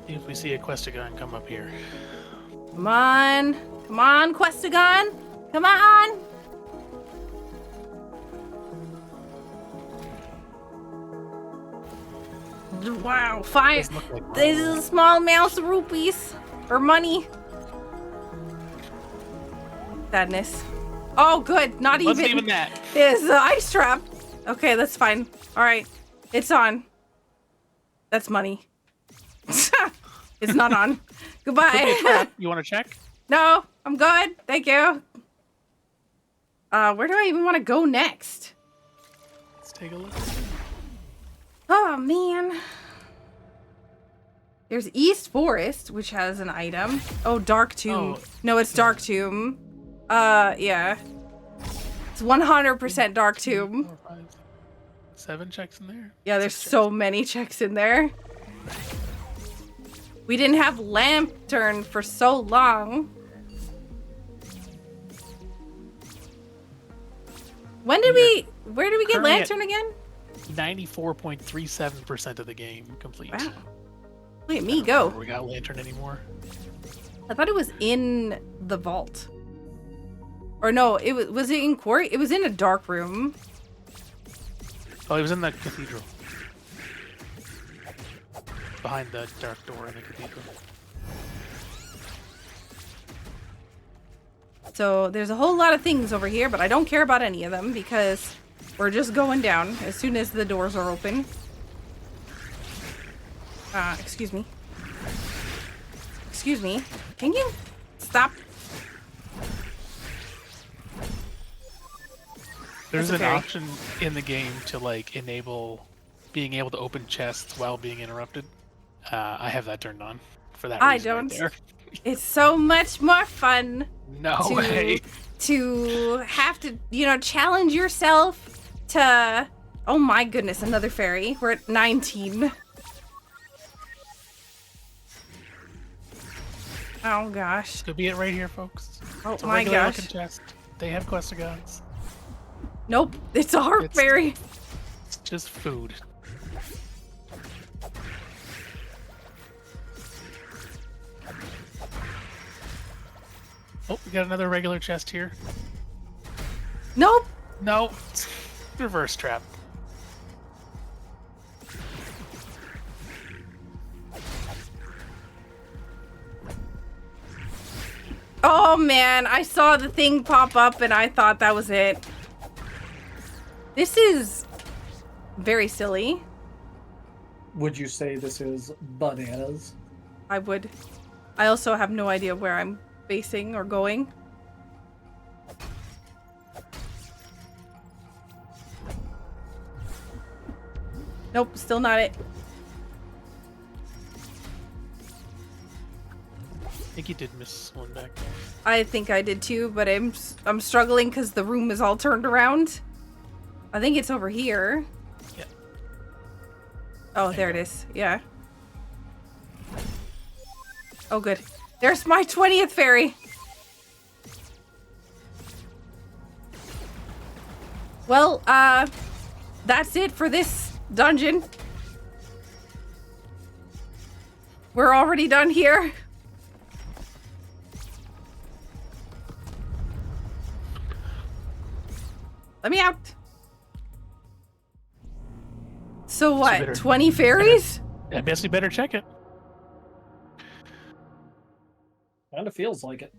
If we see a Questagon come up here. Come on. Come on, Questagon. Come on. Wow, 5. Doesn't look like This is a small mouse rupees. Or money. Sadness. Oh, good. Not Wasn't even that. There's the ice trap. Okay, that's fine. All right. It's on. That's money. It's not on. Could be a Goodbye. trap. You want to check? No, I'm good. Thank you. Where do I even want to go next? Let's take a look. Oh, man. There's East Forest, which has an item. Oh, Dark Tomb. Oh, No, it's Dark Tomb. Yeah. It's 100% Dark Tomb. 4, 5, 7 checks in there. Yeah, there's 6 so many checks in there. We didn't have Lantern for so long. When did where did we get Currently Lantern again? 94.37% of the game complete. Wow. Look at me go. We got Lantern anymore. I thought it was in the vault. Or no, was it in quarry? It was in a dark room. Oh, he was in the cathedral. Behind the dark door in the cathedral. So there's a whole lot of things over here, but I don't care about any of them because we're just going down as soon as the doors are open. Excuse me. Excuse me. Can you stop? There's That's an okay. option in the game to like enable being able to open chests while being interrupted. I have that turned on for that I reason. don't. Right there. It's so much more fun No way. to have to, challenge yourself to... Oh my goodness, another fairy. We're at 19. Oh gosh. Could be it right here, folks. Oh It's a my regular gosh. looking chest. They have Questagons. Nope, it's a harp It's- fairy. It's just food. Oh, we got another regular chest here. Nope. No, it's reverse trap. Oh man, I saw the thing pop up and I thought that was it. This is very silly. Would you say this is bananas? I would. I also have no idea where I'm facing or going. Nope, still not it. I think you did miss one back there. I think I did too, but I'm struggling because the room is all turned around. I think it's over here. Yeah. Oh, there it is. Yeah. Oh, good. There's my 20th fairy. Well, that's it for this dungeon. We're already done here. Let me out. So what, 20 fairies? I guess you better check it. Kind of feels like it.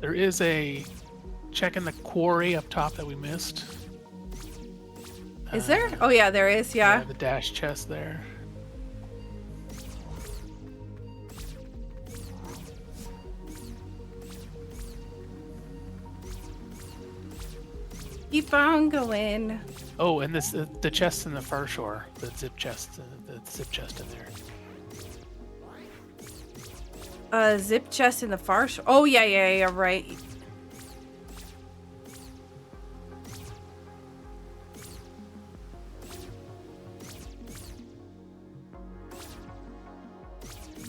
There is a check in the quarry up top that we missed. Is there? Oh yeah, there is, yeah. The dash chest there. Keep on going. Oh, and this the chest in the far shore, the zip chest in there. Zip chest in the far shore. Oh yeah, right.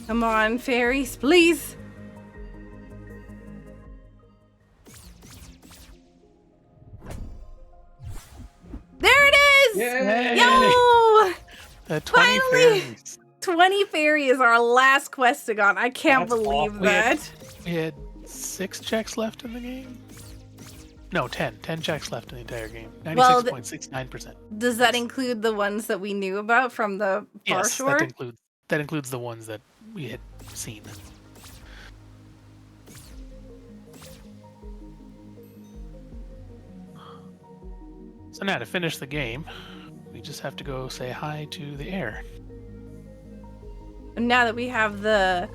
Come on, fairies, please. There it is! Yay! Yo! 20 Finally! fairies. 20 fairy is our last questagon. I can't That's believe awful. that. We had 6 checks left in the game. No, 10. 10 checks left in the entire game. Well, 96.69%. Does that include the ones that we knew about from the far Yes, shore? that includes the ones that we had seen. So now to finish the game, we just have to go say hi to the air. And now that we have this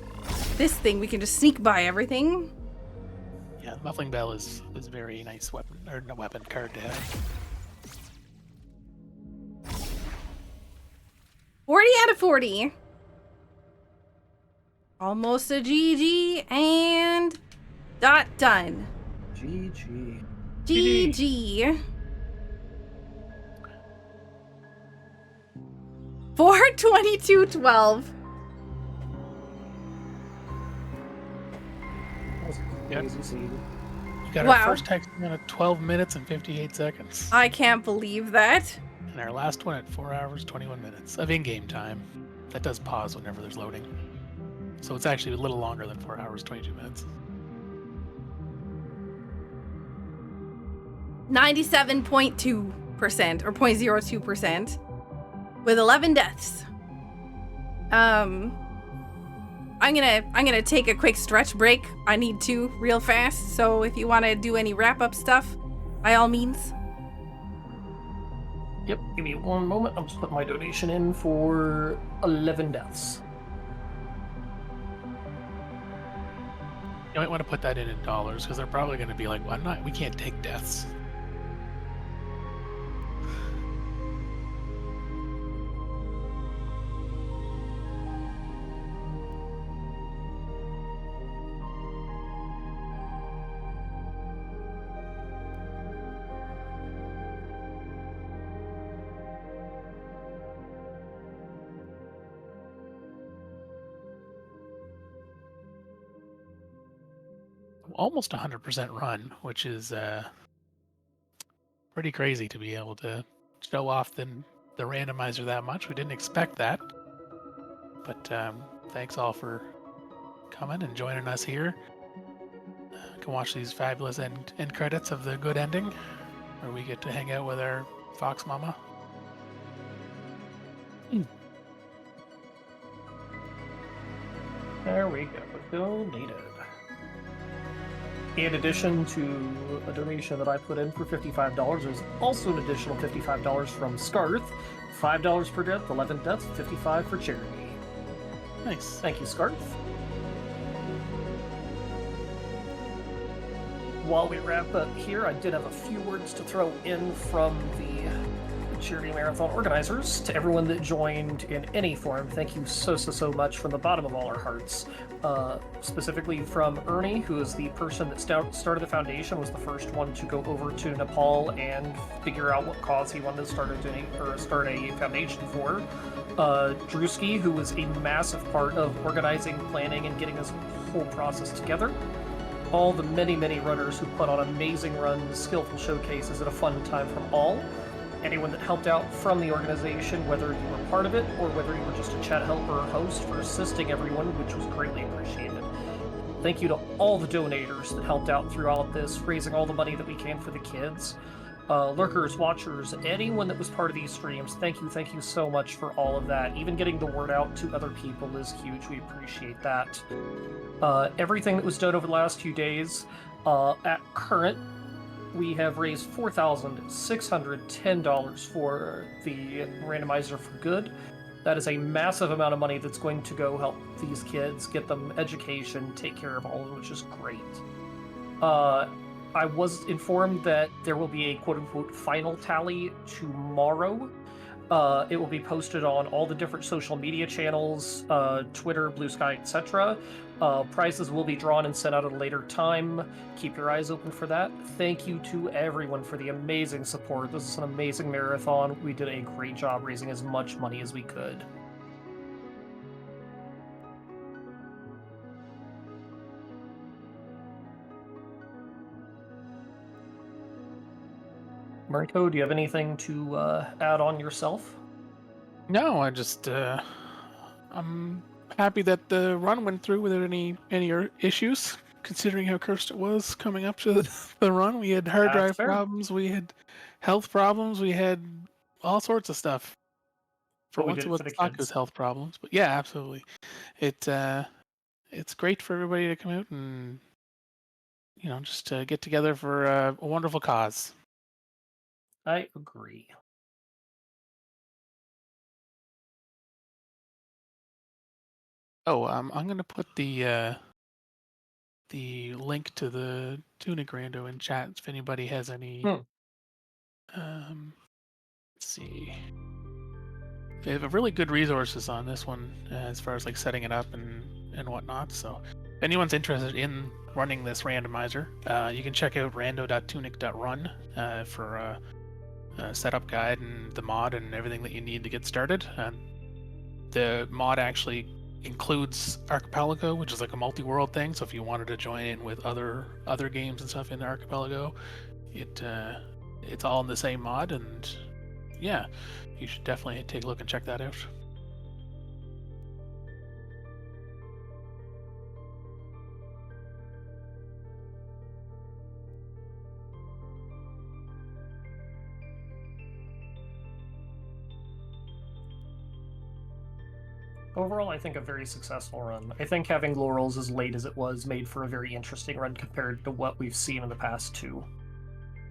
thing, we can just sneak by everything. Yeah, the muffling bell is a very nice weapon, or no weapon card to have. 40 out of 40. Almost a GG and done. GG. GG. 422.12. That's Yep. crazy scene. We got Wow. our first text in at 12 minutes and 58 seconds. I can't believe that. And our last one at 4 hours, 21 minutes of in-game time. That does pause whenever there's loading. So it's actually a little longer than 4 hours, 22 minutes. 97.2% or 0.02% with 11 deaths. I'm gonna take a quick stretch break. I need to real fast. So if you want to do any wrap up stuff, by all means. Yep, give me one moment. I'll just put my donation in for 11 deaths. You might want to put that in dollars because they're probably going to be like, well, we can't take deaths. Almost 100% run, which is pretty crazy to be able to show off the randomizer that much. We didn't expect that, but thanks all for coming and joining us here. You can watch these fabulous end credits of the good ending, where we get to hang out with our fox mama. There we go. Donated. In addition to a donation that I put in for $55, there's also an additional $55 from Scarth. $5 per death, 11 deaths, $55 for charity. Nice. Thank you, Scarth. While we wrap up here, I did have a few words to throw in from the Charity Marathon organizers. To everyone that joined in any form, thank you so much from the bottom of all our hearts. Specifically from Ernie, who is the person that started the foundation, was the first one to go over to Nepal and figure out what cause he wanted to start a foundation for. Drewski, who was a massive part of organizing, planning, and getting this whole process together. All the many runners who put on amazing runs, skillful showcases, and a fun time from all. Anyone that helped out from the organization, whether you were part of it or whether you were just a chat helper or host, for assisting everyone, which was greatly appreciated. Thank you to all the donators that helped out throughout this, raising all the money that we can for the kids. Lurkers, watchers, anyone that was part of these streams, thank you so much for all of that. Even getting the word out to other people is huge. We appreciate that. Everything that was done over the last few days, at current, we have raised $4,610 for the Randomizer for Good. That is a massive amount of money that's going to go help these kids, get them education, take care of all of them, which is great. I was informed that there will be a quote-unquote final tally tomorrow. It will be posted on all the different social media channels, Twitter, Blue Sky, etc. Prizes will be drawn and sent out at a later time. Keep your eyes open for that. Thank you to everyone for the amazing support. This is an amazing marathon. We did a great job raising as much money as we could. Marco, do you have anything to add on yourself? No, I just I'm happy that the run went through without any issues, considering how cursed it was coming up to the run. We had hard drive problems, we had health problems, we had all sorts of stuff. For once, it wasn't Saku's health problems, but yeah, absolutely. It's great for everybody to come out and just get together for a wonderful cause. I agree. Oh, I'm gonna put the link to the Tunic Rando in chat if anybody has any. Let's see. They have really good resources on this one as far as like setting it up and whatnot. So if anyone's interested in running this randomizer, you can check out rando.tunic.run for a setup guide and the mod and everything that you need to get started. The mod actually includes Archipelago, which is like a multi-world thing. So if you wanted to join in with other games and stuff in the Archipelago, it's all in the same mod, and yeah, you should definitely take a look and check that out. Overall, I think a very successful run. I think having Laurels as late as it was made for a very interesting run compared to what we've seen in the past two.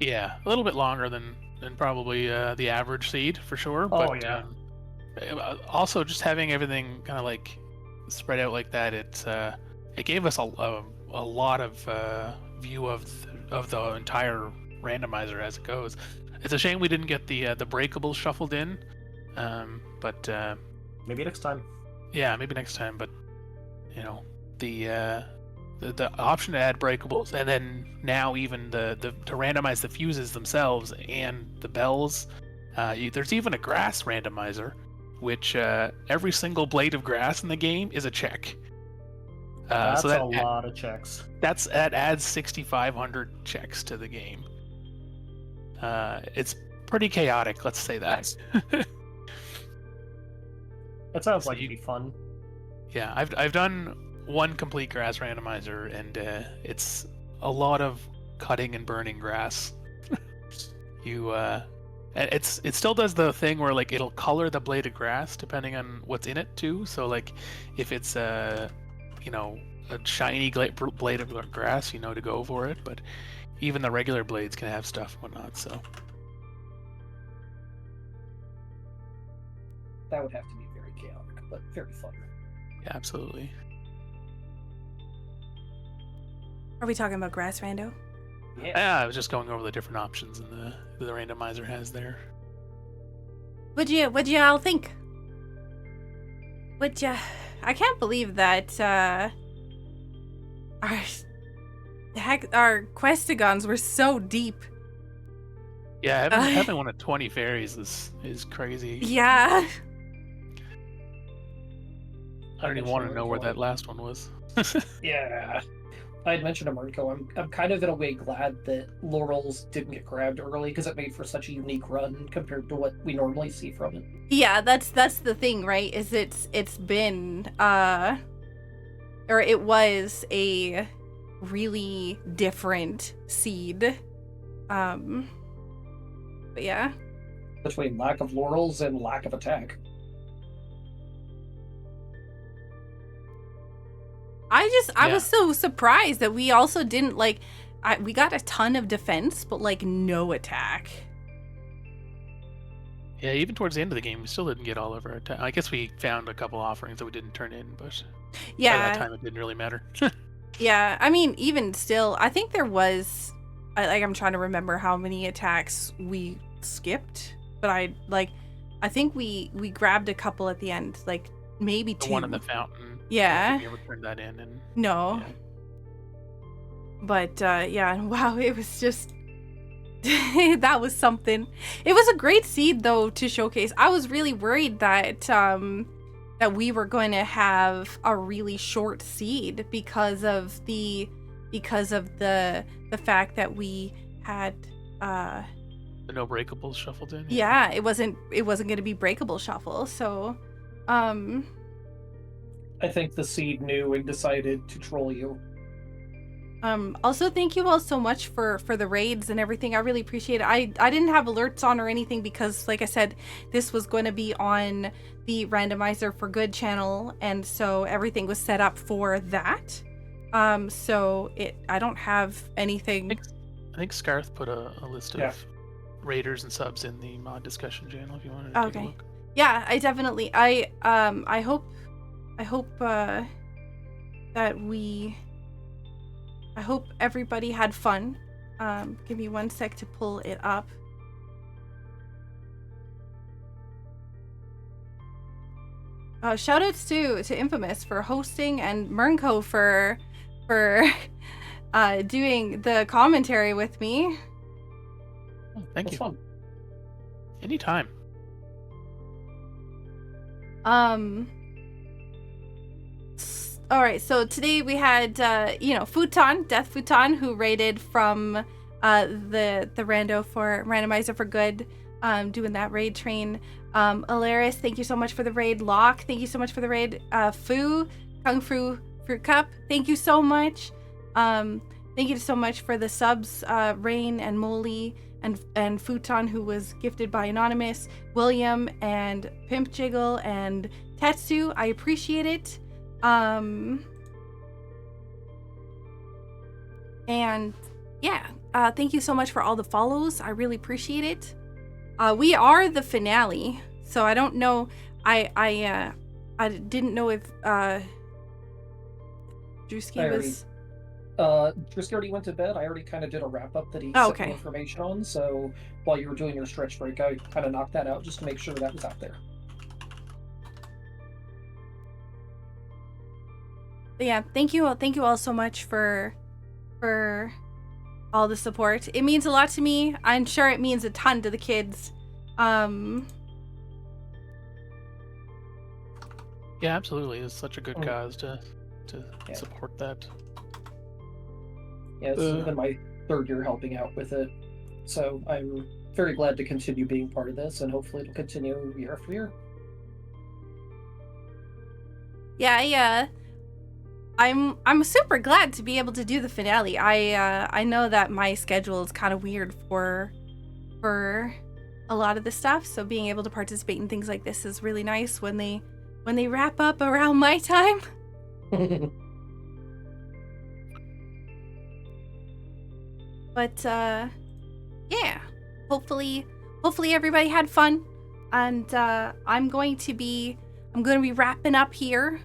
Yeah, a little bit longer than probably the average seed for sure. Oh, but yeah. Also, just having everything kind of like spread out like that, it gave us a lot of view of the entire randomizer as it goes. It's a shame we didn't get the breakables shuffled in, but maybe next time. Yeah, maybe next time. But the option to add breakables, and then now even to randomize the fuses themselves and the bells. There's even a grass randomizer, which every single blade of grass in the game is a check. That's a lot of checks. That adds 6,500 checks to the game. It's pretty chaotic, let's say that. It sounds like it'd be fun. Yeah, I've done one complete grass randomizer, and it's a lot of cutting and burning grass. It still does the thing where like it'll color the blade of grass depending on what's in it too. So like if it's a shiny blade of grass, to go for it. But even the regular blades can have stuff and whatnot. So that would have to be very chaotic, but very fun. Yeah, absolutely. Are we talking about grass rando? Yeah, I was just going over the different options the randomizer has there. What'd you all think? I can't believe that our questigons were so deep. Yeah, having one of 20 fairies is crazy. Yeah. I don't even want to know where that last one was. Yeah. I had mentioned to Marco, I'm kind of in a way glad that Laurel's didn't get grabbed early because it made for such a unique run compared to what we normally see from it. Yeah, that's the thing, right? Is it's been or it was a really different seed. But yeah. Between lack of laurels and lack of attack. I was so surprised that we also didn't we got a ton of defense, but like no attack. Yeah, even towards the end of the game, we still didn't get all of our attack. I guess we found a couple offerings that we didn't turn in, but yeah, by that time it didn't really matter. Yeah, I mean, even still, I think there was, I'm trying to remember how many attacks we skipped, but I think we grabbed a couple at the end, like maybe The two. one in the fountain. Yeah. We ever turned that in, and No. yeah. But yeah, wow, it was just that was something. It was a great seed though to showcase. I was really worried that that we were going to have a really short seed because of the fact that we had the no breakables shuffled in. yeah, it wasn't going to be breakable shuffle. So I think the seed knew and decided to troll you. Also, thank you all so much for the raids and everything. I really appreciate it. I didn't have alerts on or anything because, like I said, this was going to be on the Randomizer for Good channel, and so everything was set up for that. So I don't have anything. I think Scarth put a list of raiders and subs in the mod discussion channel if you wanted to take a look. Yeah, I definitely. I hope that I hope everybody had fun. Give me 1 sec to pull it up. Shoutouts to Infamous for hosting and Mernco for doing the commentary with me. Oh, thank you. Fun. Anytime. All right, so today we had Futon, Death Futon, who raided from the Randomizer for Good, doing that raid train. Alaris, thank you so much for the raid. Locke, thank you so much for the raid. Fu, Kung Fu Fruit Cup, thank you so much. Thank you so much for the subs, Rain and Molly and Futon, who was gifted by Anonymous, William and Pimp Jiggle and Tetsu. I appreciate it. And yeah, thank you so much for all the follows. I really appreciate it. We are the finale, so I don't know. I didn't know if Drewski was. Drewski already went to bed. I already kind of did a wrap up that he sent me information on. So while you were doing your stretch break, I kind of knocked that out just to make sure that was out there. But yeah, thank you all so much for all the support. It means a lot to me. I'm sure it means a ton to the kids. Yeah, absolutely. It's such a good cause to support that. Yeah, this has been my third year helping out with it. So I'm very glad to continue being part of this, and hopefully it'll continue year after year. Yeah, I'm super glad to be able to do the finale. I know that my schedule is kind of weird for a lot of the stuff, so being able to participate in things like this is really nice when they wrap up around my time. But yeah, hopefully everybody had fun, and I'm going to be wrapping up here.